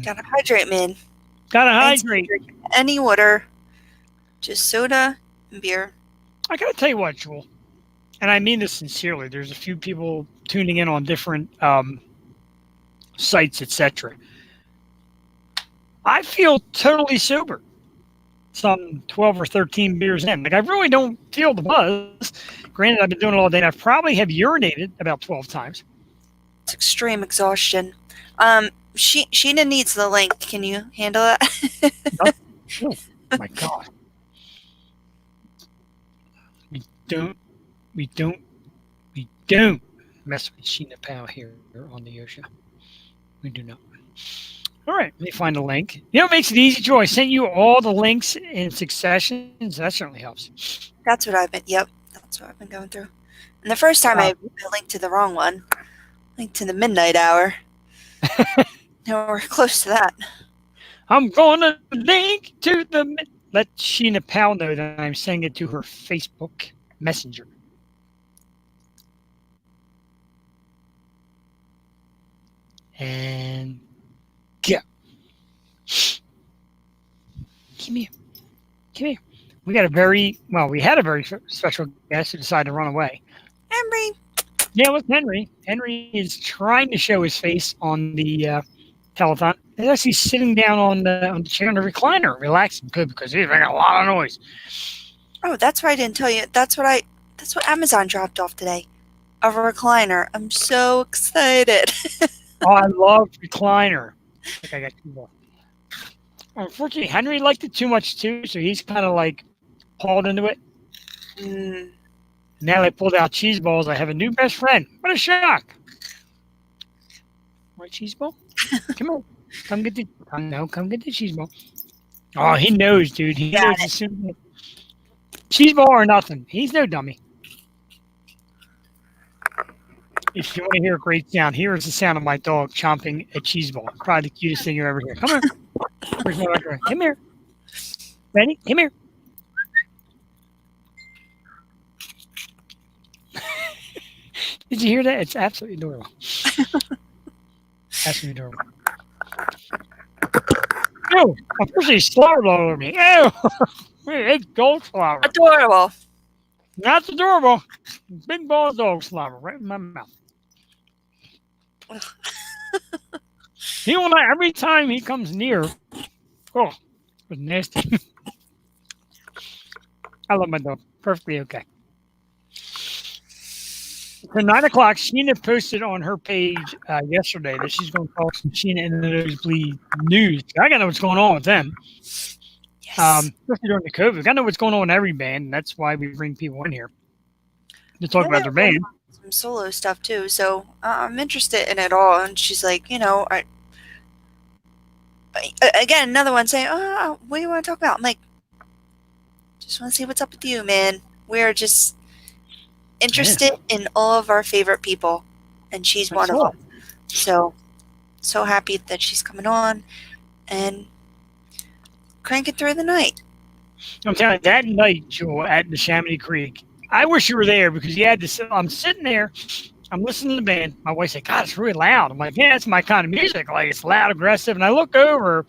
Gotta hydrate, man. Gotta hydrate. Any water, just soda and beer. I gotta tell you what, Jewel, and I mean this sincerely. There's a few people tuning in on different sites, etc. I feel totally sober. Some 12 or 13 beers in. Like, I really don't feel the buzz. Granted, I've been doing it all day, and I probably have urinated about 12 times. It's extreme exhaustion. Sheena needs the link. Can you handle that? Oh my God. We don't mess with Sheena Powell here on the Yosha. We do not. All right, let me find the link. You know what makes it easy, Joe? I sent you all the links in succession, so that certainly helps. That's what I've been going through. And the first time I linked to the wrong one. Like to the midnight hour. No, we're close to that. I'm gonna link to the. Let Sheena Powell know that I'm sending it to her Facebook Messenger. And go. Come here. Come here. We had a very special guest who decided to run away. Henry. Yeah, it was Henry. Henry is trying to show his face on the telethon. He's actually sitting down on the chair in the recliner, relaxing good because he's making a lot of noise. Oh, that's why I didn't tell you. That's what Amazon dropped off today. A recliner. I'm so excited. Oh, I love recliner. I think I got two more. Unfortunately, Henry liked it too much too, so he's kind of like hauled into it. Now they pulled out cheese balls. I have a new best friend. What a shock! Want a cheese ball? Come on, come get the cheese ball. Oh, he knows, dude. He knows as soon as cheese ball or nothing. He's no dummy. If you want to hear a great sound, here is the sound of my dog chomping a cheese ball. Probably the cutest thing you ever hear. Come here. Where's my record? Come here. Ready? Come here. Did you hear that? It's absolutely adorable. Absolutely adorable. Oh, unfortunately, slobbered all over me. Oh, it's gold slobber. Adorable. That's adorable. Big ball of dog slobber right in my mouth. He will not, every time he comes near. Oh, it was nasty. I love my dog. Perfectly okay. For 9 o'clock, Sheena posted on her page yesterday that she's going to call some Sheena and the Nosebleeds news. I got to know what's going on with them. Yes. Especially during the COVID. I got to know what's going on in every band. And that's why we bring people in here to talk about their band. Some solo stuff too, so I'm interested in it all. And she's like, again, another one saying, "Oh, what do you want to talk about?" I'm like, just want to see what's up with you, man. We're just interested in all of our favorite people, and she's one of them. So happy that she's coming on and cranking through the night. I'm telling you, that night, Joel, at the Chamonix Creek, I wish you were there because you had to. I'm sitting there, I'm listening to the band. My wife said, "God, it's really loud." I'm like, "Yeah, it's my kind of music. Like, it's loud, aggressive." And I look over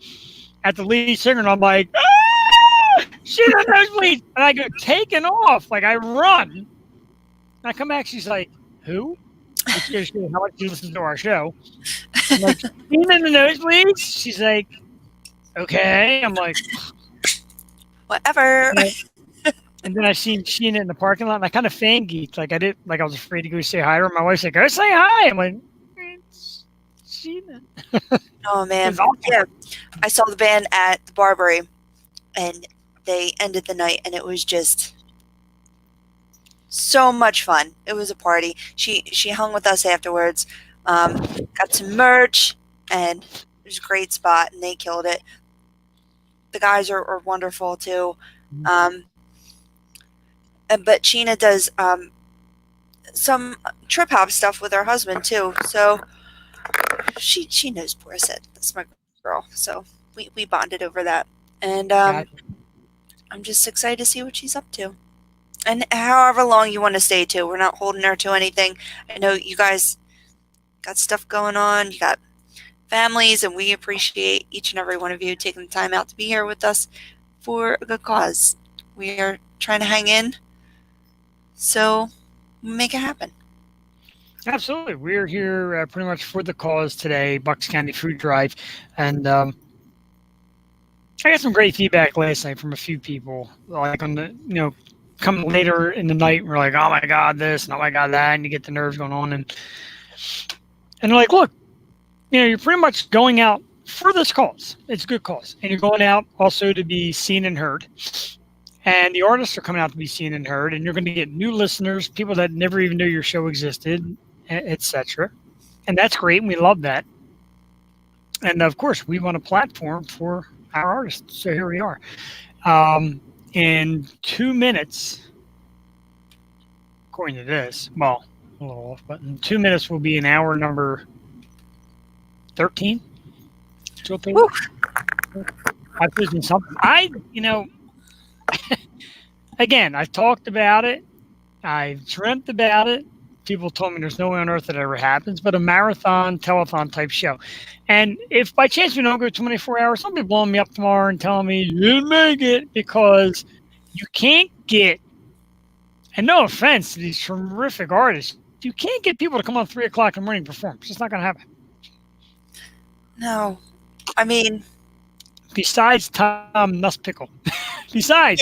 at the lead singer, and I'm like, "Ah, she's a Nosebleeds!" And I go taking off, like I run. And I come back, she's like, "Who?" Which goes to how much you listen to our show. I'm like, "She's in the Nosebleeds?" She's like, "Okay." I'm like, whatever. And then I seen Sheena in the parking lot, and I kind of fangirled, like I was afraid to go say hi to her. My wife said, "Go say hi." I'm like, "It's Sheena." Oh man, yeah. I saw the band at the Barbary, and they ended the night, and it was just so much fun. It was a party. She hung with us afterwards, got some merch, and it was a great spot, and they killed it. The guys are wonderful too. But Sheena does some trip hop stuff with her husband too. So she knows Borisette. That's my girl. So we bonded over that. And I'm just excited to see what she's up to. And however long you want to stay to. We're not holding her to anything. I know you guys got stuff going on. You got families, and we appreciate each and every one of you taking the time out to be here with us for a good cause. We are trying to hang in. So make it happen. Absolutely. We're here pretty much for the cause today, Bucks County Food Drive. And I got some great feedback last night from a few people. Like on the, coming later in the night, we're like, "Oh my God, this, and oh my God, that," and you get the nerves going on. And they're like, "Look, you're pretty much going out for this cause. It's a good cause. And you're going out also to be seen and heard. And the artists are coming out to be seen and heard, and you're going to get new listeners, people that never even knew your show existed, etc. And that's great, and we love that. And, of course, we want a platform for our artists. So here we are. In 2 minutes, according to this, well, a little off, but in 2 minutes will be an hour number 13. I've listened to something. Again, I've talked about it. I've dreamt about it. People told me there's no way on earth that ever happens, but a marathon, telethon type show. And if by chance we don't go 24 hours, somebody blowing me up tomorrow and telling me you didn't make it because you can't get, and no offense to these terrific artists, you can't get people to come on 3 o'clock in the morning and perform. It's just not going to happen. No. I mean, besides Tom Nuspickle.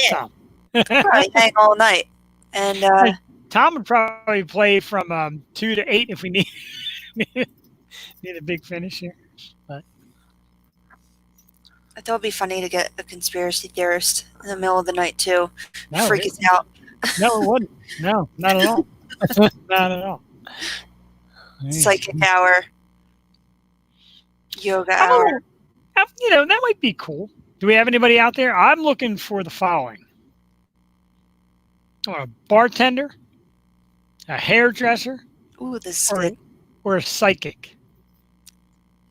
Tom. Probably hang all night. And Tom would probably play from 2 to 8 if we need a big finish here. But I thought it'd be funny to get a conspiracy theorist in the middle of the night too. No, Freak us out. No, it wouldn't. No, not at all. Not at all. Psychic hour. Yoga hour. That might be cool. Do we have anybody out there? I'm looking for the following. A bartender, a hairdresser, Ooh, this is good. Or a psychic.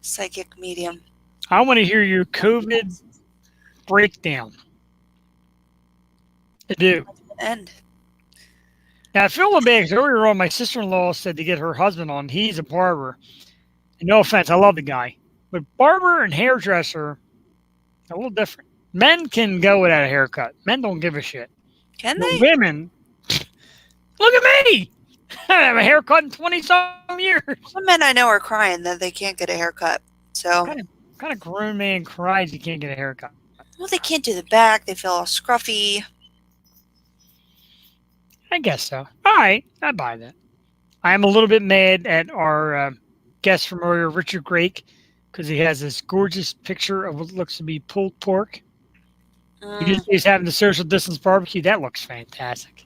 Psychic medium. I want to hear your COVID breakdown. I do. End. Now, I feel a little bad because earlier on, my sister-in-law said to get her husband on. He's a barber. And no offense, I love the guy. But barber and hairdresser are a little different. Men can go without a haircut. Men don't give a shit. Can But they? women, look at me. I have a haircut in 20-some years. Some men I know are crying that they can't get a haircut. So Kind of grown man cries he can't get a haircut. well, they can't do the back. They feel all scruffy. I guess so. All right, I buy that. I am a little bit mad at our guest from earlier, Richard Grake, because he has this gorgeous picture of what looks to be pulled pork. He's having the social distance barbecue. That looks fantastic.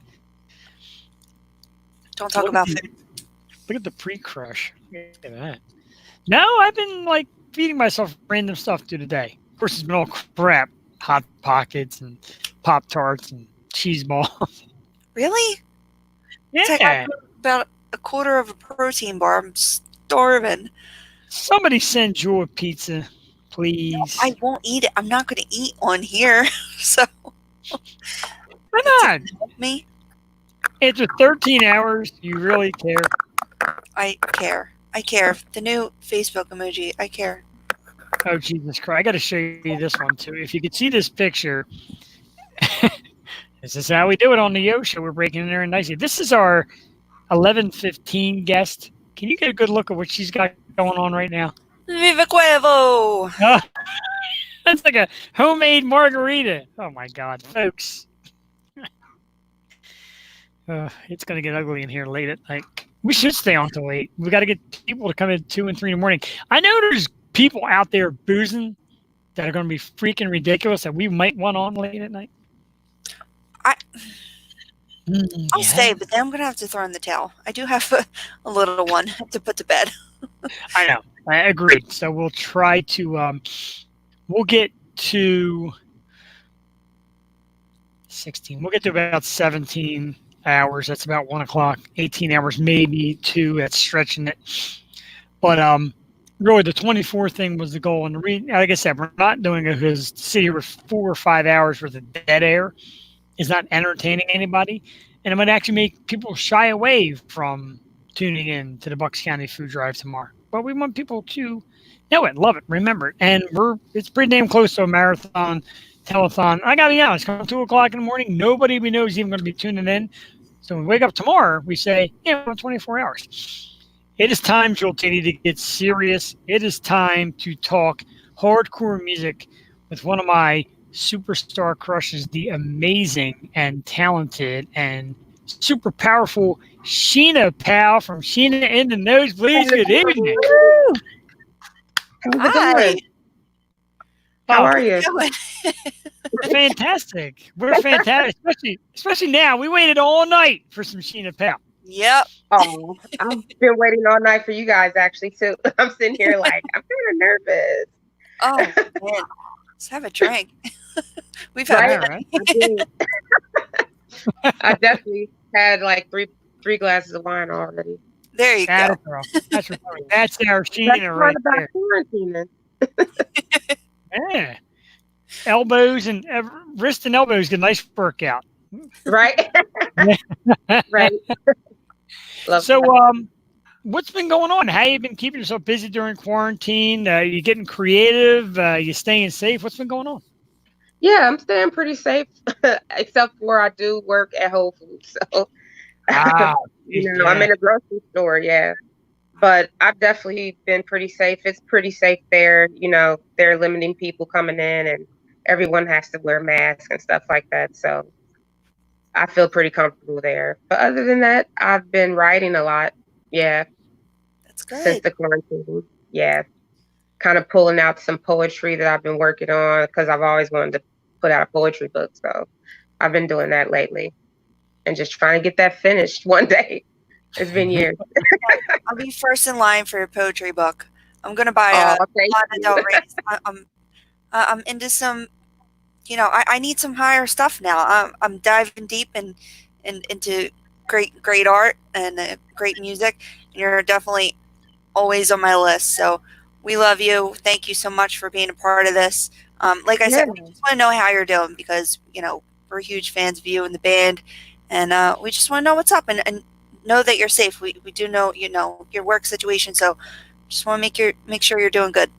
Don't talk about food. Look at the pre-crush. Look at that. No, I've been feeding myself random stuff through the day. Of course, it's been all crap. Hot Pockets and Pop-Tarts and cheese balls. Really? Yeah. It's like I put about a quarter of a protein bar. I'm starving. Somebody send Joe a pizza, please. No, I won't eat it. I'm not going to eat on here. So why not? Me? After 13 hours, you really care? I care. I care. The new Facebook emoji. I care. Oh, Jesus Christ. I got to show you this one, too. If you could see this picture, this is how we do it on the Yo Show. We're breaking in there nicely. This is our 11:15 guest. Can you get a good look at what she's got going on right now? Viva Cuevo! That's like a homemade margarita. Oh, my God, folks. It's going to get ugly in here late at night. We should stay on till 8. We got to get people to come in 2 and 3 in the morning. I know there's people out there boozing that are going to be freaking ridiculous that we might want on late at night. I'll stay, but then I'm going to have to throw in the towel. I do have a little one to put to bed. I know. I agree. So we'll try to, we'll get to 16. We'll get to about 17 hours. That's about 1 o'clock. 18 hours, maybe 2. That's stretching it. But really, the 24 thing was the goal. And like I said, we're not doing it because to sit here with 4 or 5 hours worth of dead air is not entertaining anybody. And it might actually make people shy away from tuning in to the Bucks County Food Drive tomorrow. But we want people to know it, love it, remember it. And it's pretty damn close to a marathon, telethon. I got to be honest, come 2 o'clock in the morning, nobody we know is even going to be tuning in. So when we wake up tomorrow, we say, yeah, we're 24 hours. It is time, Joel Titty, to get serious. It is time to talk hardcore music with one of my superstar crushes, the amazing and talented and super powerful Sheena Powell from Sheena and the Nosebleeds. Good evening. Hi. How are you? We're fantastic. We're fantastic, especially now. We waited all night for some Sheena Powell. Yep. Oh, I've been waiting all night for you guys, actually, too. I'm sitting here like, I'm kind of nervous. Oh, man. Let's have a drink. We've had right? I definitely had like three glasses of wine already. There you That go. is girl. That's our That's Sheena right about there. quarantining. Yeah. Elbows and wrist and elbows get a nice workout. Right? Yeah. Right. Love So, that. what's been going on? How you been keeping yourself busy during quarantine? You getting creative? You staying safe? What's been going on? Yeah, I'm staying pretty safe, except for I do work at Whole Foods. So, Ah, I'm yeah. in a grocery store, yeah. But I've definitely been pretty safe. It's pretty safe there. They're limiting people coming in and everyone has to wear masks and stuff like that. So I feel pretty comfortable there. But other than that, I've been writing a lot. Yeah, That's since good. the quarantine. Yeah, kind of pulling out some poetry that I've been working on because I've always wanted to put out a poetry book. So I've been doing that lately and just trying to get that finished one day. It's been years. I'll be first in line for your poetry book. I'm gonna buy Oh, a thank Lana you. Del Rey's. I'm into some. I need some higher stuff now. I'm diving deep into great art and great music. And you're definitely always on my list. So we love you. Thank you so much for being a part of this. Like I Yeah. said, we just want to know how you're doing because we're huge fans of you and the band, and we just want to know what's up and know that you're safe. We do know your work situation, so just want to make sure you're doing good.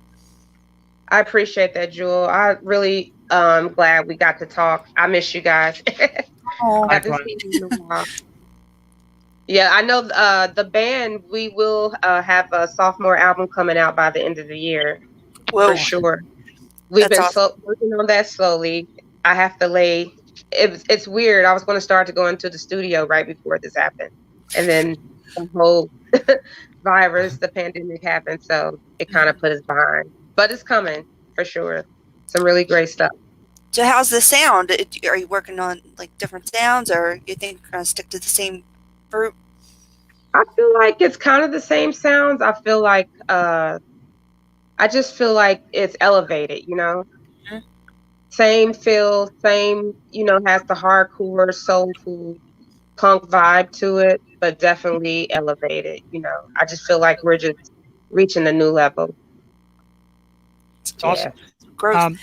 I appreciate that, Jewel. I really glad we got to talk. I miss you guys. Oh, Haven't seen you in a while. Yeah, I know the band, we will have a sophomore album coming out by the end of the year whoa, for sure. We've that's been awesome. working on that slowly. I have to lay. It's weird. I was going to start to go into the studio right before this happened, and then the whole virus, the pandemic happened, so it kind of put us behind. But it's coming for sure. Some really great stuff. So how's the sound? Are you working on like different sounds, or you think you're gonna stick to the same group? I feel like it's kind of the same sounds. I feel like I just feel like it's elevated. Mhm. Same feel, same, has the hardcore, soulful punk vibe to it, but definitely elevated. I just feel like we're just reaching a new level. It's Yeah. awesome. Growth.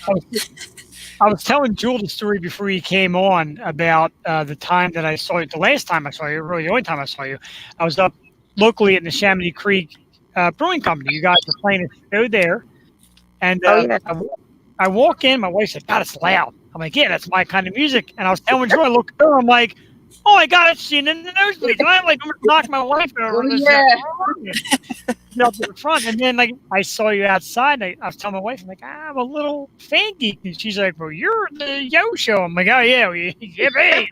I was telling Jewel the story before you came on about the time that I saw you. The last time I saw you, really the only time I saw you, I was up locally at the Chamonix Creek Brewing Company. You guys were playing a show there, and Oh yeah. I walk in. My wife said, "God, it's loud." I'm like, "Yeah, that's my kind of music." And I was telling Jewel, I look at her, I'm like, "Oh my God, it's Sheena in the Nosebleeds." And I'm like, I'm gonna knock my wife over. Oh This yeah. up to the front, and then like I saw you outside. And I was telling my wife, I'm like, I'm a little fan geek, and she's like, "Well, you're the Yo Show." I'm like, "Oh yeah, yeah, me."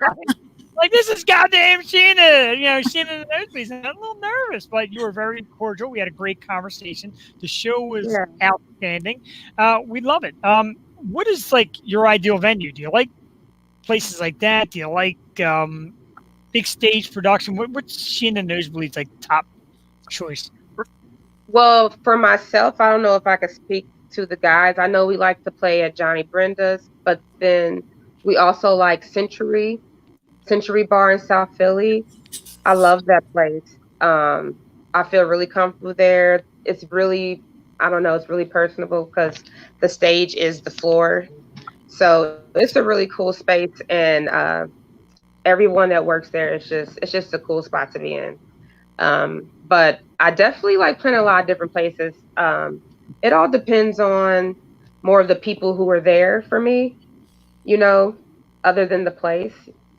Like this is goddamn Sheena, Sheena and the Nosebleeds. And I'm a little nervous, but you were very cordial. We had a great conversation. The show was Yeah. outstanding. We love it. What is like your ideal venue? Do you like places like that? Do you like big stage production? What's Sheena and Nosebleeds like top choice? Well, for myself, I don't know if I could speak to the guys. I know we like to play at Johnny Brenda's, but then we also like Century Bar in South Philly. I love that place. I feel really comfortable there. It's really, I don't know, it's really personable because the stage is the floor. So it's a really cool space, and everyone that works there is it's just a cool spot to be in. But I definitely like playing a lot of different places. It all depends on more of the people who are there for me, you know, other than the place,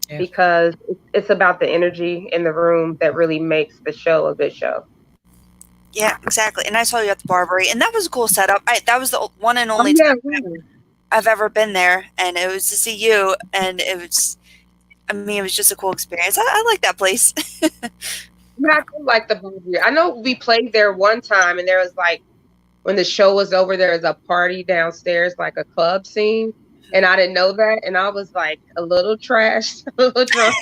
Yeah. because it's about the energy in the room that really makes the show a good show. Yeah, exactly. And I saw you at the Barbary, and that was a cool setup. That was the one and Oh only yeah, time I've ever been there, and it was to see you, and it was. I mean, it was just a cool experience. I like that place. yeah, I do like the Barbary. I know we played there one time, and there was like when the show was over, there was a party downstairs, like a club scene, and I didn't know that, and I was like a little trashed, a little drunk,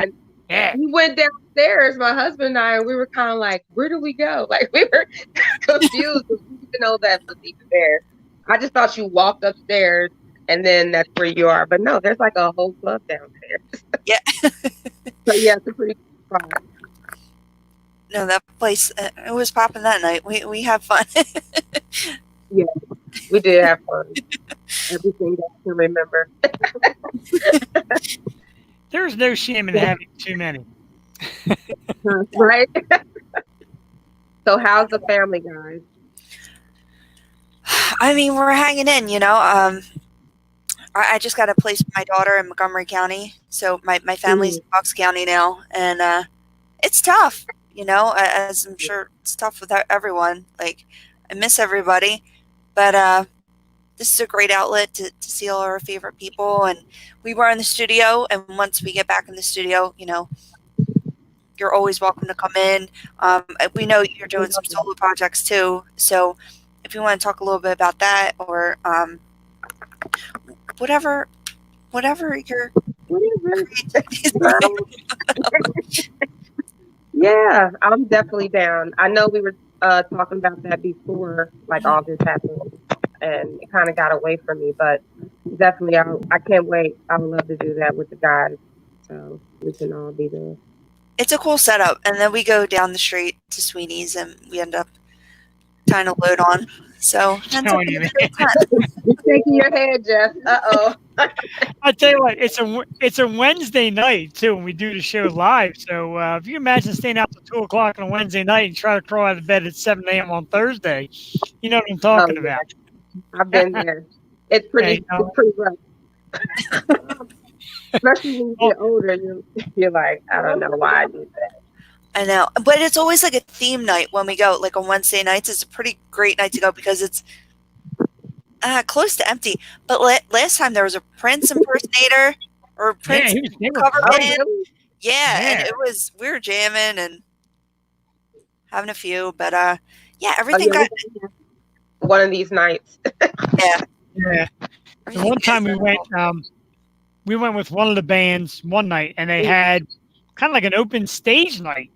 and Yeah. we went downstairs, my husband and I, and we were kind of like, where do we go? Like we were confused. We didn't know that was even there. I just thought you walked upstairs and then that's where you are. But no, there's like a whole club downstairs. Yeah. So yeah, it's a pretty cool spot. No, that place, it was popping that night. We have fun. Yeah, we did have fun. Everything that I can remember. There's no shame in having too many. Right? So how's the family, guys? I mean, we're hanging in, you know. I just got a place for my daughter in Montgomery County, so my family's in Bucks County now, and it's tough, you know, as I'm sure it's tough with everyone. Like, I miss everybody, but this is a great outlet to see all our favorite people. And we were in the studio, and once we get back in the studio, you know, you're always welcome to come in. We know you're doing some solo projects too, so if you want to talk a little bit about that, or whatever your creativity is like. Yeah, I'm definitely down. I know we were talking about that before, like all this happened, and it kind of got away from me. But definitely, I can't wait. I would love to do that with the guys, so we can all be there. It's a cool setup, and then we go down the street to Sweeney's, and we end up tying a load on. So that's a great time. You're shaking your head, Jeff. Uh-oh. I tell you what, it's a Wednesday night too, when we do the show live. So if you imagine staying out till 2:00 on a Wednesday night and try to crawl out of bed at 7 a.m. on Thursday, you know what I'm talking about. I've been there. It's pretty rough. Especially when you get older, you're like, I don't know why I did that. I know, but it's always like a theme night when we go. Like on Wednesday nights, it's a pretty great night to go because it's close to empty. But last time there was a Prince impersonator or Prince cover band. Yeah, and we were jamming and having a few. But yeah, everything got one of these nights. Yeah. The one time we went with one of the bands one night, and they had kind of like an open stage night.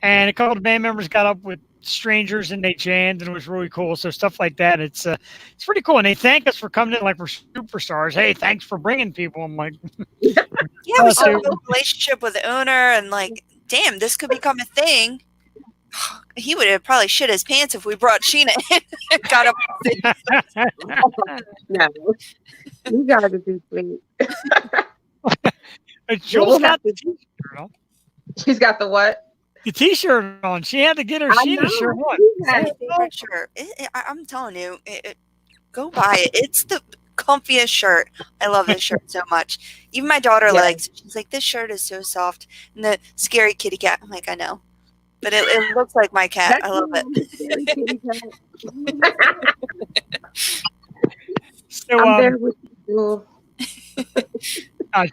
And a couple of band members got up with strangers and they jammed, and it was really cool. So stuff like that, it's pretty cool. And they thank us for coming in like we're superstars. Hey, thanks for bringing people. I'm like, yeah, we saw a good relationship with the owner, and like, damn, this could become a thing. He would have probably shit his pants if we brought Sheena in and got up. No, you got to be sweet. Jules got the t-shirt on. She's got the what? The t-shirt on. She had to get her Sheena shirt on. I'm telling you, go buy it. It's the comfiest shirt. I love this shirt so much. Even my daughter likes it. She's like, this shirt is so soft. And the scary kitty cat. I'm like, I know. But it looks like my cat. I love it. So, I'm there with you.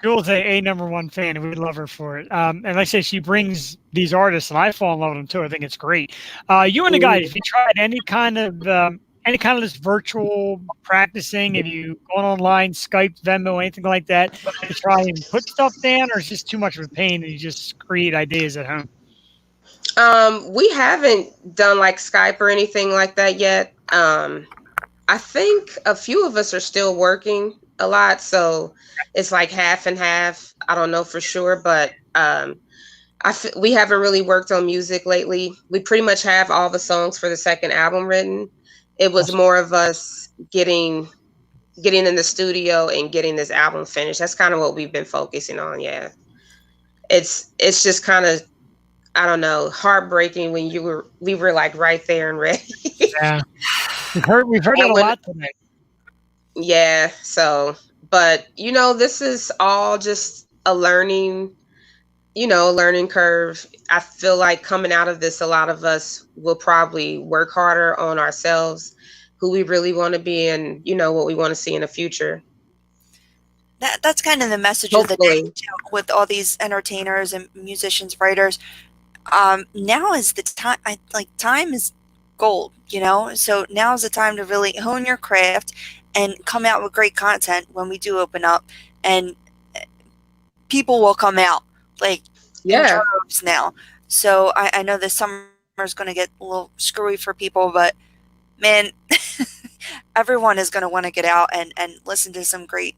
Jules is a #1 fan, and we love her for it. And like I say, she brings these artists, and I fall in love with them too. I think it's great. You and the guys, have you tried any kind of this virtual practicing? Have you gone online, Skype, Venmo, anything like that to try and put stuff down, or is it just too much of a pain and you just create ideas at home? We haven't done like Skype or anything like that yet. I think a few of us are still working a lot, so it's like half and half. I don't know for sure, but we haven't really worked on music lately. We pretty much have all the songs for the second album written. It was more of us getting in the studio and getting this album finished. That's kind of what we've been focusing on. Yeah, it's just kind of, I don't know, heartbreaking when we were like right there and ready. Yeah, we've heard it a lot tonight. Yeah, so, but this is all just a learning curve. I feel like coming out of this, a lot of us will probably work harder on ourselves, who we really want to be, and what we want to see in the future. That's kind of the message of the day too, with all these entertainers and musicians, writers. Now is the time. Time is gold, so now is the time to really hone your craft and come out with great content when we do open up, and people will come out in droves now. So I know this summer is going to get a little screwy for people, but man, everyone is going to want to get out and listen to some great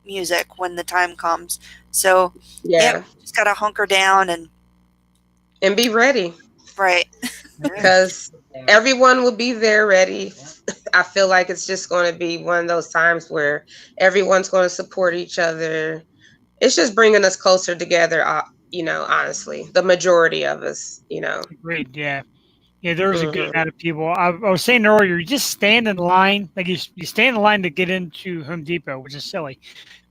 music when the time comes. So yeah, just got to hunker down and be ready. Right. Because everyone will be there ready. I feel like it's just going to be one of those times where everyone's going to support each other. It's just bringing us closer together, honestly, the majority of us, Agreed. Yeah. Yeah, there was a good amount of people. I was saying earlier, you just stand in line, like you stand in line to get into Home Depot, which is silly.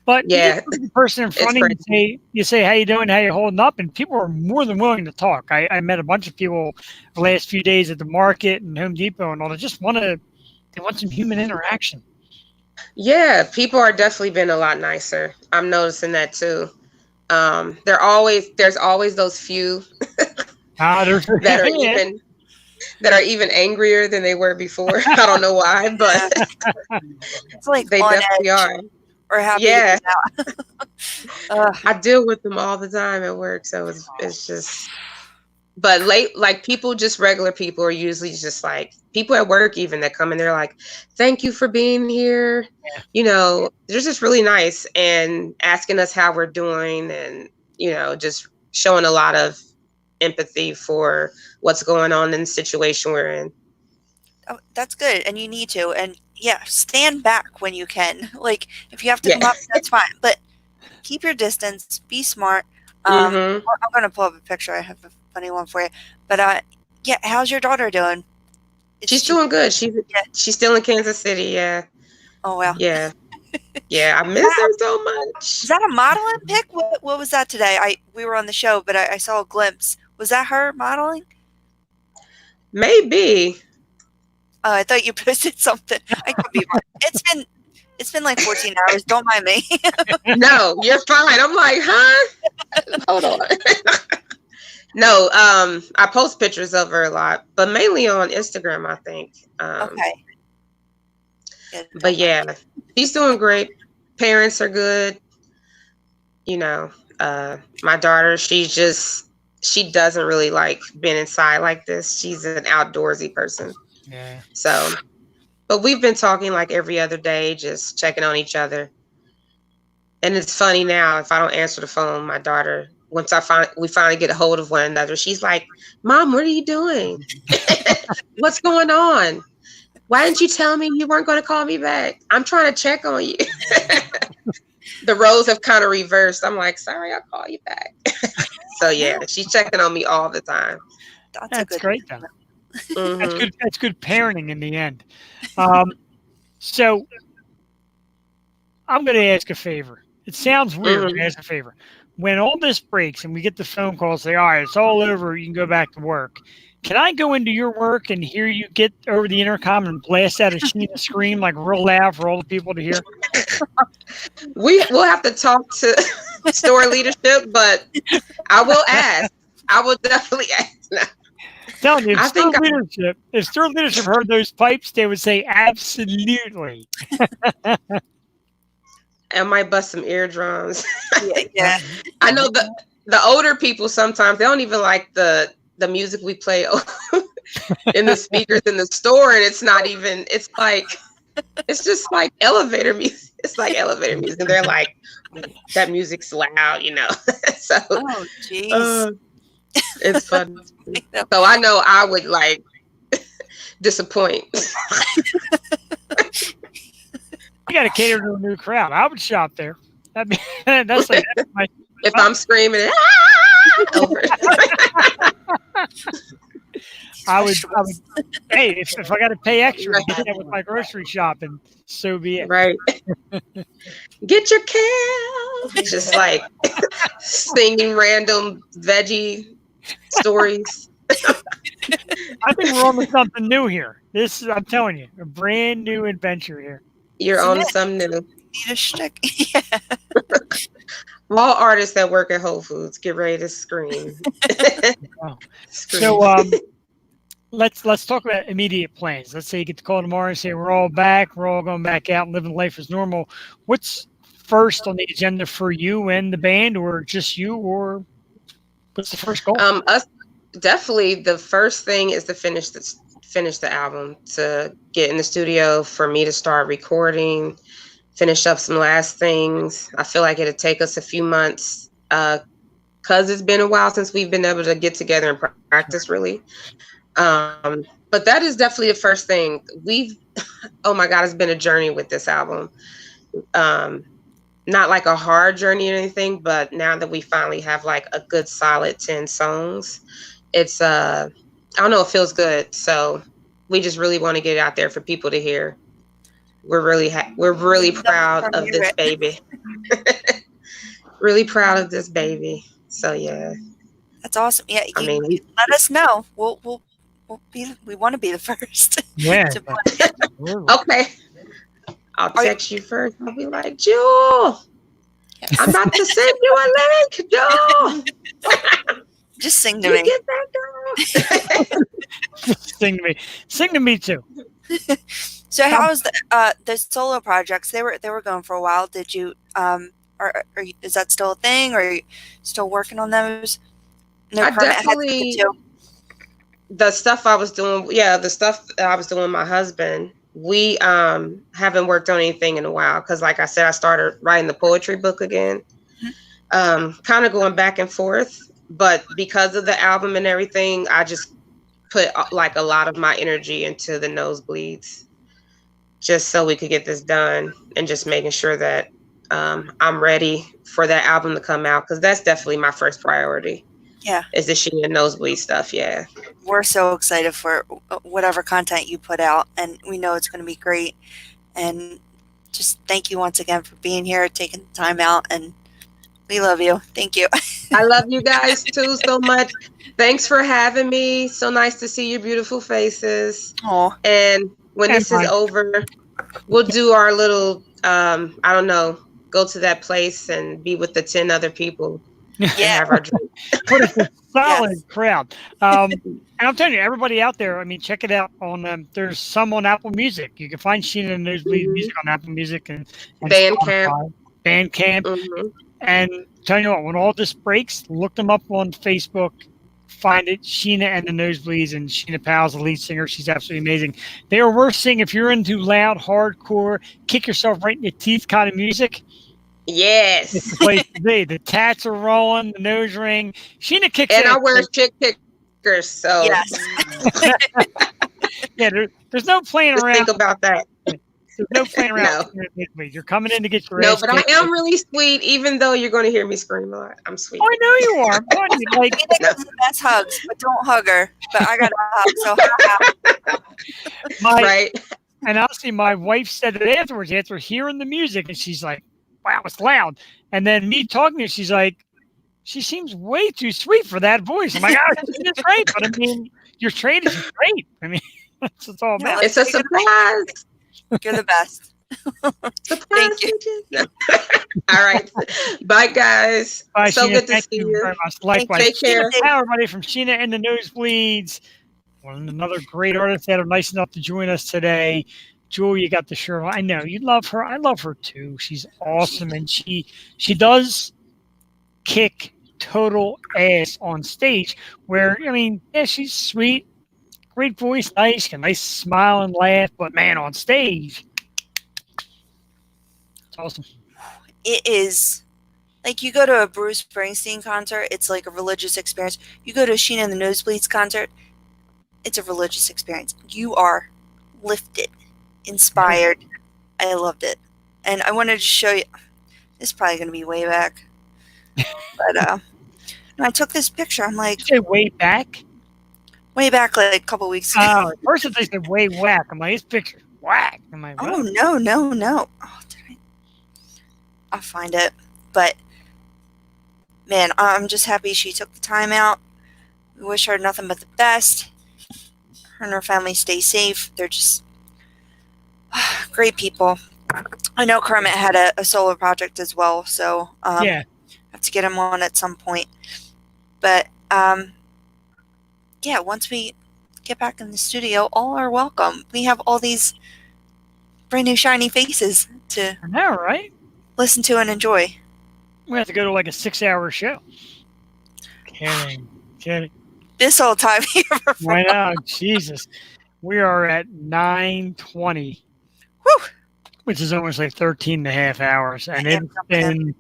But you just Yeah, look at the person in front of you and say, "How you doing? How you holding up?" And people are more than willing to talk. I met a bunch of people the last few days at the market and Home Depot and all. They want some human interaction. Yeah, people are definitely been a lot nicer. I'm noticing that too. There's always those few that are even angrier than they were before. I don't know why, but it's like they definitely are. Or happy. Yeah, I deal with them all the time at work, so it's just. But people, just regular people, are usually just like people at work even that come in. They're like, "Thank you for being here." Yeah. They're just really nice and asking us how we're doing, and just showing a lot of empathy for what's going on in the situation we're in. Oh, that's good, and you need to. And yeah, stand back when you can. Like if you have to come up, that's fine. But keep your distance. Be smart. I'm gonna pull up a picture. I have a funny one for you. But yeah, how's your daughter doing? She's doing good. She's still in Kansas City. Yeah. Oh wow. Yeah. Yeah, I miss her so much. Is that a modeling pic? What was that today? We were on the show, but I saw a glimpse. Was that her modeling? Maybe. Oh, I thought you posted something. I could be wrong. It's been like 14 hours. Don't mind me. No, you're fine. I'm like, huh? Hold on. No, I post pictures of her a lot, but mainly on Instagram, I think. Okay. But yeah, she's doing great. Parents are good. My daughter, she doesn't really like being inside like this. She's an outdoorsy person. Yeah. So, but we've been talking like every other day, just checking on each other. And it's funny now, if I don't answer the phone, my daughter, once we finally get a hold of one another, she's like, "Mom, what are you doing? What's going on? Why didn't you tell me you weren't going to call me back? I'm trying to check on you." The roles have kind of reversed. I'm like, "Sorry, I'll call you back." So yeah, she's checking on me all the time. That's great, though. Mm-hmm. That's good parenting in the end. So I'm going to ask a favor. It sounds weird to ask a favor. When all this breaks and we get the phone call, say, "All right, it's all over. You can go back to work." Can I go into your work and hear you get over the intercom and blast out a Sheena scream like real loud for all the people to hear? We'll have to talk to store leadership, but I will ask. I will definitely ask. No. Telling you, if store leadership heard those pipes, they would say absolutely. I might bust some eardrums. Yeah. I know the older people sometimes they don't even like the music we play in the speakers in the store, and it's just like elevator music. It's like elevator music. And they're like, that music's loud, So oh jeez. It's fun. So I know I would like disappoint. You got to cater to a new crowd. I would shop there. That's like if I'm screaming, over. I would. Hey, if I got to pay extra to get that with my grocery shopping, so be it. Right. Get your kale. Just like singing random veggie stories. I think we're on to something new here. I'm telling you, a brand new adventure here. You're on something new. Need a shtick. Yeah. All artists that work at Whole Foods, get ready to scream. So let's talk about immediate plans. Let's say you get the call tomorrow and say we're all back, we're all going back out and living life as normal. What's first on the agenda for you and the band, or just you, or what's the first goal? Us definitely the first thing is to finish the album, to get in the studio for me to start recording, finish up some last things. I feel like it'll take us a few months, because it's been a while since we've been able to get together and practice really. But that is definitely the first thing. Oh my God, it's been a journey with this album. Not like a hard journey or anything, but now that we finally have like a good solid 10 songs, it's I don't know, it feels good. So we just really want to get it out there for people to hear. We're really proud of this baby. Really proud of this baby. So yeah. That's awesome. Yeah, let us know. We want to be the first. Yeah. to play it. Okay. I'll text you first. I'll be like, Jewel, I'm about to send you a link, Jewel. Just sing to me. Get that girl. Sing to me. Sing to me too. So how was the solo projects? They were going for a while. Did you is that still a thing, or are you still working on those? No, I definitely the stuff I was doing. Yeah, the stuff that I was doing with my husband. We haven't worked on anything in a while because, like I said, I started writing the poetry book again. Kind of going back and forth, but because of the album and everything, I just put like a lot of my energy into the Nosebleeds, just so we could get this done, and just making sure that I'm ready for that album to come out, because that's definitely my first priority. Yeah, is the Sheena Nosebleed stuff. Yeah, we're so excited for whatever content you put out, and we know it's going to be great. And just thank you once again for being here, taking the time out, and we love you. Thank you. I love you guys too so much. Thanks for having me. So nice to see your beautiful faces. Oh, and when this is over, we'll do our little I don't know, go to that place and be with the 10 other people. Yeah, have our drink. What a solid crowd. And I'm telling you, everybody out there, I mean, check it out on there's some on Apple Music. You can find Sheena and Nosebleed music on Apple Music and Bandcamp. Bandcamp. And tell you what, when all this breaks, look them up on Facebook, find it, Sheena and the Nosebleeds, and Sheena Powell's the lead singer. She's absolutely amazing. They are worth seeing if you're into loud, hardcore, kick yourself right in the teeth kind of music. Yes. It's the place to be. The tats are rolling, the nose ring. Sheena kicks and ass. I wear chick kickers, so yes. Yeah, there's no playing just around. think about that. There's no playing around. No. You're coming in to get your No, ass but I kicked. am really sweet, even though you're going to hear me scream a lot. I'm sweet. Oh, I know you are. Buddy. Like, Sheena gives the best hugs, but don't hug her. But I got a hug, so right. And honestly, my wife said it afterwards, after hearing the music, and she's like, wow, it's loud. And then me talking to her, she's like, she seems way too sweet for that voice. I'm like, oh, she's great. But I mean, your trade is great. I mean, that's what it's all about. It's a surprise. You're the best. Thank you. All right. Bye, guys. Bye, so Sheena. good to Thank see you you. very much. Likewise. Take care. Hi, everybody from Sheena and the Nosebleeds. Another great artist that are nice enough to join us today. Jewel, you got the shirt on. I know you love her. I love her too. She's awesome, and she does kick total ass on stage. Where I mean, yeah, she's sweet, great voice, nice, a nice smile and laugh. But man, on stage, it's awesome. it is like you go to a Bruce Springsteen concert, it's like a religious experience. You go to a Sheena and the Nosebleeds concert, it's a religious experience. You are lifted, inspired. I loved it. And I wanted to show you, this is probably going to be way back. But when I took this picture, I'm like... Did you say way back? Way back like a couple weeks ago. Oh, at first they said way whack. I'm like, this picture whack. I'm like, what? Oh, no. Oh, I'll find it. But, man, I'm just happy she took the time out. We wish her nothing but the best. Her and her family stay safe. They're just great people. I know Kermit had a solo project as well, so yeah, have to get him on at some point. But yeah, once we get back in the studio, all are welcome. We have all these brand new shiny faces to I know, right? listen to and enjoy. We have to go to like a 6-hour show. Kidding. This whole time here. Why not? Jesus. We are at 9:20. Whew. Which is almost like 13 and a half hours. And it's been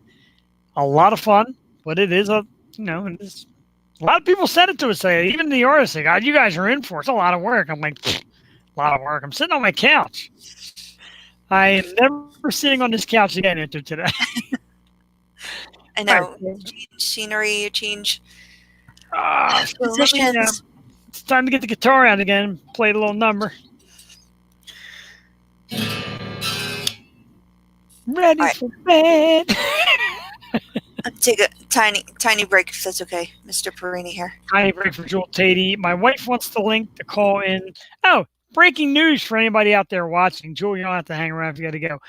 a lot of fun, but it is a you know, a lot of people said it to us. Even the artists say, God, you guys are in for it. It's a lot of work. I'm like, a lot of work. I'm sitting on my couch. I am never sitting on this couch again after today. I know. Change scenery, change So positions. it's time to get the guitar out again, play a little number. Ready for bed. Take a tiny break if that's okay, Mr. Perini here. Tiny break for Jewel Tatey. My wife wants the link to call in. Oh, breaking news for anybody out there watching. Jewel, you don't have to hang around if you got to go.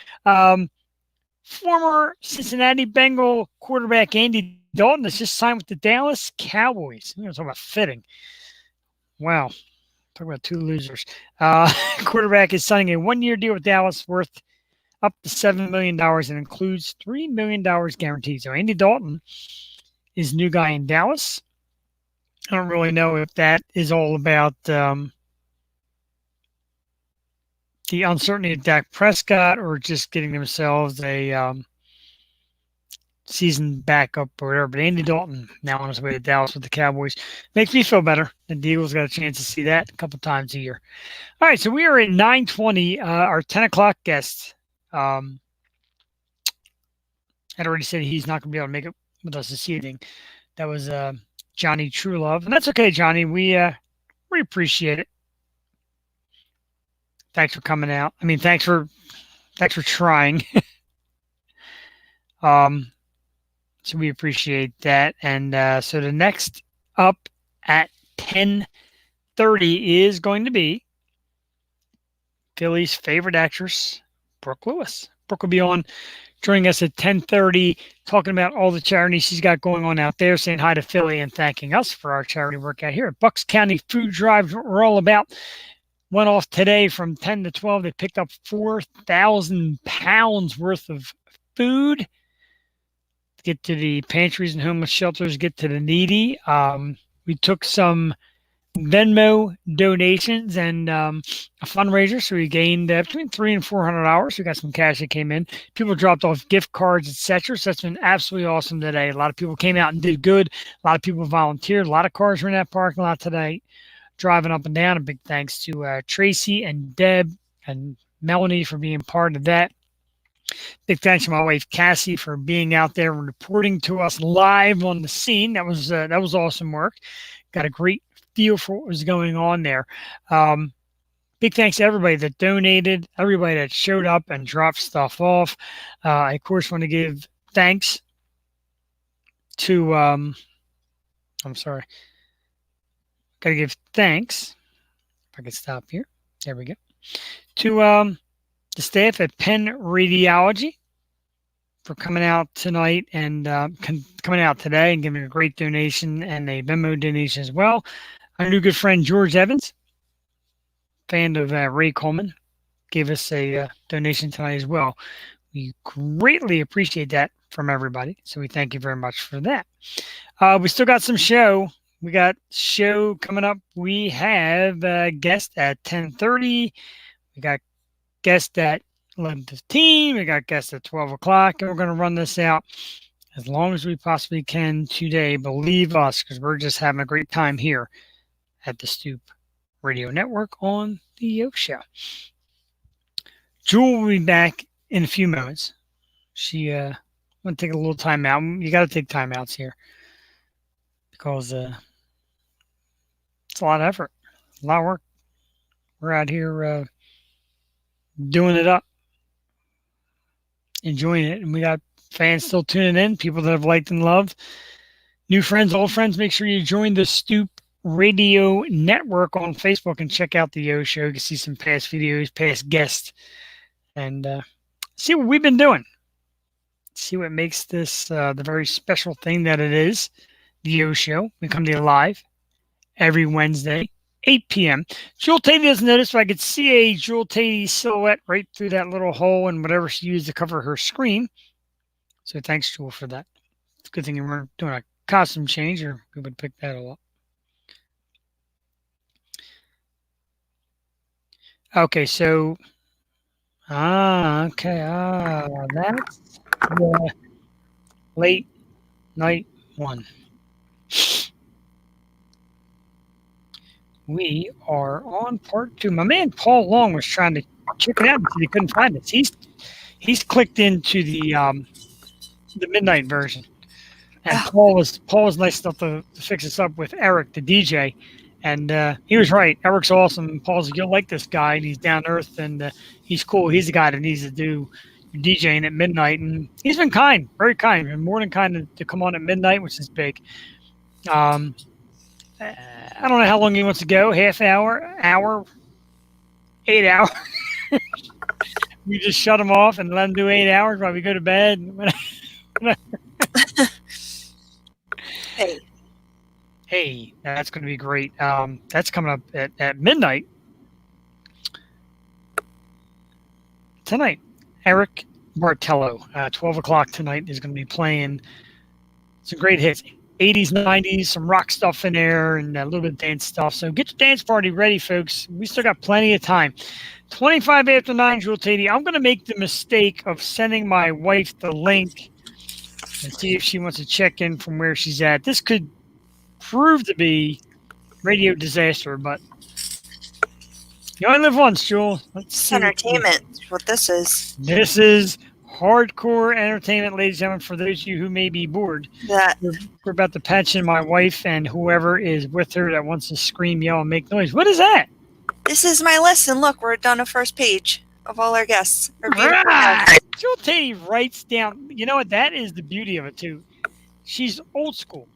Former Cincinnati Bengal quarterback Andy Dalton has just signed with the Dallas Cowboys. I'm going to talk about fitting. Wow. Talk about two losers. Quarterback is signing a one-year deal with Dallas worth up to $7 million and includes $3 million guaranteed. So Andy Dalton is new guy in Dallas. I don't really know if that is all about the uncertainty of Dak Prescott or just getting themselves a season backup or whatever. But Andy Dalton now on his way to Dallas with the Cowboys. Makes me feel better. The Eagles got a chance to see that a couple times a year. All right, so we are at 9:20. Our 10 o'clock guest had already said he's not going to be able to make it with us this evening. That was Jonny TruLove. And that's okay, Jonny. We appreciate it. Thanks for coming out. I mean, thanks for trying. So we appreciate that. And so the next up at 10:30 is going to be Philly's favorite actress, Brooke Lewis. Brooke will be on joining us at 10:30, talking about all the charities she's got going on out there, saying hi to Philly and thanking us for our charity work out here at Bucks County Food Drive. We're all about. Went off today from 10 to 12. They picked up 4,000 pounds worth of food. Get to the pantries and homeless shelters, get to the needy. We took some Venmo donations and a fundraiser, so we gained between $300 and $400. We got some cash that came in. People dropped off gift cards, etc. So that's been absolutely awesome today. A lot of people came out and did good. A lot of people volunteered. A lot of cars were in that parking lot today, driving up and down. A big thanks to Tracy and Deb and Melanie for being part of that. Big thanks to my wife Cassie for being out there and reporting to us live on the scene. That was awesome work. Got a great feel for what was going on there. Big thanks to everybody that donated, everybody that showed up and dropped stuff off. I of course want to give thanks to I'm sorry. Got to give thanks. If I could stop here. There we go. To the staff at Penn Radiology for coming out tonight and coming out today and giving a great donation and a Venmo donation as well. Our new good friend George Evans, fan of Ray Coleman, gave us a donation tonight as well. We greatly appreciate that from everybody, so we thank you very much for that. We still got some show. We got show coming up. We have a guest at 10:30. We got guest at 11:15. We got guest at 12 o'clock, and we're going to run this out as long as we possibly can today. Believe us, because we're just having a great time here at the Stoop Radio Network on the Yo Show. Jewel will be back in a few moments. She want to take a little time out. You got to take time outs here because it's a lot of effort, a lot of work. We're out here doing it up, enjoying it, and we got fans still tuning in, people that have liked and loved, new friends, old friends. Make sure you join the Stoop Radio Network on Facebook and check out the Yo Show. You can see some past videos, past guests, and see what we've been doing. See what makes this the very special thing that it is, the Yo Show. We come to you live every Wednesday, 8 p.m. Jewel Tatey doesn't notice, but I could see a Jewel Tatey silhouette right through that little hole and whatever she used to cover her screen. So thanks, Jewel, for that. It's a good thing you weren't doing a costume change, or we would pick that all up. Okay, so that's the late night one. We are on part 2. My man Paul Long was trying to check it out because he couldn't find it. He's clicked into the midnight version, and Paul was nice enough to fix us up with Eric, the DJ, and he was right. Eric's awesome. Paul's like, you'll like this guy, and he's down to earth, and he's cool. He's the guy that needs to do DJing at midnight, and he's been kind, very kind, and more than kind to come on at midnight, which is big. I don't know how long he wants to go. Half hour, 8 hours. We just shut him off and let him do 8 hours while we go to bed. Hey, that's going to be great. That's coming up at midnight tonight. Eric Bartello, 12 o'clock tonight, is going to be playing some great hits. 80s, 90s, some rock stuff in there, and a little bit of dance stuff. So get your dance party ready, folks. We still got plenty of time. 25 after 9, Jewel Tady. I'm going to make the mistake of sending my wife the link and see if she wants to check in from where she's at. This could prove to be radio disaster, but you only live once, Jewel. It's entertainment, what this is. This is hardcore entertainment, ladies and gentlemen, for those of you who may be bored. We're about to patch in my wife and whoever is with her that wants to scream, yell, and make noise. What is that? This is my lesson. Look, we're done a first page of all our guests. Right. Jewel Tady writes down. You know what? That is the beauty of it, too. She's old school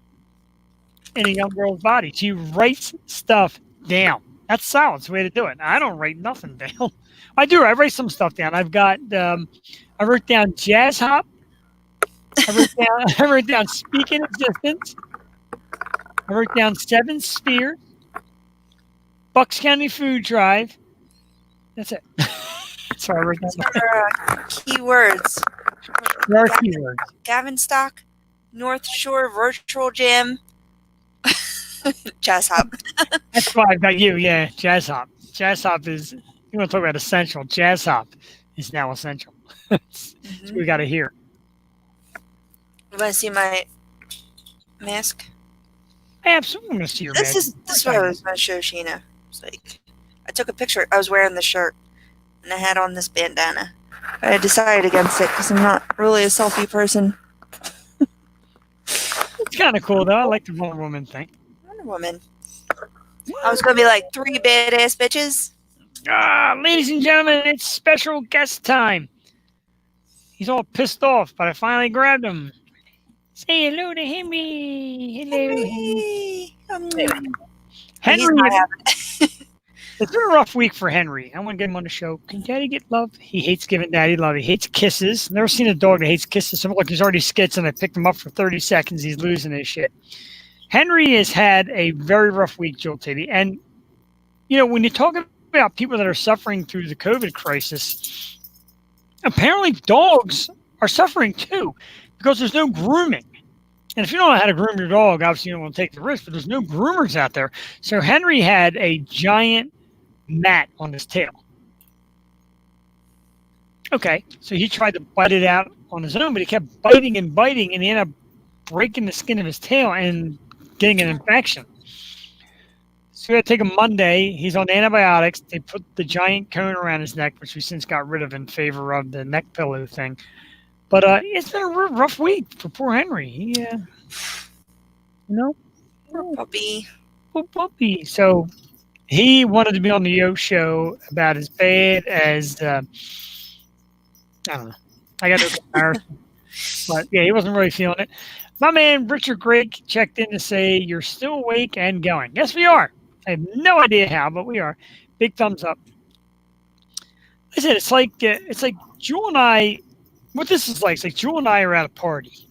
in a young girl's body. She writes stuff down. That's solid. It's the way to do it. I don't write nothing down. I do. I write some stuff down. I've got... I wrote down jazz hop. I wrote down speak in existence. I wrote down 7 Sphere. Bucks County Food Drive. That's it. So I wrote down keywords. There are keywords. Gavinstock, North Shore Virtual Jam, jazz hop. That's why I've got you. Yeah, jazz hop. Jazz hop is, you want to talk about essential. Jazz hop is now essential. So we got to hear. You want to see my mask? I absolutely want to see your mask. This is what I was going to show Sheena. It's like, I took a picture. I was wearing the shirt, and I had on this bandana. But I decided against it because I'm not really a selfie person. It's kind of cool, though. I like the Wonder Woman thing. Wonder Woman. I was going to be like 3 badass bitches. Ladies and gentlemen, it's special guest time. He's all pissed off, but I finally grabbed him. Say hello to Henry. Hello, Henry. It's been a rough week for Henry. I want to get him on the show. Can Daddy get love? He hates giving Daddy love. He hates kisses. Never seen a dog that hates kisses. So look, he's already skits, and I picked him up for 30 seconds. He's losing his shit. Henry has had a very rough week, Jewel Tady. And, you know, when you talk about people that are suffering through the COVID crisis, apparently dogs are suffering too because there's no grooming. And if you don't know how to groom your dog, obviously you don't want to take the risk, but there's no groomers out there. So Henry had a giant mat on his tail. Okay, so he tried to bite it out on his own, but he kept biting, and he ended up breaking the skin of his tail and getting an infection. So we had to take him Monday. He's on antibiotics. They put the giant cone around his neck, which we since got rid of in favor of the neck pillow thing. But it's been a rough week for poor Henry. He, Poor puppy. Poor puppy. So he wanted to be on the Yo show about as bad as, I don't know. I got no comparison. But yeah, he wasn't really feeling it. My man, Richard Gregg, checked in to say, you're still awake and going. Yes, we are. I have no idea how, but we are. Big thumbs up. Listen, it's like Jewel and I, what this is like, it's like Jewel and I are at a party.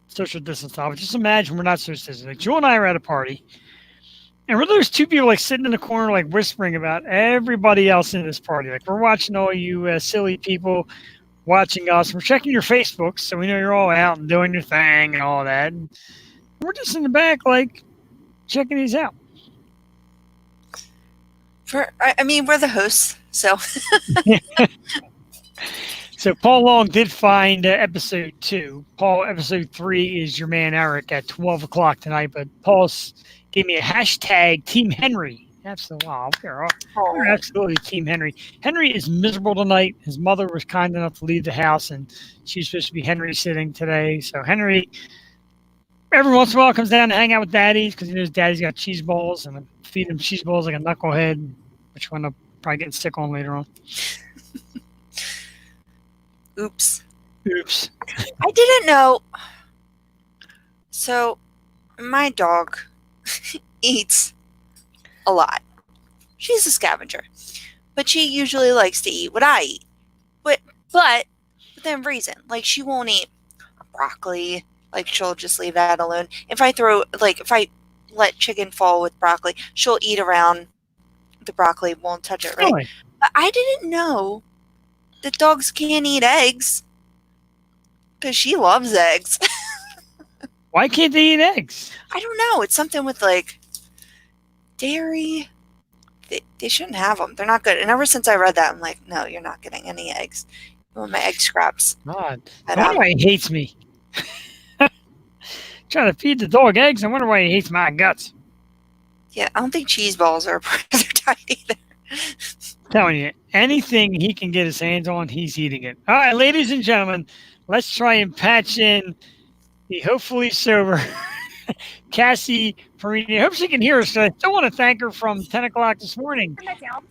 Social distance topic. Just imagine we're not social distance. Like Jewel and I are at a party, and we're those two people like sitting in the corner, like whispering about everybody else in this party. Like we're watching all you silly people watching us. We're checking your Facebooks, so we know you're all out and doing your thing and all that. And we're just in the back, like checking these out. I mean, we're the hosts, so. So Paul Long did find episode 2. Episode 3 is your man Eric at 12 o'clock tonight, but Paul's gave me a hashtag Team Henry. Absolutely. Wow, we're absolutely Team Henry. Henry is miserable tonight. His mother was kind enough to leave the house, and she's supposed to be Henry sitting today. So Henry, every once in a while, comes down to hang out with Daddy because he knows Daddy's got cheese balls, and I feed him cheese balls like a knucklehead, which one I'll probably get sick on later on. Oops. I didn't know. So, my dog eats a lot. She's a scavenger, but she usually likes to eat what I eat. But within reason. Like, she won't eat broccoli. Like, she'll just leave that alone. If I let chicken fall with broccoli, she'll eat around the broccoli, won't touch it, right? Really? But I didn't know that dogs can't eat eggs because she loves eggs. Why can't they eat eggs? I don't know. It's something with like dairy. They shouldn't have them. They're not good. And ever since I read that, I'm like, no, you're not getting any eggs. I want my egg scraps. God, But, I wonder why he hates me. Trying to feed the dog eggs. I wonder why he hates my guts. Yeah, I don't think cheese balls are part of their diet either. Telling you, anything he can get his hands on, he's eating it. All right, ladies and gentlemen, let's try and patch in the hopefully sober Cassie Perini. I hope she can hear us. I still want to thank her from 10 o'clock this morning. Turn that down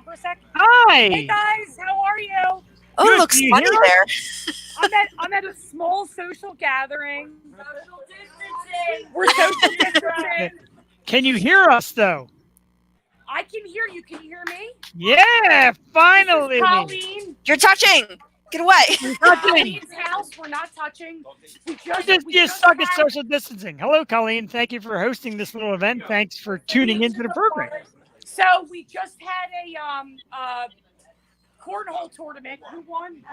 for a sec. Hi. Hey guys, how are you? Oh, Good, it looks do you funny hear there. I'm at a small social gathering. Social distancing. We're social distancing. Can you hear us, though? I can hear you. Can you hear me? Yeah, finally. Colleen. You're touching. Get away. Colleen's house. We're not touching. We just suck at social distancing. Hello, Colleen. Thank you for hosting this little event. Thanks for tuning into the program. So we just had a cornhole tournament. Who won?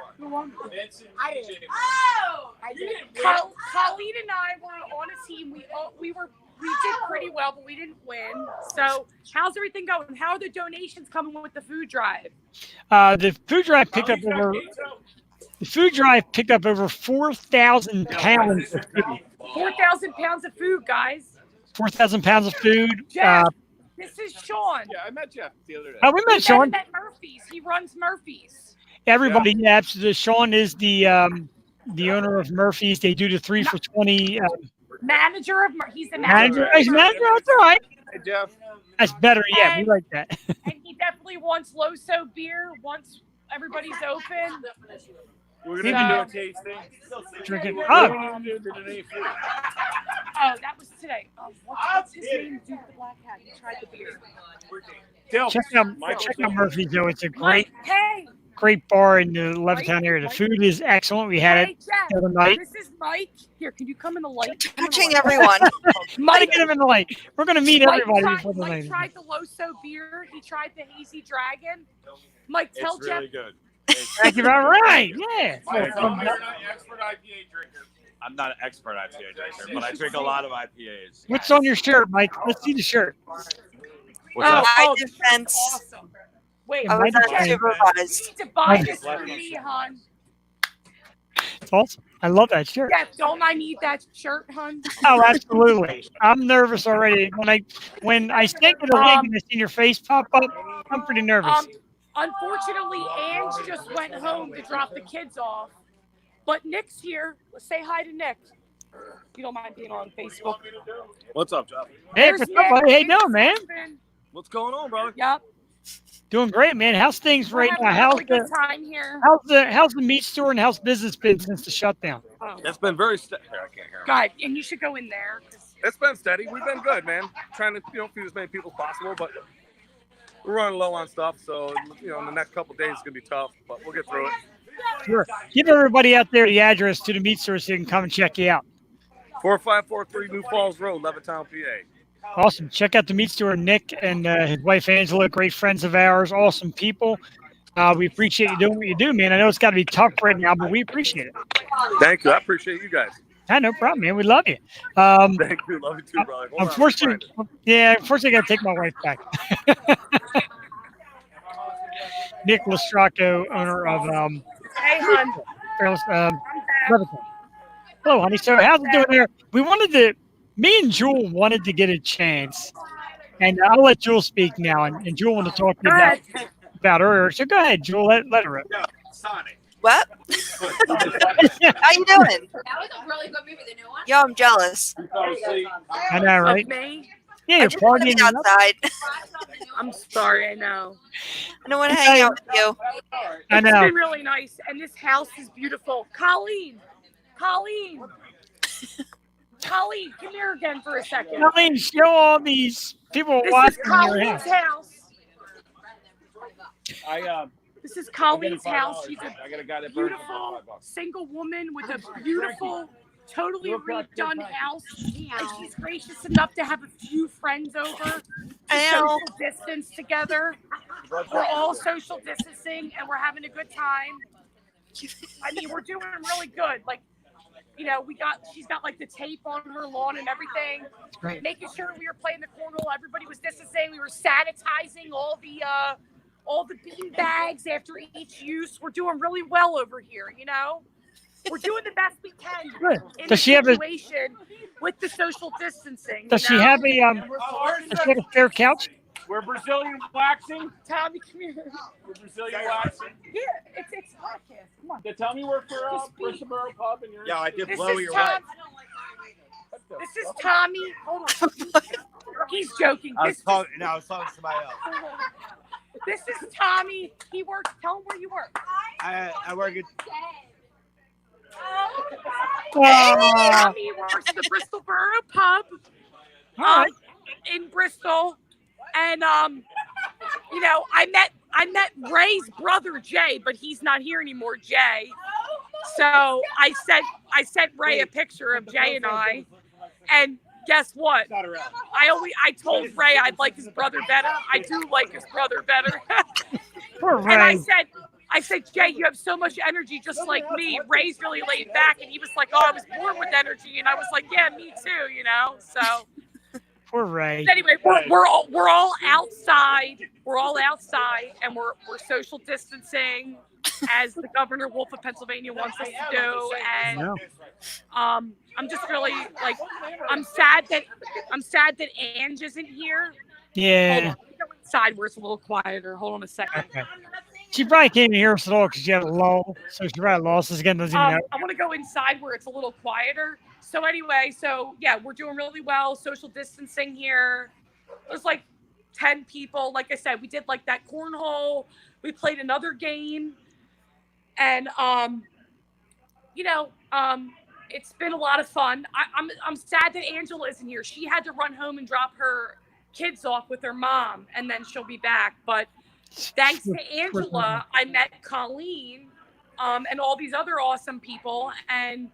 I did. Oh, I did. Colleen and I were on a team. We did pretty well, but we didn't win. So how's everything going? How are the donations coming with the food drive? The food drive picked up over 4,000 pounds of food. 4,000 pounds of food, guys. 4,000 pounds of food. Jeff, this is Sean. Yeah, I met Jeff the other day. We met Sean. Him at Murphy's. He runs Murphy's. Everybody, yeah, absolutely. Sean is the owner of Murphy's. They do the 3 for 20. Manager of He's the manager. He's manager. That's all right. Hey, Jeff. That's better. Yeah, we like that. And he definitely wants Loso beer once everybody's open. We're going to do a tasting. Drinking. Oh, that was today. What's his name? Dude with the black hat. He tried the beer. Check out Murphy's, though. It's a great bar in the Levittown area. The food is excellent. We had it the other night. This is Mike. Here, can you come in the light? Touching everyone. Mike, get him in the light. We're going to meet everybody before the night. Mike tried the Loso beer. He tried the Hazy Dragon. Mike, tell it's Jeff. Really good. Thank you very right. Yeah. You're not an expert IPA drinker. I'm not an expert IPA drinker, but I drink a lot of IPAs. What's on your shirt, Mike? Let's see the shirt. My defense. Awesome. Wait, I was Jeff, supervised. you need to buy this for me, hon. It's awesome. I love that shirt. Jeff, don't I need that shirt, hon? Oh, absolutely. I'm nervous already. When I stand in the ring and I see your face pop up, I'm pretty nervous. Unfortunately, Ange just went home to drop the kids off. But Nick's here. Let's say hi to Nick. If you don't mind being on Facebook. What's up, Jeff? Hey, what's up, buddy? How you doing, man? What's going on, brother? Yep. Doing great, man. How's things right now? How's good time here? How's the meat store and how's business been since the shutdown? It's been very steady. I can't hear him. God, and you should go in there. It's been steady. We've been good, man. Trying to feed as many people as possible, but we're running low on stuff. So in the next couple of days it's gonna be tough, but we'll get through it. Sure. Give everybody out there the address to the meat store so they can come and check you out. 4543 New Falls Road, Levittown, PA. Awesome. Check out the meat store. Nick and his wife Angela, great friends of ours, awesome people. We appreciate you doing what you do, man. I know it's got to be tough right now, but we appreciate it. Thank you. I appreciate you guys. No problem, man. We love you. Thank you. Love you too, brother. Unfortunately, I got to take my wife back. Nick Lestraco, owner of Hey, hon. Levittown. Hello, honey. So how's it doing there? We wanted to me and Jewel wanted to get a chance, and I'll let Jewel speak now. And Jewel wanted to talk to you about earlier. So go ahead, Jewel. Let her rip. What? How you doing? Yo, I'm jealous. I know, right? Of me? Yeah, I you're just want to partying. be outside. I'm sorry, I know. I don't want to hang out with you. I It's know. been really nice, and this house is beautiful. Colleen, come here again for a second. Colleen, show all these people This watching is your Colleen's house. This is Colleen's house. She's a beautiful single woman with a beautiful, totally redone house. And she's gracious enough to have a few friends over to social distance together. We're all social distancing and we're having a good time. I mean, we're doing really good. Like, you know, she's got like the tape on her lawn and everything. Right. Making sure we were playing the cornhole. Everybody was distancing. We were sanitizing all the bean bags after each use. We're doing really well over here, you know? We're doing the best we can in the situation with the social distancing. Does she have a fair couch? We're Brazilian waxing. Tommy, come here. We're Brazilian waxing. Yeah, it's podcast. Come on. Yeah, tell me we're for Bristolboro Pub and you're. Yeah, I did This blow is your Tom. way. This is Tommy. Hold on. He's joking. I was talking to somebody else. This is Tommy. He works. Tell him where you work. I work at. Tommy works at the Bristol Borough Pub in Bristol, and you know, I met Ray's brother Jay, but he's not here anymore, Jay. So I sent Ray a picture of Jay and I, and guess what? I told Ray I'd like his brother better. I do like his brother better. Poor Ray. And I said, Jay, you have so much energy, just like me. Ray's really laid back, and he was like, oh, I was born with energy, and I was like, yeah, me too, you know. So poor Ray. anyway, we're all outside. We're all outside, and we're social distancing, as the Governor Wolf of Pennsylvania wants us to do. And I'm just really like, I'm sad that Ange isn't here. Yeah. Hold on. Let me go inside where it's a little quieter. Hold on a second. Okay. She probably can't hear us at all because she had a lull. So she probably lost us again. Doesn't even know. I want to go inside where it's a little quieter. So anyway, yeah, we're doing really well. Social distancing here. There's like 10 people. Like I said, we did like that cornhole. We played another game. And, you know, it's been a lot of fun. I'm sad that Angela isn't here. She had to run home and drop her kids off with her mom, and then she'll be back. But thanks to Angela, I met Colleen and all these other awesome people. And,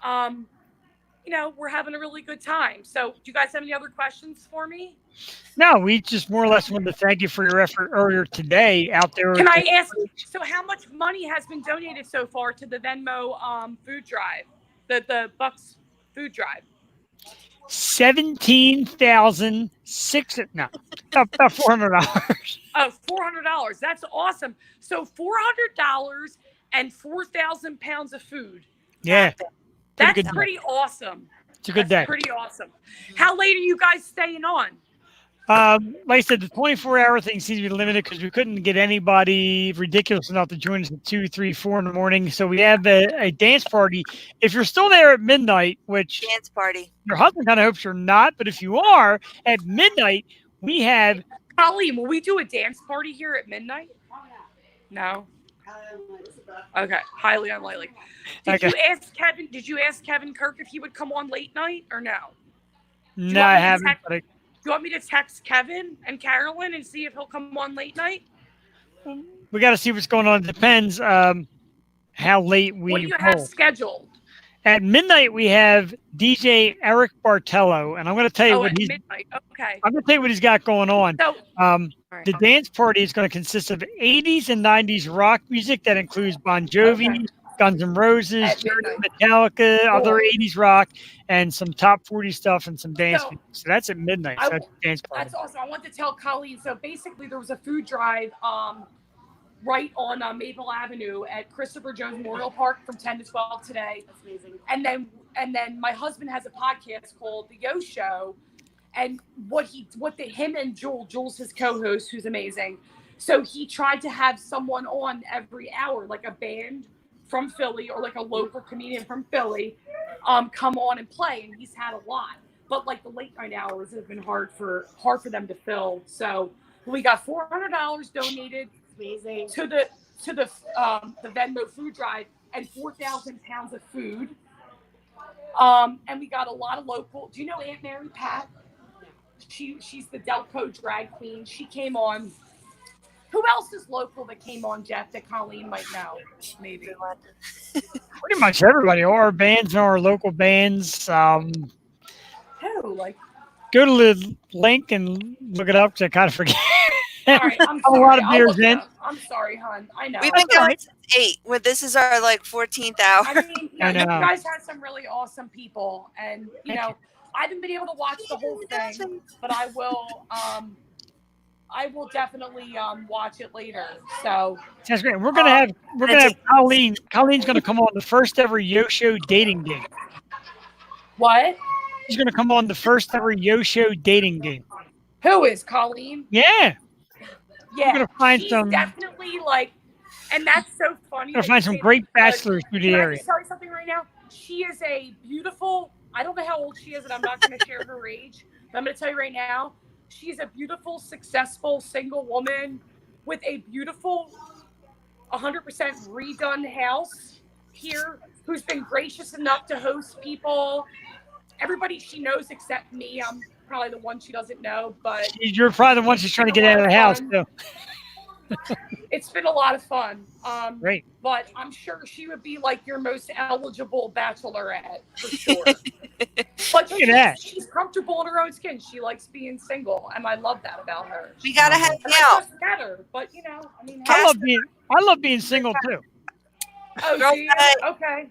you know, we're having a really good time. So do you guys have any other questions for me? No, we just more or less wanted to thank you for your effort earlier today out there. Can I ask, so how much money has been donated so far to the Venmo food drive, the Bucks food drive? $17,600. No, about $400. Oh, $400. That's awesome. So $400 and 4,000 pounds of food. Yeah. That's pretty awesome. It's a good day. Pretty awesome. How late are you guys staying on? Like I said, the 24-hour thing seems to be limited because we couldn't get anybody ridiculous enough to join us at 2, 3, 4 in the morning. So we have a dance party. If you're still there at midnight, which dance party, your husband kind of hopes you're not, but if you are at midnight, we have. Colleen, will we do a dance party here at midnight? No. Okay, highly unlikely. Did you ask Kevin Kirk if he would come on late night or no? No, I haven't. Do you want me to text Kevin and Carolyn and see if he'll come on late night? We got to see what's going on. It depends how late we What do you have scheduled? At midnight, we have DJ Eric Bartello, and I'm going to tell you what he's. Midnight. Okay. I'm going to tell you what he's got going on. So, the dance party is going to consist of 80s and 90s rock music that includes Bon Jovi, Guns N' Roses, Metallica, other 80s rock, and some top 40 stuff and some dance music. So that's at midnight. So that's a dance party. That's awesome. I want to tell Colleen. So basically, there was a food drive right on Maple Avenue at Christopher Jones Memorial Park from 10 to 12 today. That's amazing. And then and then my husband has a podcast called The Yo Show, and him and Jules his co-host, who's amazing. So he tried to have someone on every hour, like a band from Philly or like a local comedian from Philly, come on and play. And he's had a lot, but like the late night hours have been hard for them to fill. So we got $400 donated to the Venmo food drive and 4,000 pounds of food. And we got a lot of local. Do you know Aunt Mary Pat? She's the Delco drag queen. She came on. Who else is local that came on, Jeff, that Colleen might know? Maybe. Pretty much everybody, or our bands, or our local bands. Who? Like, go to the link and look it up because I kind of forget. all right, I'm a sorry. lot of I'll beers look it in. up. I'm sorry, hon. I know. We've been going since 8. Well, this is our like 14th hour. I mean, I know. you guys had some really awesome people, and you know, I haven't been able to watch the whole thing, but I will. I will definitely watch it later. So Sounds great. We're gonna have Colleen. Colleen's gonna come on the first ever Yo Show dating game. What? She's gonna come on the first ever Yo Show dating game. Who is Colleen? Yeah. Yeah. We're gonna find she's some. Definitely like, and that's so funny. Gonna find some great bachelors through the Can I area. just tell you something right now? She is a beautiful. I don't know how old she is, and I'm not going to share her age. But I'm going to tell you right now, she's a beautiful, successful single woman with a beautiful, 100% redone house here, who's been gracious enough to host people. Everybody she knows except me. I'm probably the one she doesn't know, but You're probably the one she's trying to get out of the house, too. It's been a lot of fun. Great. But I'm sure she would be like your most eligible bachelorette for sure. But Look at that. She's comfortable in her own skin. She likes being single, and I love that about her. We gotta hang And out. I just met her, but you know, I mean, I love being single too. Oh, Girls' do you? night. Okay.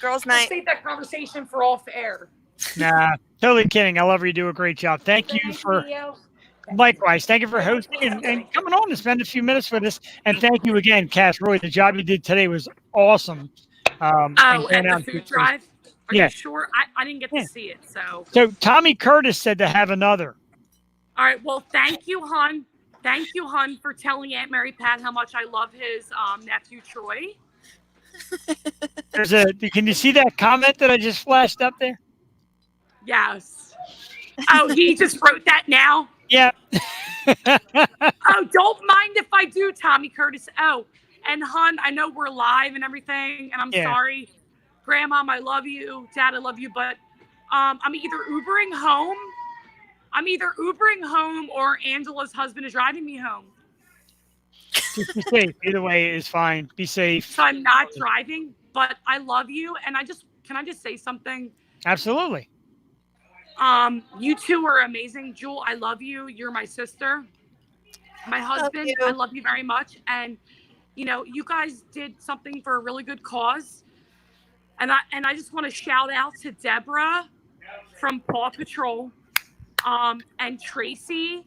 Girls' We'll night. save that conversation for off air. Nah, totally kidding. I love her. You do a great job. Thank you for. Likewise, thank you for hosting and coming on to spend a few minutes with us. And thank you again, Cass Roy. The job you did today was awesome. And the food drive? Are you sure? I didn't get to see it, so. So Tommy Curtis said to have another. All right. Well, thank you, hon. Thank you, hon, for telling Aunt Mary Pat how much I love his nephew, Troy. Can you see that comment that I just flashed up there? Yes. Oh, he just wrote that now? Yeah. Oh, don't mind if I do, Tommy Curtis. Oh, and hon, I know we're live and everything, and I'm sorry. Grandma, I love you. Dad, I love you, but I'm either Ubering home or Angela's husband is driving me home. Just be safe. Either way is fine. Be safe. So I'm not driving, but I love you, and can I just say something? Absolutely. You two are amazing. Jewel, I love you. You're my sister. My husband, I love you very much. And, you know, you guys did something for a really good cause. And I just want to shout out to Deborah from Paw Patrol, and Tracy,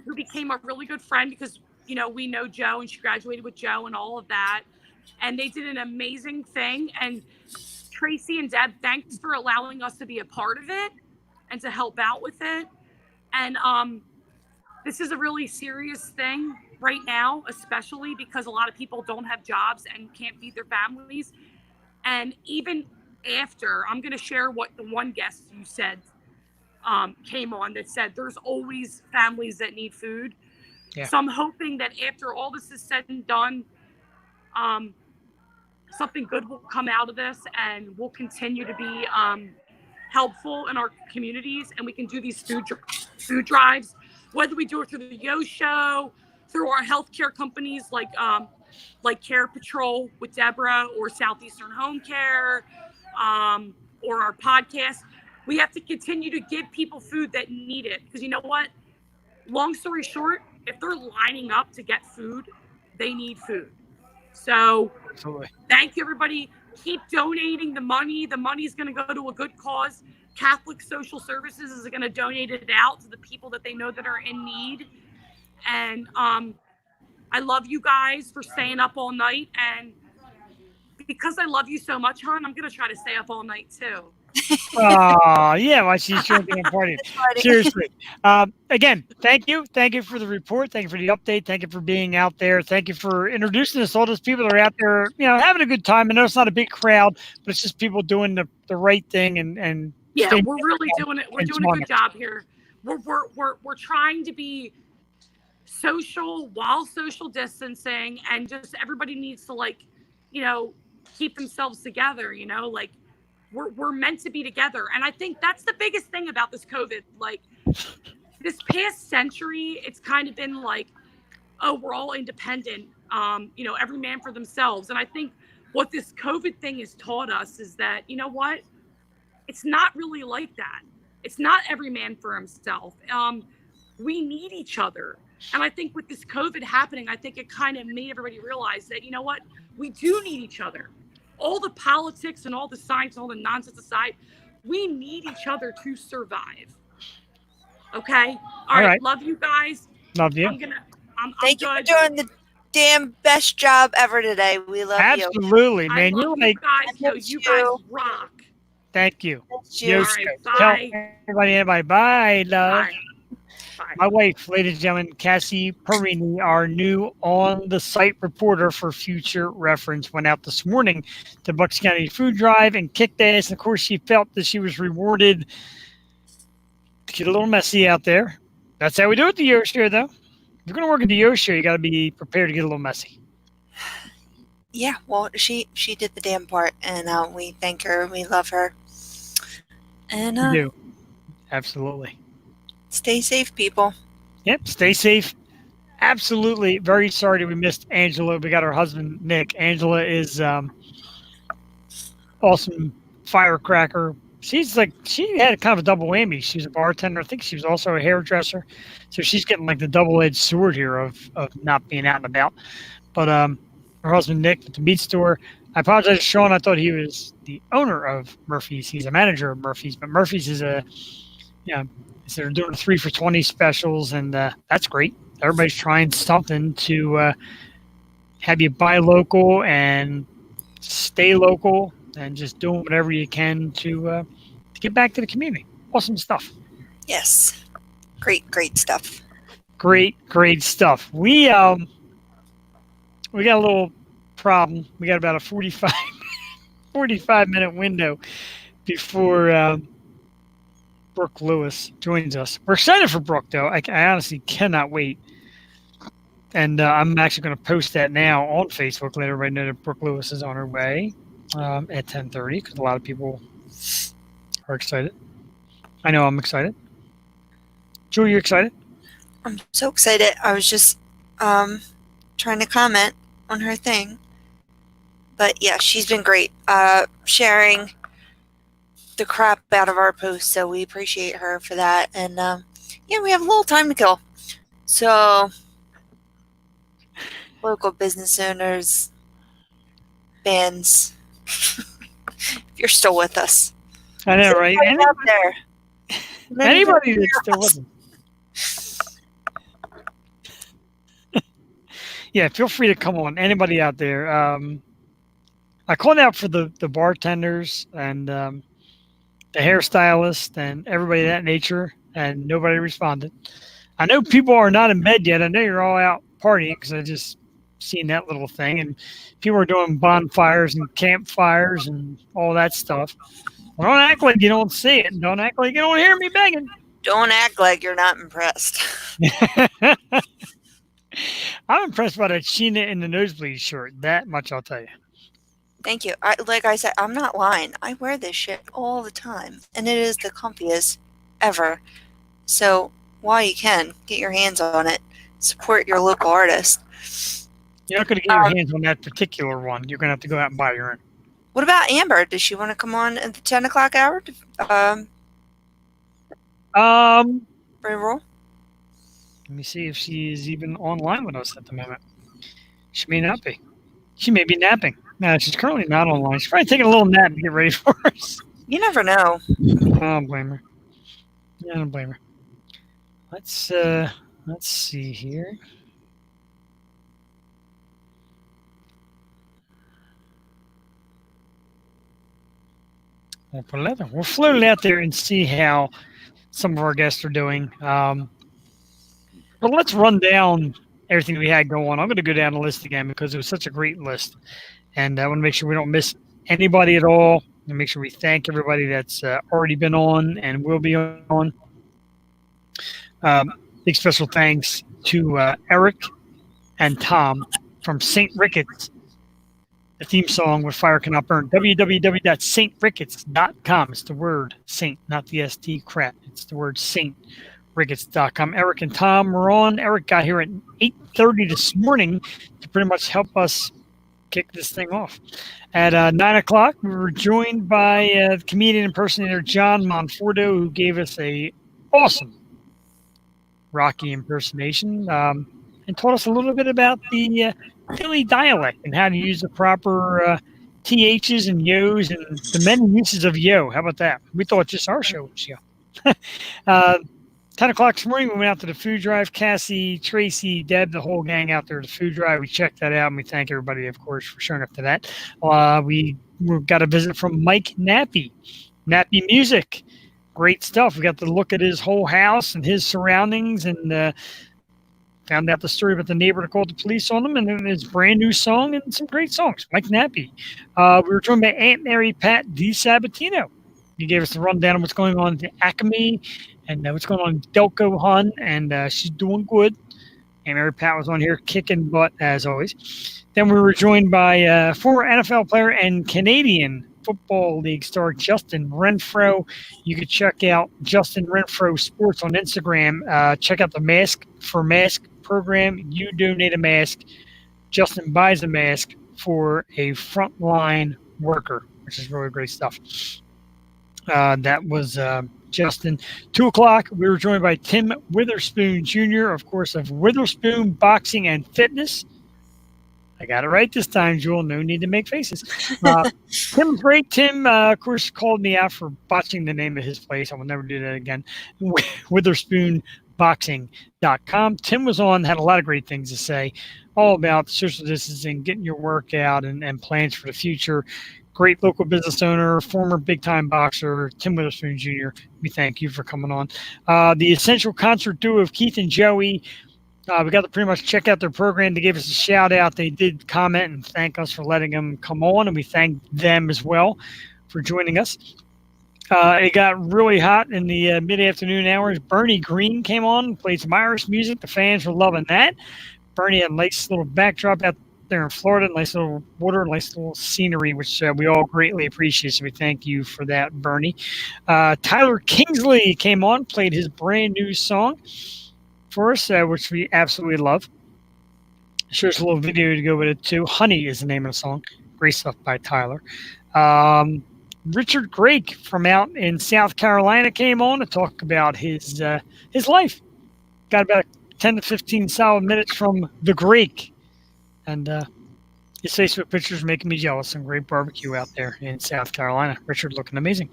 who became a really good friend because, you know, we know Joe and she graduated with Joe and all of that. And they did an amazing thing. And Tracy and Deb, thanks for allowing us to be a part of it and to help out with it. And this is a really serious thing right now, especially because a lot of people don't have jobs and can't feed their families. And even after, I'm going to share what the one guest you said came on that said there's always families that need food. Yeah. So I'm hoping that after all this is said and done, something good will come out of this, and we'll continue to be helpful in our communities, and we can do these food drives, whether we do it through the Yo Show, through our healthcare companies like Care Patrol with Deborah, or Southeastern Home Care, or our podcast. We have to continue to give people food that need it, because you know what? Long story short, if they're lining up to get food, they need food. So thank you, everybody. Keep donating the money. The money's going to go to a good cause. Catholic Social Services is going to donate it out to the people that they know that are in need. And I love you guys for staying up all night and because I love you so much, hon, I'm gonna try to stay up all night too. Oh, yeah, while she's drinking and partying. Seriously. Again, thank you. Thank you for the report. Thank you for the update. Thank you for being out there. Thank you for introducing us to all those people that are out there, having a good time. I know it's not a big crowd, but it's just people doing the right thing and Yeah, staying we're really doing it. We're and doing a good smarter. job here. We're trying to be social while social distancing, and just everybody needs to keep themselves together. Like we're meant to be together, and I think that's the biggest thing about this COVID. Like this past century, it's kind of been like, oh, we're all independent. Every man for themselves, and I think what this COVID thing has taught us is that what it's not really like that. It's not every man for himself. We need each other. And I think with this COVID happening, I think it kind of made everybody realize that, what, we do need each other. All the politics and all the science and all the nonsense aside, we need each other to survive. Okay? All right. Love you guys. Love you. Thank you for doing the damn best job ever today. We love you. Absolutely, man. I love you guys. No, you guys rock. Thank you. you. All right, Tell bye. everybody. Bye, love. Bye. My wife, ladies and gentlemen, Cassie Perini, our new on-the-site reporter for future reference, went out this morning to Bucks County Food Drive and kicked ass. And of course, she felt that she was rewarded to get a little messy out there. That's how we do it at the Yo Show, though. If you're going to work at the Yo Show, you got to be prepared to get a little messy. Yeah, well, she did the damn part, and we thank her. We love her. And We do. Absolutely. Stay safe, people. Yep, stay safe. Absolutely. Very sorry that we missed Angela. We got her husband, Nick. Angela is awesome firecracker. She had kind of a double whammy. She's a bartender. I think she was also a hairdresser. So she's getting like the double-edged sword here of not being out and about. But her husband, Nick, at the meat store. I apologize to Sean. I thought he was the owner of Murphy's. He's a manager of Murphy's. But Murphy's is so they're doing 3 for $20 specials, and that's great. Everybody's trying something to have you buy local and stay local, and just doing whatever you can to get back to the community. Awesome stuff. Yes, great stuff. Great stuff. We got a little problem. We got about a 45-minute window before Brooke Lewis joins us. We're excited for Brooke, though. I honestly cannot wait. And I'm actually going to post that now on Facebook, let everybody know that Brooke Lewis is on her way at 10:30, because a lot of people are excited. I know I'm excited. Joe, you excited? I'm so excited. I was just trying to comment on her thing. But yeah, she's been great sharing the crap out of our posts, so we appreciate her for that. And we have a little time to kill. So local business owners, bands, if you're still with us. I know, right? Out there. Anybody that's still with us. Yeah, feel free to come on. Anybody out there. I called out for the bartenders and the hairstylist and everybody of that nature, and nobody responded. I know people are not in bed yet. I know you're all out partying, because I just seen that little thing, and people are doing bonfires and campfires and all that stuff. Well, don't act like you don't see it. Don't act like you don't hear me begging. Don't act like you're not impressed. I'm impressed by that Sheena in the Nosebleeds shirt. That much I'll tell you. Thank you. Like I said, I'm not lying. I wear this shit all the time, and it is the comfiest ever. So while you can, get your hands on it. Support your local artist. You're not going to get your hands on that particular one. You're going to have to go out and buy your own. What about Amber? Does she want to come on at the 10 o'clock hour? Let me see if she is even online with us at the moment. She may not be. She may be napping. No, she's currently not online. She's probably taking a little nap to get ready for us. You never know. I don't blame her. I don't blame her. Let's see here. We'll put it out there. We'll float it out there and see how some of our guests are doing. But let's run down everything we had going on. I'm going to go down the list again because it was such a great list. And I want to make sure we don't miss anybody at all. And make sure we thank everybody that's already been on and will be on. Big special thanks to Eric and Tom from St. Ricketts. The theme song with Fire Cannot Burn. www.saintricketts.com. It's the word Saint, not the ST crap. It's the word saintricketts.com. Eric and Tom were on. Eric got here at 8:30 this morning to pretty much help us kick this thing off. At 9 o'clock, we were joined by comedian impersonator John Monforto, who gave us a awesome Rocky impersonation and taught us a little bit about the Philly dialect and how to use the proper THs and yos and the many uses of yo. How about that? We thought just our show was yo. 10 o'clock this morning, we went out to the food drive. Cassie, Tracy, Deb, the whole gang out there at the food drive. We checked that out, and we thank everybody, of course, for showing up to that. We got a visit from Mike Nappy. Nappy Music. Great stuff. We got to look at his whole house and his surroundings and found out the story about the neighbor that called the police on him and then his brand new song and some great songs. Mike Nappy. We were joined by Aunt Mary Pat DiSabatino. He gave us the rundown of what's going on at Acme and what's going on in Delco Hun, and she's doing good. And Mary Pat was on here kicking butt, as always. Then we were joined by former NFL player and Canadian Football League star Justin Renfro. You could check out Justin Renfro Sports on Instagram. Check out the Mask for Mask program. You donate a mask. Justin buys a mask for a frontline worker, which is really great stuff. That was Justin. 2 o'clock, we were joined by Tim Witherspoon Jr., of course, of Witherspoon Boxing and Fitness. I got it right this time, Jewel. No need to make faces. Tim's great. Tim, of course, called me out for botching the name of his place. I will never do that again. WitherspoonBoxing.com. Tim was on, had a lot of great things to say, all about social distancing, getting your workout, and plans for the future. Great local business owner, former big-time boxer, Tim Witherspoon Jr. We thank you for coming on. The Essential Concert Duo of Keith and Joey. We got to pretty much check out their program. They gave us a shout-out. They did comment and thank us for letting them come on, and we thank them as well for joining us. It got really hot in the mid-afternoon hours. Bernie Green came on and played some Irish music. The fans were loving that. Bernie had a nice little backdrop out there in Florida, nice little water, nice little scenery, which we all greatly appreciate. So we thank you for that, Bernie. Tyler Kingsley came on, played his brand new song for us, which we absolutely love. Shows a little video to go with it too. Honey is the name of the song. Great stuff by Tyler. Richard Grake from out in South Carolina came on to talk about his life. Got about 10 to 15 solid minutes from the Grake. And his Facebook pictures making me jealous. Some great barbecue out there in South Carolina. Richard looking amazing.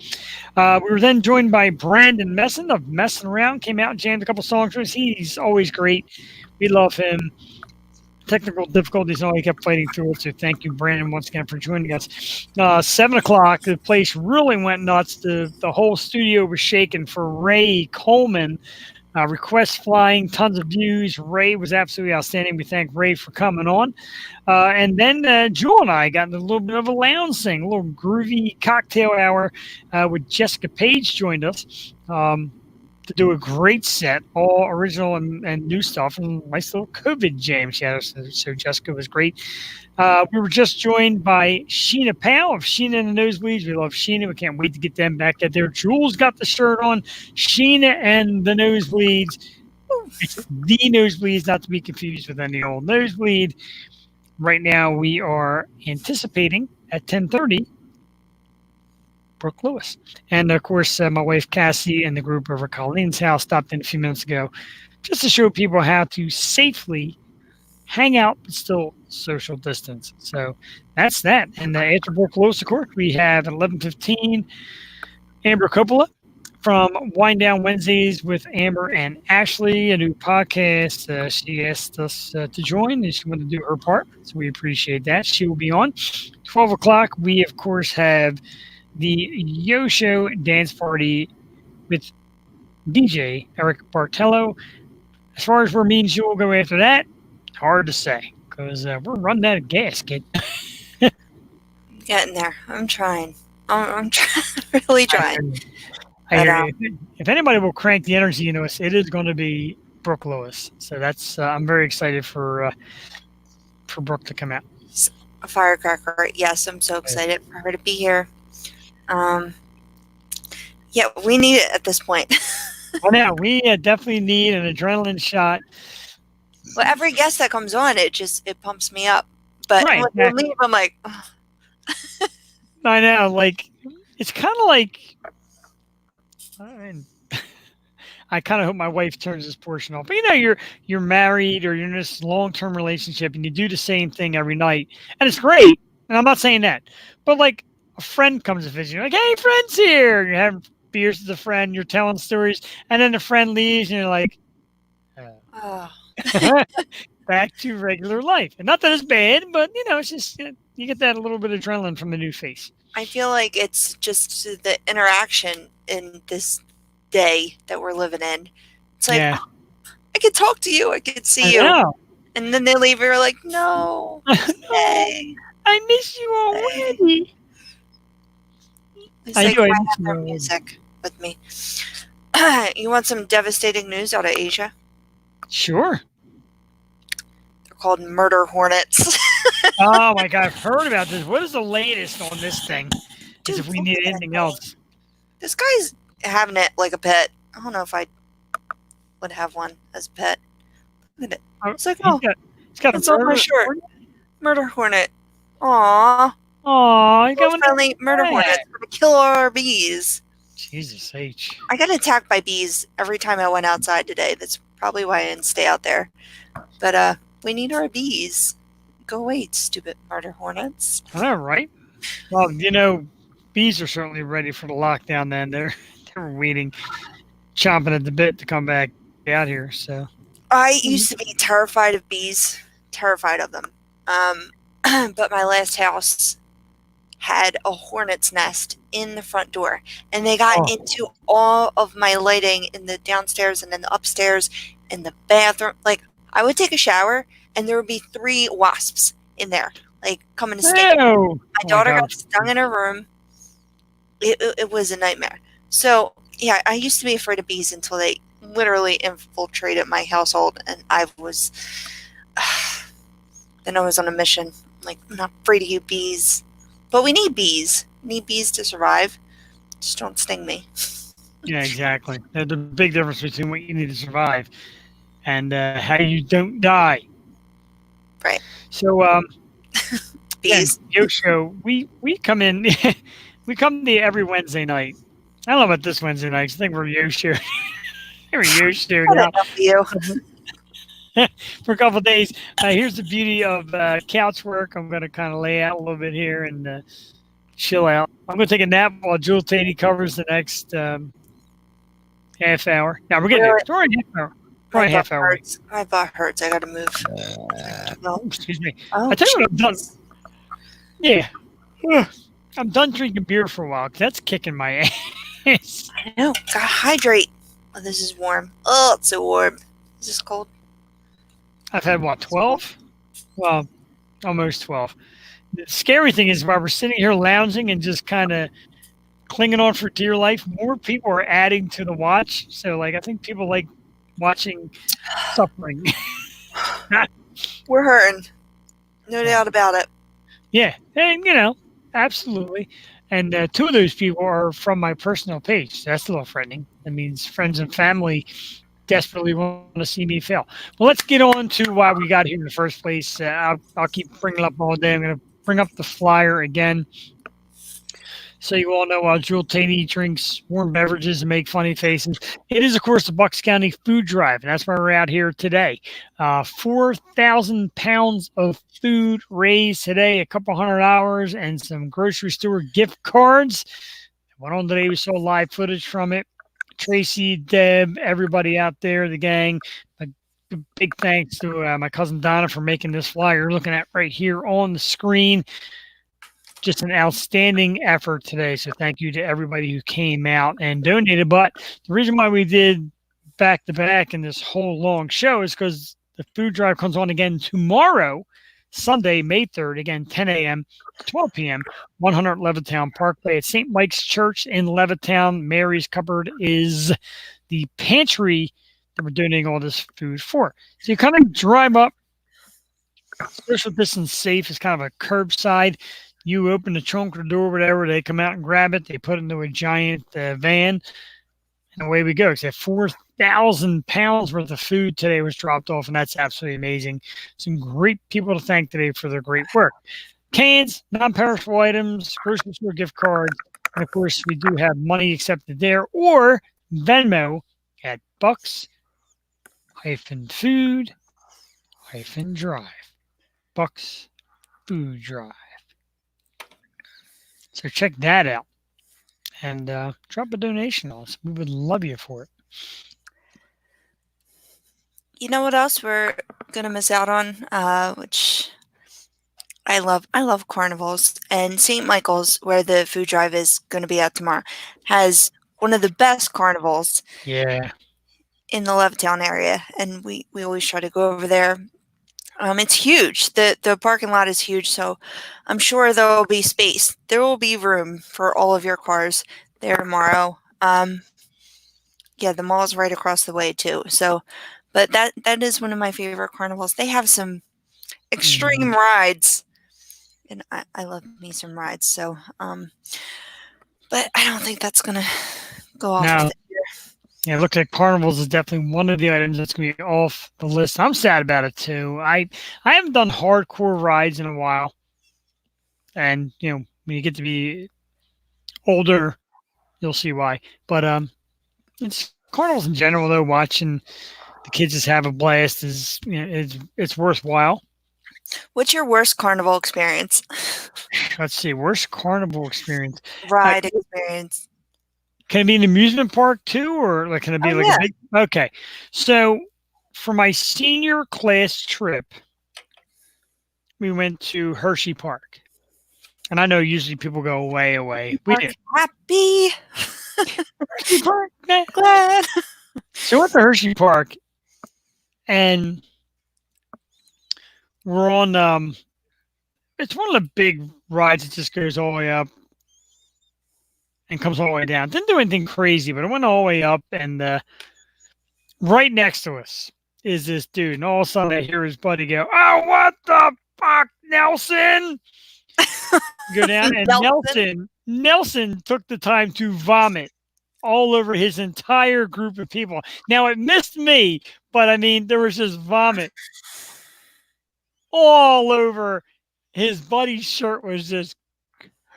We were then joined by Brandon Messon of Messin' Around. Came out and jammed a couple songs for us. He's always great. We love him. Technical difficulties, all he kept fighting through it. So thank you, Brandon, once again for joining us. 7 o'clock, the place really went nuts. The whole studio was shaking for Ray Coleman. Requests flying, tons of views. Ray was absolutely outstanding. We thank Ray for coming on. And then Jewel and I got in a little bit of a lounge thing, a little groovy cocktail hour with Jessica Page joined us to do a great set, all original and new stuff, and nice little COVID jam she had us. So Jessica was great. We were just joined by Sheena Powell of Sheena and the Nosebleeds. We love Sheena. We can't wait to get them back out there. Jules got the shirt on. Sheena and the Nosebleeds. It's the Nosebleeds, not to be confused with any old nosebleed. Right now, we are anticipating at 10:30 Brooke Lewis. And, of course, my wife Cassie and the group over at Colleen's house stopped in a few minutes ago just to show people how to safely hang out but still social distance. So that's that. And after Brooke Lewis, of course, we have at 11:15 Amber Coppola from Wind Down Wednesdays with Amber and Ashley, a new podcast. She asked us to join, and she wanted to do her part, so we appreciate that. She will be on. 12 o'clock, we, of course, have the Yo Show dance party with DJ Eric Bartello. As far as where me and you will go after that, hard to say because we're running out of gas, kid. Getting there. I'm trying. I'm really trying. I hear you. If anybody will crank the energy into us, it is going to be Brooke Lewis. So that's I'm very excited for Brooke to come out. A firecracker. Yes, I'm so excited for her to be here. Yeah, we need it at this point. Well, now we definitely need an adrenaline shot. Well, every guest that comes on, it pumps me up. But Right, when we leave, I'm like, ugh. I know, like it's kind of like. I kind of hope my wife turns this portion off. But you're married or you're in this long-term relationship and you do the same thing every night, and it's great. And I'm not saying that, but like a friend comes to visit, you're like, "Hey, friend's here." You're having beers with a friend, you're telling stories, and then the friend leaves, and you're like, back to regular life. And not that it's bad, but it's just you get that a little bit of adrenaline from a new face. I feel like it's just the interaction in this day that we're living in. It's like, I could talk to you, I could see you. Know. And then they leave, you're like, no, stay. I miss you already. It's like I have their music with me. You want some devastating news out of Asia? Sure. They're called murder hornets. Oh my God, I've heard about this. What is the latest on this thing? Dude, if we need anything else. This guy's having it like a pet. I don't know if I would have one as a pet. Look at it. It's like, he's got it's on my shirt. Murder hornet. Aww. Aww, you got one friendly murder hornets to kill our bees. Jesus H. I got attacked by bees every time I went outside today. That's probably why I didn't stay out there. But we need our bees. Go away, stupid murder hornets. I know, right? Well, bees are certainly ready for the lockdown then. They're waiting, chomping at the bit to come back out here. So I used to be terrified of bees, terrified of them. But my last house had a hornet's nest in the front door, and they got into all of my lighting in the downstairs and then the upstairs and the bathroom. Like, I would take a shower and there would be 3 wasps in there, like coming to sting. My daughter got stung in her room. It was a nightmare. So yeah, I used to be afraid of bees until they literally infiltrated my household, and I was. Then I was on a mission. I'm like, I'm not afraid of you, bees. But we need bees. We need bees to survive. Just don't sting me. Yeah, exactly. There's a big difference between what you need to survive and how you don't die. Right. So, bees. Yo Show, we come in, we come to you every Wednesday night. I don't know about this Wednesday night. I think we're Yo Show. We're Yo Show now. You. For a couple of days. Here's the beauty of couch work. I'm going to kind of lay out a little bit here and chill out. I'm going to take a nap while Jewel Taney covers the next half hour. Now, we're getting there. We're in half hour. Probably half hour. My butt hurts. I got to move. Excuse me. Oh, I tell you what, I'm done. Yeah. I'm done drinking beer for a while. That's kicking my ass. I know. Gotta hydrate. Oh, this is warm. Oh, it's so warm. Is this cold? I've had, 12? Well, almost 12. The scary thing is while we're sitting here lounging and just kind of clinging on for dear life, more people are adding to the watch. So, I think people like watching suffering. We're hurting. No doubt about it. Yeah. And, absolutely. And 2 of those people are from my personal page. So that's a little frightening. That means friends and family desperately want to see me fail. Well, let's get on to why we got here in the first place. I'll keep bringing it up all day. I'm going to bring up the flyer again. So you all know while Jewel Taney drinks warm beverages and make funny faces, it is, of course, the Bucks County Food Drive, and that's why we're out here today. 4,000 pounds of food raised today, a couple $100, and some grocery store gift cards. Went on today. We saw live footage from it. Tracy, Deb, everybody out there, the gang. A big thanks to my cousin Donna for making this flyer. You're looking at right here on the screen. just an outstanding effort today. So thank you to everybody who came out and donated. But the reason why we did back to back in this whole long show is because the food drive comes on again tomorrow, Sunday, May 3rd, again, 10 a.m., 12 p.m., 100 Levittown Parkway at St. Mike's Church in Levittown. Mary's Cupboard is the pantry that we're donating all this food for. So you kind of drive up, social distance safe is kind of a curbside. You open the trunk or the door, whatever, they come out and grab it. They put it into a giant van, and away we go. Except 4,000 pounds worth of food today was dropped off, and that's absolutely amazing. Some great people to thank today for their great work. Cans, non-perishable items, grocery store gift cards, and of course, we do have money accepted there or Venmo at Bucks-Food-Drive. Bucks Food Drive. So check that out and drop a donation on us. We would love you for it. You know what else we're gonna miss out on? Which I love carnivals, and St. Michael's, where the food drive is going to be at tomorrow, has one of the best carnivals. Yeah. In the Levittown area, and we always try to go over there. It's huge. The parking lot is huge, so I'm sure there will be space. There will be room for all of your cars there tomorrow. Yeah, the mall's right across the way too. So, but that is one of my favorite carnivals. They have some extreme rides, and I love me some rides. So, but I don't think that's gonna go off. No. Yeah, it looks like carnivals is definitely one of the items that's going to be off the list. I'm sad about it too. I haven't done hardcore rides in a while, and when you get to be older, you'll see why. But it's carnivals in general though. Watching the kids just have a blast is it's worthwhile. What's your worst carnival experience? Let's see, worst carnival experience. Ride experience. Can it be an amusement park too, or can it be a big? Okay, so for my senior class trip, we went to Hershey Park, and I know usually people go away. We did. Happy Hershey Park, glad. So we went to Hershey Park, and we're on. It's one of the big rides that just goes all the way up and comes all the way down. Didn't do anything crazy, but it went all the way up, and right next to us is this dude. And all of a sudden I hear his buddy go, "Oh, what the fuck, Nelson?" Go down, and Nelson took the time to vomit all over his entire group of people. Now, it missed me, but I mean, there was just vomit all over. His buddy's shirt was just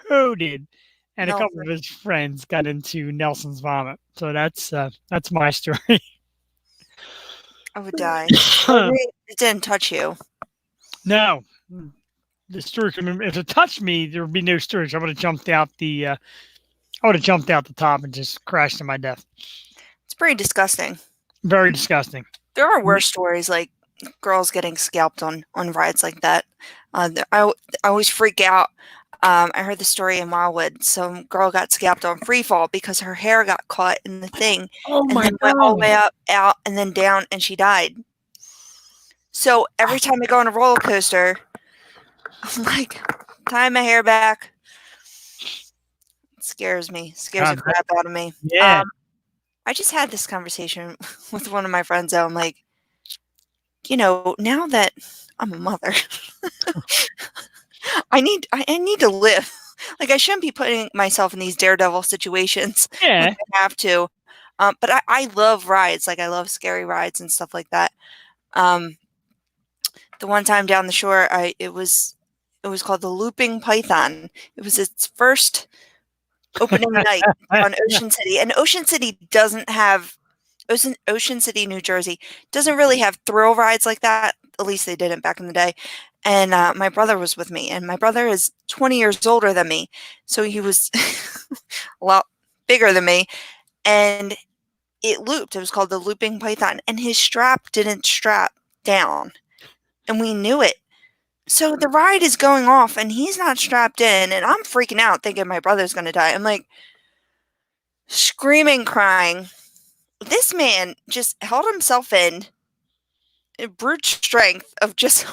coated. And a couple of his friends got into Nelson's vomit. So that's my story. I would die. It didn't touch you. No. The story, if it touched me, there would be no story. I would have jumped out the top and just crashed to my death. It's pretty disgusting. Very disgusting. There are worse stories, like girls getting scalped on rides like that. I always freak out. I heard the story in Wildwood. Some girl got scalped on free fall because her hair got caught in the thing. Oh my God. Went all the way up, out, and then down, and she died. So every time I go on a roller coaster, I'm like, tie my hair back. It scares me. Scares the crap out of me. Yeah. I just had this conversation with one of my friends. So I'm like, now that I'm a mother, I need to live. Like, I shouldn't be putting myself in these daredevil situations. Yeah. I have to. But I love rides. Like, I love scary rides and stuff like that. The one time down the shore, it was called the Looping Python. It was its first opening night on Ocean City. And Ocean City, New Jersey, doesn't really have thrill rides like that. At least they didn't back in the day. And my brother was with me, and my brother is 20 years older than me. So he was a lot bigger than me, and it looped. It was called the Looping Python, and his strap didn't strap down, and we knew it. So the ride is going off and he's not strapped in, and I'm freaking out thinking my brother's going to die. I'm like screaming, crying. This man just held himself in brute strength of just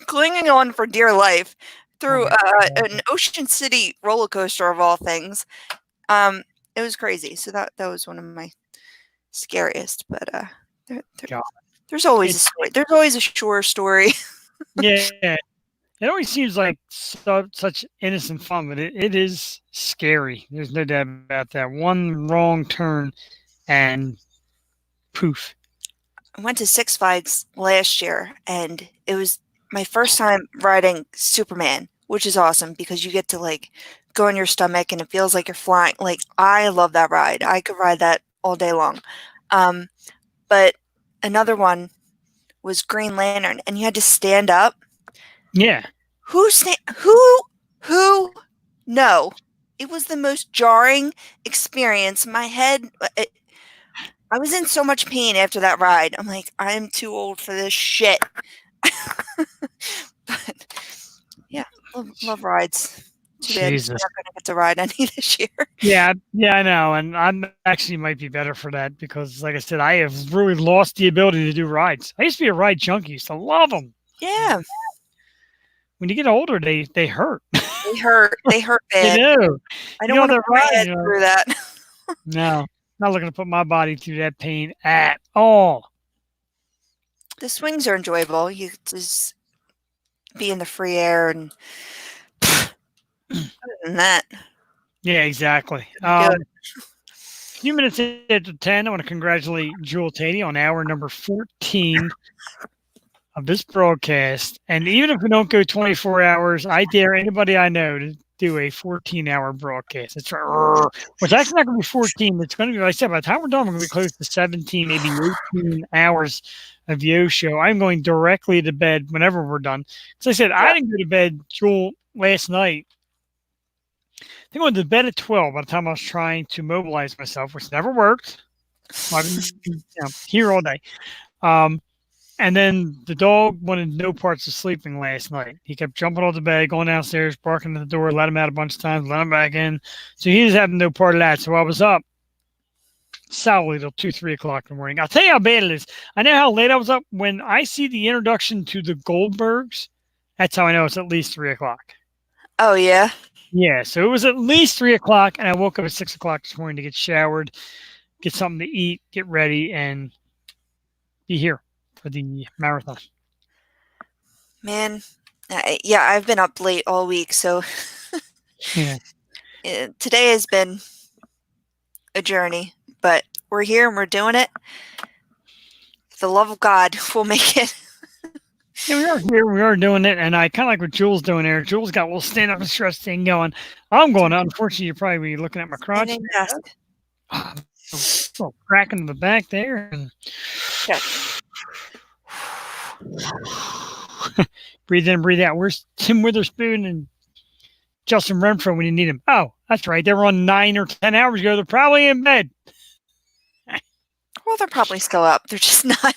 clinging on for dear life through an Ocean City roller coaster of all things. It was crazy. So that was one of my scariest. But there's always a story. There's always a shore story. Yeah, it always seems like such innocent fun, but it is scary. There's no doubt about that. One wrong turn, and poof. I went to Six Flags last year, and it was my first time riding Superman, which is awesome because you get to like go on your stomach and it feels like you're flying. Like I love that ride. I could ride that all day long. But another one was Green Lantern, and you had to stand up. Yeah. Who? No. It was the most jarring experience. My head. I was in so much pain after that ride. I'm like, I am too old for this shit. But yeah, love rides. Too bad I'm not going to get to ride any this year. Yeah, I know, and I'm actually might be better for that because, like I said, I have really lost the ability to do rides. I used to be a ride junkie, used to love them. Yeah. When you get older, they hurt. They hurt. They hurt bad. They do. I don't want to put my head through that. No, not looking to put my body through that pain at all. The swings are enjoyable. You just be in the free air and other than that. Yeah, exactly. A few minutes after 10, I want to congratulate Jewel Tatey on hour number 14 of this broadcast. And even if we don't go 24 hours, I dare anybody I know to do a 14-hour broadcast. It's which actually not going to be 14. It's going to be, like I said, by the time we're done, we're going to be close to 17, maybe 18 hours of Yo show. I'm going directly to bed whenever we're done. As I said, I didn't go to bed, Jewel, last night. I think I went to bed at 12 by the time I was trying to mobilize myself, which never worked. I've been here all day. And then the dog wanted no parts of sleeping last night. He kept jumping off the bed, going downstairs, barking at the door, let him out a bunch of times, let him back in. So he was having no part of that. So I was up solidly till 2, 3 o'clock in the morning. I'll tell you how bad it is. I know how late I was up. When I see the introduction to the Goldbergs, that's how I know it's at least 3 o'clock. Oh, yeah? Yeah, so it was at least 3 o'clock, and I woke up at 6 o'clock this morning to get showered, get something to eat, get ready, and be here for the marathon. Man, yeah, I've been up late all week, so yeah. Today has been a journey, but we're here and we're doing it. The love of God will make it. Yeah, we are here. We are doing it, and I kind of like what Jules doing there. Jules got a little stand up and stretch thing going. I'm going out. Unfortunately, you're probably looking at my crotch. Oh, cracking in the back there. And breathe in, breathe out. Where's Tim Witherspoon and Justin Renfro when you need him? Oh, that's right. They were on 9 or 10 hours ago. They're probably in bed. Well, they're probably still up. They're just not.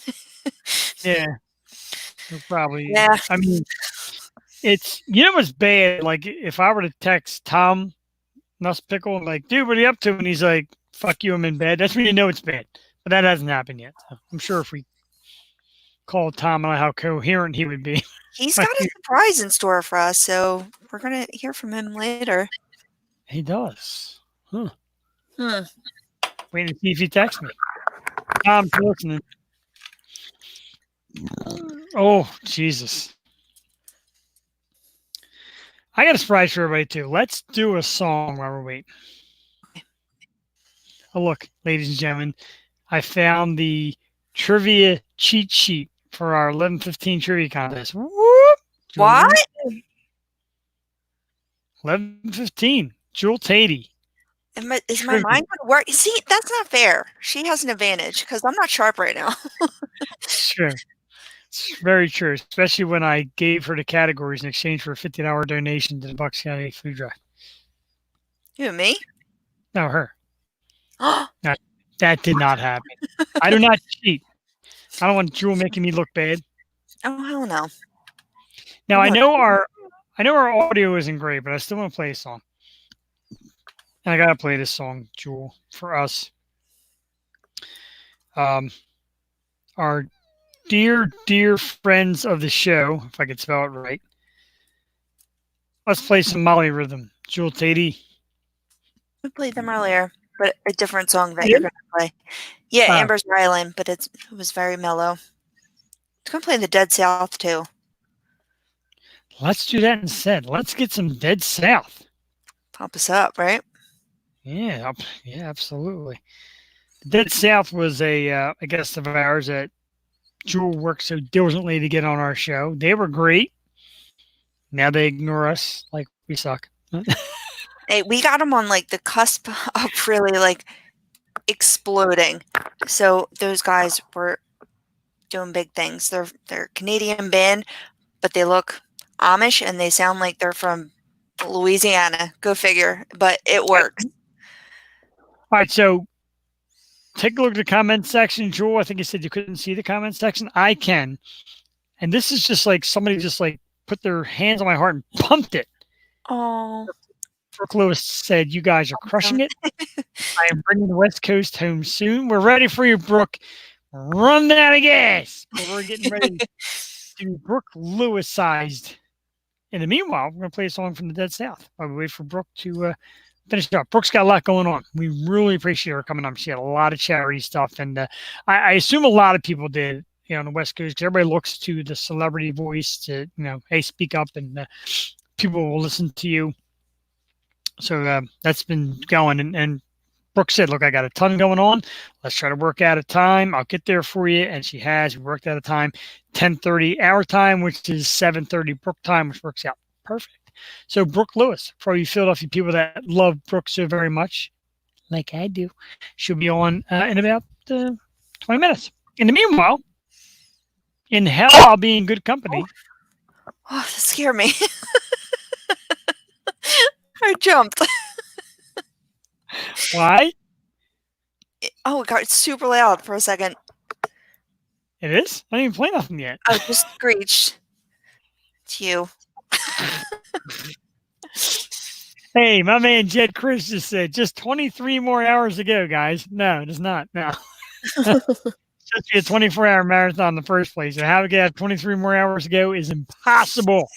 Yeah. They're probably. Yeah. I mean, it's, you know what's bad? Like, if I were to text Tom Nuspickle, like, dude, what are you up to? And he's like, fuck you, I'm in bed. That's when you know it's bad. But that hasn't happened yet. So I'm sure if we called Tom, I don't know how coherent he would be. He's got a surprise in store for us, so we're going to hear from him later. He does. Huh. Waiting to see if he texts me. Tom's listening. Oh, Jesus. I got a surprise for everybody, too. Let's do a song while we're waiting. Oh, look, ladies and gentlemen, I found the trivia cheat sheet for our 11:15 trivia contest. Whoop! What? 11:15. Jewel Tatey. Is my mind going to work? See, that's not fair. She has an advantage because I'm not sharp right now. Sure. It's very true, especially when I gave her the categories in exchange for a $50 donation to the Bucks County Food Drive. You and me? No, her. That did not happen. I do not cheat. I don't want Jewel making me look bad. Oh, hell no. Now I know our audio isn't great, but I still want to play a song. And I gotta play this song, Jewel, for us. Our dear friends of the show, if I could spell it right. Let's play some Molly Rhythm. Jewel Tatey. We played them earlier, but a different song that Yeah. you're going to play. Yeah, Ah. Amber's Island, but it was very mellow. It's going to play the Dead South too. Let's do that instead. Let's get some Dead South. Pump us up, right? Yeah, absolutely. Dead South was a guest of ours that Jewel worked so diligently to get on our show. They were great. Now they ignore us like we suck. Hey, we got them on like the cusp of really like exploding. So those guys were doing big things. They're a Canadian band, but they look Amish and they sound like they're from Louisiana. Go figure. But it works. All right, so take a look at the comment section. Jewel, I think you said you couldn't see the comment section. I can. And this is just like somebody just like put their hands on my heart and pumped it. Oh. Brooke Lewis said, "You guys are crushing it. I am bringing the West Coast home soon. We're ready for you, Brooke. Run out of gas." But we're getting ready to be Brooke Lewis-sized. In the meanwhile, we're going to play a song from the Dead South while we wait for Brooke to finish it up. Brooke's got a lot going on. We really appreciate her coming on. She had a lot of charity stuff, and I assume a lot of people did, on the West Coast, because everybody looks to the celebrity voice to, hey, speak up, and people will listen to you. So that's been going, and Brooke said, "Look, I got a ton going on. Let's try to work out a time. I'll get there for you." And she has. We worked out a time, 10:30 our time, which is 7:30 Brooke time, which works out perfect. So Brooke Lewis, for all you Philadelphia people that love Brooke so very much, like I do, she'll be on in about 20 minutes. In the meanwhile, in hell, I'll be in good company. Oh, that scared me. I jumped. Why? Oh, it got super loud for a second. It is? I didn't even play nothing yet. I just screeched. It's you. Hey, my man Jed Chris just said, just 23 more hours to go, guys. No, it is not. No. It's just be a 24-hour marathon in the first place. And how we get 23 more hours to go is impossible.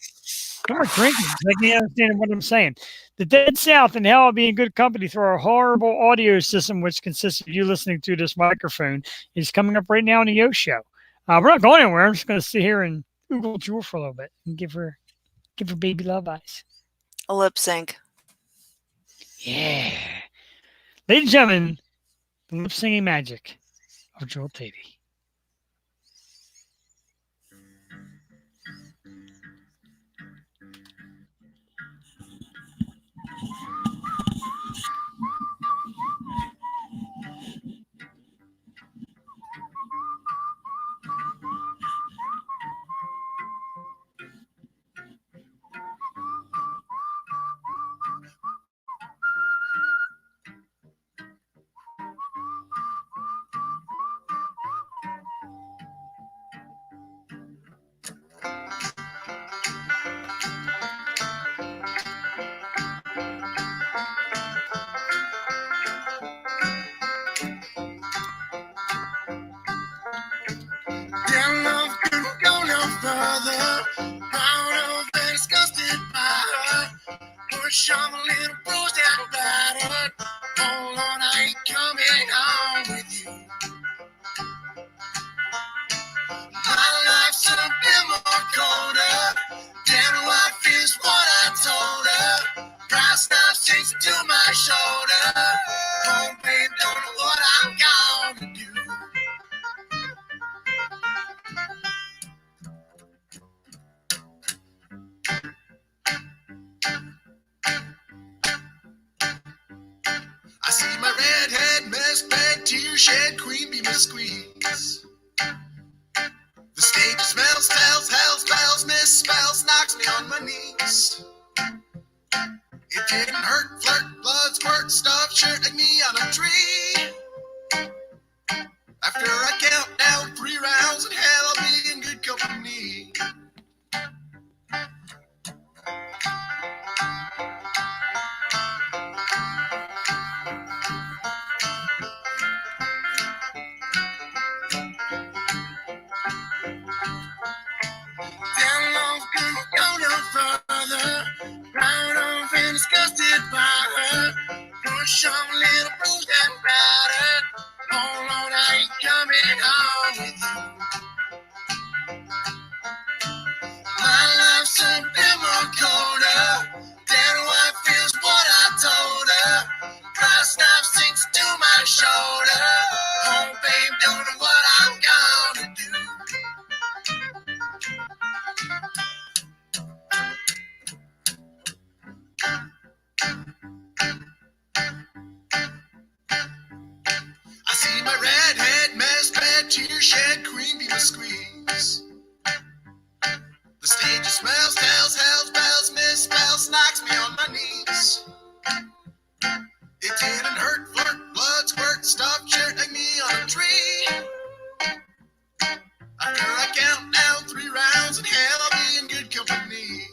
No more drinking. I can't understand what I'm saying. The Dead South and hell will be in good company through our horrible audio system, which consists of you listening to this microphone, is coming up right now on the Yo Show. We're not going anywhere. I'm just going to sit here and Google Jewel for a little bit and give her baby love eyes. A lip sync. Yeah. Ladies and gentlemen, the lip singing magic of Jewel Tatey. Their love couldn't go no further. Proud of and disgusted by her. Push on a little bruised and battered. Oh Lord, I ain't coming home with you. My life's a bit more colder. Damn, what feels what I told her. Brass knives chasing to my shoulder. Oh, babe, don't know what I'm gonna do. I see my redhead mess bag, tear shed, queen bee miss squeeze. The stage smells, tells, hell spells, misspells, knocks me on my knees. It didn't hurt, flirt, blood, squirt, stuff, shirt like me on a tree. After I count down 3 rounds in hell, I'll be in good company. disgusted by her. Push on little bruised and battered. Oh Lord, I ain't coming home with you. My life's so dimmer colder. Dead wife feels what I told her. Christ knife sinks to my shoulder. Oh babe, don't know what I'm gonna do. I see my redhead mess, bad tear shed, cream beam squeeze. The stage smells, tells, hells, bells, misspells, knocks me on my knees. It didn't hurt, flirt, blood squirt, stuff, shirt like me on a tree. After I count down 3 rounds in hell, I'll be in good company.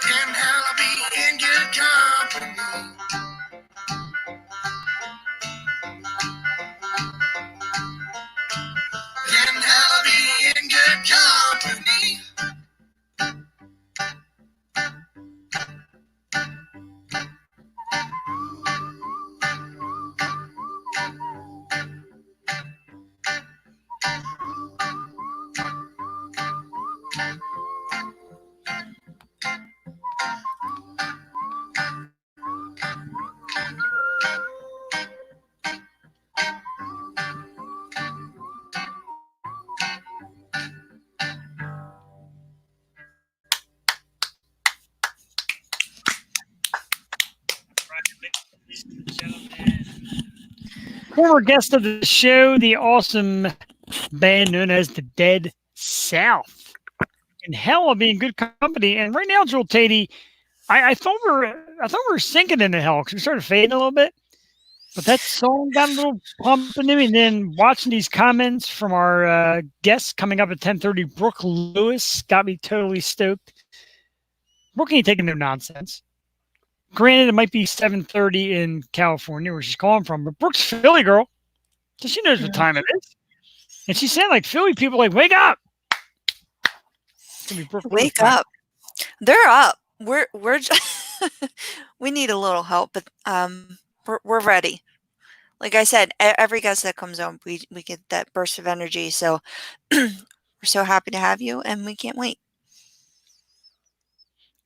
In hell, I'll be in good company. In hell, I'll be in good company. Former guest of the show, the awesome band known as the Dead South. And hell, I'll be in good company. And right now, Joel Tatey, I thought we were sinking into hell because we started fading a little bit. But that song got a little pumped into me. And then watching these comments from our guests coming up at 10:30, Brooke Lewis got me totally stoked. Brooke ain't taking no nonsense. Granted, it might be 7:30 in California, where she's calling from, but Brooke's Philly girl, so she knows what time it is. And she said, like, Philly people, like, wake up! Wake up! They're up. We're just we need a little help, but we're ready. Like I said, every guest that comes on, we get that burst of energy. So we're so happy to have you, and we can't wait.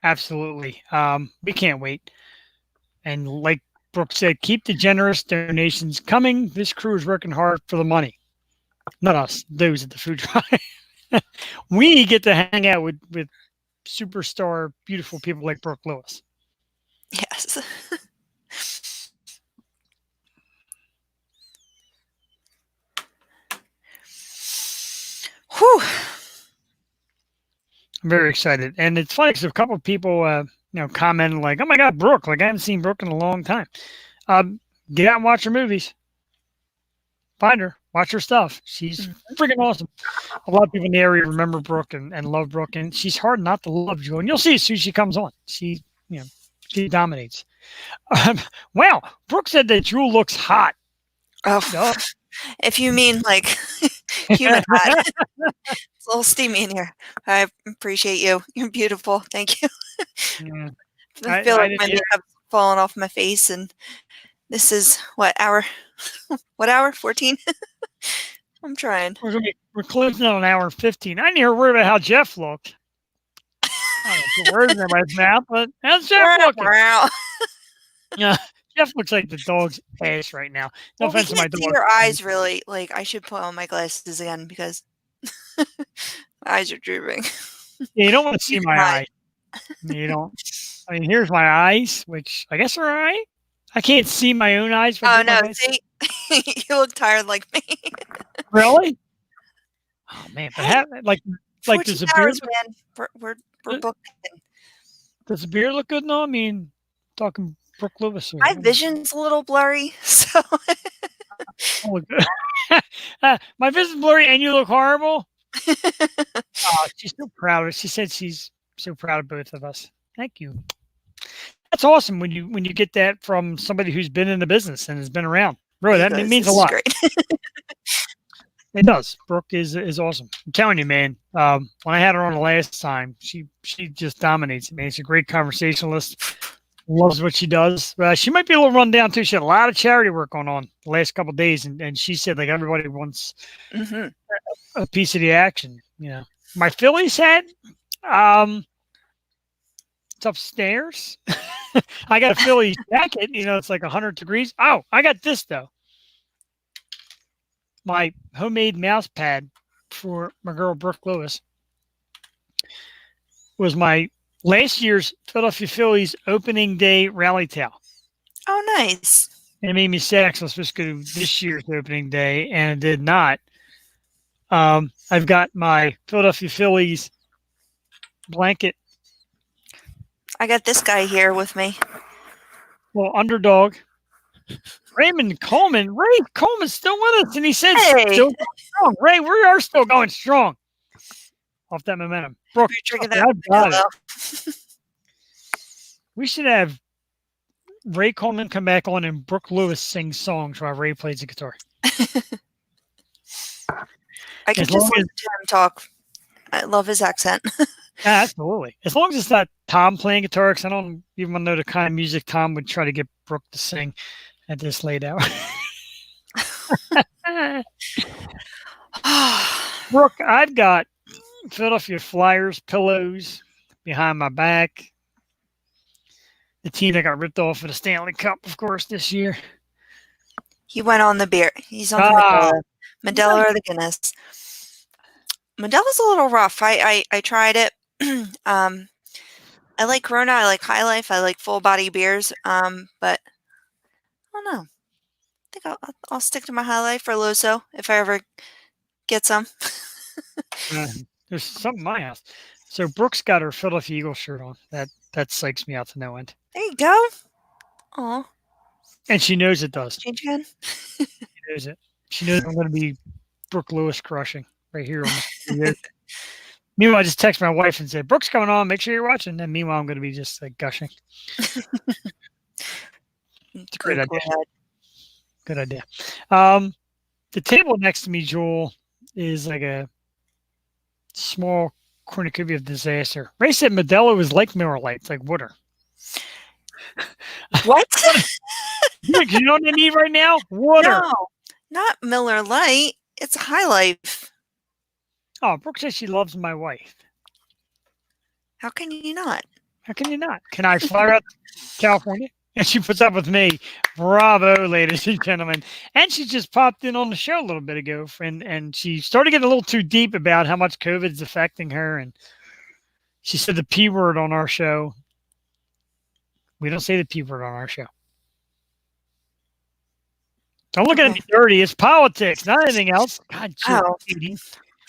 Absolutely. We can't wait. And like Brooke said, keep the generous donations coming. This crew is working hard for the money. Not us, those at the food drive. We get to hang out with superstar, beautiful people like Brooke Lewis. Yes. Whew. I'm very excited. And it's funny because a couple of people, commented like, oh my God, Brooke, like I haven't seen Brooke in a long time. Get out and watch her movies. Find her, watch her stuff. She's freaking awesome. A lot of people in the area remember Brooke and love Brooke, and she's hard not to love Joe. And you'll see as soon as she comes on. She dominates. Wow, Brooke said that Jewel looks hot. Oh, if you mean like human hot. It's a little steamy in here. I appreciate you. You're beautiful. Thank you. Yeah. I feel like my makeup's falling off my face, and this is what hour? 14? I'm trying. We're closing on an hour and 15. I didn't hear a word about how Jeff looked. I don't know words in my mouth, but how's Jeff looking? Yeah, Jeff looks like the dog's ass right now. No offense to my dog. Your eyes really, like, I should put on my glasses again because my eyes are drooping. Yeah, you don't want to see my eye. You don't. I mean, here's my eyes, which I guess are all right. I can't see my own eyes. Oh, no, see? You look tired like me. Really? Oh, man. But like does the beard man. We're booked. Does the beard look good? No, I mean, talking Brooke Lewis here. My vision's a little blurry, so. My vision's blurry and you look horrible? Oh, she's so proud of it. She said she's so proud of both of us. Thank you. That's awesome when you get that from somebody who's been in the business and has been around. Really, that means a lot. It does. Brooke is awesome. I'm telling you, man. When I had her on the last time, she just dominates it, man. She's a great conversationalist. Loves what she does. She might be a little run down too. She had a lot of charity work going on the last couple of days, and she said like everybody wants a piece of the action. You know, my Phillies hat. It's upstairs. I got a Phillies jacket. You know, it's like 100 degrees. Oh, I got this though. My homemade mouse pad for my girl Brooke Lewis was my last year's Philadelphia Phillies opening day rally towel. Oh, nice. And it made me sad because I was supposed to go to this year's opening day, and it did not. I've got my Philadelphia Phillies blanket. I got this guy here with me. Well, underdog. Raymond Coleman. Ray Coleman's still with us, and he says still going strong. Ray, we are still going strong off that momentum. Brooke, we should have Ray Coleman come back on and Brooke Lewis sing songs while Ray plays the guitar. I can just listen to him talk. I love his accent. Absolutely. As long as it's not Tom playing guitar, because I don't even know the kind of music Tom would try to get Brooke to sing at this late hour. Brooke, I've got Philadelphia Flyers pillows behind my back. The team that got ripped off of the Stanley Cup, of course, this year. He went on the beer. He's on the Modelo or the Guinness. Modelo's a little rough. I tried it. I like Corona. I like High Life. I like full body beers. But I don't know. I think I'll stick to my High Life or Loso if I ever get some. There's something in my house. So Brooke's got her Philadelphia Eagles shirt on. That psychs me out to no end. There you go. Oh. And she knows it does. Change again. She knows it. She knows I'm going to be Brooke Lewis crushing right here. Meanwhile, I just text my wife and said, Brooke's coming on. Make sure you're watching. And meanwhile, I'm going to be just like gushing. Great idea. Good idea. The table next to me, Joel, is like a small cornucopia of disaster. Ray said Modelo is like Miller Lite. It's like water. What? You know what I need right now? Water. No, not Miller Lite. It's High Life. Oh, Brooke says she loves my wife. How can you not? How can you not? Can I fly out to California? And she puts up with me. Bravo, ladies and gentlemen. And she just popped in on the show a little bit ago, and she started getting a little too deep about how much COVID is affecting her. And she said the P word on our show. We don't say the P word on our show. Don't look at me dirty. It's politics, not anything else. God, I was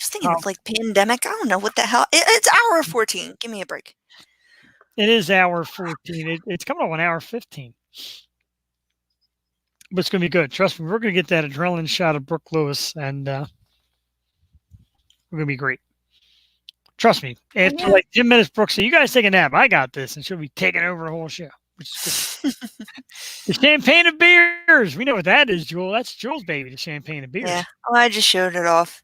thinking of like pandemic. I don't know what the hell. It's hour 14. Give me a break. It is hour 14. It's coming up on hour 15. But it's going to be good. Trust me, we're going to get that adrenaline shot of Brooke Lewis, and we're going to be great. Trust me. After like 10 minutes, Brooke said, you guys take a nap. I got this. And she'll be taking over the whole show. Which is the champagne of beers. We know what that is, Jewel. That's Jewel's baby, the champagne of beers. Yeah. Oh, I just showed it off.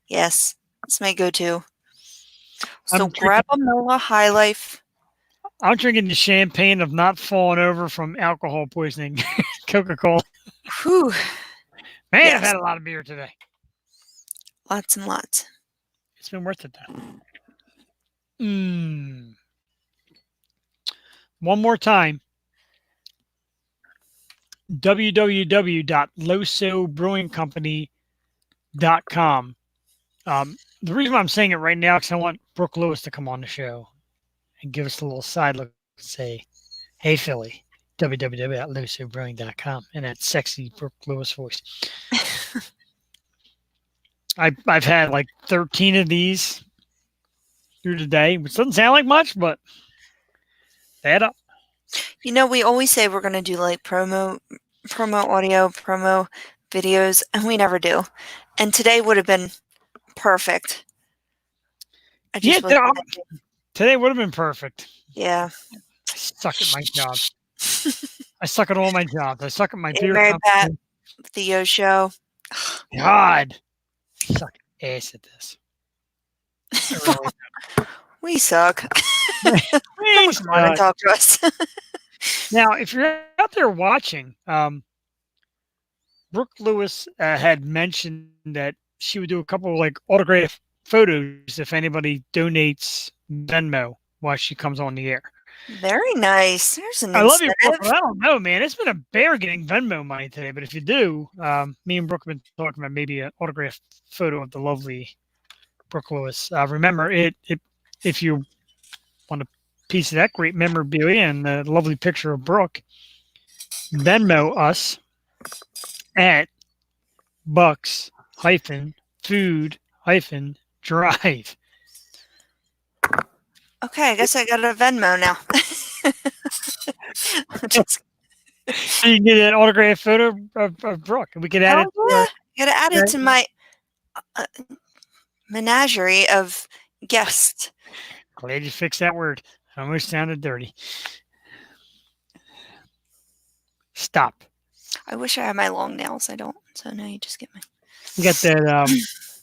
Yes. It's my go-to. So grab a Miller High Life. I'm drinking the champagne of not falling over from alcohol poisoning. Coca-Cola. Whew. Man, yes. I've had a lot of beer today. Lots and lots. It's been worth it, though. One more time. www.losobrewingcompany.com. The reason why I'm saying it right now is because I want Brooke Lewis to come on the show and give us a little side look and say, hey, Philly, www.losobrewing.com, in that sexy Brooke Lewis voice. I've had like 13 of these through the day, which doesn't sound like much, but add up. You know, we always say we're going to do like promo audio, promo videos, and we never do. And today would have been perfect. Today would have been perfect. Yeah. I suck at my job. I suck at all my jobs. I suck at my beer Mary company. Pat, Theo show. God. suck ass at this. I really We suck. do. Someone come on and talk to us. Now, if you're out there watching, Brooke Lewis had mentioned that she would do a couple of like autograph photos if anybody donates Venmo while she comes on the air. Very nice. There's an I love you, incentive. Brooke. I don't know, man. It's been a bear getting Venmo money today, but if you do, me and Brooke have been talking about maybe an autograph photo of the lovely Brooke Lewis. Remember, if you want a piece of that great memorabilia and the lovely picture of Brooke, Venmo us at Bucks-Food-Drive. Okay, I guess I got a Venmo now. Just, So you can get an autographed photo of Brooke. We could add it. Gotta add it to my menagerie of guests. Glad you fixed that word. It almost sounded dirty. Stop. I wish I had my long nails. I don't. So now you just get my. You got that.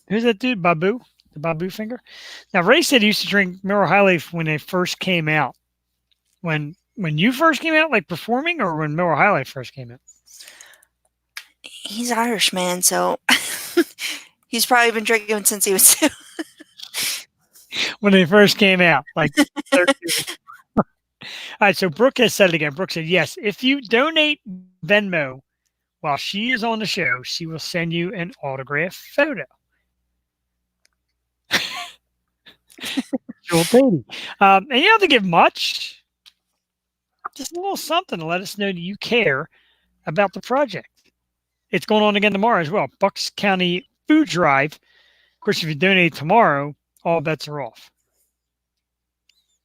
Who's that dude? Babu? The Babu finger? Now, Ray said he used to drink Miller High Life when they first came out. When you first came out, like performing, or when Miller High Life first came out? He's Irish, man, so he's probably been drinking since he was 2. When they first came out, like 13. All right, so Brooke has said it again. Brooke said, yes, if you donate Venmo while she is on the show, she will send you an autograph photo. Jewel Beatty. And you don't have to give much. Just a little something to let us know that you care about the project. It's going on again tomorrow as well. Bucks County Food Drive. Of course, if you donate tomorrow, all bets are off.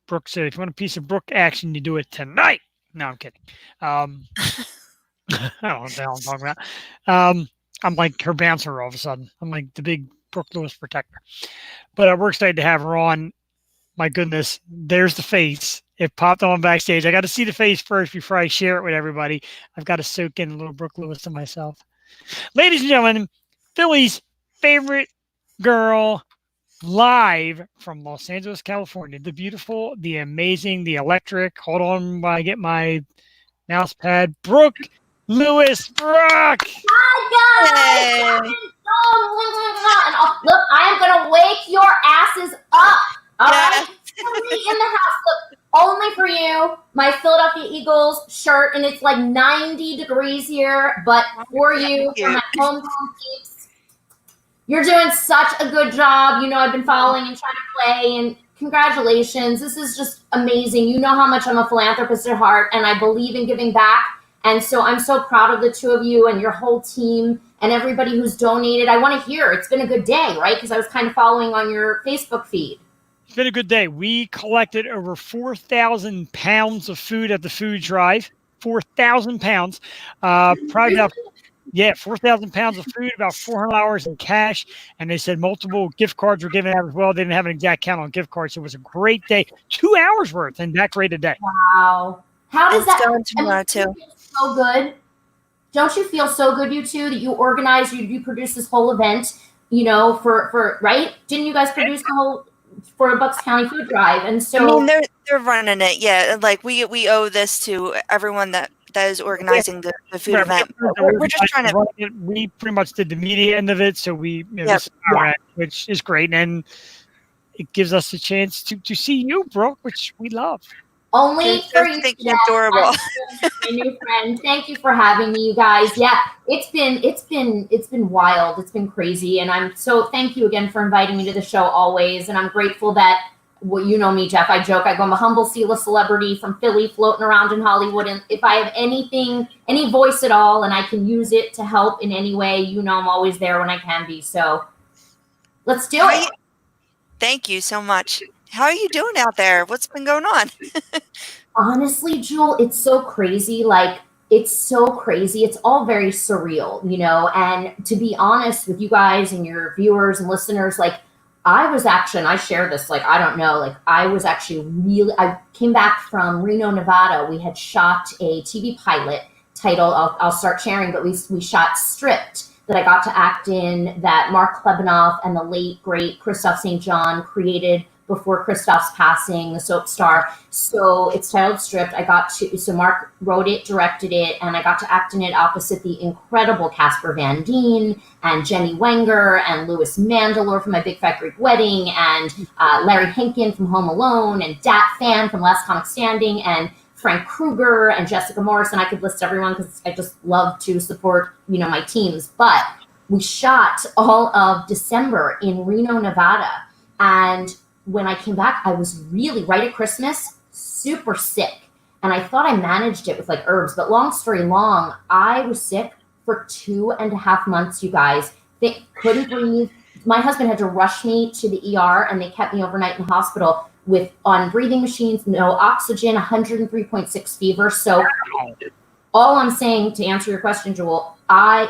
Brooke said, if you want a piece of Brooke action, you do it tonight. No, I'm kidding. I don't know what the hell I'm talking about. I'm like her bouncer all of a sudden. I'm like the big Brooke Lewis protector. But we're excited to have her on. My goodness, there's the face. It popped on backstage. I got to see the face first before I share it with everybody. I've got to soak in a little Brooke Lewis to myself. Ladies and gentlemen, Philly's favorite girl, live from Los Angeles, California. The beautiful, the amazing, the electric. Hold on while I get my mouse pad. Brooke Lewis. Brooke! Hi, guys! And look, I am going to wake your asses up. All right? Somebody in the house. Look, only for you, my Philadelphia Eagles shirt, and it's like 90 degrees here, but for you, for my hometown peeps, you're doing such a good job. You know, I've been following and trying to play, and congratulations. This is just amazing. You know how much I'm a philanthropist at heart, and I believe in giving back. And so I'm so proud of the two of you and your whole team and everybody who's donated. I want to hear. It's been a good day, right? Because I was kind of following on your Facebook feed. It's been a good day. We collected over 4,000 pounds of food at the food drive. 4,000 pounds. Probably about, 4,000 pounds of food, about $400 in cash. And they said multiple gift cards were given out as well. They didn't have an exact count on gift cards. It was a great day. 2 hours worth and that great a day. Wow. How does that going tomorrow too? So good. Don't you feel so good, you two, that you organized, you produced this whole event, you know, for right? Didn't you guys produce the whole for a Bucks County food drive? And so I mean, they're running it, yeah. Like we owe this to everyone that is organizing the food event. We're just trying to. We pretty much did the media end of it, so we this is our end, which is great, and it gives us a chance to see you, Brooke, which we love. Only for you. Think you're adorable. My new friend. Thank you for having me, you guys. Yeah, it's been wild. It's been crazy, and I'm so thank you again for inviting me to the show always. And I'm grateful that you know me, Jeff. I joke. I'm a humble C-list celebrity from Philly, floating around in Hollywood. And if I have anything, any voice at all, and I can use it to help in any way, you know, I'm always there when I can be. So let's do it. Thank you so much. How are you doing out there? What's been going on? Honestly, Jewel, it's so crazy. Like, it's so crazy. It's all very surreal, you know? And to be honest with you guys and your viewers and listeners, like, I was actually, and I share this, like, I don't know, like, I was actually I came back from Reno, Nevada. We had shot a TV pilot titled, I'll start sharing, but we shot Stripped. that I got to act in that Mark Klebanoff and the late, great Christophe St. John created before Christophe's passing, the soap star. So it's titled Stripped. So Mark wrote it, directed it, and I got to act in it opposite the incredible Casper Van Dien and Jenny Wenger and Louis Mandylor from My Big Fat Greek Wedding and Larry Henkin from Home Alone and Dat Fan from Last Comic Standing and Frank Kruger and Jessica Morrison. I could list everyone because I just love to support, my teams. But we shot all of December in Reno, Nevada. And when I came back, I was really, right at Christmas, super sick. And I thought I managed it with like herbs. But long story long, I was sick for 2.5 months, you guys. They couldn't breathe. My husband had to rush me to the ER, and they kept me overnight in the hospital on breathing machines, no oxygen, 103.6 fever. So all I'm saying, to answer your question, Jewel, they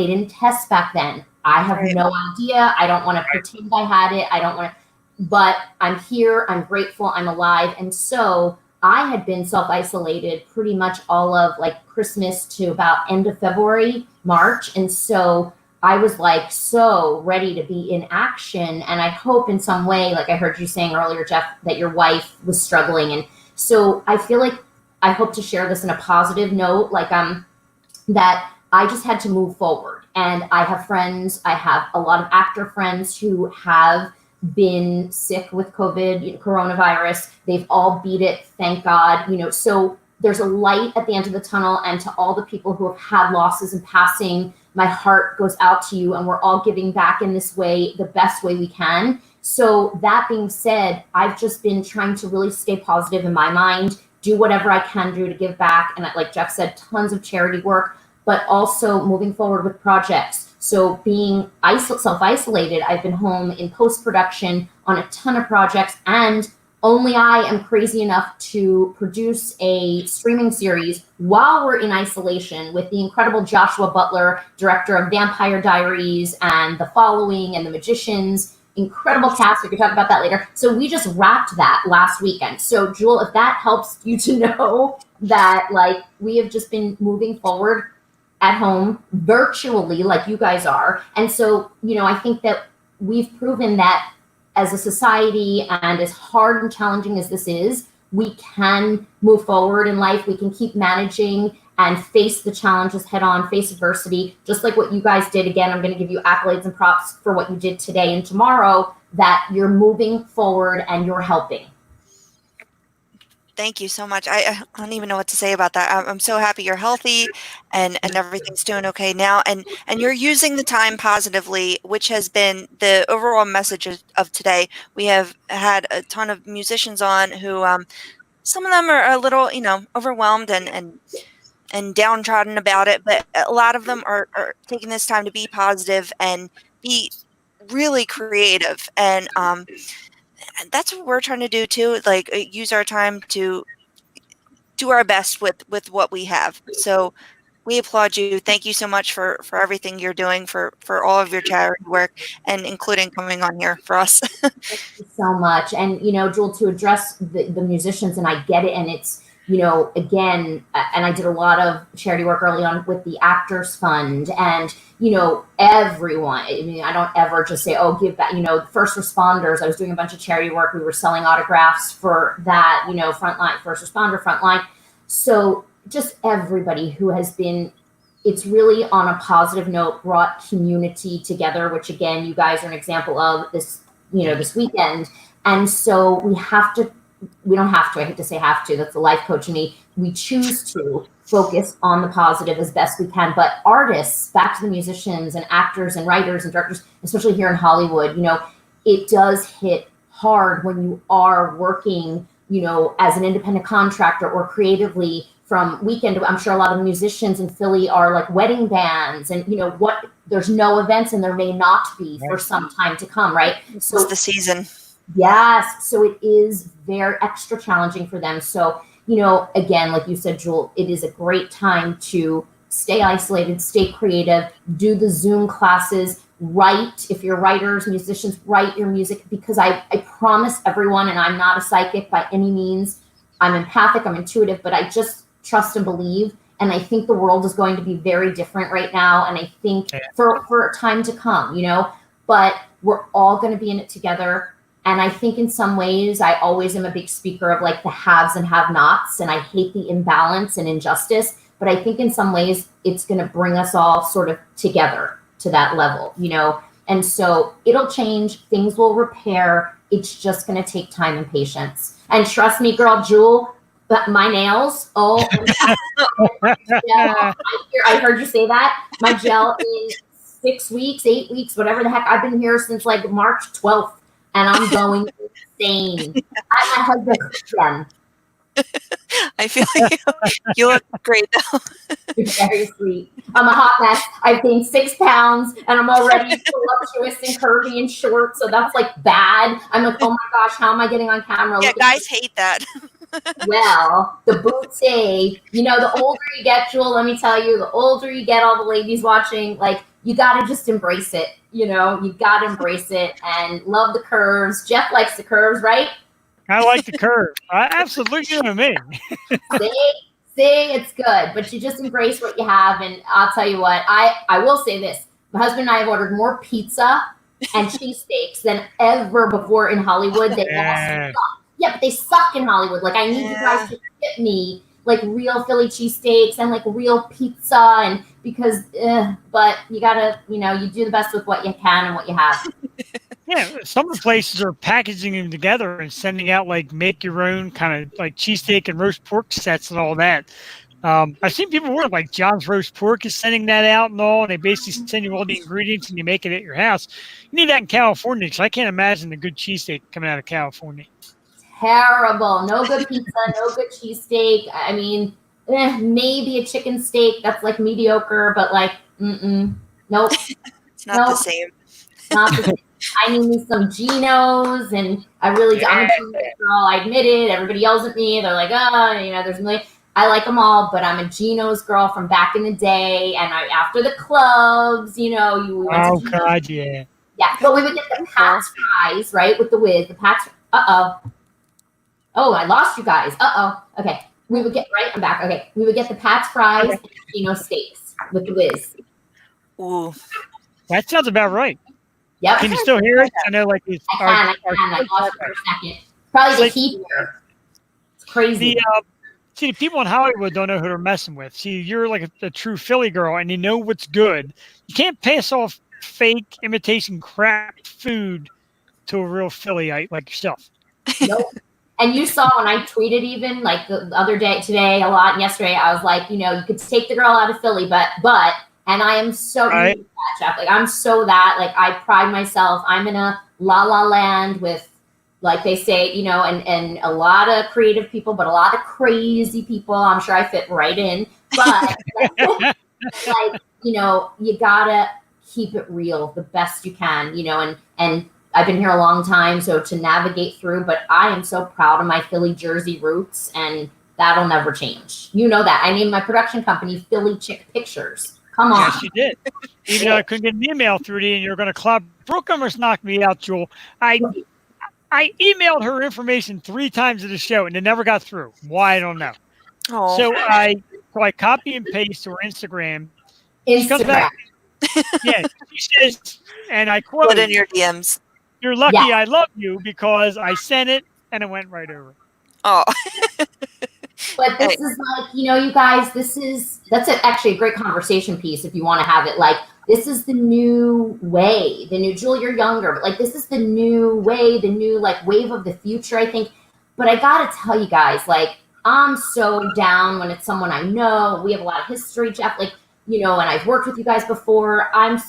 didn't test back then. I have no idea. I don't want to pretend I had it. I don't want to, but I'm here. I'm grateful. I'm alive. And so I had been self-isolated pretty much all of like Christmas to about end of February, March. And so I was like so ready to be in action. And I hope in some way, like I heard you saying earlier, Jeff, that your wife was struggling. And so I feel like I hope to share this in a positive note, like that I just had to move forward. And I have friends, I have a lot of actor friends who have been sick with COVID, coronavirus. They've all beat it, thank God. So there's a light at the end of the tunnel. And to all the people who have had losses and passing, my heart goes out to you, and we're all giving back in this way, the best way we can. So that being said, I've just been trying to really stay positive in my mind, do whatever I can do to give back. And like Jeff said, tons of charity work, but also moving forward with projects. So being self-isolated, I've been home in post-production on a ton of projects, and only I am crazy enough to produce a streaming series while we're in isolation with the incredible Joshua Butler, director of Vampire Diaries and The Following and The Magicians. Incredible cast. We could talk about that later. So we just wrapped that last weekend. So Jewel, if that helps you to know that like we have just been moving forward at home virtually like you guys are. And so, I think that we've proven that as a society, and as hard and challenging as this is, we can move forward in life. We can keep managing and face the challenges head on, face adversity, just like what you guys did. Again, I'm going to give you accolades and props for what you did today and tomorrow, that you're moving forward and you're helping. Thank you so much. I don't even know what to say about that. I'm so happy you're healthy and everything's doing okay now. And you're using the time positively, which has been the overall message of today. We have had a ton of musicians on who, some of them are a little, overwhelmed and downtrodden about it. But a lot of them are taking this time to be positive and be really creative. And that's what we're trying to do too, like use our time to do our best with what we have. So we applaud you. Thank you so much for everything you're doing, for all of your charity work, and including coming on here for us. Thank you so much. And, Jewel, to address the musicians, and I get it, and it's, again, and I did a lot of charity work early on with the Actors Fund, and, everyone, I don't ever just say, oh, give back, first responders. I was doing a bunch of charity work. We were selling autographs for that, frontline, first responder, frontline. So just everybody who has been, it's really on a positive note, brought community together, which again, you guys are an example of this, this weekend. And so we don't have to, I hate to say have to, that's the life coach in me. We choose to focus on the positive as best we can. But artists, back to the musicians and actors and writers and directors, especially here in Hollywood, it does hit hard when you are working, as an independent contractor or creatively from weekend. I'm sure a lot of musicians in Philly are like wedding bands, and there's no events, and there may not be for some time to come, right? So it's the season. Yes. So it is very extra challenging for them. So, again, like you said, Jewel, it is a great time to stay isolated, stay creative, do the Zoom classes, write. If you're writers, musicians, write your music, because I promise everyone, and I'm not a psychic by any means, I'm empathic, I'm intuitive, but I just trust and believe. And I think the world is going to be very different right now. And I think for a time to come, you know, but we're all going to be in it together. And I think in some ways, I always am a big speaker of like the haves and have-nots. And I hate the imbalance and injustice. But I think in some ways, it's going to bring us all sort of together to that level, you know. And so it'll change. Things will repair. It's just going to take time and patience. And trust me, girl, Jewel, but my nails, I heard you say that. My gel in 6 weeks, 8 weeks, whatever the heck. I've been here since like March 12th, and I'm going insane. I my husband again. I feel like you look great though. You're very sweet. I'm a hot mess. I've gained 6 pounds, and I'm already voluptuous and curvy and short, so that's like bad. I'm like, oh my gosh, how am I getting on camera? Yeah, guys hate that. Well, the booty, you know, the older you get, Jewel, let me tell you, the older you get, all the ladies watching, like, you got to just embrace it. You know, you got to embrace it and love the curves. Jeff likes the curves, right? I like the curve. Absolutely, you know me. See, it's good, but you just embrace what you have. And I'll tell you what, I will say this. My husband and I have ordered more pizza and cheesesteaks than ever before in Hollywood. They all suck. Yeah, but they suck in Hollywood. Like, I need you guys to get me like real Philly cheesesteaks and like real pizza, and because, but you gotta, you know, you do the best with what you can and what you have. Yeah, some of the places are packaging them together and sending out like make your own kind of like cheesesteak and roast pork sets and all that. I've seen people order like John's Roast Pork is sending that out and all, and they basically send you all the ingredients and you make it at your house. You need that in California because I can't imagine a good cheesesteak coming out of California. Terrible. No good pizza, no good cheesesteak. I mean, maybe a chicken steak that's like mediocre, but like, nope. It's not the same. Not the same. I need me some Genos, and I'm a Genos girl. I admit it. Everybody yells at me. They're like, oh, you know, there's really. I like them all, but I'm a Genos girl from back in the day, and after the clubs, you know, we went to Genos. God, yeah. Yeah, but we would get the Pat's fries, right, with the whiz. The Pat's. Oh, I lost you guys. Okay. We would get, right? I'm back. Okay. We would get the Pat's fries and Geno steaks with the whiz. Ooh. That sounds about right. Yep. Can you still hear it? I know, like, it's I lost you for a second. Probably the heat here. It's crazy. See, the people in Hollywood don't know who they're messing with. See, you're like a true Philly girl, and you know what's good. You can't pass off fake imitation crap food to a real Phillyite like yourself. Nope. And you saw when I tweeted even like the other day, today a lot, and yesterday, I was like, you know, you could take the girl out of Philly, but, and I am so, like, I'm so that, like, I pride myself. I'm in a la la land with, like they say, you know, and a lot of creative people, but a lot of crazy people. I'm sure I fit right in, but like, you know, you gotta keep it real the best you can, you know, and I've been here a long time, so to navigate through, but I am so proud of my Philly Jersey roots, and that'll never change. You know that. I named my production company Philly Chick Pictures. Come on. Yes, you did. Even though I couldn't get an email through you and you're going to club. Brooke almost knocked me out, Jewel. I emailed her information 3 times at the show, and it never got through. Why, I don't know. Oh. So I copy and paste to her Instagram. She comes back. Yeah, she says, and I quote, put in your DMs. You're lucky I love you because I sent it and it went right over. Oh. But this is like, you know, you guys, that's actually a great conversation piece if you want to have it. Like, this is the new way, the new, Jewel, you're younger, but like, this is the new way, the new like wave of the future, I think. But I got to tell you guys, like, I'm so down when it's someone I know. We have a lot of history, Jeff, like, you know, and I've worked with you guys before. I'm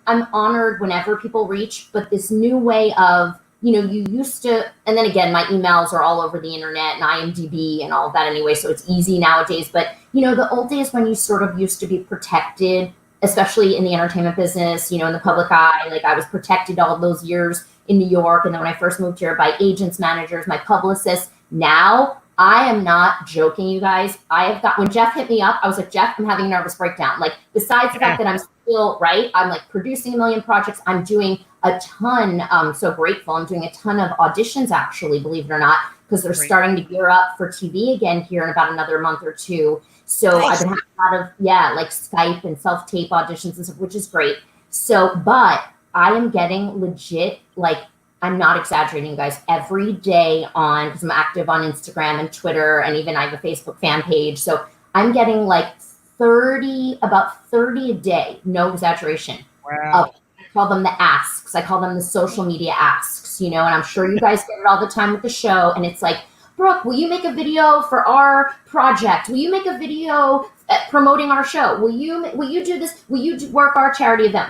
honored whenever people reach, but this new way of, you know, you used to, and then again, my emails are all over the internet and IMDb and all of that anyway, so it's easy nowadays. But, you know, the old days when you sort of used to be protected, especially in the entertainment business, you know, in the public eye, like I was protected all those years in New York. And then when I first moved here by agents, managers, my publicists, now I am not joking, you guys. I have got, when Jeff hit me up, I was like, Jeff, I'm having a nervous breakdown. Like, besides the fact that I'm feel right. I'm like producing a million projects. I'm doing a ton. I'm so grateful. I'm doing a ton of auditions, actually, believe it or not, because they're starting to gear up for TV again here in about another month or two. So I've been having a lot of, like Skype and self-tape auditions and stuff, which is great. So, but I am getting legit, like, I'm not exaggerating, you guys, every day on, because I'm active on Instagram and Twitter, and even I have a Facebook fan page. So I'm getting like about 30 a day, no exaggeration. Wow. I call them the asks. I call them the social media asks, and I'm sure you guys get it all the time with the show. And it's like, Brooke, will you make a video for our project? Will you make a video promoting our show? Will you do this? Will you work our charity event?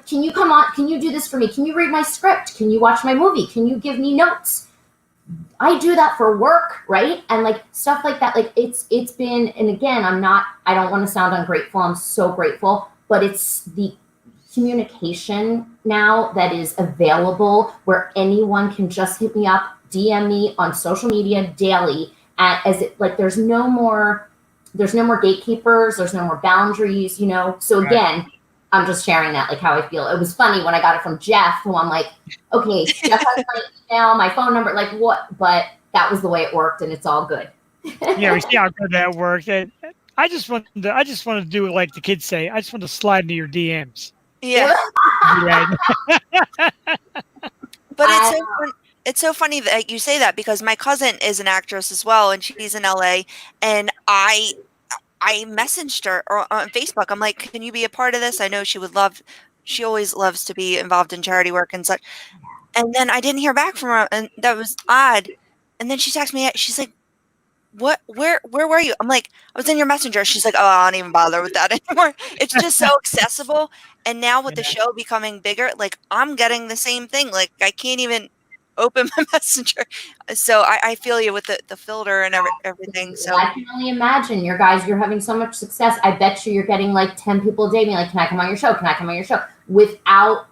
Can you come on? Can you do this for me? Can you read my script? Can you watch my movie? Can you give me notes? I do that for work, right? And like stuff like that. Like it's been, and again, I don't want to sound ungrateful. I'm so grateful, but it's the communication now that is available where anyone can just hit me up, DM me on social media daily. There's no more gatekeepers, there's no more boundaries, So again, I'm just sharing that, like how I feel. It was funny when I got it from Jeff, who I'm like, okay, Jeff has my email, my phone number, like what? But that was the way it worked, and it's all good. Yeah, we see how good that worked. I just want to do it like the kids say. I just want to slide into your DMs. Yeah. But it's so funny that you say that, because my cousin is an actress as well, and she's in LA, and I messaged her on Facebook. I'm like, can you be a part of this? I know she always loves to be involved in charity work and such. And then I didn't hear back from her, and that was odd. And then she texted me, she's like, where were you? I'm like, I was in your messenger. She's like, oh, I don't even bother with that anymore. It's just so accessible. And now with the show becoming bigger, like I'm getting the same thing. Like I can't even open my messenger. So I feel you with the filter and everything. So I can only imagine you're having so much success. I bet you're getting like 10 people a day being like, can I come on your show? Can I come on your show? Without,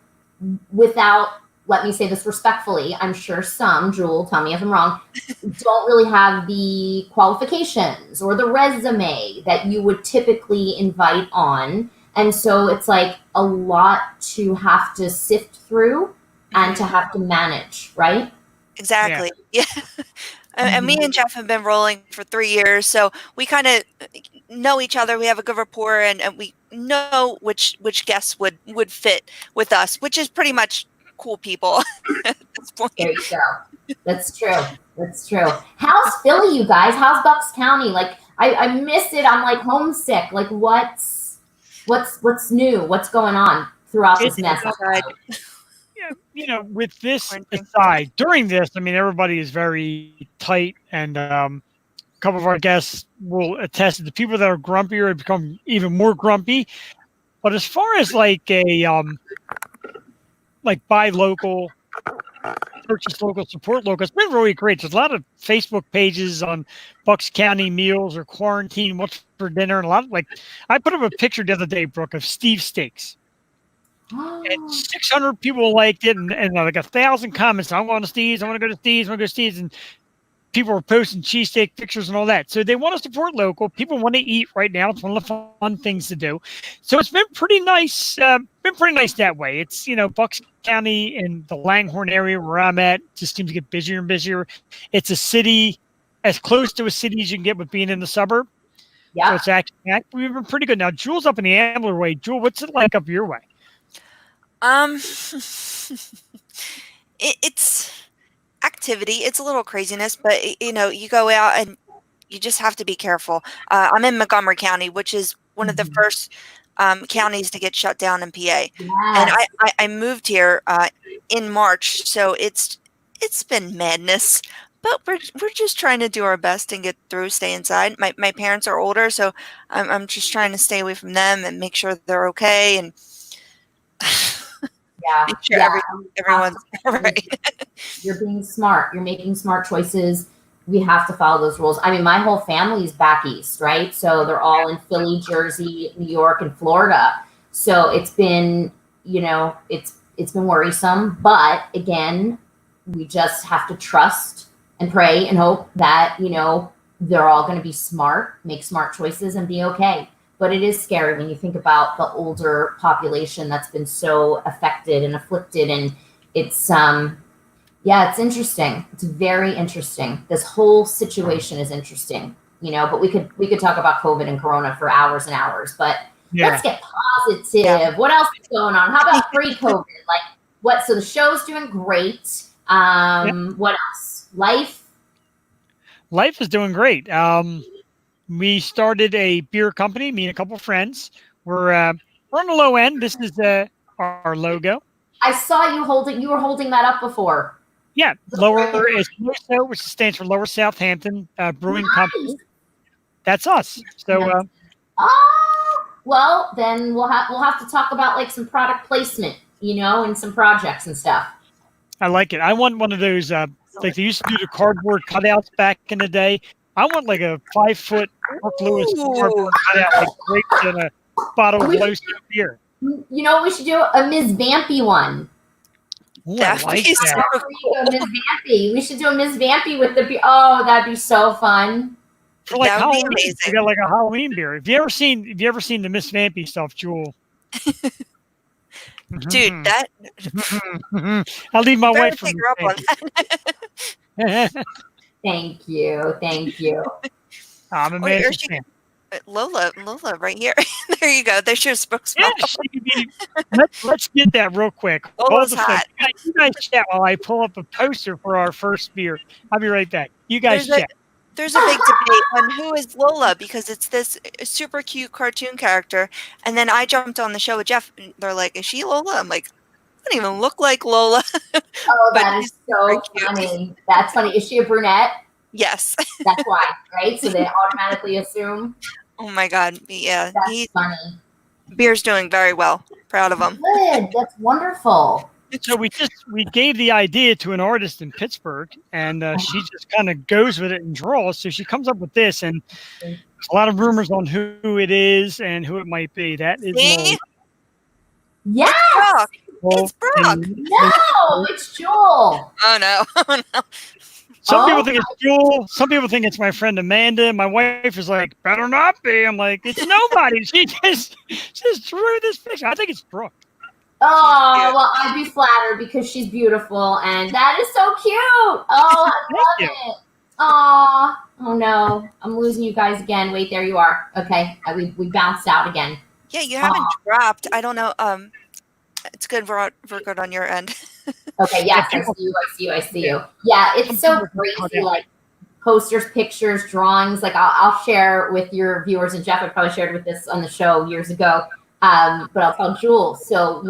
let me say this respectfully, I'm sure some, Jewel, tell me if I'm wrong, don't really have the qualifications or the resume that you would typically invite on. And so it's like a lot to have to sift through and to have to manage, right? Exactly. Yeah. And me and Jeff have been rolling for 3 years, so we kind of know each other. We have a good rapport, and we know which guests would fit with us, which is pretty much cool people at this point. There you go. That's true. How's Philly, you guys? How's Bucks County? Like, I miss it. I'm like homesick. Like, what's new? What's going on throughout this mess? With this aside, during this, I mean, everybody is very tight, and a couple of our guests will attest that the people that are grumpier have become even more grumpy. But as far as like buy local, purchase local, support local, it's been really great. There's a lot of Facebook pages on Bucks County meals or quarantine, what's for dinner, and a lot of I put up a picture the other day, Brooke, of Steve Steaks. And 600 people liked it, and like 1,000 comments. I want to Steve's. I want to go to Steve's. I want to go to Steve's. And people were posting cheesesteak pictures and all that. So they want to support local. People want to eat right now. It's one of the fun things to do. So it's been pretty nice. That way. It's Bucks County and the Langhorne area where I'm at just seems to get busier and busier. It's a city, as close to a city as you can get with being in the suburb. Yeah. So it's actually we've been pretty good. Now Jewel's up in the Ambler way. Jewel, what's it like up your way? It's activity. It's a little craziness, but you go out and you just have to be careful. I'm in Montgomery County, which is one of the first counties to get shut down in PA. Yes. And I moved here in March, so it's been madness. But we're just trying to do our best and get through, stay inside. My parents are older, so I'm just trying to stay away from them and make sure they're okay and make sure everyone's all right. You're being smart. You're making smart choices. We have to follow those rules. I mean, my whole family's back east, right? So they're all in Philly, Jersey, New York, and Florida. So it's been, it's been worrisome. But again, we just have to trust and pray and hope that, they're all going to be smart, make smart choices, and be okay. but it is scary when you think about the older population that's been so affected and afflicted, and it's yeah, it's interesting. It's very interesting. This whole situation is interesting, you know, but we could talk about COVID and Corona for hours and hours, but let's get positive. Yeah. What else is going on? How about pre-COVID? Like what? So the show's doing great. What else? Life is doing great. We started a beer company, me and a couple of friends. We're on the low end. This is our logo. I saw you were holding that up before. Yeah, lower is LOSO, which stands for Lower Southampton Brewing Company. That's us. So well, then we'll have to talk about like some product placement, you know, and some projects and stuff. I like it. I want one of those like they used to do the cardboard cutouts back in the day. I want like a 5-foot Mark Lewis cardboard cutout, like grapes in a bottle of LOSO beer. You know what we should do? A Ms. Vampy one. Ooh, I like that. Ms. Vampy. We should do a Ms. Vampy with the beer. Oh, that'd be so fun. For like Halloween, we got like a Halloween beer. Have you ever seen the Miss Vampy stuff, Jewel? Dude, that I'll leave my wife take her up on that. Thank you. I'm a man. Lola, right here. There you go. There's your spokesman. Let's get that real quick. Lola's hot. You guys chat while I pull up a poster for our first beer. I'll be right back. You guys chat. There's a big debate on who is Lola because it's this super cute cartoon character. And then I jumped on the show with Jeff. And they're like, "Is she Lola?" I'm like, "I don't even look like Lola." Oh, that is so funny. That's funny. Is she a brunette? Yes. That's why, right? So they automatically assume. Oh my God. Yeah. That's funny. Beer's doing very well. Proud of him. Good. That's wonderful. So we gave the idea to an artist in Pittsburgh, and she just kind of goes with it and draws. So she comes up with this, and a lot of rumors on who it is and who it might be. That is Lola. Yes. It's Brooke. No, it's Jewel. Oh no. Some people think it's Jewel. Some people think it's my friend Amanda. My wife is like, better not be. I'm like, it's nobody. She just drew this picture. I think it's Brooke. Oh, well, I'd be flattered because she's beautiful, and that is so cute. Oh, I love it. Oh no, I'm losing you guys again. Wait, there you are. Okay, we bounced out again. Yeah, you haven't dropped. I don't know. It's good. We're good on your end. Okay, yes, I see you. Yeah, it's so crazy. Like posters, pictures, drawings. Like I'll share with your viewers, and Jeff, I probably shared with this on the show years ago. But I'll tell Jules. So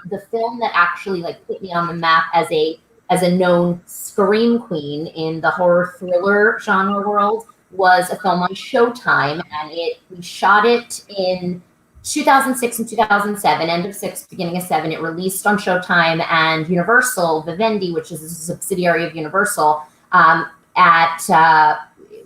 the film that actually like put me on the map as a known scream queen in the horror thriller genre world was a film on Showtime, and we shot it in 2006 and 2007, end of 6, beginning of 7. It released on Showtime and Universal Vivendi, which is a subsidiary of Universal,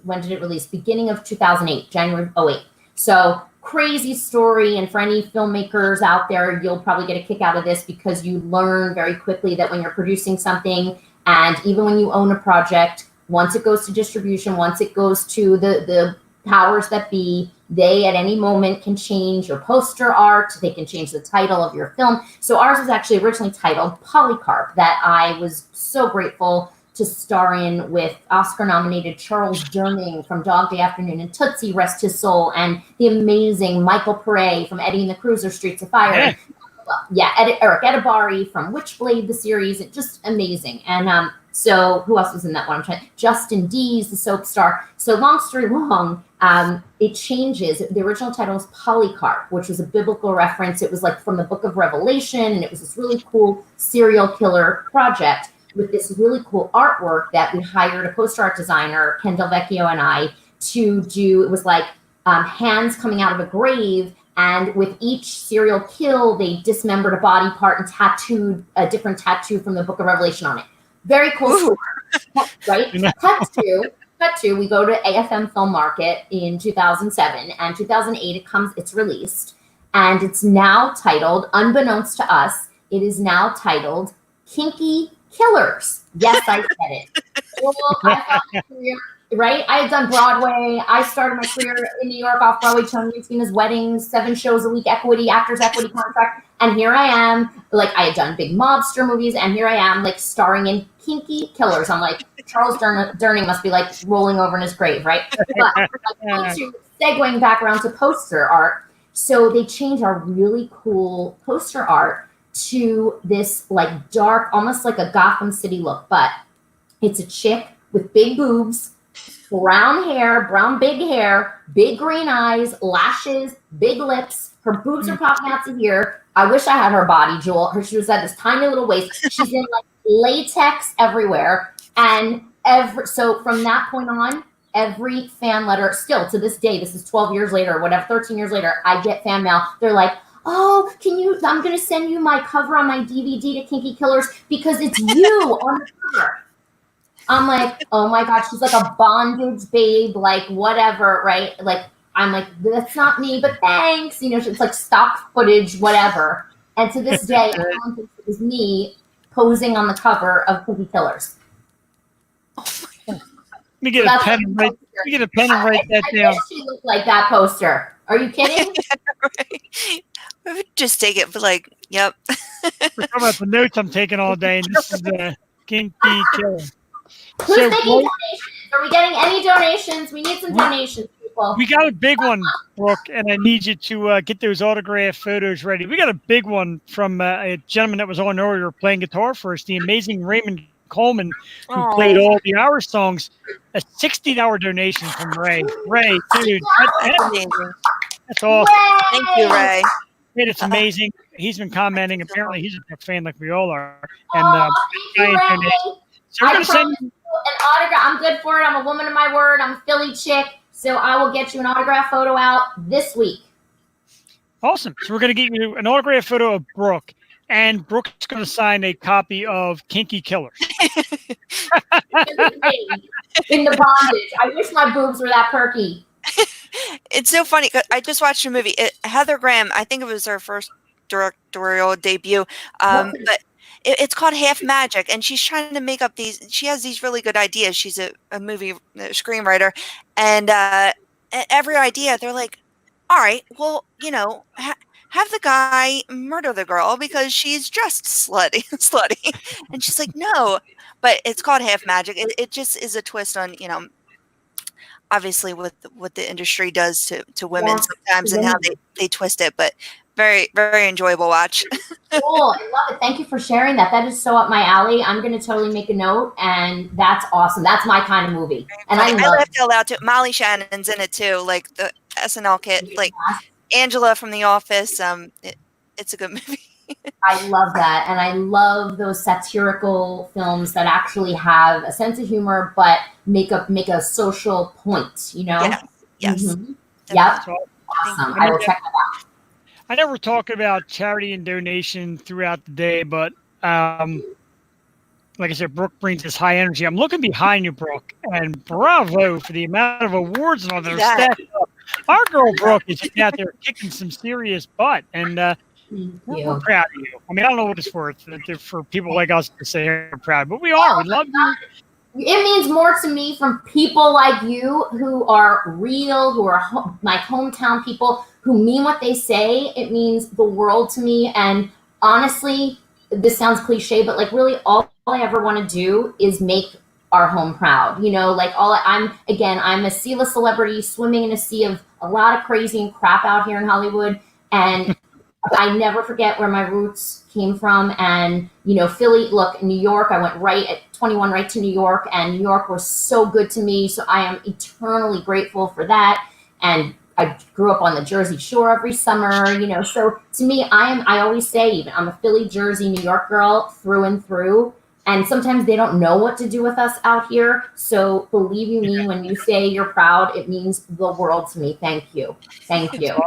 when did it release? Beginning of 2008, January 2008. So crazy story, and for any filmmakers out there, you'll probably get a kick out of this because you learn very quickly that when you're producing something, and even when you own a project, once it goes to distribution, once it goes to the powers that be, they at any moment can change your poster art, they can change the title of your film. So ours was actually originally titled Polycarp, that I was so grateful to star in with Oscar-nominated Charles Durning from Dog Day Afternoon and Tootsie, rest his soul, and the amazing Michael Pare from Eddie and the Cruiser, Streets of Fire. Yeah, Eric Edibari from Witchblade, the series. It's just amazing. And so who else was in that one? Justin Dees, the soap star. So long story long, it changes. The original title was Polycarp, which was a biblical reference. It was like from the book of Revelation, and it was this really cool serial killer project with this really cool artwork that we hired a poster art designer, Ken Del Vecchio, and I to do. It was like hands coming out of a grave, and with each serial kill, they dismembered a body part and tattooed a different tattoo from the book of Revelation on it. Very cool story, right? Cut to, we go to AFM Film Market in 2007, and 2008 it's released, and it's now titled, unbeknownst to us, it is now titled Kinky Killers. Yes, I said it. Well, I right? I had done Broadway. I started my career in New York off Broadway, Tony and Tina's weddings, 7 shows a week, Actors Equity contract. And here I am, like I had done big mobster movies, and here I am, like starring in Kinky Killers. I'm like, Charles Durning must be like rolling over in his grave, right? But segueing back around to poster art. So they changed our really cool poster art to this like dark, almost like a Gotham City look, but it's a chick with big boobs, brown hair, big hair, big green eyes, lashes, big lips. Her boobs are popping out to here. I wish I had her body, Jewel. She was at this tiny little waist. She's in like latex everywhere. And so from that point on, every fan letter, still to this day, this is 12 years later, or whatever, 13 years later, I get fan mail. They're like, oh, I'm going to send you my cover on my DVD to Kinky Killers because it's you on the cover. I'm like, oh my God, she's like a bondage babe, like whatever, right? Like, I'm like, that's not me, but thanks. You know, it's like stock footage, whatever. And to this day, everyone thinks it was me posing on the cover of Kinky Killers. Let me get a pen and write that down. I wish she looked like that poster. Are you kidding? I would just take it, but like, yep. We're talking about the notes I'm taking all day, and this is the Kinky Killer. Who's making donations? Are we getting any donations? We need some donations, people. We got a big one, Brooke, and I need you to get those autograph photos ready. We got a big one from a gentleman that was on earlier playing guitar for us, the amazing Raymond Coleman, who played all the Hour songs. A $60 donation from Ray. Ray, dude, that's awesome. Thank you, Ray. It's amazing. He's been commenting. Apparently, he's a Brooke fan like we all are. And thank you, Ray. so we're going to send you an autograph. I'm good for it. I'm a woman of my word. I'm a Philly chick. So I will get you an autograph photo out this week. Awesome. So we're going to get you an autograph photo of Brooke. And Brooke's going to sign a copy of Kinky Killers. In the bondage. I wish my boobs were that perky. It's so funny. I just watched a movie. Heather Graham, I think it was her first directorial debut. But it's called Half Magic, and she's trying to make up these. She has these really good ideas. She's a movie screenwriter, and every idea they're like, all right, well, you know, have the guy murder the girl because she's just slutty. And she's like, no, but it's called Half Magic. It just is a twist on, you know, obviously what the industry does to women sometimes and how they twist it, but very, very enjoyable watch. Cool. I love it. Thank you for sharing that. That is so up my alley. I'm going to totally make a note, and that's awesome. That's my kind of movie. And I laughed out loud too. Molly Shannon's in it too, like the SNL kid, like Angela from The Office. It's a good movie. I love that. And I love those satirical films that actually have a sense of humor, but make a social point, you know? Yes. Mm-hmm. Yep. Awesome. I will check that out. I know we're talking about charity and donation throughout the day, but like I said, Brooke brings this high energy. I'm looking behind you, Brooke, and bravo for the amount of awards and all that are stacked up. Our girl Brooke is out there kicking some serious butt, and we're proud of you. I mean, I don't know what it's worth for people like us to say we're proud, but we are. We love you. It means more to me from people like you who are real, who are my hometown people, who mean what they say. It means the world to me. And honestly, this sounds cliche, but like really all I ever want to do is make our home proud. You know, like I'm a C-list celebrity swimming in a sea of a lot of crazy and crap out here in Hollywood. And I never forget where my roots came from. And, you know, Philly, look, New York, I went right at 21 right to New York, and New York was so good to me. So I am eternally grateful for that. And I grew up on the Jersey Shore every summer, you know. So to me, I always say, even I'm a Philly, Jersey, New York girl through and through. And sometimes they don't know what to do with us out here. So believe you me, when you say you're proud, it means the world to me. Thank you. Thank you.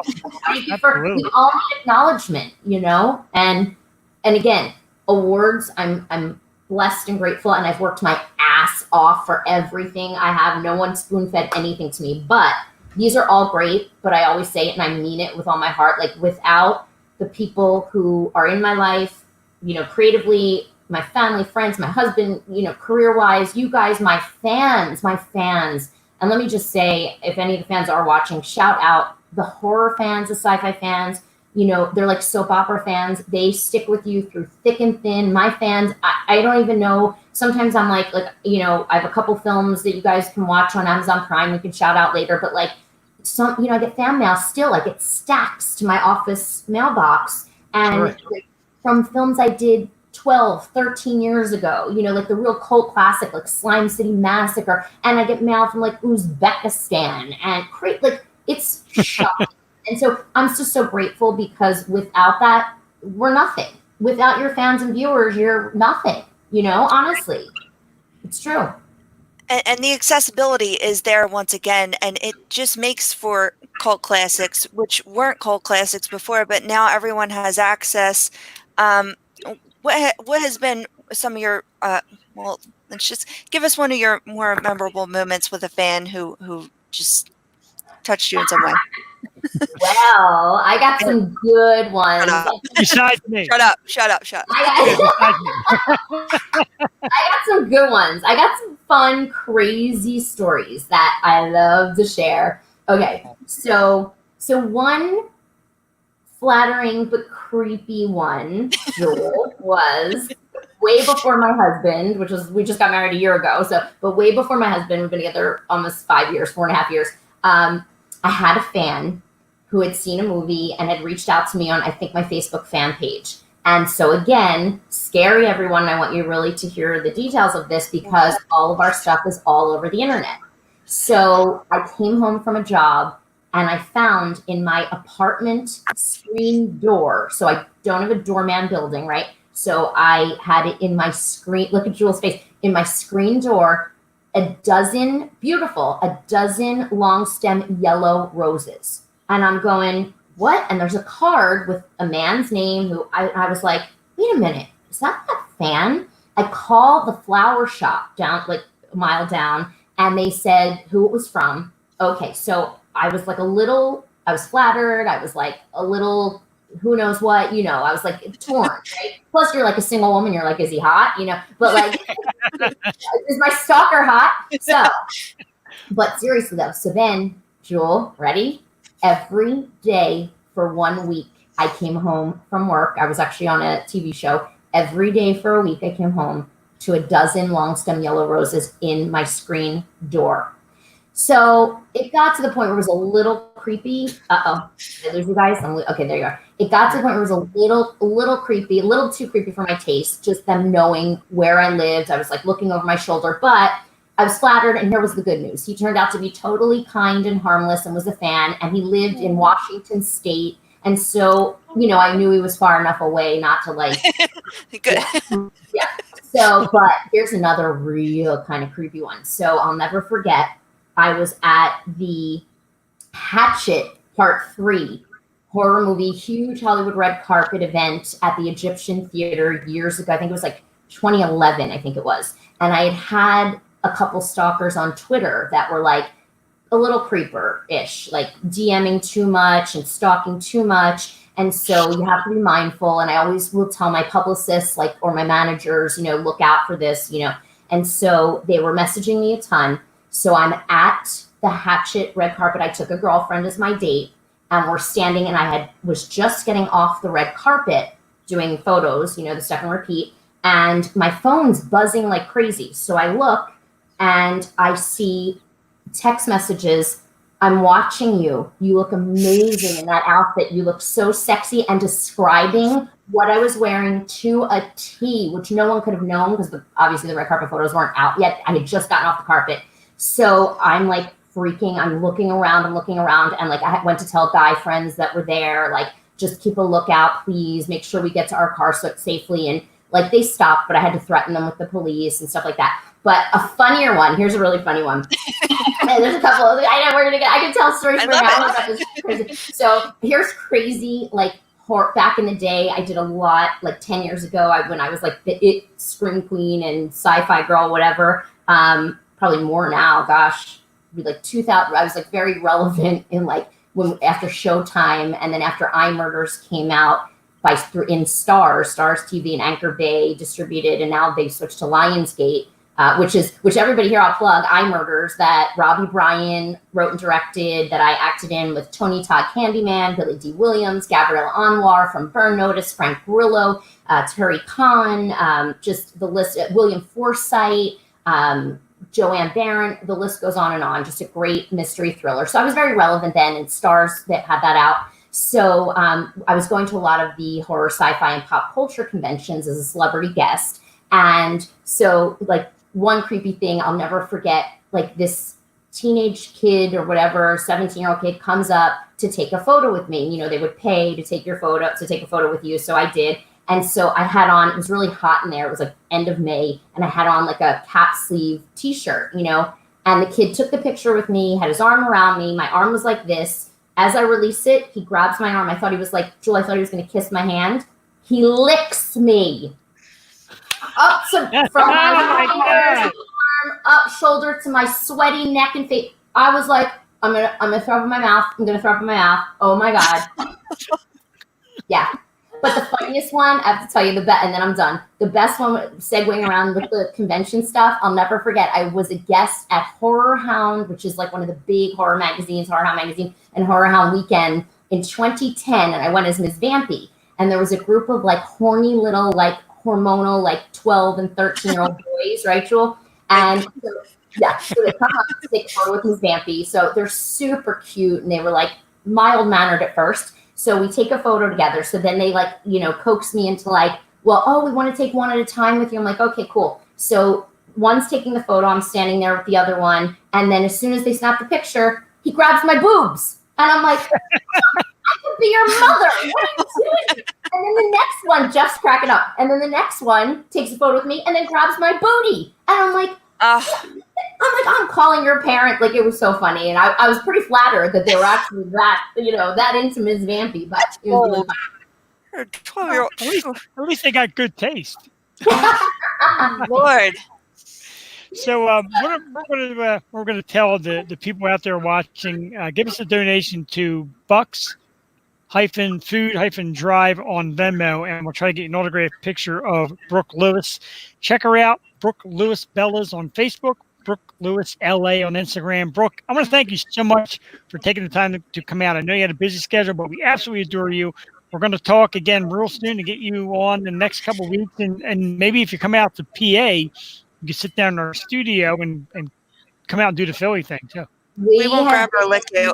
Thank you for we all need acknowledgement, you know? And again, awards, I'm blessed and grateful, and I've worked my ass off for everything I have. No one spoon-fed anything to me. But these are all great, but I always say it and I mean it with all my heart. Like, without the people who are in my life, you know, creatively my family, friends, my husband, career-wise, you guys, my fans. And let me just say, if any of the fans are watching, shout out the horror fans, the sci-fi fans. They're like soap opera fans. They stick with you through thick and thin. My fans, I don't even know. Sometimes I'm like, I have a couple films that you guys can watch on Amazon Prime. We can shout out later. But like I get fan mail still. I get stacks to my office mailbox. And like, from films I did 12, 13 years ago, like the real cult classic, like Slime City Massacre. And I get mail from like Uzbekistan and like it's shocking. And so I'm just so grateful because without that, we're nothing. Without your fans and viewers, you're nothing, honestly. It's true. And the accessibility is there once again, and it just makes for cult classics, which weren't cult classics before, but now everyone has access. What has been some of your well, let's just give us one of your more memorable moments with a fan who just touched you in some way. Well, I got some good ones. Besides me. Shut up. I got some good ones. I got some fun, crazy stories that I love to share. Okay, so one flattering but creepy one, Jewel, was way before my husband, we just got married a year ago. But way before my husband, we've been together almost 5 years, 4.5 years. I had a fan who had seen a movie and had reached out to me on, I think, my Facebook fan page. And so again, scary everyone. I want you really to hear the details of this because all of our stuff is all over the internet. So I came home from a job and I found in my apartment screen door, so I don't have a doorman building, right? So I had it in my screen, look at Jewel's face, in my screen door, a dozen long stem yellow roses. And I'm going, what? And there's a card with a man's name who I was like, wait a minute, is that fan? I called the flower shop down, like a mile down, and they said who it was from. Okay, so I was like I was flattered. I was like a little, who knows what, I was like torn, right? Plus you're like a single woman. You're like, is he hot? But like, is my stalker hot? So, but seriously though, so then Jewel, ready? Every day for 1 week, I came home from work. I was actually on a TV show. Every day for a week, I came home to a dozen long stem yellow roses in my screen door. So it got to the point where it was a little creepy. Uh-oh. Did I lose you guys? Okay, there you are. It got to the point where it was a little creepy, a little too creepy for my taste, just them knowing where I lived. I was like looking over my shoulder, but I was flattered, and here was the good news. He turned out to be totally kind and harmless and was a fan, and he lived in Washington State. And so, I knew he was far enough away not to like. Good. Yeah. So, but here's another real kind of creepy one. So I'll never forget, I was at the Hatchet Part 3 horror movie, huge Hollywood red carpet event at the Egyptian Theater years ago. I think it was like 2011, I think it was. And I had a couple stalkers on Twitter that were like a little creeper-ish, like DMing too much and stalking too much. And so you have to be mindful. And I always will tell my publicists, or my managers, look out for this, And so they were messaging me a ton. So I'm at the Hatchet red carpet. I took a girlfriend as my date, and we're standing, and I was just getting off the red carpet doing photos, the step and repeat, and my phone's buzzing like crazy. So I look, and I see text messages. I'm watching you. You look amazing in that outfit. You look so sexy, and describing what I was wearing to a T, which no one could have known because obviously the red carpet photos weren't out yet. I had just gotten off the carpet. So I'm like freaking, I'm looking around, and like I went to tell guy friends that were there, like, just keep a lookout, please, make sure we get to our car safely. And like they stopped, but I had to threaten them with the police and stuff like that. But a funnier one, here's a really funny one. And there's a couple of, I know I can tell stories for hours about this crazy. So here's crazy, like back in the day, I did a lot, like 10 years ago, when I was like the it scream queen and sci-fi girl, whatever. Probably more now, gosh, like 2000. I was like very relevant in like after Showtime, and then after I Murders came out, in Stars TV and Anchor Bay distributed, and now they've switched to Lionsgate, which everybody here I'll plug. I Murders, that Robbie Bryan wrote and directed, that I acted in with Tony Todd Candyman, Billy D. Williams, Gabrielle Anwar from Burn Notice, Frank Grillo, Terry Khan, just the list, William Forsythe, Joanne Barron, the list goes on and on. Just a great mystery thriller. So I was very relevant then in Stars that had that out. So I was going to a lot of the horror, sci-fi, and pop culture conventions as a celebrity guest. And so, like, one creepy thing I'll never forget, like, this teenage kid or whatever, 17-year-old kid comes up to take a photo with me. You know, they would pay to take a photo with you. So I did. And so I had on, it was really hot in there. It was like end of May. And I had on like a cap sleeve t-shirt, you know, and the kid took the picture with me, had his arm around me. My arm was like this. As I release it, he grabs my arm. I thought he was like, Jewel, I thought he was going to kiss my hand. He licks me up to from my arm, up shoulder to my sweaty neck and face. I was like, I'm gonna throw up in my mouth. I'm gonna throw up in my mouth. Oh my God. Yeah. But the funniest one, I have to tell you and then I'm done. The best one, segueing around with the convention stuff, I'll never forget. I was a guest at Horror Hound, which is like one of the big horror magazines, Horror Hound Magazine and Horror Hound Weekend in 2010. And I went as Ms. Vampy. And there was a group of like horny little, like hormonal, like 12 and 13-year-old boys, right, Jewel? And so they come up to take a photo with Ms. Vampy. So they're super cute and they were like mild-mannered at first. So we take a photo together. So then they like, you know, coax me into like, well, oh, we want to take one at a time with you. I'm like, okay, cool. So one's taking the photo. I'm standing there with the other one. And then as soon as they snap the picture, he grabs my boobs. And I'm like, I could be your mother. What are you doing? And then the next one, Jeff's cracking up. And then the next one takes a photo with me and then grabs my booty. And I'm like, I'm calling your parent. Like, it was so funny. And I was pretty flattered that they were actually that into Ms. Vampy. But it was really fun. 12-year-old. At least they got good taste. Lord. So we're going to tell the people out there watching, give us a donation to Bucks-Food-Drive on Venmo, and we'll try to get an autographed picture of Brooke Lewis. Check her out, Brooke Lewis Bellas on Facebook, Brooke Lewis LA on Instagram. Brooke, I want to thank you so much for taking the time to come out. I know you had a busy schedule, but we absolutely adore you. We're going to talk again real soon to get you on the next couple of weeks, and maybe if you come out to PA, you can sit down in our studio and come out and do the Philly thing too. We won't grab or lick you.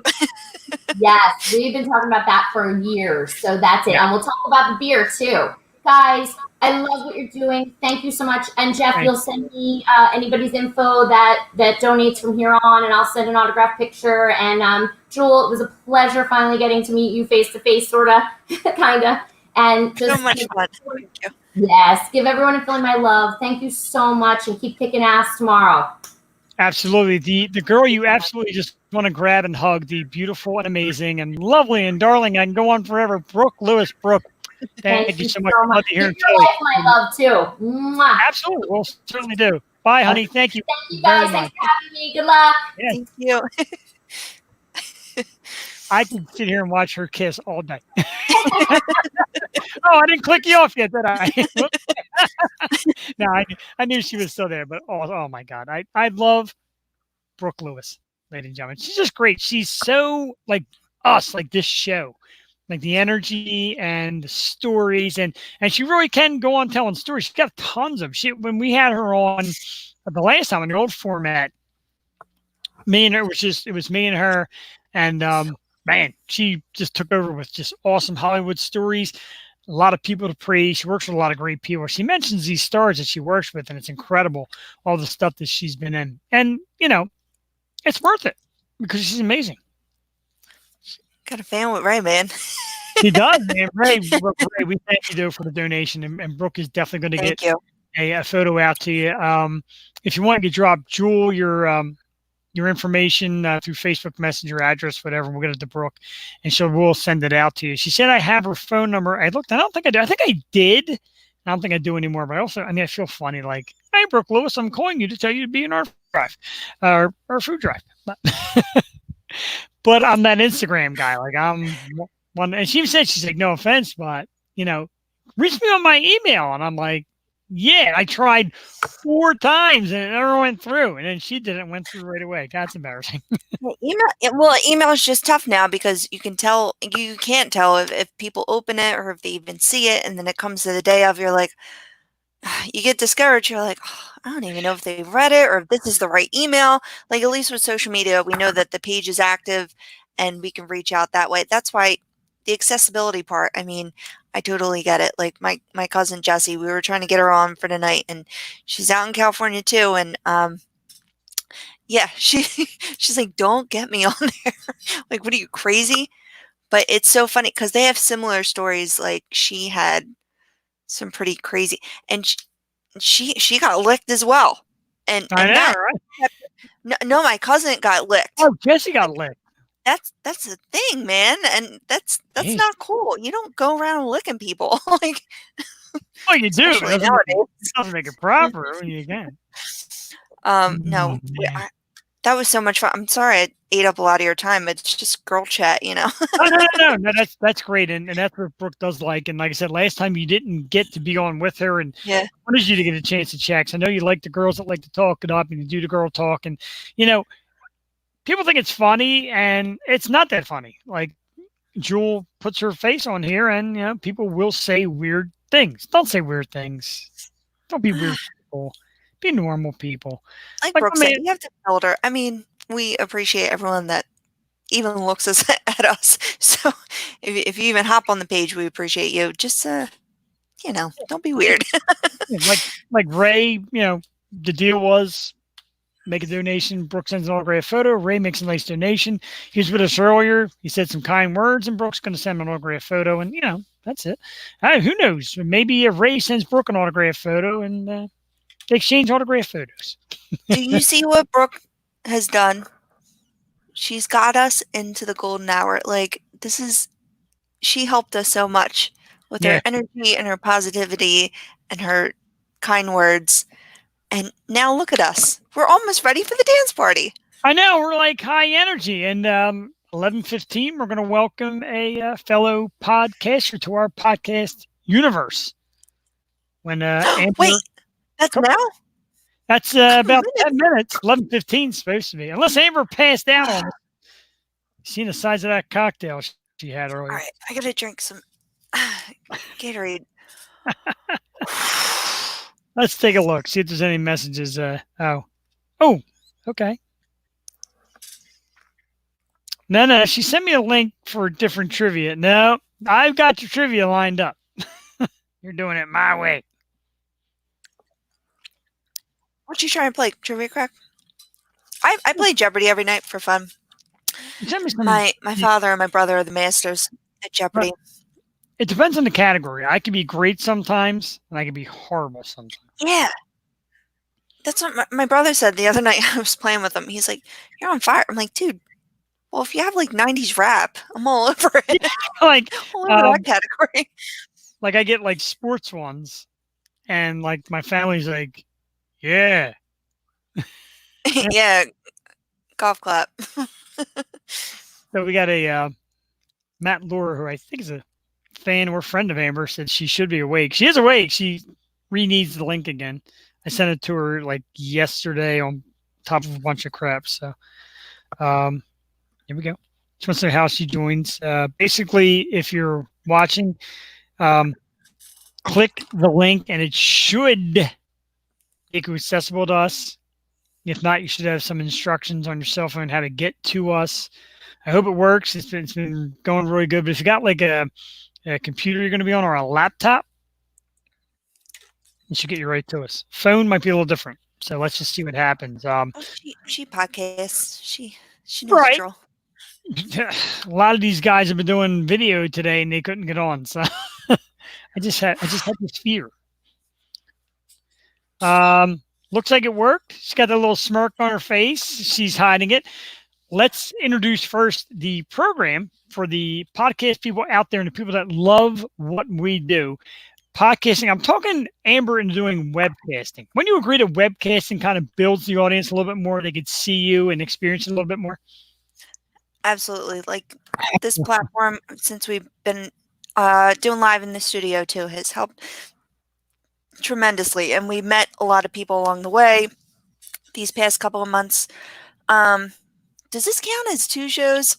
Yes, we've been talking about that for years. So that's it. Yeah. And we'll talk about the beer too. Guys, I love what you're doing. Thank you so much. And Jeff, you'll send me anybody's info that donates from here on, and I'll send an autographed picture. And Jewel, it was a pleasure finally getting to meet you face to face, sorta, kinda. And just so much fun. Thank you. Yes, give everyone in Philly my love. Thank you so much, and keep kicking ass tomorrow. Absolutely. The girl you absolutely just want to grab and hug, the beautiful and amazing and lovely and darling, I can go on forever, Brooke Lewis. Brooke, thank you so much. Love to hear your wife my love too. Mwah. Absolutely. We'll certainly do. Bye, honey. Thank you. Thank you guys. Thanks for having me. Good luck. Yeah. Thank you. I could sit here and watch her kiss all day. Oh, I didn't click you off yet, did I? No, I knew she was still there, but oh my God. I love Brooke Lewis, ladies and gentlemen. She's just great. She's so like us, like this show, like the energy and the stories, and she really can go on telling stories. She's got tons of shit. When we had her on the last time in the old format, it was me and her, and man, she just took over with just awesome Hollywood stories. A lot of people to praise. She works with a lot of great people. She mentions these stars that she works with, and it's incredible, all the stuff that she's been in. And, you know, it's worth it because she's amazing. Got a fan with Ray, man. She does, man. Ray, we thank you, though, for the donation. And Brooke is definitely going to get a photo out to you. If you want to drop Jewel your information through Facebook Messenger, address, whatever, we'll get it to Brooke, and we'll send it out to you. She said I have her phone number. I looked. I don't think I do. I think I did. I don't think I do anymore. But I feel funny. Like, hey, Brooke Lewis, I'm calling you to tell you to be in our drive, our food drive. But I'm that Instagram guy. Like, I'm one. And she's like, no offense, but reach me on my email. And I'm like, yeah, I tried 4 times and it never went through. And then she did it and went through right away. That's embarrassing. Email is just tough now because you can't tell if people open it or if they even see it, and then it comes to the day of, you're like, you get discouraged. You're like, oh, I don't even know if they've read it or if this is the right email. Like, at least with social media, we know that the page is active and we can reach out that way. That's why the accessibility part, I mean, I totally get it. Like my cousin Jessie, we were trying to get her on for the night, and she's out in California too. And yeah, she's like, don't get me on there. Like, what are you, crazy? But it's so funny because they have similar stories. Like, she had some pretty crazy, and she got licked as well. And that, right? No, my cousin got licked. Oh, Jessie got licked. That's the thing, man, and that's not cool. You don't go around licking people. Like, well, you do. especially It nowadays. doesn't make it proper when you can. No, that was so much fun. I'm sorry I ate up a lot of your time. It's just girl chat, No, that's great, and that's what Brooke does like. And like I said, last time you didn't get to be on with her, and I wanted you to get a chance to chat. 'Cause I know you like the girls that like to talk it up, and you do the girl talk, and people think it's funny, and it's not that funny. Like, Jewel puts her face on here, and people will say weird things. Don't say weird things. Don't be weird people. Be normal people. Like Brooke said, you have to build her. I mean, we appreciate everyone that even looks at us. So if you even hop on the page, we appreciate you. Just don't be weird. like Ray, the deal was make a donation. Brooke sends an autographed photo. Ray makes a nice donation. He was with us earlier. He said some kind words, and Brooke's going to send him an autographed photo, and that's it. Who knows? Maybe if Ray sends Brooke an autographed photo, and they exchange autographed photos. Do you see what Brooke has done? She's got us into the golden hour. Like, she helped us so much with her energy and her positivity and her kind words. And now look at us. We're almost ready for the dance party. I know. We're like high energy. And 11:15, we're going to welcome a fellow podcaster to our podcast universe. When Wait, that's now? That's about 10 minutes. 11:15 is supposed to be. Unless Amber passed out on us. Seen the size of that cocktail she had earlier. All right, I got to drink some Gatorade. Let's take a look. See if there's any messages. Oh, okay. No. She sent me a link for different trivia. No, I've got your trivia lined up. You're doing it my way. What you trying to play? Trivia Crack? I play Jeopardy every night for fun. My father and my brother are the masters at Jeopardy. It depends on the category. I can be great sometimes, and I can be horrible sometimes. Yeah. That's what my brother said the other night. I was playing with him. He's like, "You're on fire." I'm like, dude, well, if you have like 90s rap, I'm all over it. Like, all over that category. Like, I get like sports ones, and like my family's like, yeah. Yeah. Golf clap. So we got a Matt Laura, who I think is a fan or friend of Amber, said she should be awake. She is awake. She re-needs the link again. I sent it to her like yesterday on top of a bunch of crap. So here we go. She wants to know how she joins. Basically, if you're watching, click the link and it should make it accessible to us. If not, you should have some instructions on your cell phone how to get to us. I hope it works. It's been going really good. But if you got like a computer you're going to be on or a laptop, it should get you right to us. Phone might be a little different. So let's just see what happens. She podcasts. She knows the drill. A lot of these guys have been doing video today and they couldn't get on. So I just had this fear. Looks like it worked. She's got that little smirk on her face. She's hiding it. Let's introduce first the program for the podcast people out there and the people that love what we do. Podcasting. I'm talking Amber into doing webcasting. When you agree to webcasting kind of builds the audience a little bit more, they could see you and experience it a little bit more. Absolutely. Like this platform, since we've been doing live in the studio too has helped tremendously, and we met a lot of people along the way these past couple of months. Does this count as 2 shows?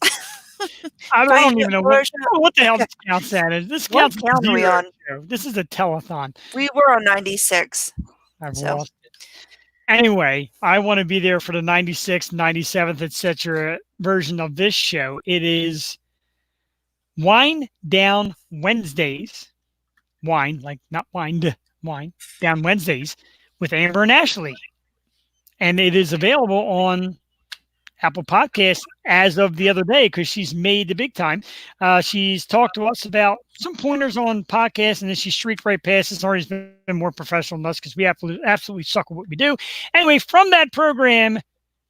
I don't even know what the hell Okay. this counts at. This What counts as count are we 0 on? show. This is a telethon. We were on 96. I've So. lost it. Anyway, I want to be there for the 96th, 97th, etc. version of this show. It is Wine Down Wednesdays. Wine, like not wind, wine down Wednesdays with Amber and Ashley. And it is available on Apple Podcasts as of the other day because she's made the big time. She's talked to us about some pointers on podcasts, and then she streaked right past us. Already been more professional than us because we absolutely suck at what we do. Anyway, from that program,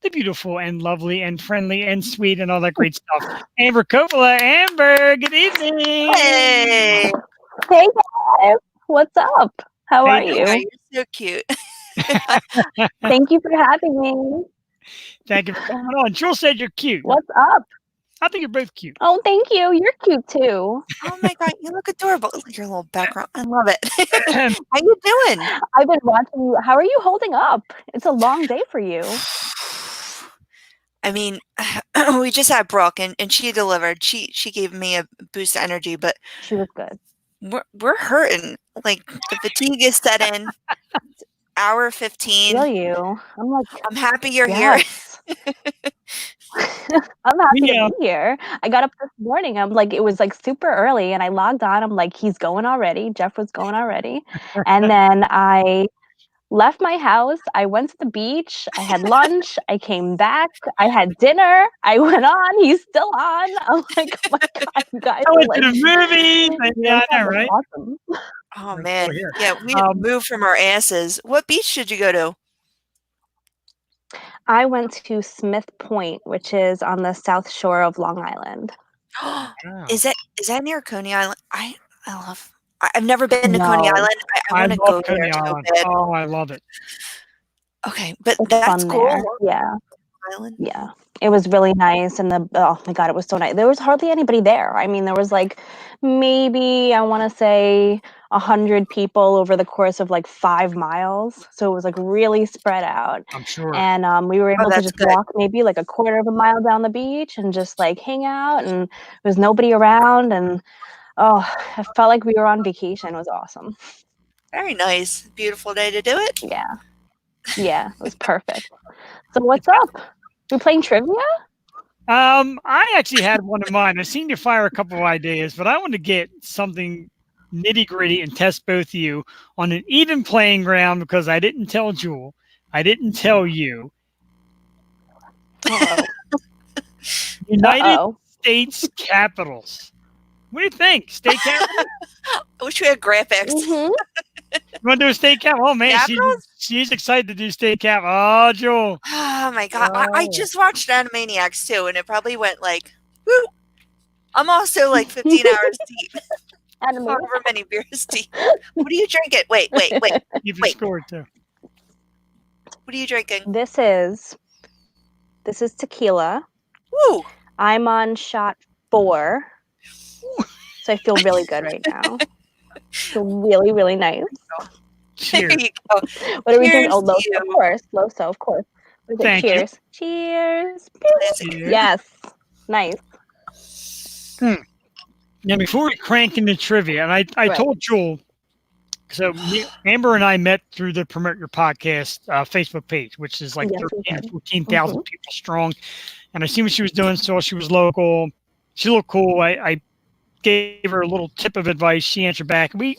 the beautiful and lovely and friendly and sweet and all that great stuff, Amber Coppola. Amber, good evening. Hey. Hey guys, what's up? How are you? You're so cute. Thank you for having me. Thank you for coming on. Jill said you're cute. What's up? I think you're both cute. Oh, thank you. You're cute too. Oh my God, you look adorable. Look at your little background. I love it. How you doing? I've been watching you. How are you holding up? It's a long day for you. I mean, we just had Brooke and she delivered. She gave me a boost of energy, but she was good. We're hurting. Like the fatigue is set in. Hour 15. I feel you. I'm happy you're yes. here. I'm happy to be here. I got up this morning. I'm like, it was like super early, and I logged on. I'm like, he's going already. Jeff was going already, and then I left my house. I went to the beach. I had lunch. I came back. I had dinner. I went on. He's still on. I'm like, oh my God, you guys. I went like, to the movies. Yeah, I know, right? Awesome. Oh man, yeah, we moved from our asses. What beach did you go to? I went to Smith Point, which is on the south shore of Long Island. Is that near Coney Island? I've never been to Coney Island. I want to go Coney there Island. so bad. Oh, I love it. Okay, but It's that's fun cool. there. Yeah. Island. Yeah. It was really nice, and oh my God, it was so nice. There was hardly anybody there. I mean, there was like maybe, I want to say 100 people over the course of like 5 miles. So it was like really spread out. I'm sure. And we were able to just good. walk maybe like a quarter of a mile down the beach and just like hang out, and there was nobody around, and I felt like we were on vacation. It was awesome. Very nice. Beautiful day to do it. Yeah. Yeah, it was perfect. So what's up? We playing trivia? I actually had one in mind. I seen you fire a couple of ideas, but I want to get something nitty gritty and test both of you on an even playing ground because I didn't tell Jewel. I didn't tell you. United States Capitals. What do you think? State capital? I wish we had graphics. Mm-hmm. You want to do a state cap? Oh man, she's excited to do state cap. Oh, Jewel. Oh my God, I just watched Animaniacs too, and it probably went like, woo. I'm also like 15 hours deep. However many beers deep. What are you drinking? Wait. You've scored too. What are you drinking? This is tequila. Woo. I'm on shot 4. So I feel really good right now. Feel really, really nice. Cheers. There you go. What are we doing? Cheers Oh, to you. of course. Loso, of course. What is it? Thank you. Cheers. Cheers. Cheers. Yes. Nice. Now, before we crank into trivia, and I told Jewel, so Amber and I met through the Promote Your Podcast Facebook page, which is like 13,000 or 14,000 people strong. And I seen what she was doing, so she was local. She looked cool. I gave her a little tip of advice. She answered back. We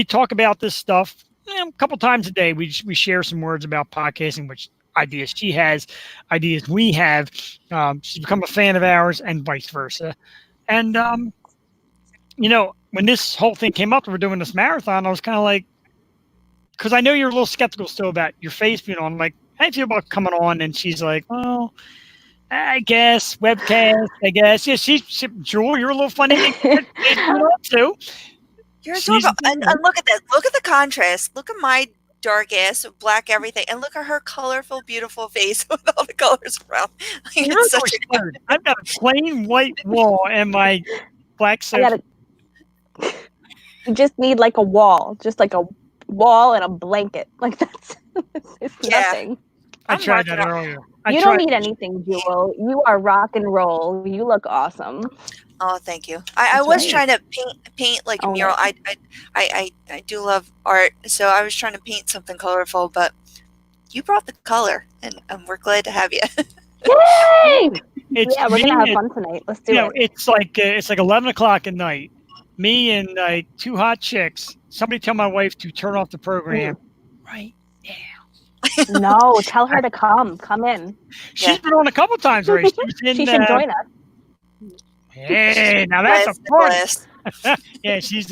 talk about this stuff a couple times a day. We share some words about podcasting, which ideas she has, ideas we have. She's become a fan of ours, and vice versa. And when this whole thing came up, we're doing this marathon. I was kind of like, because I know you're a little skeptical still about your face being on. I'm like, how do you feel about coming on? And she's like, well, I guess webcast. I guess she Jewel, you're a little funny too. You're adorable. And look at this. Look at the contrast. Look at my dark ass, black everything, and look at her colorful, beautiful face with all the colors around. Like, I've got a plain white wall and my black sofa. You just need like a wall, just like a wall and a blanket. Like that's it's nothing. I tried that earlier. You don't need anything, Jewel. You are rock and roll. You look awesome. Oh, thank you. I was trying to paint like a Oh, mural. no. I do love art, so I was trying to paint something colorful, but you brought the color, and we're glad to have you. Yay! It's Yeah, we're me gonna have and- fun tonight. Let's do it. It's like 11 o'clock at night. Me and like two hot chicks. Somebody tell my wife to turn off the program right now. No, tell her to come. Come in. She's been on a couple times already. She was in, She should join us. Hey, now that's a Blast, party. Yeah, she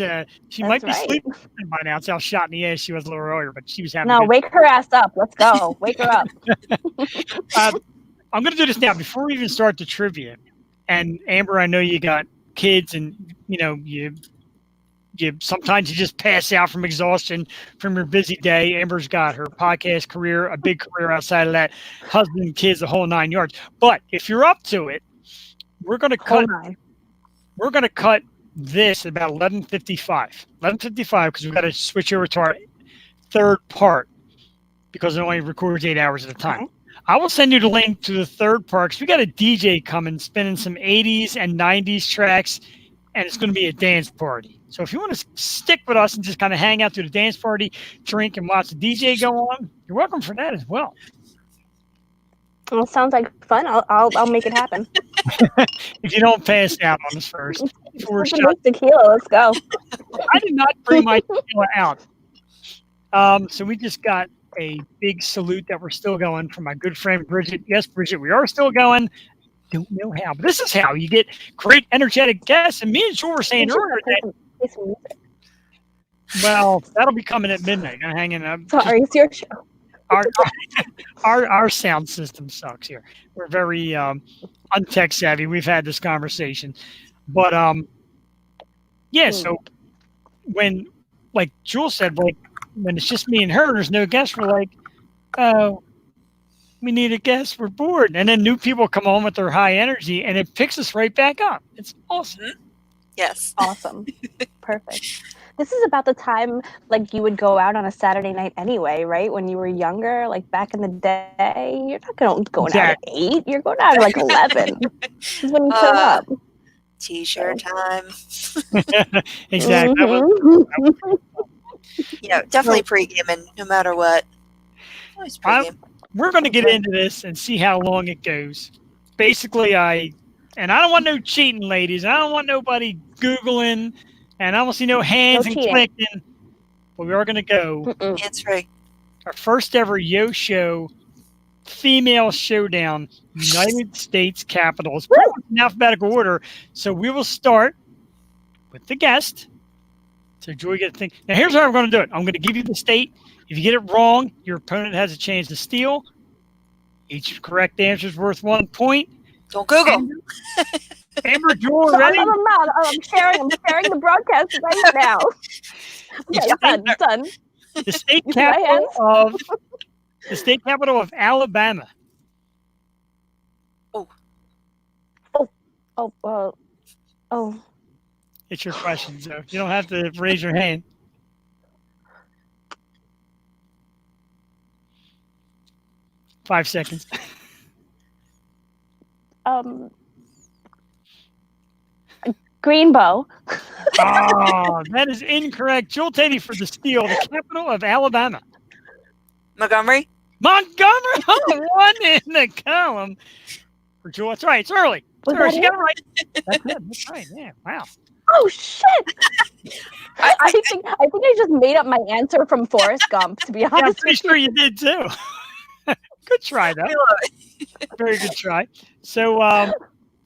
might be right. sleeping by now. That's how shot in the ass she was a little earlier, but she was having. No, wake her ass up. Let's go. Wake her up. I'm going to do this now before we even start the trivia. And Amber, I know you got kids, and you sometimes you just pass out from exhaustion from your busy day. Amber's got her podcast career, a big career outside of that, husband, kids, the whole 9 yards. But if you're up to it, we're going to cut. We're going to cut this at about 11:55. 11:55 because we've got to switch over to our third part because it only records 8 hours at a time. Okay. I will send you the link to the third part because we got a DJ coming, spinning some 80s and 90s tracks, and it's going to be a dance party. So if you want to stick with us and just kind of hang out to the dance party, drink, and watch the DJ go on, you're welcome for that as well. Well, sounds like fun. I'll make it happen. If you don't pass out on us first. Tequila, let's go. I did not bring my tequila out. So we just got a big salute that we're still going from my good friend Bridget. Yes, Bridget, we are still going. Don't know how, but this is how you get great, energetic guests. And me and Joel were saying earlier that. Well, that'll be coming at midnight. I'm hanging up. Sorry, it's your show. Our sound system sucks here. We're very untech savvy. We've had this conversation, but yeah. So when, like Jules said, like when it's just me and her, there's no guests. We're like, oh, we need a guest. We're bored, and then new people come on with their high energy, and it picks us right back up. It's awesome. Yes, awesome, perfect. This is about the time like you would go out on a Saturday night anyway, right? When you were younger, like back in the day, you're not going out at 8. You're going out at like 11. This is when you turn up. T-shirt time. Exactly. Mm-hmm. Yeah, definitely pre-gaming, no matter what. Always pre-game. We're going to get into this and see how long it goes. Basically, I don't want no cheating, ladies. I don't want nobody Googling. And I don't see no hands and clicking, but we are going to go. That's right. Our first ever Yo Show female showdown, United States Capitals. Pretty much in alphabetical order. So we will start with the guest. So Joy, get to think. Now here's how we're going to do it. I'm going to give you the state. If you get it wrong, your opponent has a chance to steal. Each correct answer is worth 1 point. Don't Google. Amber, Joel, ready? I'm sharing the broadcast right now. Okay, done. The state capital of Alabama. Oh. It's your question, so you don't have to raise your hand. Five seconds. Greenbow. Oh, that is incorrect. Joel Tatey for the steal. The capital of Alabama. Montgomery. Montgomery. One in the column for Joel. That's right. It's early. She got it right. That's good. That's right. Yeah. Wow. Oh shit! I think I just made up my answer from Forrest Gump. To be honest, I'm pretty sure you did too. Good try, though. Very good try. So,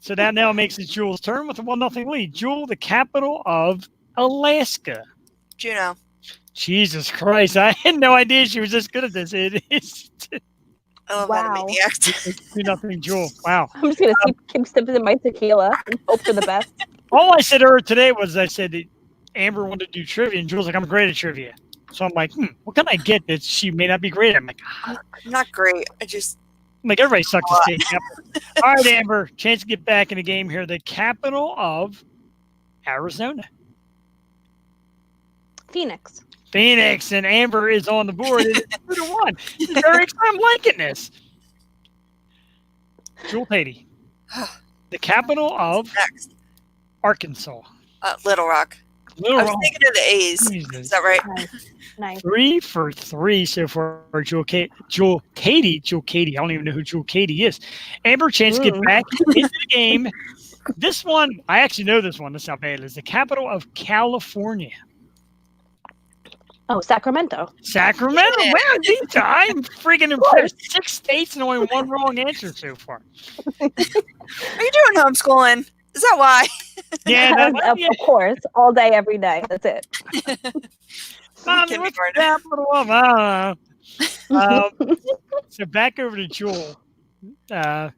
so that now makes it Jules' turn with a 1-0 lead. Jewel, the capital of Alaska. Juneau. Jesus Christ! I had no idea she was this good at this. It is. Wow. 2-0, Jewel. Wow. I'm just gonna keep sipping my tequila and hope for the best. All I said to her today was I said that Amber wanted to do trivia, and Jules like, I'm great at trivia. So I'm like, what can I get that she may not be great at? I'm like, I'm not great. I just like everybody sucks at state capital. All right, Amber, chance to get back in the game here. The capital of Arizona. Phoenix. Phoenix, and Amber is on the board. It is 2-1. This is very exciting. I'm liking this. Jewel Tatey, the capital of Arkansas. Little Rock. Little I was Rock. thinking of the A's. Jesus. Is that right? Nice. 3 for 3 so far. Jewel Katie. I don't even know who Jewel Katie is. Amber, chance to get back into the game. This one, I actually know this one. That's how bad it is. The capital of California. Oh, Sacramento. Sacramento. Yeah. Wow, I'm freaking impressed. 6 states and only 1 wrong answer so far. Are you doing homeschooling? Is that why? Yeah, of course. All day, every day. That's it. Mommy, what's the capital of? I don't know. So back over to Jewel,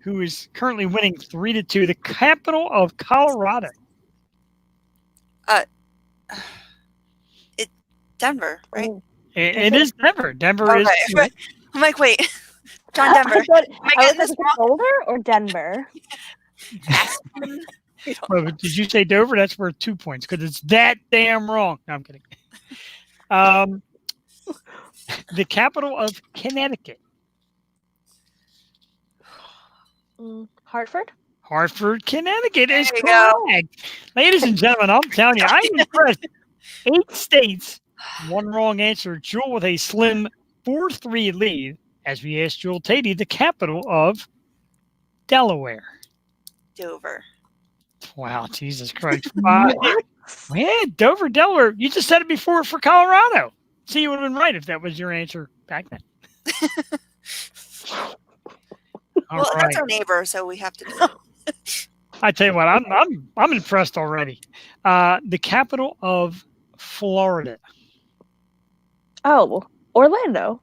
who is currently winning 3-2. The capital of Colorado. Denver, right? It is Denver. Denver is. I'm like, wait, John Denver. I was like, Boulder or Denver? Oh, did you say Dover? That's worth 2 points because it's that damn wrong. No, I'm kidding. The capital of Connecticut. Hartford? Hartford, Connecticut is correct. Ladies and gentlemen, I'm telling you, I'm impressed. 8 states, 1 wrong answer. Jewel with a slim 4-3 lead as we ask Jewel Tatey the capital of Delaware. Dover. Wow, Jesus Christ. Yeah, Dover, Delaware. You just said it before for Colorado. See, you would have been right if that was your answer back then. Well, that's our neighbor, so we have to do it. I tell you what, I'm impressed already. The capital of Florida. Oh, Orlando.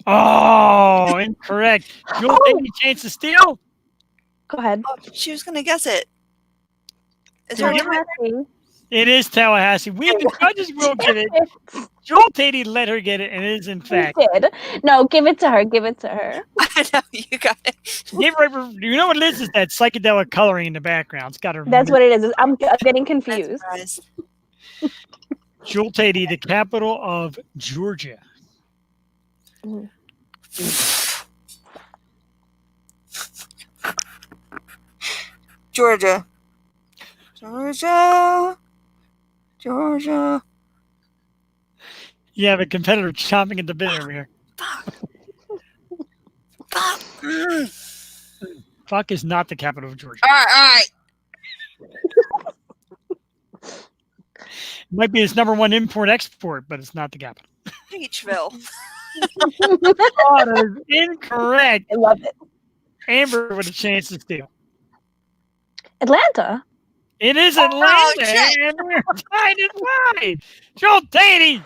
Oh, incorrect. Jewel, any chance to steal? Go ahead. Oh, she was going to guess it. Is there Tallahassee. It is Tallahassee. The judges will get it. Jewel Tatey let her get it, and it is in fact. He did. No, give it to her. Give it to her. I know, you got it. You know what it is? Is that psychedelic coloring in the background. It's got her. That's what it is. I'm getting confused. Jewel Tatey, the capital of Georgia. Georgia. You have a competitor chomping at the bit over here. Fuck is not the capital of Georgia. All right. It might be its #1 import-export, but it's not the capital. Beachville. Oh, that is incorrect. I love it. Amber with a chance to steal. Atlanta. It is Atlanta. And we're tied at 5. Jewel Tatey.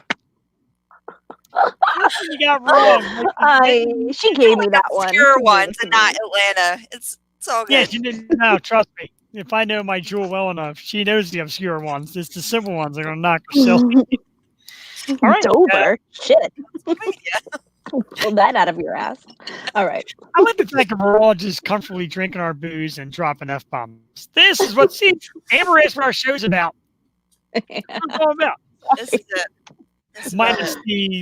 You got wrong. She gave me that one. Obscure ones and not Atlanta. It's all good. Yes, you didn't. No, trust me. If I know my Jewel well enough, she knows the obscure ones. It's the simple ones that are going to knock her silly. All right. Dover. Shit. Pull that out of your ass. All right. I like the fact that we're all just comfortably drinking our booze and dropping F-bombs. This is what, Amber asked what our show's about. What's it all about? This is it.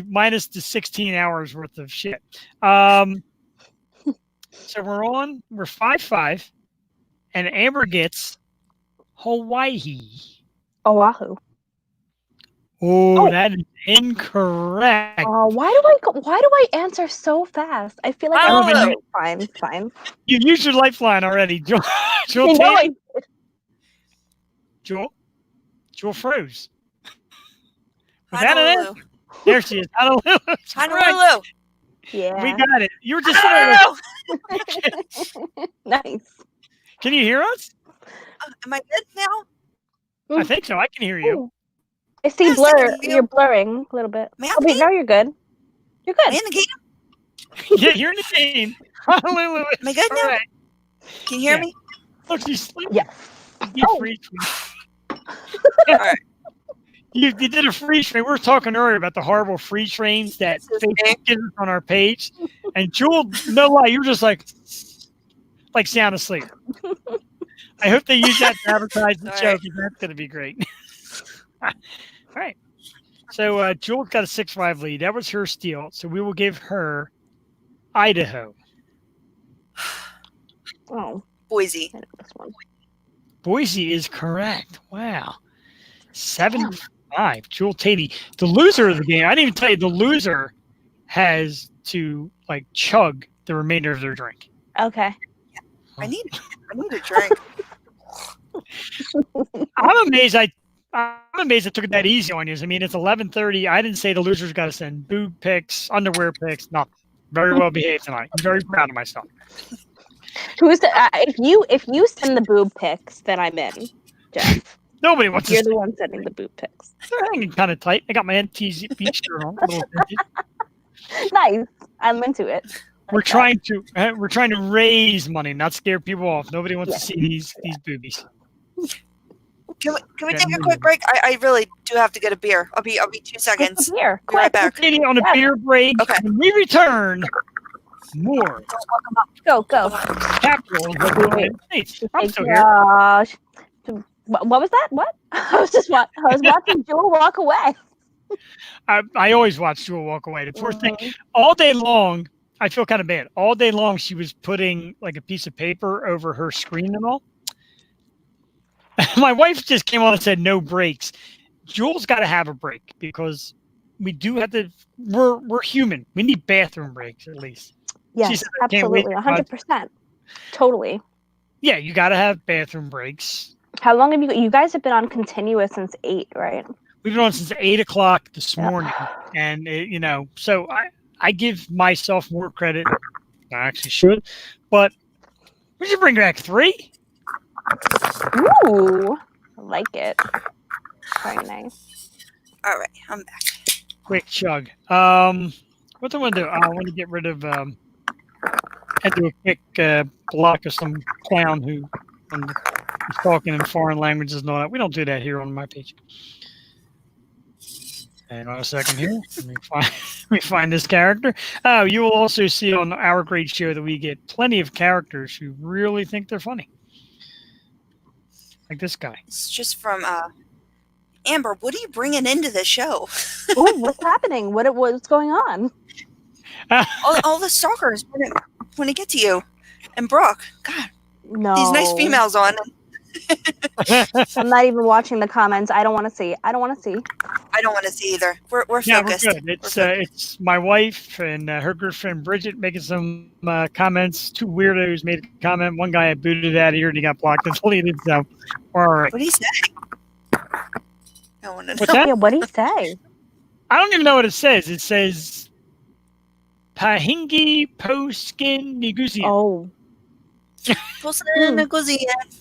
Minus the 16 hours worth of shit. So we're 5-5, and Amber gets Hawaii. Oahu. Oh, that is incorrect. Why do I answer so fast? I feel like I'm fine. You used your lifeline already, Jewel. Jewel froze. Honolulu. There she is. Honolulu. Honolulu. Yeah. We got it. You were just Nice. Can you hear us? Am I good now? I think so. I can hear you. I see blur. You're blurring a little bit. Oh, wait, no, you're good. You're good. Am I in the game? Yeah, you're in the game. Honolulu. Am I good now? Right. Can you hear me? Oh, she's sleeping. Yeah. All right. You did a free train. We were talking earlier about the horrible free trains that Facebook gives us on our page. And Jewel, no lie, you were just like sound asleep. I hope they use that to advertise the show because that's going to be great. All right. So Jewel got a 6-5 lead. That was her steal. So we will give her Idaho. Oh, Boise. this one. Boise is correct. Wow. 7-5. Jewel Tatey. The loser of the game, I didn't even tell you, the loser has to like chug the remainder of their drink. Okay. I need a drink. I'm amazed I took it that easy on you. I mean, it's 11:30. I didn't say the loser's got to send boob pics, underwear pics, nothing. Very well behaved tonight. I'm very proud of myself. Who's the, if you send the boob pics, then I'm in, Jeff. Nobody wants You're to. the one sending the boob pics. They're hanging kind of tight. I got my NTZ beach shirt on. Nice. I'm into it. We're trying to raise money, not scare people off. Nobody wants to see these boobies. Can we take a quick break? I really do have to get a beer. I'll be 2 seconds. Beer. Be right back. Katie, on a beer break. Okay. When we return, more. Go. Capitals of the United States. I'm still here. Gosh. What was that? What? I was watching Jewel walk away. I always watch Jewel walk away. The poor thing, all day long, I feel kind of bad. All day long, she was putting like a piece of paper over her screen and all. My wife just came on and said no breaks. Jewel's got to have a break because we do have to. We're human. We need bathroom breaks at least. Yes, absolutely, 100%, totally. Yeah, you got to have bathroom breaks. How long have you guys have been on continuous since 8, right? We've been on since 8 o'clock this morning, and so I give myself more credit. I actually should, but we should bring back 3. Ooh, I like it. Very nice. All right, I'm back. Quick chug. What do I want to do? I want to get rid of. And do a quick block of some clown who is talking in foreign languages and all that. We don't do that here on my page. Hang on a second here. Let me find this character. Oh, you will also see on our great show that we get plenty of characters who really think they're funny. Like this guy. It's just from Amber. What are you bringing into the show? Oh, what's happening? What's going on? all the stalkers want to get to you, and Brooke. God, no, these nice females on. I'm not even watching the comments. I don't want to see. I don't want to see either. We're focused. We're good. It's my wife and her good friend Bridget making some comments. 2 weirdos made a comment. One guy I booted out of here and he got blocked and deleted. So we're all right. What did he say? I want to know. What's that? Yeah, what did he say? I don't even know what it says. It says Pahingi Poskin Nigusian. Oh. Poskin Nigusian.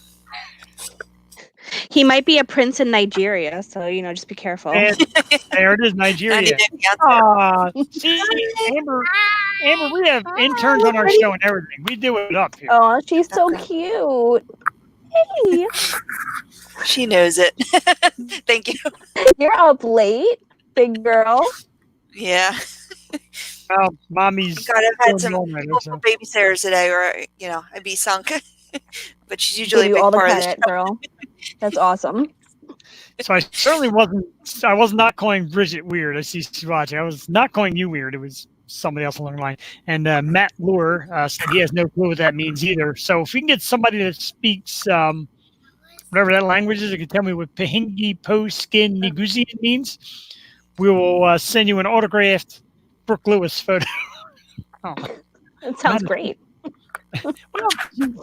He might be a prince in Nigeria, so just be careful. And there it is, Nigeria. See, Amber, we have interns on our show and everything. We do it up here. Oh, she's so cute. Hey. She knows it. Thank you. You're up late, big girl. Yeah. Well, mommy's. God, I've had some babysitters today where I'd be sunk. But she's usually a big all the part credit, of the show. girl. That's awesome. So I certainly wasn't. I was not calling Bridget weird. I see she's watching. I was not calling you weird. It was somebody else along the line. And Matt Lure said he has no clue what that means either. So if we can get somebody that speaks whatever that language is, you can tell me what Pahingi Poskin Nigusian means. We will send you an autographed Brooke Lewis photo. It sounds great. Well,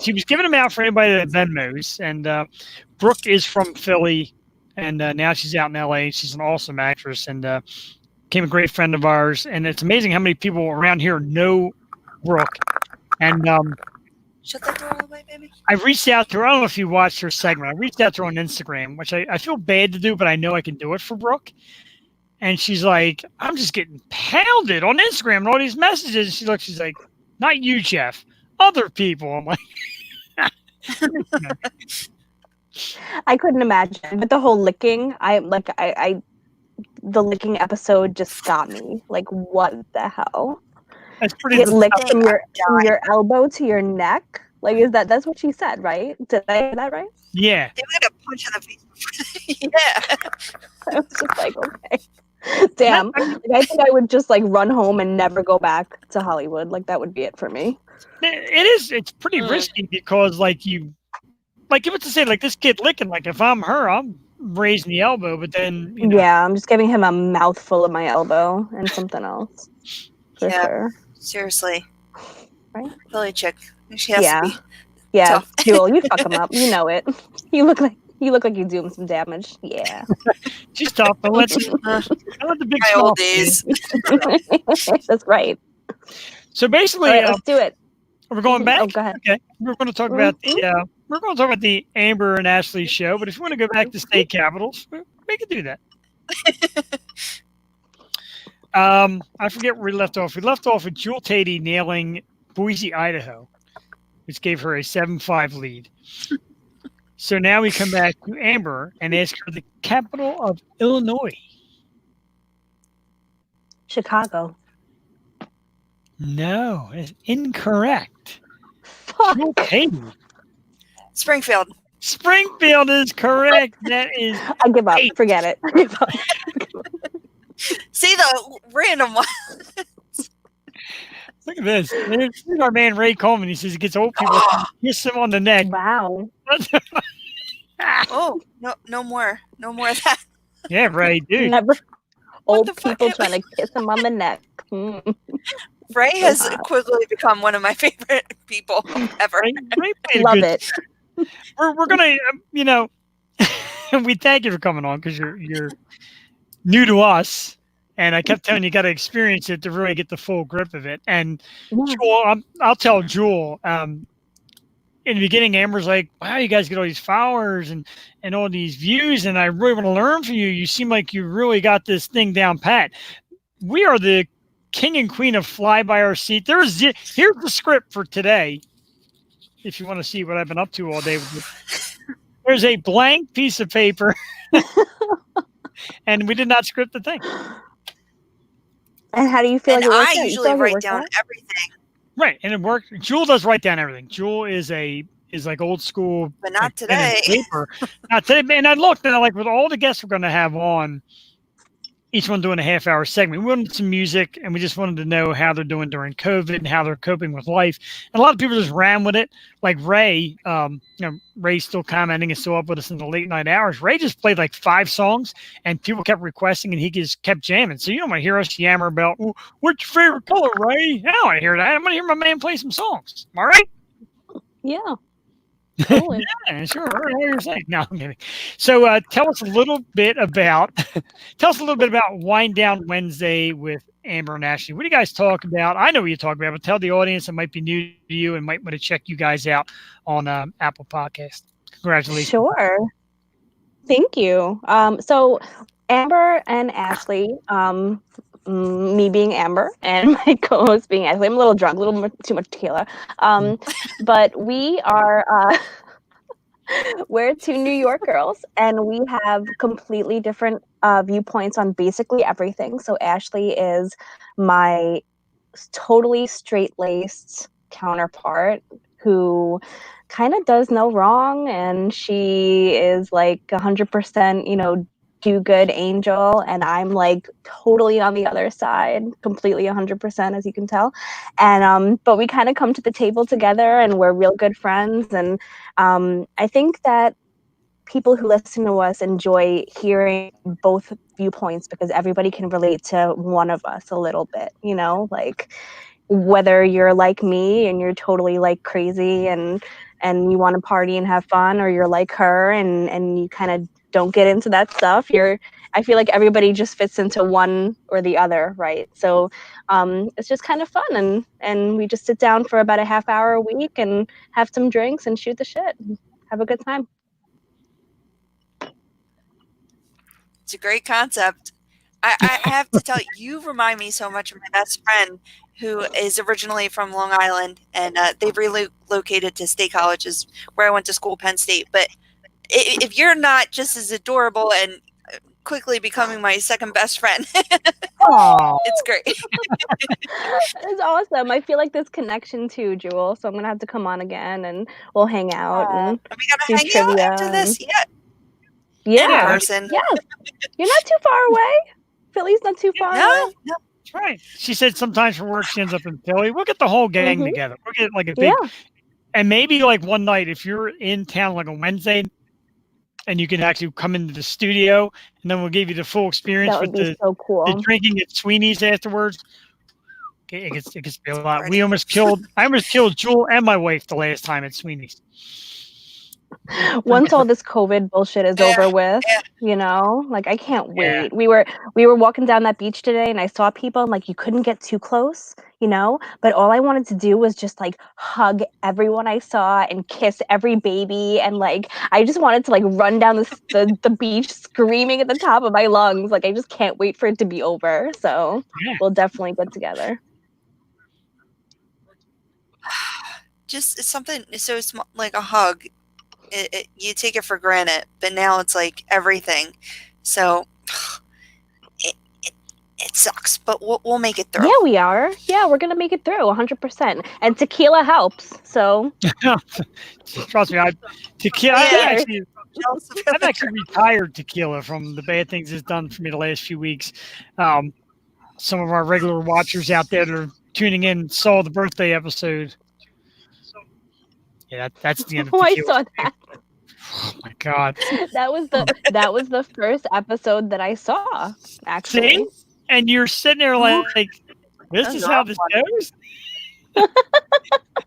she was giving them out for anybody that Venmos, and Brooke is from Philly, and now she's out in LA. She's an awesome actress, and became a great friend of ours. And it's amazing how many people around here know Brooke. And shut that door all the way, baby. I reached out to her. I don't know if you watched her segment. I reached out to her on Instagram, which I feel bad to do, but I know I can do it for Brooke. And she's like, I'm just getting pounded on Instagram and all these messages. She's like, not you, Jeff. Other people. I'm like, I couldn't imagine, but the whole licking, the licking episode just got me. Like, what the hell? That's pretty. Get licked from your elbow to your neck. Like, that's what she said, right? Did I hear that right? Yeah. They would have a punch in the face. Yeah. I was just like, okay. Damn. Like, I think I would just like run home and never go back to Hollywood. Like that would be it for me. It's pretty risky because like you have to say like this kid licking, like if I'm her, I'm raising the elbow, but then Yeah, I'm just giving him a mouthful of my elbow and something else. For sure. Seriously. Right? Philly chick. She has to be. Yeah, tough. Jewel, you fuck him up. You know it. You look like you do him some damage. Yeah. She's tough, but let's the big My small old days. That's right. So basically, All right, let's do it. We're going back. Oh, go ahead. Okay, we're going to talk about the Amber and Ashley show. But if you want to go back to state capitals, we can do that. I forget where we left off. We left off with Jewel Tatey nailing Boise, Idaho, which gave her a 7-5 lead. So now we come back to Amber and ask her the capital of Illinois. Chicago. No, it's incorrect. Fuck. Tatey. Springfield. Springfield is correct. That is. I give up. Forget it. I give up. See the random one. Look at this. Here's our man Ray Coleman. He says he gets old people to kiss him on the neck. Wow. Oh, no more of that. Yeah, Ray, dude. Never. Old people trying to kiss him on the neck. Ray has quickly become one of my favorite people ever. Ray Love it. We're gonna, we thank you for coming on because you're new to us, and I kept telling you got to experience it to really get the full grip of it. And Jewel, I'll tell Jewel. In the beginning, Amber's like, "Wow, you guys get all these followers and all these views, and I really want to learn from you. You seem like you really got this thing down pat." We are the king and queen of fly by our seat. Here's the script for today. If you want to see what I've been up to all day, there's a blank piece of paper, and we did not script the thing. And how do you feel? And like it worked I out? usually You feel like it write worked down out? everything, Right, and it worked. Jewel does write down everything. Jewel is like old school, but not like, pen and today. paper. Not today. And I looked, and like with all the guests we're going to have on, each one doing a half-hour segment. We wanted some music, and we just wanted to know how they're doing during COVID and how they're coping with life. And a lot of people just ran with it. Like Ray, Ray's still commenting and still up with us in the late night hours. Ray just played like 5 songs, and people kept requesting, and he just kept jamming. So you don't want to hear us yammer about, what's your favorite color, Ray? I don't want to hear that. I want to hear my man play some songs. All right? Yeah. Totally. Yeah, sure. What you're saying. No, I'm kidding. So tell us a little bit about Wind Down Wednesday with Amber and Ashley. What do you guys talk about? I know what you talk about, but tell the audience that might be new to you and might want to check you guys out on Apple Podcast. Congratulations. Sure. Thank you. So Amber and Ashley, me being Amber and my co-host being Ashley. I'm a little drunk, a little too much tequila. But we are we're 2 New York girls, and we have completely different viewpoints on basically everything. So Ashley is my totally straight-laced counterpart who kind of does no wrong, and she is like 100%, do good angel, and I'm like totally on the other side, completely 100%, as you can tell. And but we kind of come to the table together, and we're real good friends. And I think that people who listen to us enjoy hearing both viewpoints because everybody can relate to one of us a little bit, like whether you're like me and you're totally like crazy and you want to party and have fun, or you're like her and you kind of don't get into that stuff. I feel like everybody just fits into one or the other, right? So it's just kind of fun, and we just sit down for about a half hour a week and have some drinks and shoot the shit and have a good time. It's a great concept. I have to tell you, you remind me so much of my best friend who is originally from Long Island, and they've relocated to State Colleges where I went to school, Penn State. But if you're not just as adorable and quickly becoming my second best friend, it's great. It's awesome. I feel like this connection too, Jewel. So I'm gonna have to come on again, and we'll hang out and Are we gonna do hang trivia. out after this? Yeah. Yeah. In person. Yes. You're not too far away. Philly's not too far No, away. no. That's right. She said sometimes for work she ends up in Philly. We'll get the whole gang Mhm. together. We'll get like a big, and maybe like one night if you're in town like a Wednesday, and you can actually come into the studio, and then we'll give you the full experience That with would be so the cool. drinking at Sweeney's afterwards. It gets be a lot. I almost killed Jewel and my wife the last time at Sweeney's. Once all this COVID bullshit is over with, you know, like I can't wait. We were walking down that beach today and I saw people and like you couldn't get too close, you know, but all I wanted to do was just like hug everyone I saw and kiss every baby and like I just wanted to like run down the beach screaming at the top of my lungs. Like I just can't wait for it to be over. So we'll definitely get together. Just it's something so small, like a hug. You take it for granted, but now it's like everything. So it sucks, but we'll make it through. Yeah, we are. Yeah, we're gonna make it through 100%. And tequila helps. So trust me, tequila. Yeah. I've actually retired tequila from the bad things it's done for me the last few weeks. Some of our regular watchers out there that are tuning in saw the birthday episode. Yeah, that's the end of oh, I tequila. saw that. Oh my god. That was the first episode that I saw, actually. See? And you're sitting there like, this is how this goes?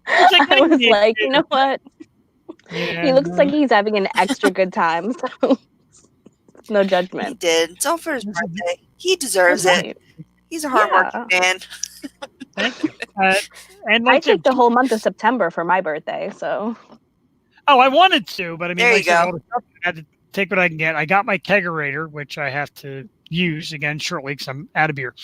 I was like, you know what? Yeah, He looks like he's having an extra good time, so no judgment. He did. It's all for his birthday. He deserves That's it. He's a hardworking man. Thank you. And I like take the whole month of September for my birthday, so. Oh, I wanted to, but I mean, There like you I said, go. all the stuff, I had to take what I can get. I got my kegerator, which I have to use again shortly because I'm out of beer.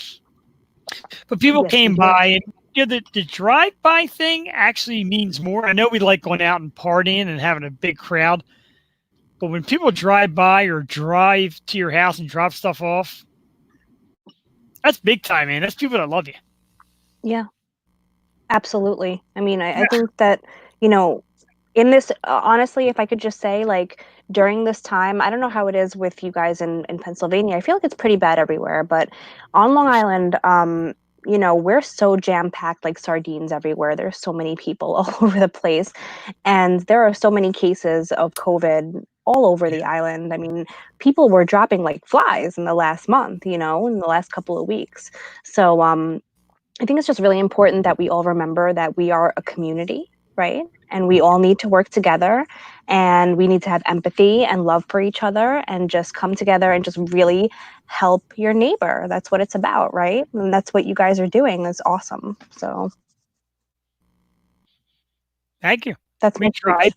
But people Yes, came you do. by, and you know, the drive-by thing actually means more. I know we like going out and partying and having a big crowd, but when people drive by or drive to your house and drop stuff off, that's big time, man. That's people that love you. Yeah, absolutely. I mean, I think that, you know, in this, honestly, if I could just say, like, during this time, I don't know how it is with you guys in Pennsylvania. I feel like it's pretty bad everywhere, but on Long Island, you know, we're so jam-packed like sardines everywhere. There's so many people all over the place. And there are so many cases of COVID all over the island. I mean, people were dropping like flies in the last month, you know, in the last couple of weeks. So I think it's just really important that we all remember that we are a community, right? And we all need to work together and we need to have empathy and love for each other and just come together and just really help your neighbor. That's what it's about, right? And that's what you guys are doing is awesome. So Thank you. that's We tried.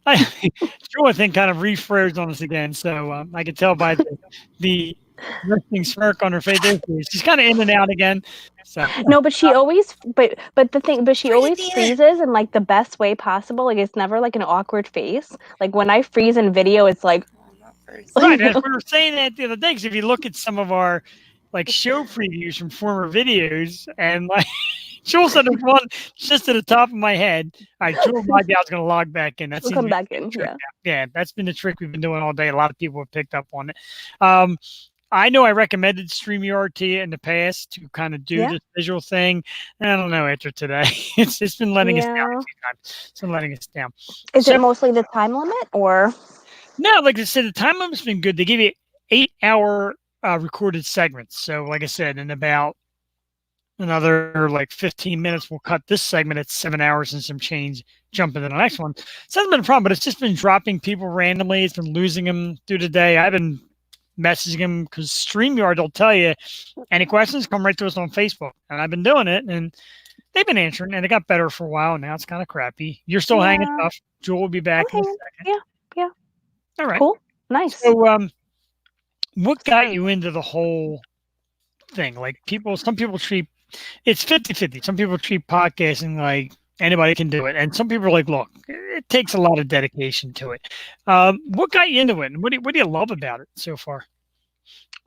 Joe, I think, kind of refroze on us again, so I could tell by the resting smirk on her face. She's kind of in and out again. So no, but she always, but she always freezes in like the best way possible. Like it's never like an awkward face. Like when I freeze in video, it's like, right. As we were saying that the other day, because if you look at some of our like show previews from former videos, and like Joel said, there's one just at the top of my head. All right, Joel, my gal's going to log back in. we'll come back in. Yeah. Yeah, that's been the trick we've been doing all day. A lot of people have picked up on it. I know I recommended StreamYard to you in the past to kind of do this visual thing. I don't know after today. It's been letting us down a few times. It's been letting us down. Is it mostly the time limit or? No, like I said, the time limit's been good. They give you 8-hour recorded segments. So like I said, in about another like 15 minutes, we'll cut this segment at 7 hours and some change, jump into the next one. So it hasn't been a problem, but it's just been dropping people randomly. It's been losing them through the day. I've been messaging them because StreamYard will tell you any questions, come right to us on Facebook. And I've been doing it and they've been answering and it got better for a while. Now it's kind of crappy. You're still hanging tough. Jewel will be back in a second. Yeah. All right. Cool. Nice. So what got you into the whole thing? Like some people treat it's 50-50. Some people treat podcasting like anybody can do it. And some people are like, look, it takes a lot of dedication to it. What got you into it? And what do you love about it so far?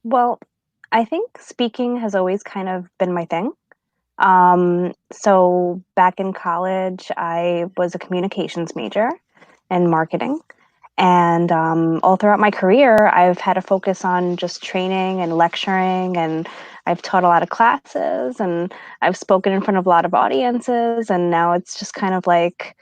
Well, I think speaking has always kind of been my thing. So back in college, I was a communications major and marketing. And all throughout my career, I've had a focus on just training and lecturing, and I've taught a lot of classes, and I've spoken in front of a lot of audiences, and now it's just kind of like,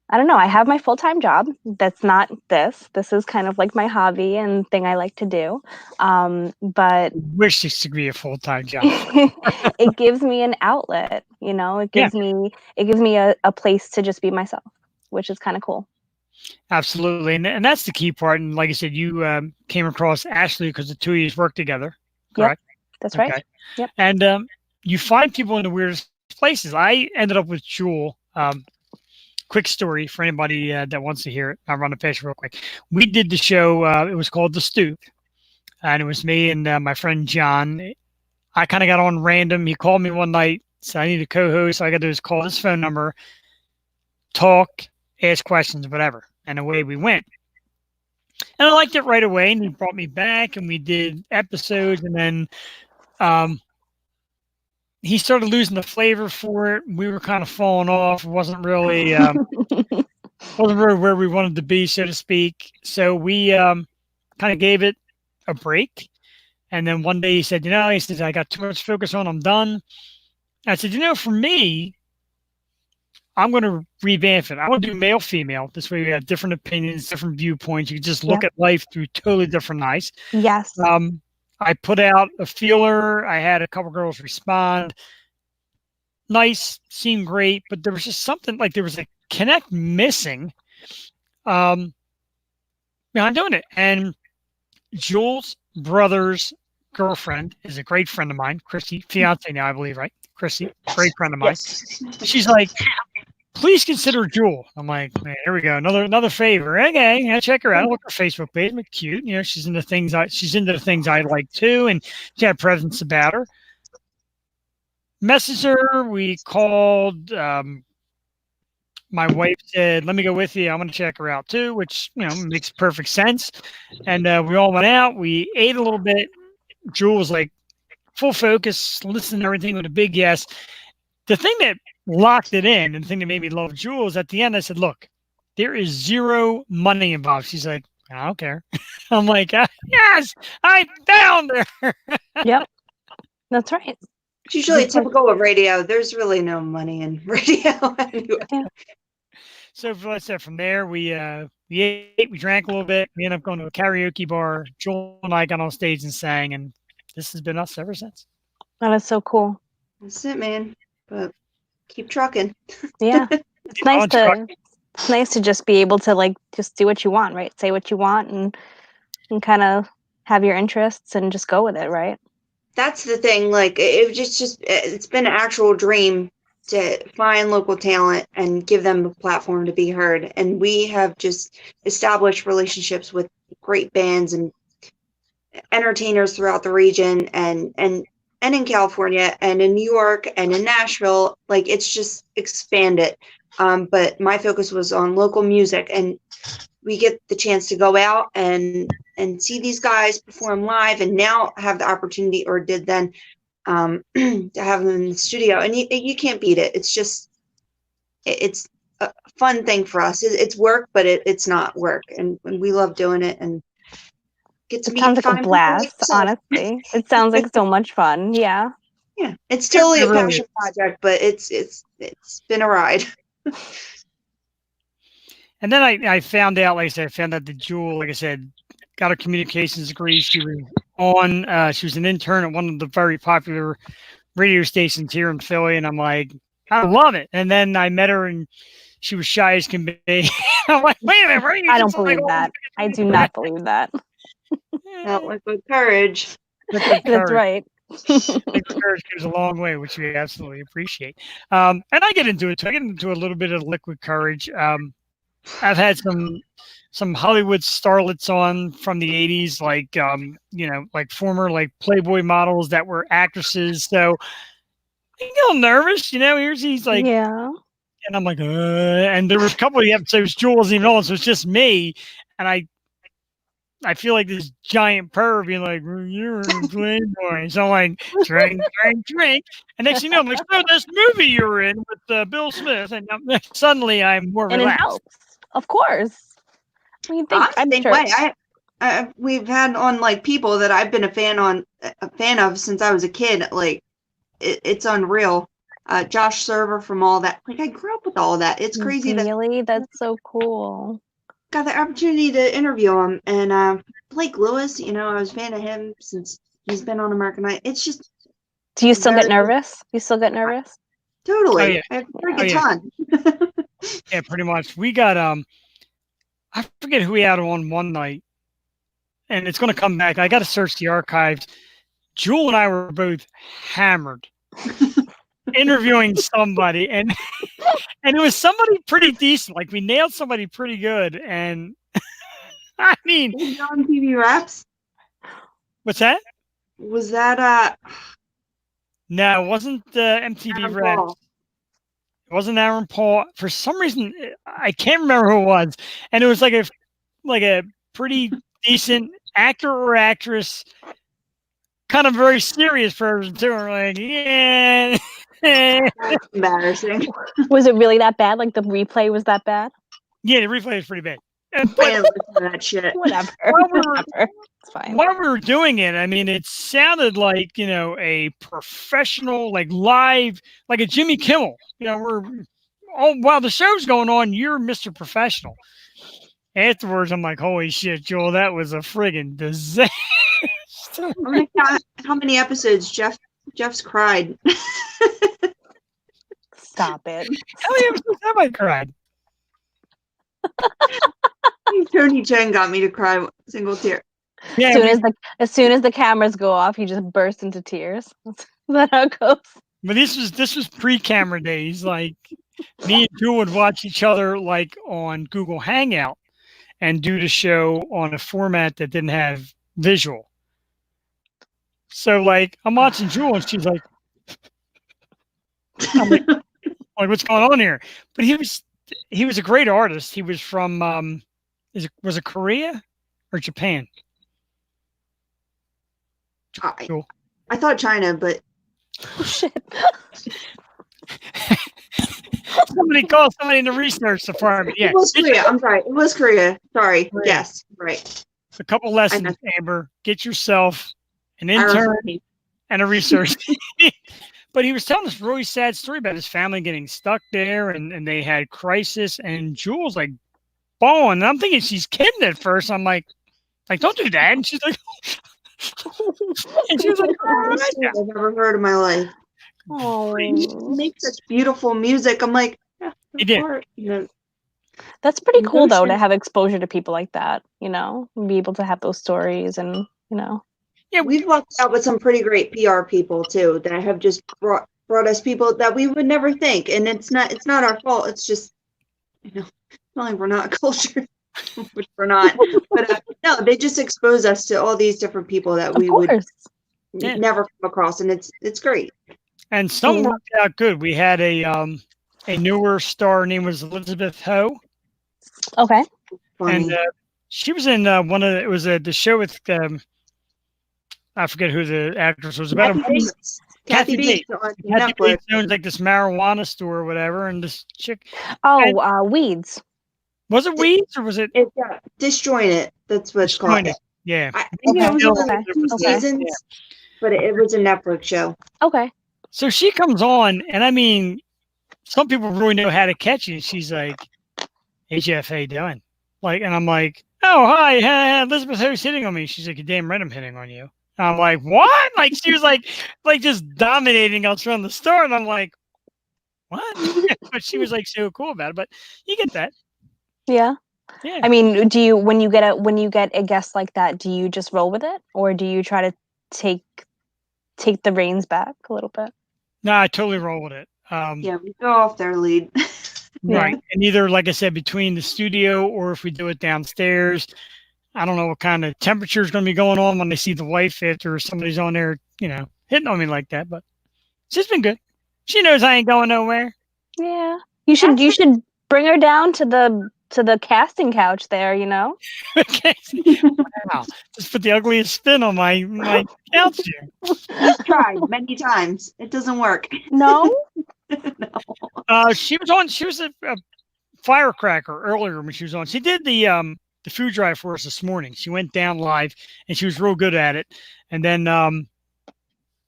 I don't know, I have my full-time job. That's not this. This is kind of like my hobby and thing I like to do. But Wish this to be a full-time job. it gives me an outlet, you know, it gives me a place to just be myself, which is kind of cool. Absolutely. And that's the key part. And like I said, you came across Ashley because the two of you work together, correct? Yep, that's right. Okay. Yep. And you find people in the weirdest places. I ended up with Jewel. Quick story for anybody that wants to hear it. I'll run the page real quick. We did the show. It was called The Stoop. And it was me and my friend John. I kind of got on random. He called me one night. So I need a co-host. So I got to do is call his phone number, talk, ask questions, whatever. And away we went. And I liked it right away. And he brought me back and we did episodes. And then he started losing the flavor for it. We were kind of falling off. It wasn't really where we wanted to be, so to speak. So we kind of gave it a break. And then one day he said, he says, I got too much focus on, I'm done. I said, for me, I'm going to revamp it. I want to do male, female. This way we have different opinions, different viewpoints. You can just look at life through totally different eyes. Yes. I put out a feeler. I had a couple girls respond. Nice, seemed great, but there was just something like there was a connect missing behind doing it. And Jules' brother's girlfriend is a great friend of mine, Chrissy, fiance now, I believe, right? Chrissy, great friend of mine. Yes. She's like, please consider Jewel. I'm like, man, here we go. Another favor. Okay, yeah, check her out. Look at her Facebook page. Look cute. She's into the things I like too, and she had a presence about her. Messaged her. We called. My wife said, let me go with you. I'm going to check her out too, which, makes perfect sense. And we all went out. We ate a little bit. Jewel was like full focus, listening to everything with a big yes. The thing that locked it in and the thing that made me love Jewel is at the end, I said, look, there is zero money involved. She's like, I don't care. I'm like, yes, I found her. Yep. That's right. It's usually typical of radio. There's really no money in radio anyway. Yeah. So let's say from there, we ate, we drank a little bit. We ended up going to a karaoke bar. Joel and I got on stage and sang, and this has been us ever since. That is so cool. That's it, man. But keep trucking. Yeah. It's nice to just be able to just do what you want, right? Say what you want and kind of have your interests and just go with it, right? That's the thing. Like it's been an actual dream to find local talent and give them a platform to be heard. And we have just established relationships with great bands and entertainers throughout the region and in California and in New York and in Nashville. Like it's just expanded. But my focus was on local music, and we get the chance to go out and see these guys perform live, and now have the opportunity, or did then, to have them in the studio, and you can't beat it. It's just, it's a fun thing for us. It's work, but it's not work, and we love doing it. And get to it sounds like a blast, honestly. It sounds like so much fun. Yeah. Yeah, it's totally a passion project, but it's been a ride. And then I found out, like I said, that Jewel, like I said, got her communications degree. She was she was an intern at one of the very popular radio stations here in Philly. And I'm like, I love it. And then I met her and she was shy as can be. I'm like, wait a minute, where are you? I don't believe that. I do not believe that. Not with courage. That's right. Courage goes a long way, which we absolutely appreciate. And I get into it too. I get into a little bit of liquid courage. I've had some Hollywood starlets on from the 80s, like like former Playboy models that were actresses. So I get a little nervous, he's like, yeah. And I'm like, and there was a couple of episodes Jewel wasn't even on, so it's just me, and I feel like this giant perv being like, you're a Playboy. So I'm like, drink. And next thing you know, I'm like, so this movie you were in with Bill Smith. And suddenly I'm more relaxed. And it helps. Of course. You think, I'm I'm the same sure. way. We've had on like people that I've been a fan of since I was a kid. Like it's unreal. Josh Server from all that. Like I grew up with all that. It's crazy that Really? That's so cool. got the opportunity to interview him. And Blake Lewis, you know, I was a fan of him since he's been on American Idol. It's just Do you still get very nervous? You still get nervous? totally. Oh yeah. I drink Oh a yeah. ton. Yeah, pretty much. We got I forget who we had on one night, and it's going to come back. I got to search the archives. Jewel and I were both hammered interviewing somebody, and it was somebody pretty decent. Like we nailed somebody pretty good, and I mean, Was it on TV Raps? what's that? Was that No, it wasn't MTV Aaron Raps. Paul? It wasn't Aaron Paul. For some reason, I can't remember who it was, and it was like a pretty decent actor or actress, kind of very serious person too. We're like, yeah. That's embarrassing. Was it really that bad? Like the replay was that bad? Yeah, the replay is pretty bad. I didn't listen to that shit. Whatever. Whatever. It's fine. While we were doing it, I mean, it sounded like, you know, a professional, like live, like a Jimmy Kimmel. You know, while the show's going on, you're Mr. Professional. Afterwards, I'm like, holy shit, Joel, that was a friggin' disaster. I'm gonna count how many episodes Jeff's cried. Stop it. How many episodes have I cried? Tony Chen got me to cry a single tear. Yeah, as soon as the cameras go off, you just burst into tears. Is that how it goes? but this was pre-camera days. Like me and Jewel would watch each other like on Google Hangout and do the show on a format that didn't have visual. So like I'm watching Jewel and she's like, I'm like, what's going on here? But he was a great artist. He was from was it Korea or Japan? I thought China, but oh shit. Somebody called somebody in the research department. Yeah, it was Korea. I'm sorry. It was Korea. Sorry. Korea. Yes. Right. A couple lessons, Amber. Get yourself an intern and a research. But he was telling this really sad story about his family getting stuck there, and they had crisis. And Jewel's like, bawling. And I'm thinking she's kidding at first. I'm like, don't do that. And she's like, and she was like, I've ever heard in my life. Oh, make such beautiful music. I'm like, he did. That's pretty cool though to have exposure to people like that. You know, and be able to have those stories, and you know. Yeah, we've lucked out with some pretty great PR people too that have just brought us people that we would never think, and it's not our fault. It's just, you know, not like we're not cultured, which we're not. But no, they just expose us to all these different people that we would never come across, and it's great. And some worked out good. We had a newer star. Her name was Elizabeth Ho. Okay. And she was in one of it was the show with I forget who the actress was about. Kathy Bates on Kathy Netflix. Bates owns like this marijuana store or whatever, and this chick. Weeds. Was it Weeds or was it? It's Disjointed. That's what it's called. Yeah. I think it was only 2 seasons, but it was a Netflix show. Okay. So she comes on, and I mean, some people really know how to catch it. She's like, "Hey Jeff, how you doing?" Like, and I'm like, "Oh hi, Elizabeth Ho's hitting on me." She's like, "You damn right, I'm hitting on you." And I'm like, "What?" Like she was like just dominating us from the start, and I'm like, "What?" But she was like so cool about it. But you get that. Yeah. Yeah. I mean, do you when you get a guest like that, do you just roll with it, or do you try to take the reins back a little bit? No, I totally roll with it. Yeah, we go off their lead. Right. And either, like I said, between the studio or if we do it downstairs, I don't know what kind of temperature is going to be going on when they see the wife after somebody's on there, you know, hitting on me like that. But she's been good. She knows I ain't going nowhere. Yeah. You should bring her down to the casting couch there, you know? Wow. Just put the ugliest spin on my couch here. We've tried many times. It doesn't work. No? She was a firecracker earlier when she was on. She did the the food drive for us this morning. She went down live, and she was real good at it. And then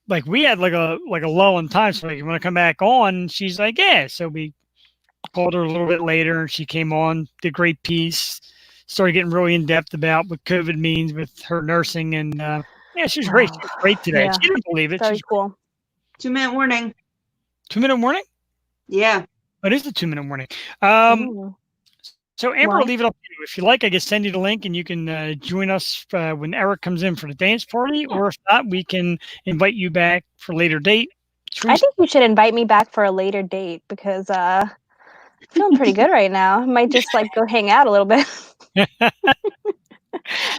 like we had like a lull in time, so like, you want to come back on? She's like, yeah. So we called her a little bit later, and she came on, did a great piece, started getting really in depth about what COVID means with her nursing, and yeah, she was great. She was great today. Yeah. She didn't believe it. Very She's cool. 2-minute warning. 2-minute warning? Yeah. What is the 2-minute warning? Ooh. So Amber, Well- I'll leave it up to you. If you like, I can send you the link, and you can join us when Eric comes in for the dance party, or if not, we can invite you back for a later date. I think you should invite me back for a later date because I'm feeling pretty good right now. I might just like go hang out a little bit.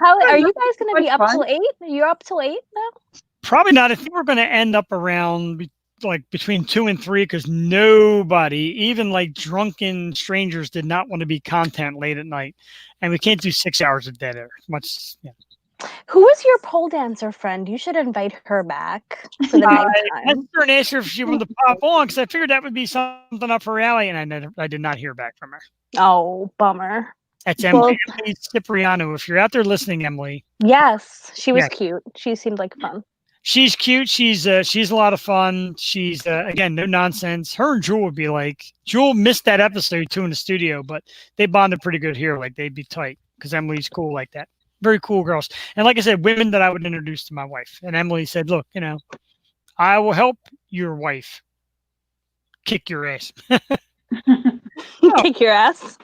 How are you guys going to be up till 8? You're up till 8 now? Probably not. I think we're going to end up around like between 2 and 3 because nobody, even like drunken strangers, did not want to be content late at night, and we can't do 6 hours of dead air. Much. Yeah. Who is your pole dancer friend? You should invite her back for the I nighttime. asked her and asked her if she wanted to pop on because I figured that would be something up her alley, and I did not hear back from her. Oh, bummer. That's Well- Emily Cipriano. If you're out there listening, Emily, Yes, she was Yeah. cute. She seemed like fun. she's cute. She's a lot of fun. She's again, no nonsense. Her and Jewel would be like, Jewel missed that episode too in the studio, but they bonded pretty good here. Like they'd be tight because Emily's cool like that. Very cool girls. And like I said, women that I would introduce to my wife. And Emily said, look, I will help your wife kick your ass. Kick your ass.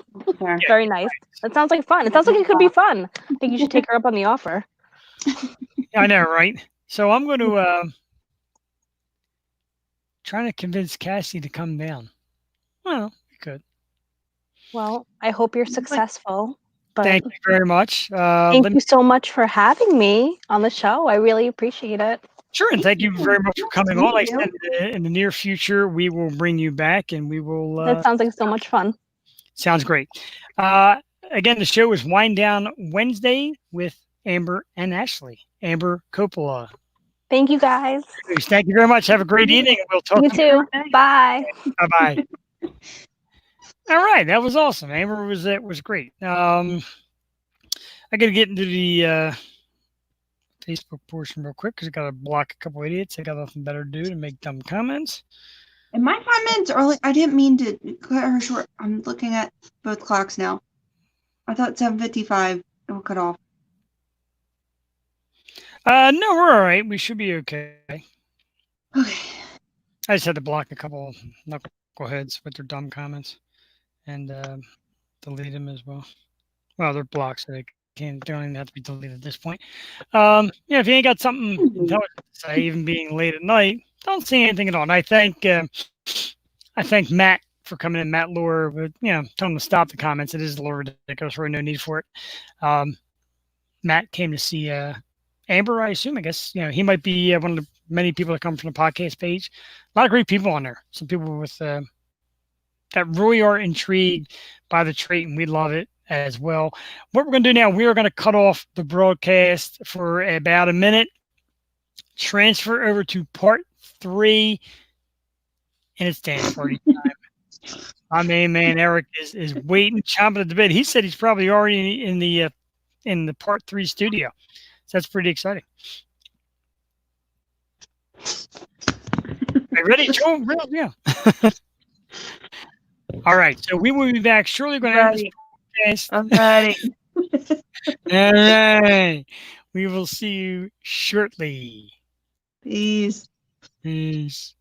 Very nice. That sounds like fun. It sounds like it could be fun. I think you should take her up on the offer. I know, right? So I'm going to trying to convince Cassie to come down. Well, we could. Well, I hope you're successful. But Thank you very much. thank you so much for having me on the show. I really appreciate it. Sure, and thank you very much for coming on. Like I Thank said, in the near future, we will bring you back, and we will. That sounds like so much fun. Sounds great. Again, the show is Wind Down Wednesday with Amber and Ashley. Amber Coppola. Thank you, guys. Thank you very much. Have a great evening. We'll talk. You too. Bye. Bye-bye. All right, that was awesome. Amber was great. I got to get into the Facebook portion real quick because I got to block a couple idiots. I got nothing better to do to make dumb comments. And my comments are like, I didn't mean to cut her short. I'm looking at both clocks now. I thought 7:55 it will cut off. No, we're all right. We should be okay. Okay. I just had to block a couple knuckleheads with their dumb comments and delete them as well. Well, they're blocked, so they don't even have to be deleted at this point. Yeah, if you ain't got something intelligent to say, even being late at night, don't say anything at all. And I thank Matt for coming in, Matt Lure, but tell him to stop the comments. It is a little ridiculous. Really, no need for it. Matt came to see Amber, I assume. I guess he might be one of the many people that come from the podcast page. A lot of great people on there. Some people with that really are intrigued by the trait, and we love it as well. What we're going to do now, we are going to cut off the broadcast for about a minute, transfer over to part 3, and it's dance party time. My main man Eric is waiting, chomping at the bit. He said he's probably already in the part 3 studio. So that's pretty exciting. Are you ready, Joe? Yeah. All right. So we will be back shortly. Going to end this podcast. I'm ready. All right. We will see you shortly. Peace. Peace.